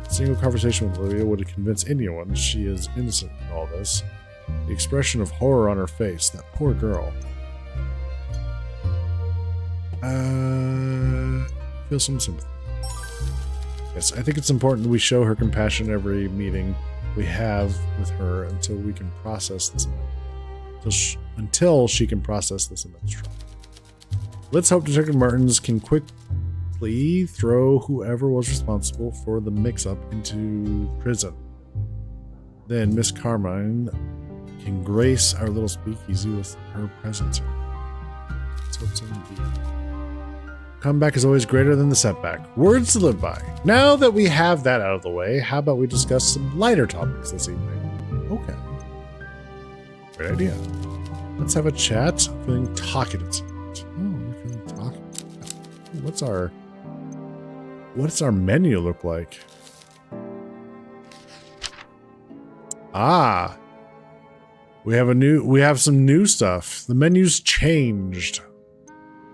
A single conversation with Olivia would convince anyone she is innocent in all this. The expression of horror on her face, that poor girl. Feel some sympathy. Yes, I think it's important that we show her compassion every meeting we have with her until we can process this. Until she can process this immense trauma. Let's hope Detective Martins can quickly throw whoever was responsible for the mix-up into prison. Then Miss Carmine can grace our little speakeasy with her presence. Let's hope so indeed. Comeback is always greater than the setback. Words to live by. Now that we have that out of the way, how about we discuss some lighter topics this evening? Okay. Great idea. Let's have a chat. I'm feeling talkative. Oh, you're feeling talkative. What's our menu look like? Ah. We have some new stuff. The menu's changed.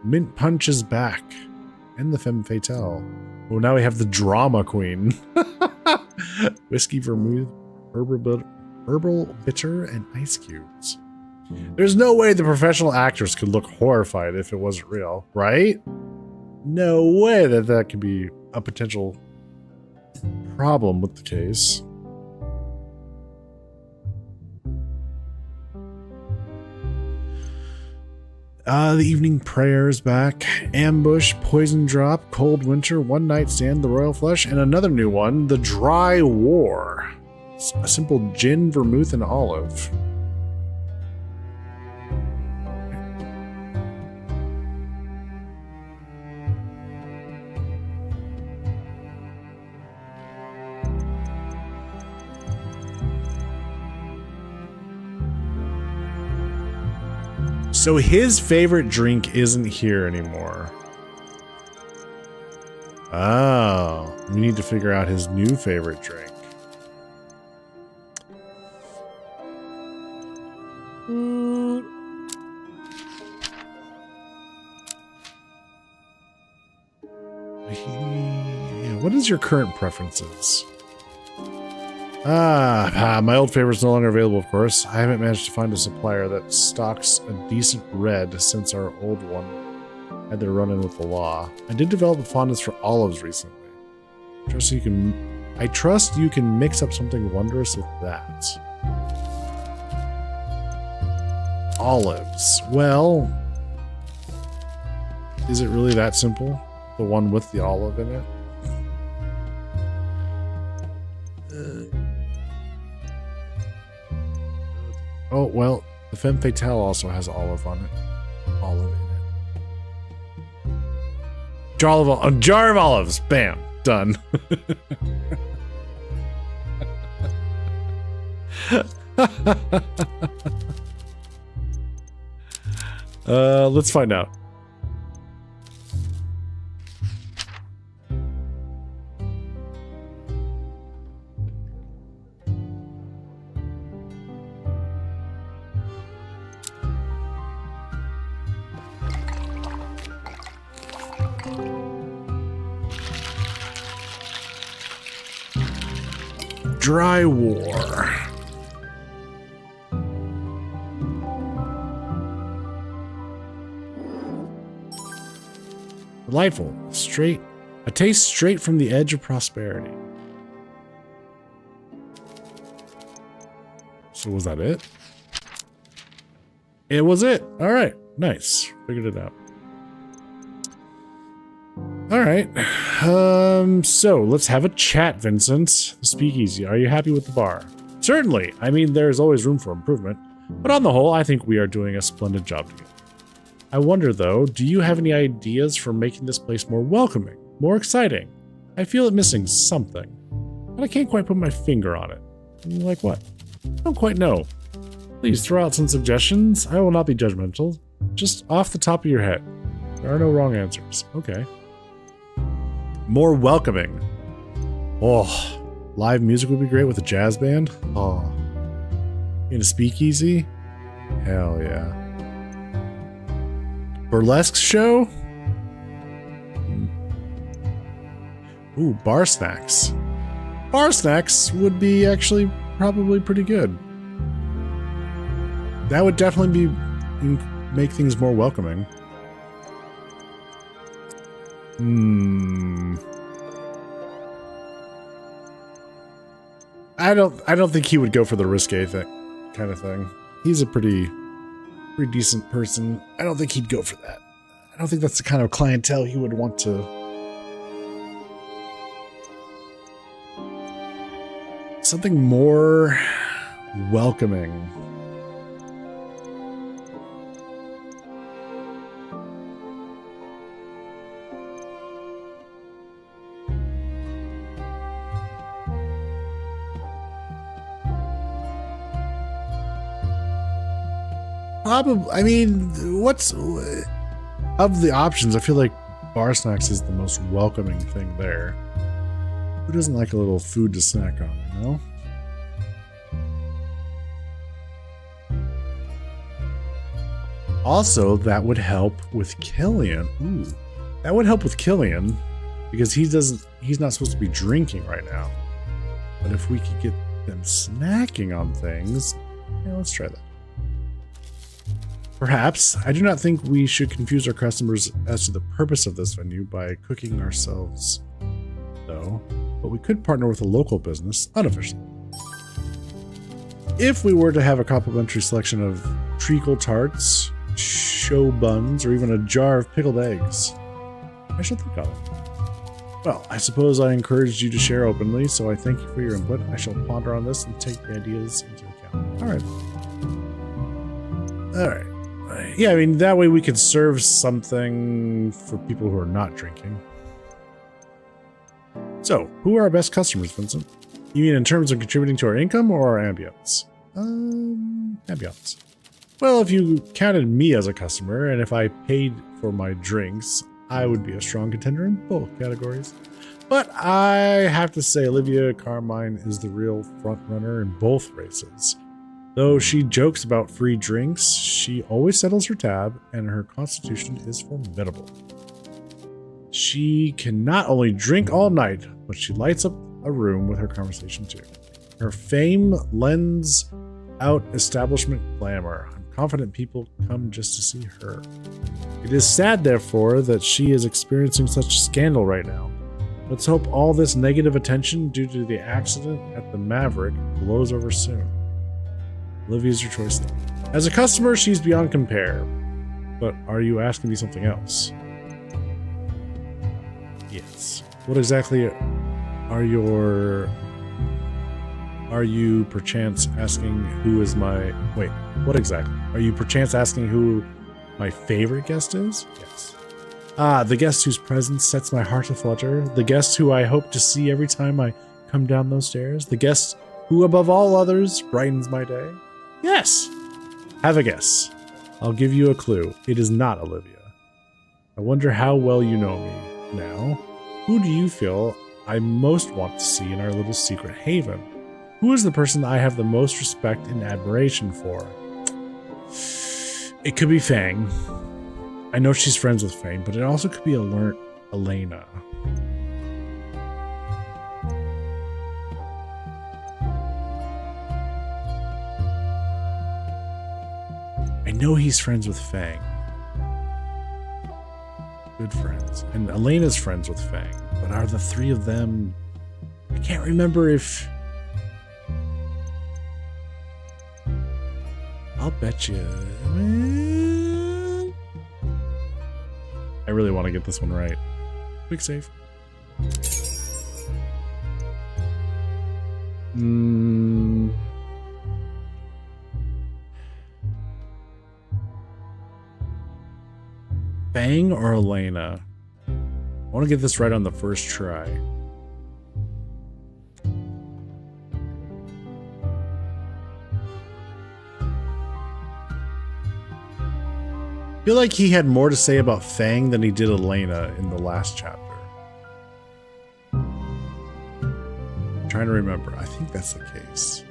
Mint Punch is back. And the Femme Fatale. Well, now we have the Drama Queen. Whiskey, vermouth, herbal bitter, and ice cubes. There's no way the professional actors could look horrified if it wasn't real, right? No way that could be a potential problem with the case. The Evening Prayer is back. Ambush, Poison Drop, Cold Winter, One Night Stand, The Royal Flush, and another new one, The Dry War. It's a simple gin, vermouth, and olive. So his favorite drink isn't here anymore. Oh, we need to figure out his new favorite drink. What is your current preferences? My old favorite's no longer available, of course. I haven't managed to find a supplier that stocks a decent red since our old one had their run-in with the law. I did develop a fondness for olives recently. I trust you can mix up something wondrous with that. Olives. Well, is it really that simple? The one with the olive in it? Oh, well, the Femme Fatale also has olive on it. Olive in it. A jar of olives. Bam. Done. Let's find out. Dry War. Delightful. A taste straight from the edge of prosperity. So was that it? It was it. All right. Nice. Figured it out. All right. So let's have a chat, Vincent. The Speakeasy. Are you happy with the bar? Certainly. I mean, there's always room for improvement, but on the whole, I think we are doing a splendid job together. I wonder, though, do you have any ideas for making this place more welcoming, more exciting? I feel it missing something, but I can't quite put my finger on it. Like what? I don't quite know. Please throw out some suggestions. I will not be judgmental. Just off the top of your head. There are no wrong answers. Okay. More welcoming. Oh, live music would be great with a jazz band. Oh, in a speakeasy? Hell yeah. Burlesque show? Ooh, bar snacks. Bar snacks would be actually probably pretty good. That would definitely make things more welcoming. I don't think he would go for the risque kind of thing. He's a pretty decent person. I don't think he'd go for that. I don't think that's the kind of clientele he would want to. Something more welcoming. Probably, I mean, what's of the options? I feel like bar snacks is the most welcoming thing there. Who doesn't like a little food to snack on, you know? Also, that would help with Killian. Ooh, that would help with Killian because he's not supposed to be drinking right now. But if we could get them snacking on things, yeah, let's try that. Perhaps. I do not think we should confuse our customers as to the purpose of this venue by cooking ourselves, though. But we could partner with a local business, unofficially. If we were to have a complimentary selection of treacle tarts, show buns, or even a jar of pickled eggs, I should think of it. Well, I suppose I encouraged you to share openly, so I thank you for your input. I shall ponder on this and take the ideas into account. All right. Yeah, I mean, that way we could serve something for people who are not drinking. So, who are our best customers, Vincent? You mean in terms of contributing to our income or our ambience? Ambience. Well, if you counted me as a customer, and if I paid for my drinks, I would be a strong contender in both categories. But I have to say, Olivia Carmine is the real front runner in both races. Though she jokes about free drinks, she always settles her tab, and her constitution is formidable. She can not only drink all night, but she lights up a room with her conversation too. Her fame lends out establishment glamour. I'm confident people come just to see her. It is sad, therefore, that she is experiencing such scandal right now. Let's hope all this negative attention due to the accident at the Maverick blows over soon. Olivia's your choice though. As a customer, she's beyond compare. But are you asking me something else? Yes. What exactly are you perchance asking who is my... Wait, what exactly? Are you perchance asking who my favorite guest is? Yes. Ah, the guest whose presence sets my heart aflutter. The guest who I hope to see every time I come down those stairs. The guest who, above all others, brightens my day. Yes! Have a guess. I'll give you a clue. It is not Olivia. I wonder how well you know me now. Who do you feel I most want to see in our little secret haven? Who is the person I have the most respect and admiration for? It could be Fang. I know she's friends with Fang, but it also could be Elena. I know he's friends with Fang. Good friends. And Elena's friends with Fang. But are the three of them... I can't remember if... I'll bet you... I really want to get this one right. Quick save. Fang or Elena? I want to get this right on the first try. I feel like he had more to say about Fang than he did Elena in the last chapter. I'm trying to remember. I think that's the case.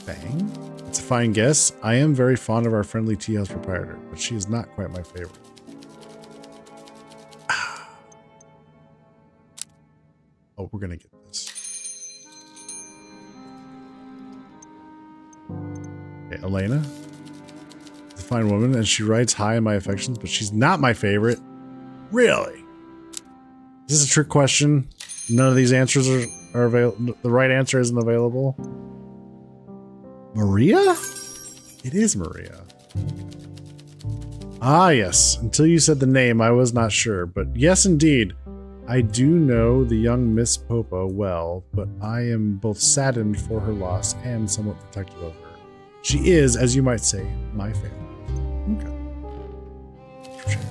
Fang? It's a fine guess. I am very fond of our friendly tea house proprietor, but she is not quite my favorite. Oh, we're gonna get this. Okay, Elena. fine woman, and she rides high in my affections, but she's not my favorite. Really? Is this a trick question? None of these answers are available. The right answer isn't available. Maria? It is Maria. Ah, yes. Until you said the name, I was not sure. But yes, indeed. I do know the young Miss Popa well, but I am both saddened for her loss and somewhat protective of her. She is, as you might say, my family. Okay. Sure.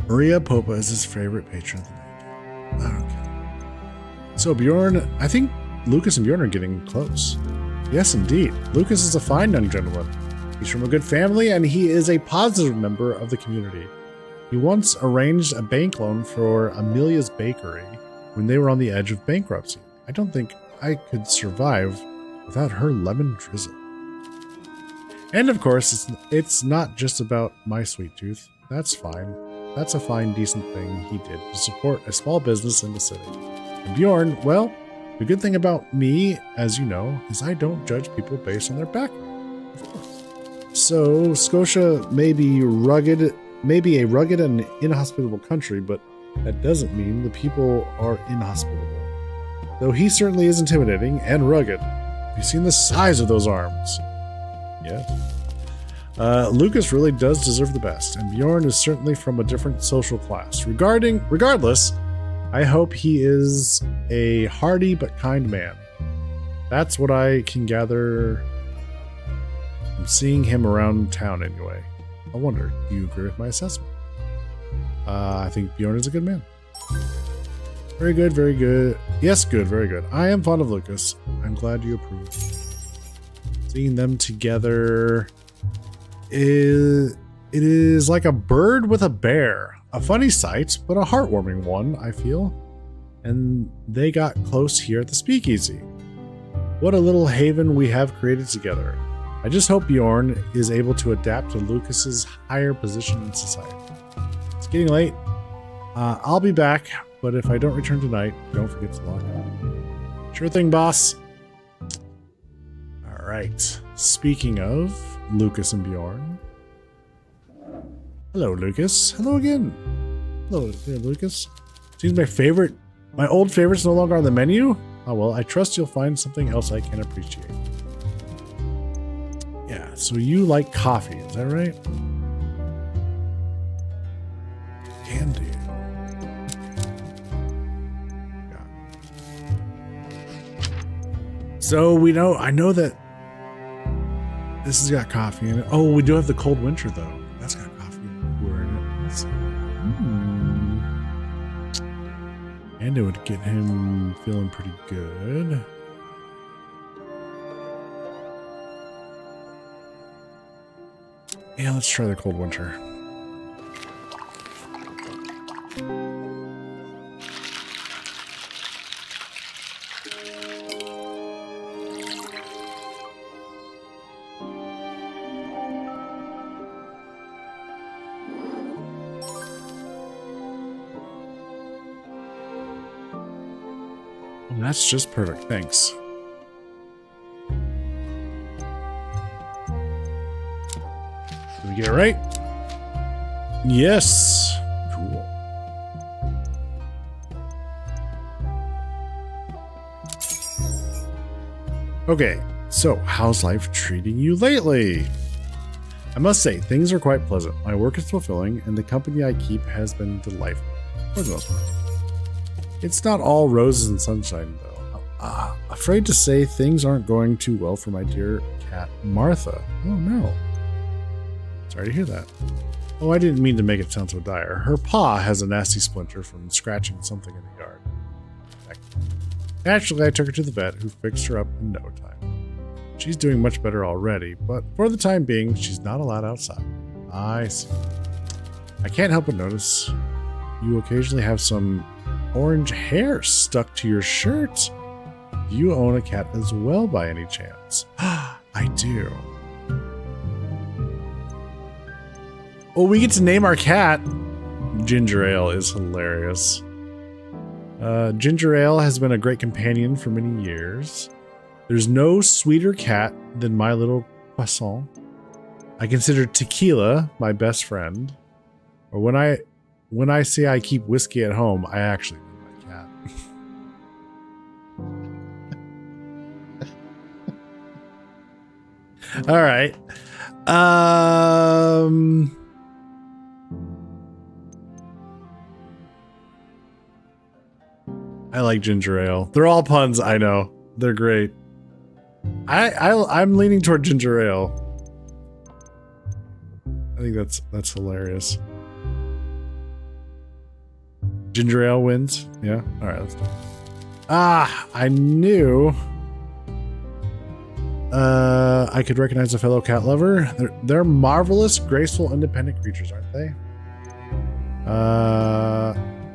Maria Popa is his favorite patron of the night. Okay. So Bjorn, I think Lucas and Bjorn are getting close. Yes, indeed. Lucas is a fine young gentleman. He's from a good family, and he is a positive member of the community. He once arranged a bank loan for Amelia's Bakery when they were on the edge of bankruptcy. I don't think I could survive without her lemon drizzle. And of course, it's not just about my sweet tooth. That's fine. That's a fine, decent thing he did to support a small business in the city. And Bjorn, well, the good thing about me, as you know, is I don't judge people based on their background. Of course. So, Scotia may be a rugged and inhospitable country, but that doesn't mean the people are inhospitable. Though he certainly is intimidating and rugged. Have you seen the size of those arms? Yes. Lucas really does deserve the best, and Bjorn is certainly from a different social class. Regardless, I hope he is a hardy but kind man. That's what I can gather from seeing him around town anyway. I wonder, do you agree with my assessment? I think Bjorn is a good man. Very good, very good. Yes, good, very good. I am fond of Lucas. I'm glad you approve. Seeing them together it is like a bird with a bear. A funny sight, but a heartwarming one, I feel. And they got close here at the Speakeasy. What a little haven we have created together. I just hope Bjorn is able to adapt to Lucas's higher position in society. It's getting late. I'll be back, but if I don't return tonight, don't forget to log on. Sure thing, boss. All right. Speaking of Lucas and Bjorn. Hello, Lucas. Hello again. Hello, Lucas. Seems my old favorite's no longer on the menu. Oh well, I trust you'll find something else I can appreciate. Yeah, so you like coffee, is that right? Can do. Yeah. So I know that this has got coffee in it. Oh, we do have the cold winter though. That's got coffee in it. Let's see. And it would get him feeling pretty good. Yeah, let's try the cold winter. That's just perfect, thanks. Did we get it right? Yes. Cool. Okay, so how's life treating you lately? I must say, things are quite pleasant. My work is fulfilling, and the company I keep has been delightful, for the most part. It's not all roses and sunshine, though. Afraid to say things aren't going too well for my dear cat, Martha. Oh, no. Sorry to hear that. Oh, I didn't mean to make it sound so dire. Her paw has a nasty splinter from scratching something in the yard. Naturally, I took her to the vet, who fixed her up in no time. She's doing much better already, but for the time being, she's not allowed outside. I see. I can't help but notice you occasionally have some orange hair stuck to your shirt. Do you own a cat as well by any chance? I do. Oh, we get to name our cat. Ginger Ale is hilarious. Ginger ale has been a great companion for many years. There's no sweeter cat than my little croissant. I consider tequila my best friend. Or when I say I keep whiskey at home, I actually mean my cat. All right. I like ginger ale. They're all puns, I know. They're great. I'm leaning toward ginger ale. I think that's hilarious. Ginger ale wins. Yeah. All right, let's do it. I knew I could recognize a fellow cat lover. They're marvelous, graceful, independent creatures, aren't they?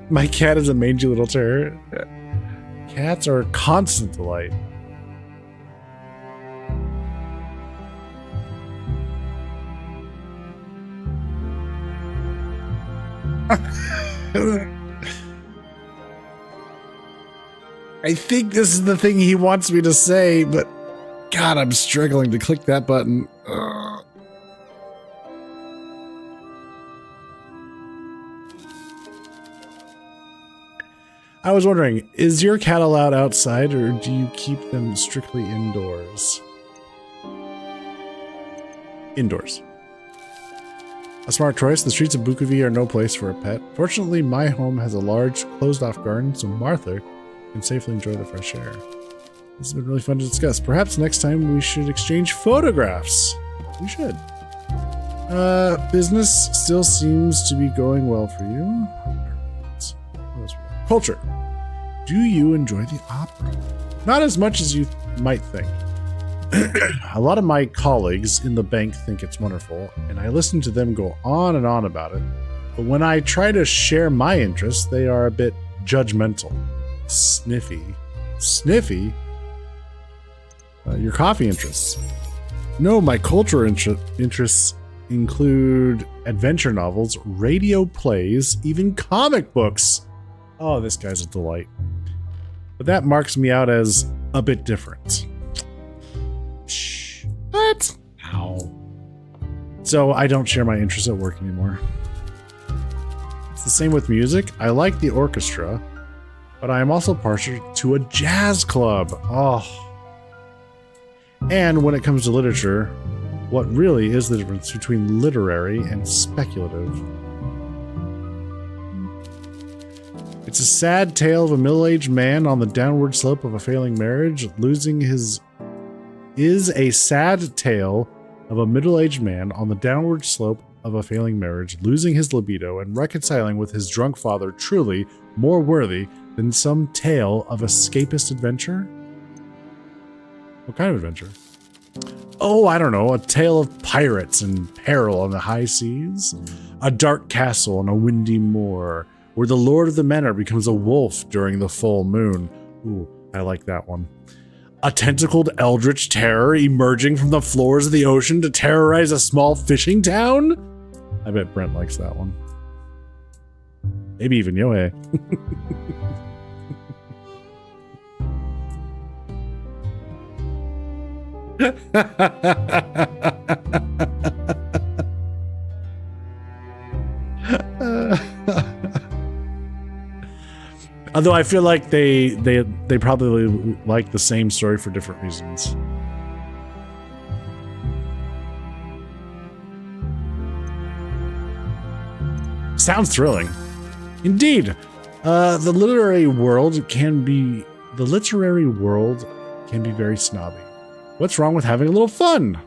My cat is a mangy little terror. Cats are a constant delight. I think this is the thing he wants me to say, but God, I'm struggling to click that button. Ugh. I was wondering, is your cat allowed outside, or do you keep them strictly indoors? Indoors. A smart choice. The streets of Bukovi are no place for a pet. Fortunately, my home has a large, closed-off garden, so Martha can safely enjoy the fresh air. This has been really fun to discuss. Perhaps next time we should exchange photographs. We should. Business still seems to be going well for you. What else we got? Culture. Do you enjoy the opera? Not as much as you might think. A lot of my colleagues in the bank think it's wonderful, and I listen to them go on and on about it. But when I try to share my interests, they are a bit judgmental. Sniffy. Sniffy? Your coffee interests. No, my culture interests include adventure novels, radio plays, even comic books. Oh, this guy's a delight. But that marks me out as a bit different. Shh. What? Ow. So I don't share my interests at work anymore. It's the same with music. I like the orchestra, but I am also partial to a jazz club. Oh. And when it comes to literature, what really is the difference between literary and speculative? It's a sad tale of a middle-aged man on the downward slope of a failing marriage, is a sad tale of a middle-aged man on the downward slope of a failing marriage, losing his libido and reconciling with his drunk father truly more worthy than some tale of escapist adventure? What kind of adventure? Oh, I don't know, a tale of pirates and peril on the high seas? A dark castle on a windy moor, where the Lord of the Manor becomes a wolf during the full moon. Ooh, I like that one. A tentacled eldritch terror emerging from the floors of the ocean to terrorize a small fishing town? I bet Brent likes that one. Maybe even Yohei. Although I feel like they probably like the same story for different reasons. Sounds thrilling. Indeed. The literary world can be very snobby. What's wrong with having a little fun?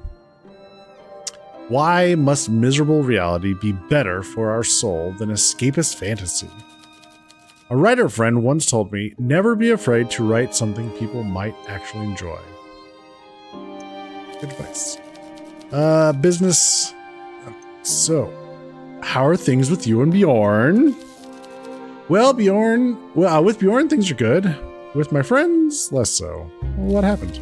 Why must miserable reality be better for our soul than escapist fantasy? A writer friend once told me, never be afraid to write something people might actually enjoy. Good advice. Business. So, how are things with you and Bjorn? Well, with Bjorn, things are good. With my friends, less so. What happened?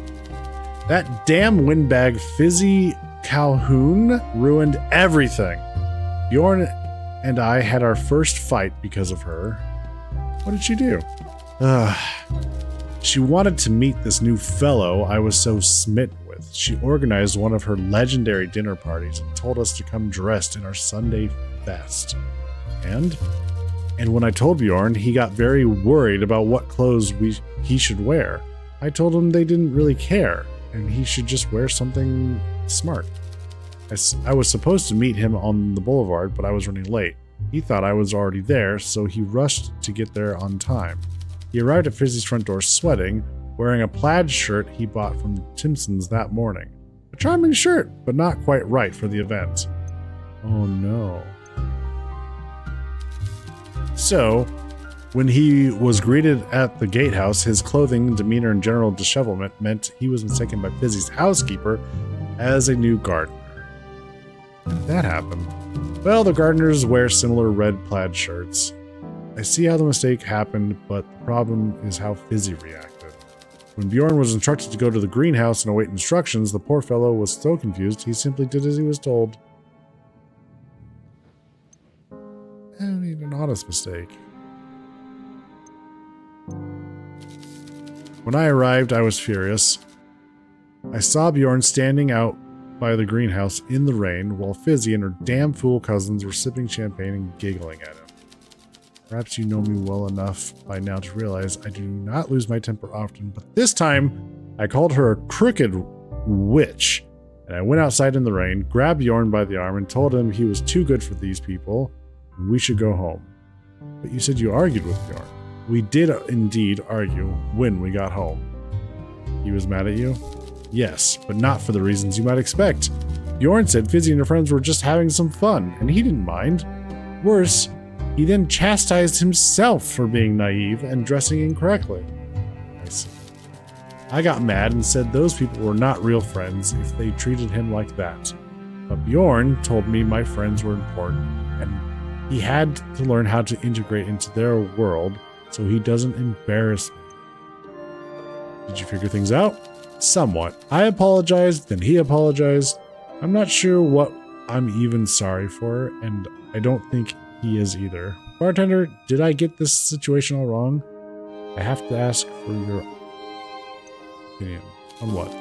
That damn windbag Fizzy Calhoun ruined everything. Bjorn and I had our first fight because of her. What did she do? She wanted to meet this new fellow I was so smitten with. She organized one of her legendary dinner parties and told us to come dressed in our Sunday best. And when I told Bjorn, he got very worried about what clothes he should wear. I told him they didn't really care, and he should just wear something smart. I was supposed to meet him on the boulevard, but I was running late. He thought I was already there, so he rushed to get there on time. He arrived at Fizzy's front door sweating, wearing a plaid shirt he bought from Timpson's that morning. A charming shirt, but not quite right for the event. Oh no. So, when he was greeted at the gatehouse, his clothing, demeanor, and general dishevelment meant he was mistaken by Fizzy's housekeeper as a new gardener. How did that happen? Well, the gardeners wear similar red plaid shirts. I see how the mistake happened, but the problem is how Fizzy reacted. When Bjorn was instructed to go to the greenhouse and await instructions, the poor fellow was so confused he simply did as he was told. I mean, an honest mistake. When I arrived, I was furious. I saw Bjorn standing out by the greenhouse in the rain while Fizzy and her damn fool cousins were sipping champagne and giggling at him. Perhaps you know me well enough by now to realize I do not lose my temper often, but this time I called her a crooked witch, and I went outside in the rain, grabbed Bjorn by the arm, and told him he was too good for these people, and we should go home. But you said you argued with Bjorn. We did indeed argue when we got home. He was mad at you? Yes, but not for the reasons you might expect. Bjorn said Fizzy and her friends were just having some fun, and he didn't mind. Worse, he then chastised himself for being naive and dressing incorrectly. I see. I got mad and said those people were not real friends if they treated him like that. But Bjorn told me my friends were important, and he had to learn how to integrate into their world so he doesn't embarrass me. Did you figure things out? Somewhat. I apologized, then he apologized. I'm not sure what I'm even sorry for, and I don't think he is either. Bartender, did I get this situation all wrong? I have to ask for your opinion. On what?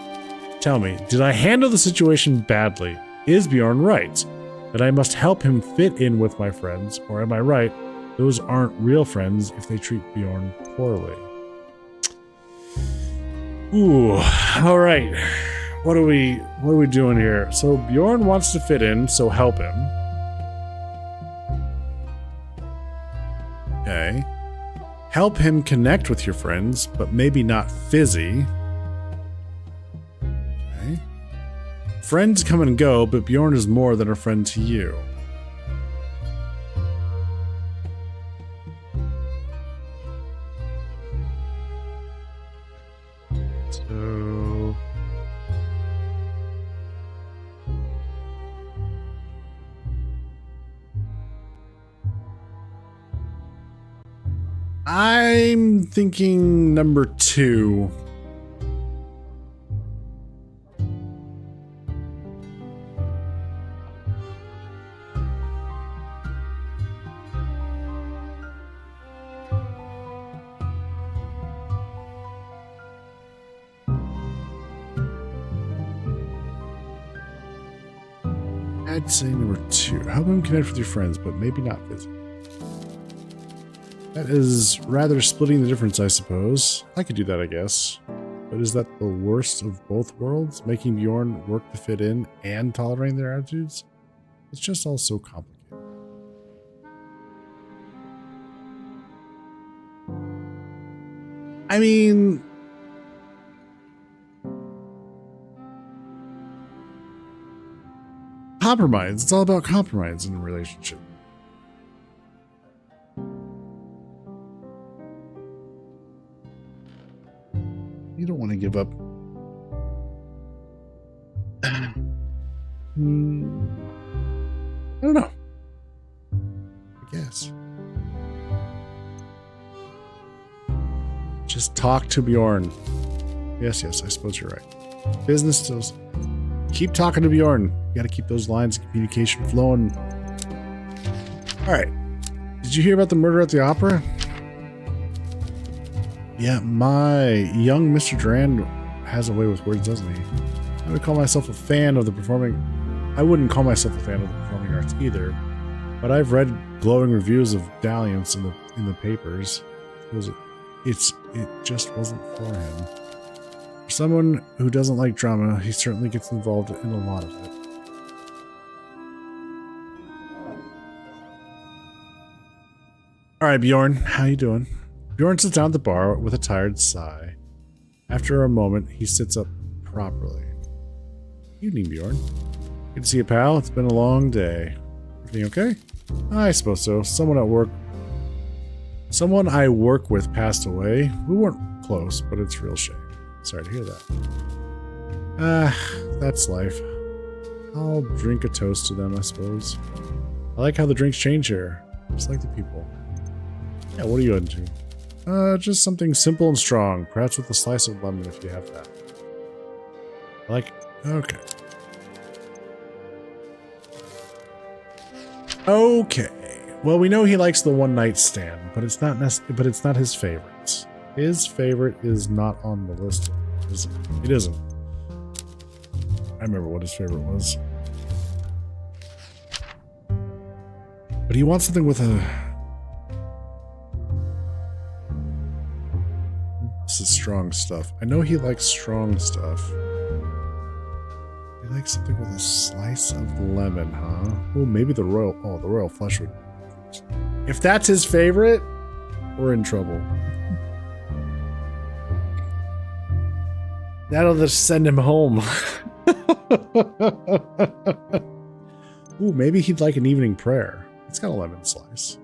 Tell me, did I handle the situation badly? Is Bjorn right? That I must help him fit in with my friends, or am I right? Those aren't real friends if they treat Bjorn poorly. Ooh, all right. What are we doing here? So Bjorn wants to fit in, so help him. Okay. Help him connect with your friends, but maybe not Fizzy. Okay. Friends come and go, but Bjorn is more than a friend to you. So I'm thinking number 2. I'd say number 2. Help him connect with your friends, but maybe not Fizzy. That is rather splitting the difference, I suppose. I could do that, I guess. But is that the worst of both worlds? Making Bjorn work to fit in and tolerating their attitudes? It's just all so complicated. I mean, compromise. It's all about compromise in a relationship. You don't want to give up. I don't know. I guess. Just talk to Bjorn. Yes, I suppose you're right. Business still. Keep talking to Bjorn. You gotta keep those lines of communication flowing. Alright. Did you hear about the murder at the opera? Yeah, my young Mr. Durand has a way with words, doesn't he? I would call myself a fan of the performing... I wouldn't call myself a fan of the performing arts either, but I've read glowing reviews of Dalliance in the papers. It just wasn't for him. For someone who doesn't like drama, he certainly gets involved in a lot of it. All right, Bjorn, how you doing? Bjorn sits down at the bar with a tired sigh. After a moment, he sits up properly. Evening, Bjorn. Good to see you, pal. It's been a long day. Everything okay? I suppose so. Someone I work with passed away. We weren't close, but it's a real shame. Sorry to hear that. That's life. I'll drink a toast to them, I suppose. I like how the drinks change here. Just like the people. Yeah, what are you into? Just something simple and strong. Perhaps with a slice of lemon if you have that. Okay. Okay. Well, we know he likes the one night stand, but it's not his favorite. His favorite is not on the list. It isn't. I remember what his favorite was. But he wants something with a... This is strong stuff. I know he likes strong stuff. He likes something with a slice of lemon, huh? Oh, maybe the royal flush would... If that's his favorite, we're in trouble. That'll just send him home. Ooh, maybe he'd like an evening prayer. It's got a lemon slice.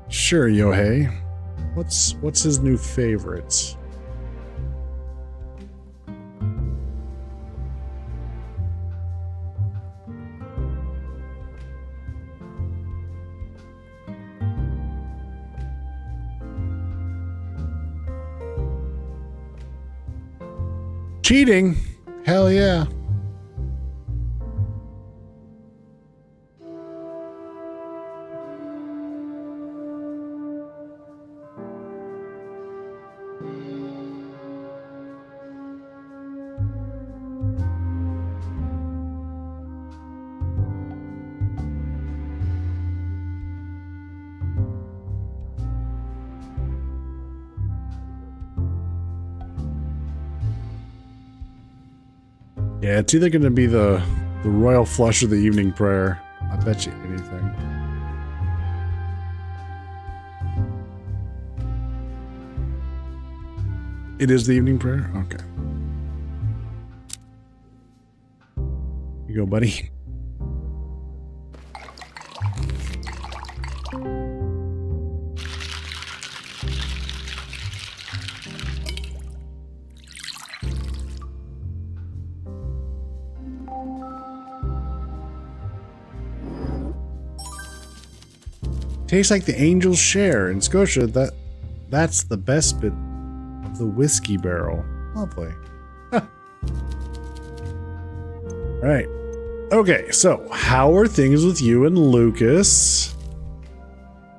Sure, Yohei. What's his new favorite? Cheating? Hell yeah. Yeah, it's either going to be the royal flush or the evening prayer. I bet you anything. It is the evening prayer? Okay. Here you go, buddy. Tastes like the angels share. In Scotia, that's the best bit of the whiskey barrel. Lovely. Alright. Okay, so how are things with you and Lucas?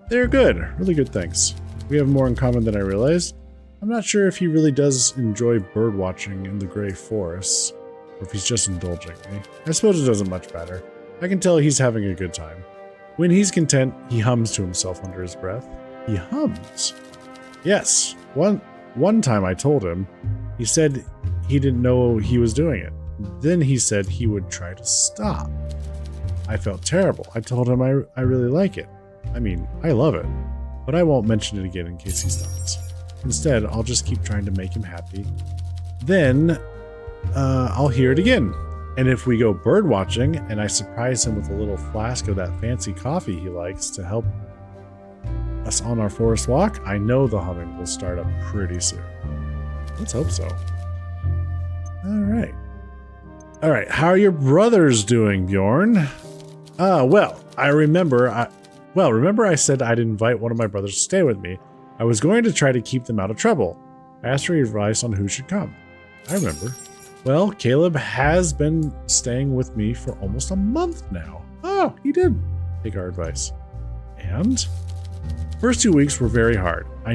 They're good. Really good, thanks. We have more in common than I realized. I'm not sure if he really does enjoy bird watching in the Grey Forests, or if he's just indulging me. I suppose it doesn't much matter. I can tell he's having a good time. When he's content, he hums to himself under his breath. He hums? Yes. One time I told him, he said he didn't know he was doing it. Then he said he would try to stop. I felt terrible. I told him I really like it. I mean, I love it. But I won't mention it again in case he stops. Instead, I'll just keep trying to make him happy. Then, I'll hear it again. And if we go bird watching and I surprise him with a little flask of that fancy coffee he likes to help us on our forest walk, I know the humming will start up pretty soon. Let's hope so. All right. How are your brothers doing, Bjorn? Well, remember I said I'd invite one of my brothers to stay with me. I was going to try to keep them out of trouble. I asked for advice on who should come. I remember. Well, Caleb has been staying with me for almost a month now. Oh, he did take our advice. And first 2 weeks were very hard. I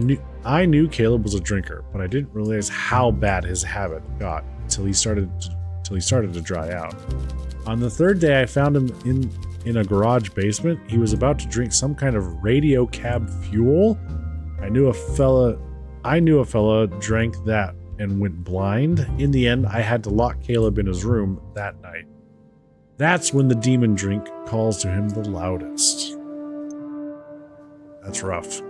knew Caleb was a drinker, but I didn't realize how bad his habit got until he started to dry out. On the third day, I found him in a garage basement. He was about to drink some kind of radio cab fuel. I knew a fella drank that and went blind. In the end, I had to lock Caleb in his room that night. That's when the demon drink calls to him the loudest. That's rough.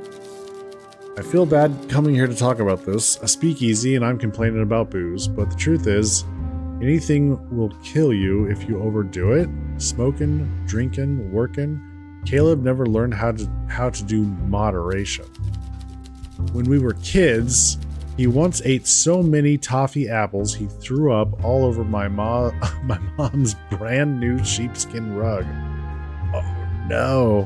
I feel bad coming here to talk about this, a speakeasy, and I'm complaining about booze, but the truth is, anything will kill you if you overdo it. Smoking, drinking, working. Caleb never learned how to do moderation. When we were kids, he once ate so many toffee apples he threw up all over my mom's brand new sheepskin rug. Oh no.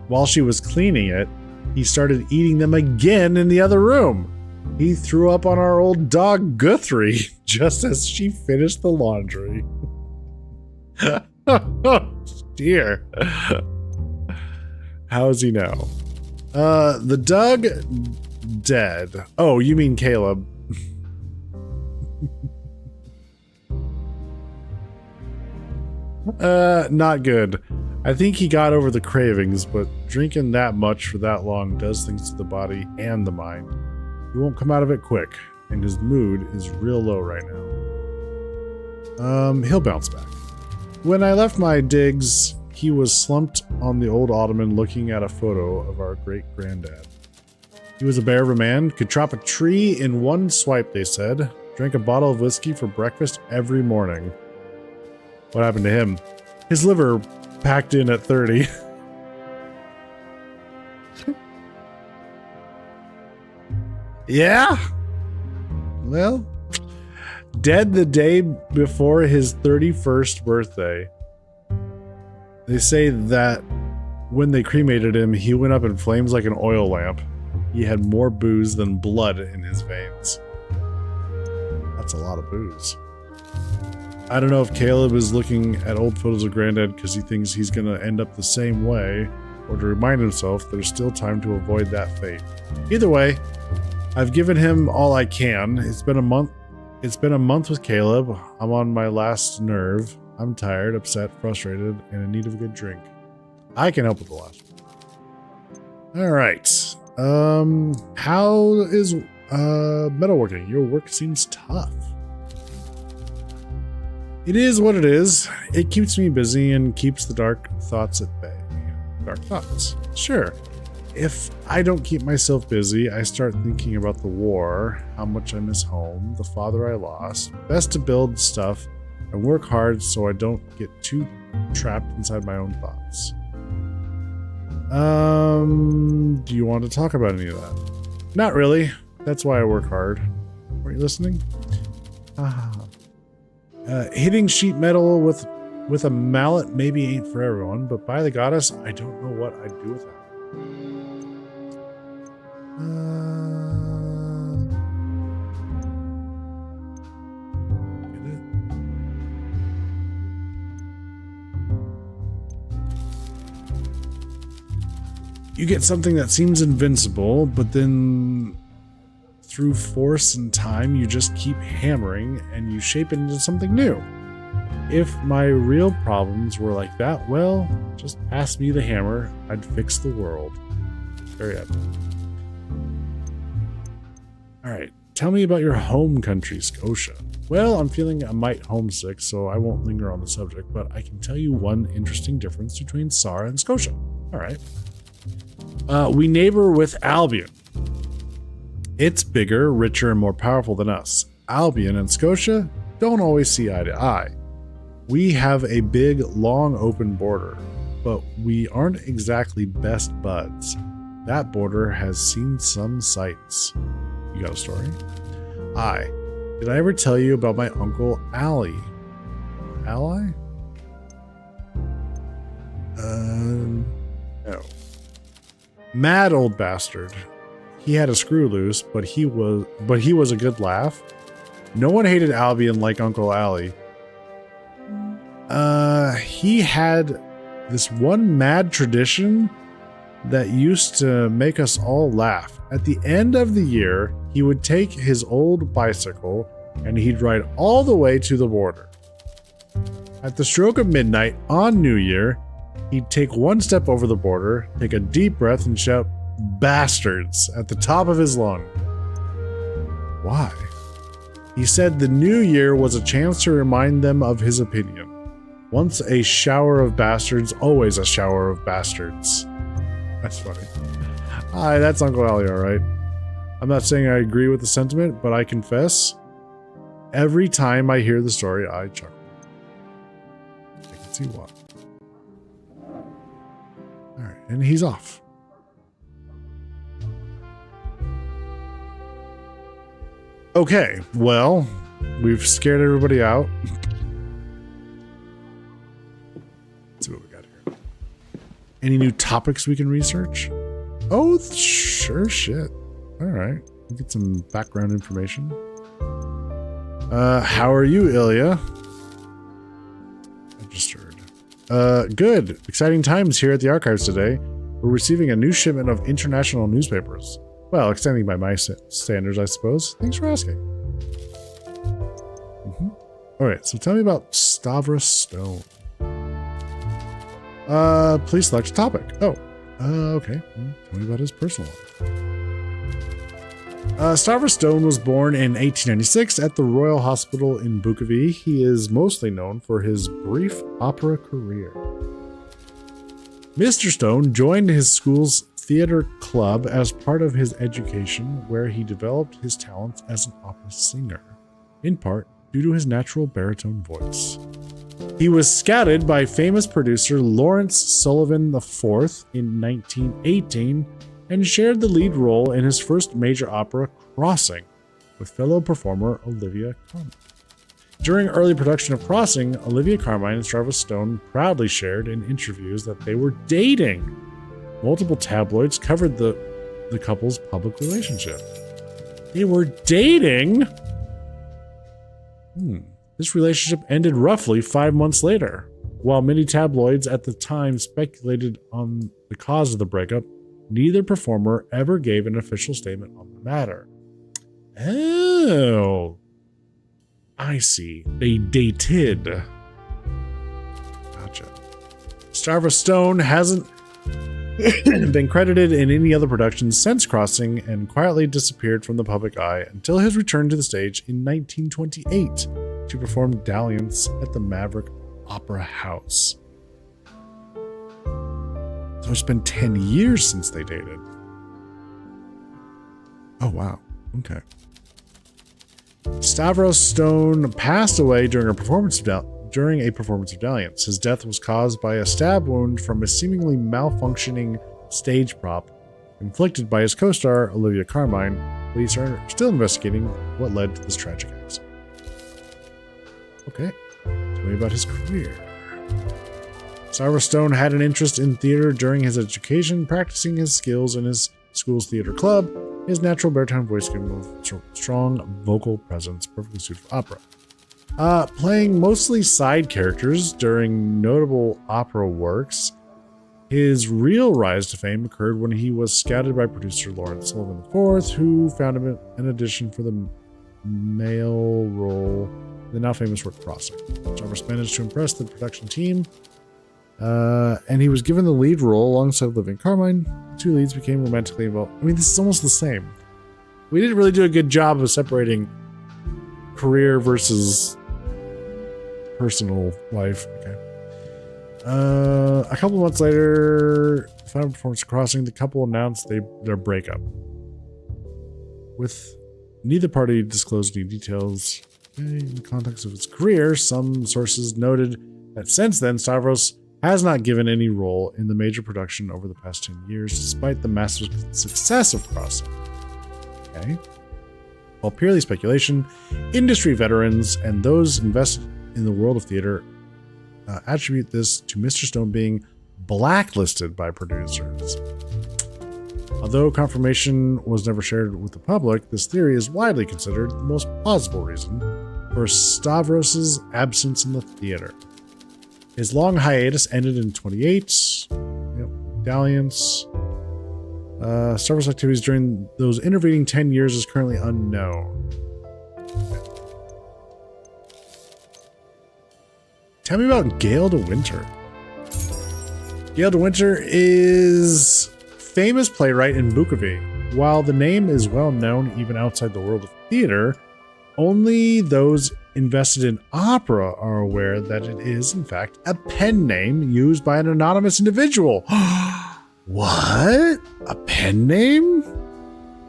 While she was cleaning it, he started eating them again in the other room. He threw up on our old dog Guthrie just as she finished the laundry. Dear. How is he now? The Doug dead. Oh, you mean Caleb. Not good. I think he got over the cravings, but drinking that much for that long does things to the body and the mind. He won't come out of it quick, and his mood is real low right now. He'll bounce back. When I left my digs, he was slumped on the old ottoman looking at a photo of our great-granddad. He was a bear of a man, could chop a tree in one swipe, they said. Drank a bottle of whiskey for breakfast every morning. What happened to him? His liver packed in at 30. Yeah? Well, dead the day before his 31st birthday. They say that when they cremated him, he went up in flames like an oil lamp. He had more booze than blood in his veins. That's a lot of booze. I don't know if Caleb is looking at old photos of Granddad because he thinks he's going to end up the same way, or to remind himself there's still time to avoid that fate. Either way, I've given him all I can. It's been a month with Caleb. I'm on my last nerve. I'm tired, upset, frustrated, and in need of a good drink. I can help with the last one. All right. How is metalworking? Your work seems tough. It is what it is. It keeps me busy and keeps the dark thoughts at bay. Dark thoughts. Sure. If I don't keep myself busy, I start thinking about the war, how much I miss home, the father I lost. Best to build stuff and work hard so I don't get too trapped inside my own thoughts. Do you want to talk about any of that? Not really. That's why I work hard. Were you listening? Hitting sheet metal with a mallet maybe ain't for everyone, but by the goddess, I don't know what I'd do without it. Get it? You get something that seems invincible, but then through force and time, you just keep hammering and you shape it into something new. If my real problems were like that, well, just pass me the hammer. I'd fix the world. Very epic. All right, tell me about your home country, Scotia. Well, I'm feeling a mite homesick, so I won't linger on the subject, but I can tell you one interesting difference between Sara and Scotia. All right. We neighbor with Albion. It's bigger, richer, and more powerful than us. Albion and Scotia don't always see eye to eye. We have a big, long, open border, but we aren't exactly best buds. That border has seen some sights. You got a story? Did I ever tell you about my uncle Ally? Ally? No. Mad old bastard. He had a screw loose, but he was a good laugh. No one hated Albion like Uncle Ali. He had this one mad tradition that used to make us all laugh. At the end of the year, he would take his old bicycle and he'd ride all the way to the border. At the stroke of midnight on New Year, he'd take one step over the border, take a deep breath, and shout, "Bastards," at the top of his lung. Why? He said the new year was a chance to remind them of his opinion. Once a shower of bastards, always a shower of bastards. That's funny. Hi, that's Uncle Ali, all right. I'm not saying I agree with the sentiment, but I confess, every time I hear the story, I chuckle. I can see why. All right, and he's off. Okay, well, we've scared everybody out. Let's see what we got here. Any new topics we can research? Oh, sure shit. All right, we'll get some background information. How are you, Ilya? Registered. Good. Exciting times here at the archives today. We're receiving a new shipment of international newspapers. Well, extending by my standards, I suppose. Thanks for asking. All right, so tell me about Stavros Stone. Please select a topic. Oh, okay. Tell me about his personal life. Stavros Stone was born in 1896 at the Royal Hospital in Bukovi. He is mostly known for his brief opera career. Mr. Stone joined his school's theater club as part of his education, where he developed his talents as an opera singer, in part due to his natural baritone voice. He was scouted by famous producer Lawrence Sullivan IV in 1918 and shared the lead role in his first major opera, Crossing, with fellow performer Olivia Carmine. During early production of Crossing, Olivia Carmine and Stavros Stone proudly shared in interviews that they were dating. Multiple tabloids covered the couple's public relationship. They were dating? This relationship ended roughly 5 months later. While many tabloids at the time speculated on the cause of the breakup, neither performer ever gave an official statement on the matter. Oh, I see. They dated. Gotcha. Stavros Stone hasn't been credited in any other productions since Crossing and quietly disappeared from the public eye until his return to the stage in 1928 to perform Dalliance at the Maverick Opera House. So it's been 10 years since they dated. Oh, wow. Okay. Stavros Stone passed away during a performance of Dalliance. His death was caused by a stab wound from a seemingly malfunctioning stage prop inflicted by his co-star Olivia Carmine. Police are still investigating what led to this tragic accident. Okay, tell me about his career. Stavros Stone had an interest in theater during his education, practicing his skills in his school's theater club. His natural baritone voice gave him a strong vocal presence, perfectly suited for opera. Playing mostly side characters during notable opera works, his real rise to fame occurred when he was scouted by producer Lawrence Sullivan IV, who found him an audition for the male role in the now famous work Crossing. Stavros managed to impress the production team, and he was given the lead role alongside Olivia Carmine. The two leads became romantically involved. I mean, this is almost the same. We didn't really do a good job of separating career versus personal life. Okay. A couple months later, final performance of Crossing, the couple announced their breakup. With neither party disclosed any details. In the context of his career, some sources noted that since then, Stavros has not given any role in the major production over the past 10 years, despite the massive success of Crossing. Okay. While purely speculation, industry veterans and those invested in the world of theater attribute this to Mr. Stone being blacklisted by producers. Although confirmation was never shared with the public, this theory is widely considered the most plausible reason for Stavros' absence in the theater. His long hiatus ended in 28. Dalliance. Stavros' activities during those intervening 10 years is currently unknown. Tell me about Gale de Winter. Gale de Winter is famous playwright in Bukovi. While the name is well known even outside the world of theater, only those invested in opera are aware that it is, in fact, a pen name used by an anonymous individual. What? A pen name?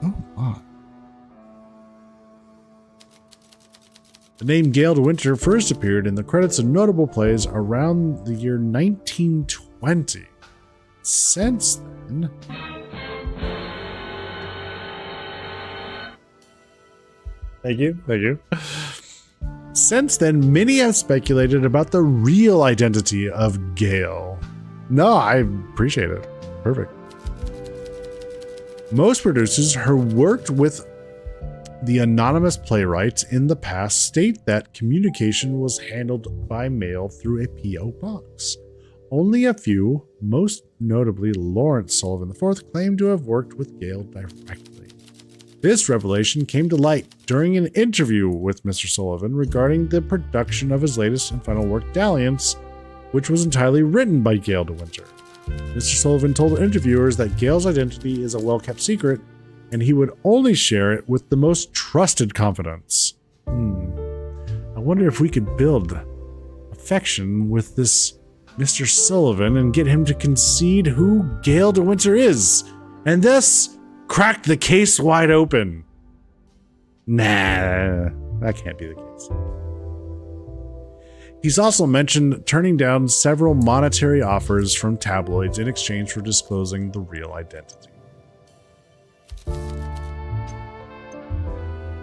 Oh, my. The name Gale de Winter first appeared in the credits of notable plays around the year 1920. Since then... Thank you. Since then, many have speculated about the real identity of Gale. No, I appreciate it. Perfect. Most producers who worked with the anonymous playwright in the past state that communication was handled by mail through a P.O. box. Only a few, most notably Lawrence Sullivan IV, claimed to have worked with Gale directly. This revelation came to light during an interview with Mr. Sullivan regarding the production of his latest and final work, Dalliance, which was entirely written by Gale de Winter. Mr. Sullivan told interviewers that Gale's identity is a well-kept secret, and he would only share it with the most trusted confidants. I wonder if we could build affection with this Mr. Sullivan and get him to concede who Gale de Winter is, and thus crack the case wide open. Nah, that can't be the case. He's also mentioned turning down several monetary offers from tabloids in exchange for disclosing the real identity.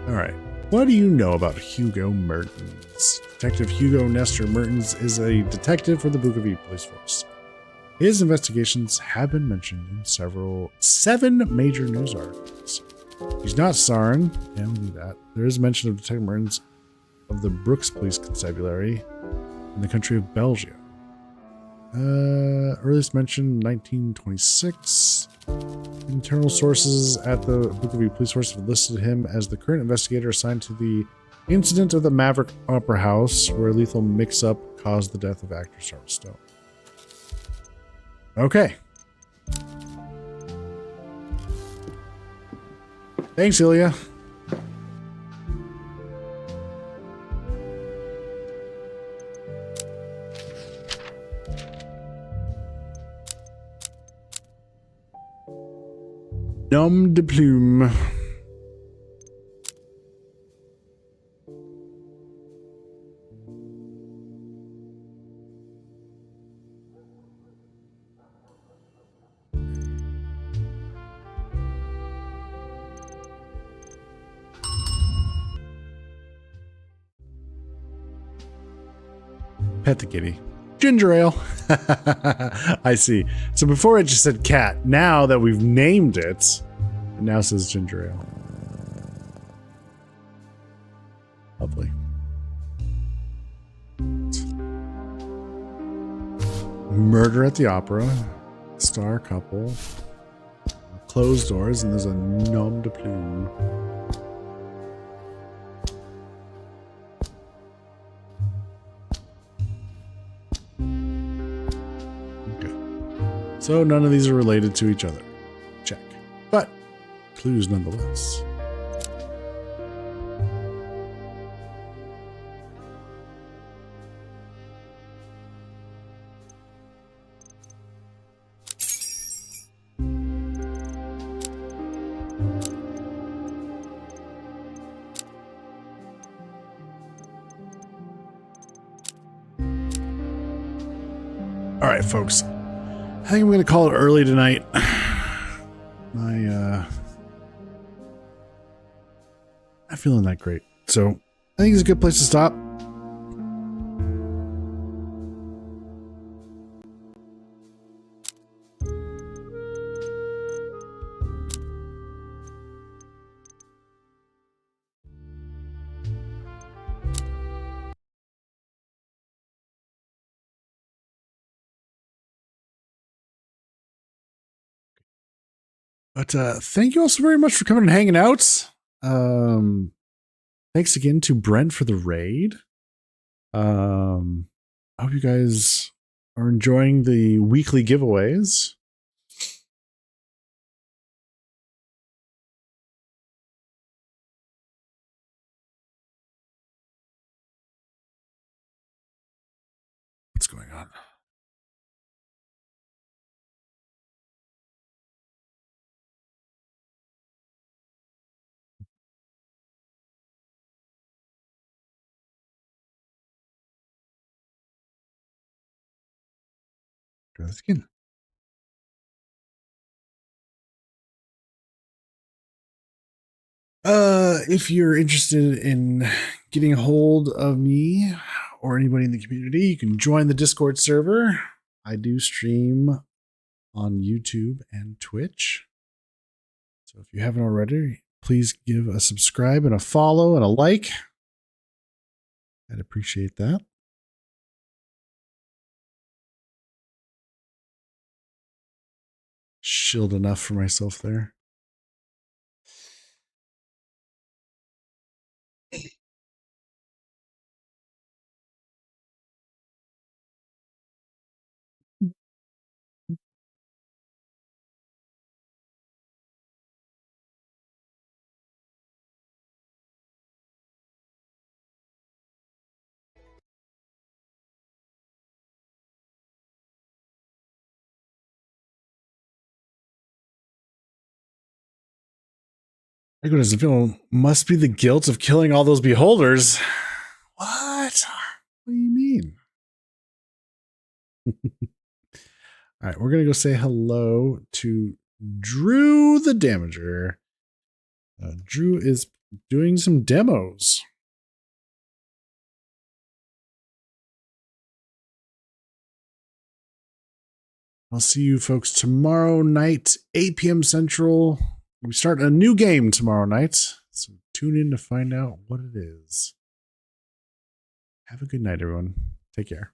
Alright, what do you know about Hugo Mertens? Detective Hugo Nestor Mertens is a detective for the Bukovi Police Force. His investigations have been mentioned in 7 major news articles. He's not Sarin, yeah, we'll do that. There is mention of Detective Mertens of the Brooks Police Constabulary in the country of Belgium. Earliest mentioned 1926. Internal sources at the Bukovi Police Force have listed him as the current investigator assigned to the incident of the Maverick Opera House, where a lethal mix-up caused the death of actor Sarah Stone. Okay. Thanks, Ilya. Nom de plume. Pet the kitty. Ginger ale. I see. So before it just said cat. Now that we've named it, it now says ginger ale. Lovely. Murder at the Opera. Star couple. Closed doors, and there's a nom de plume. So none of these are related to each other. Check. But clues nonetheless. All right, folks. I think I'm going to call it early tonight. I'm feeling that great. So I think it's a good place to stop. But thank you all so very much for coming and hanging out. Thanks again to Brent for the raid. I hope you guys are enjoying the weekly giveaways. What's going on? Try this again. If you're interested in getting a hold of me or anybody in the community, you can join the Discord server. I do stream on YouTube and Twitch. So if you haven't already, please give a subscribe and a follow and a like. I'd appreciate that. Shield enough for myself there. Ego doesn't feel must be the guilt of killing all those beholders. What? What do you mean? All right, we're gonna go say hello to Drew the Damager. Drew is doing some demos. I'll see you folks tomorrow night, 8 p.m. Central. We start a new game tomorrow night, so tune in to find out what it is. Have a good night, everyone. Take care.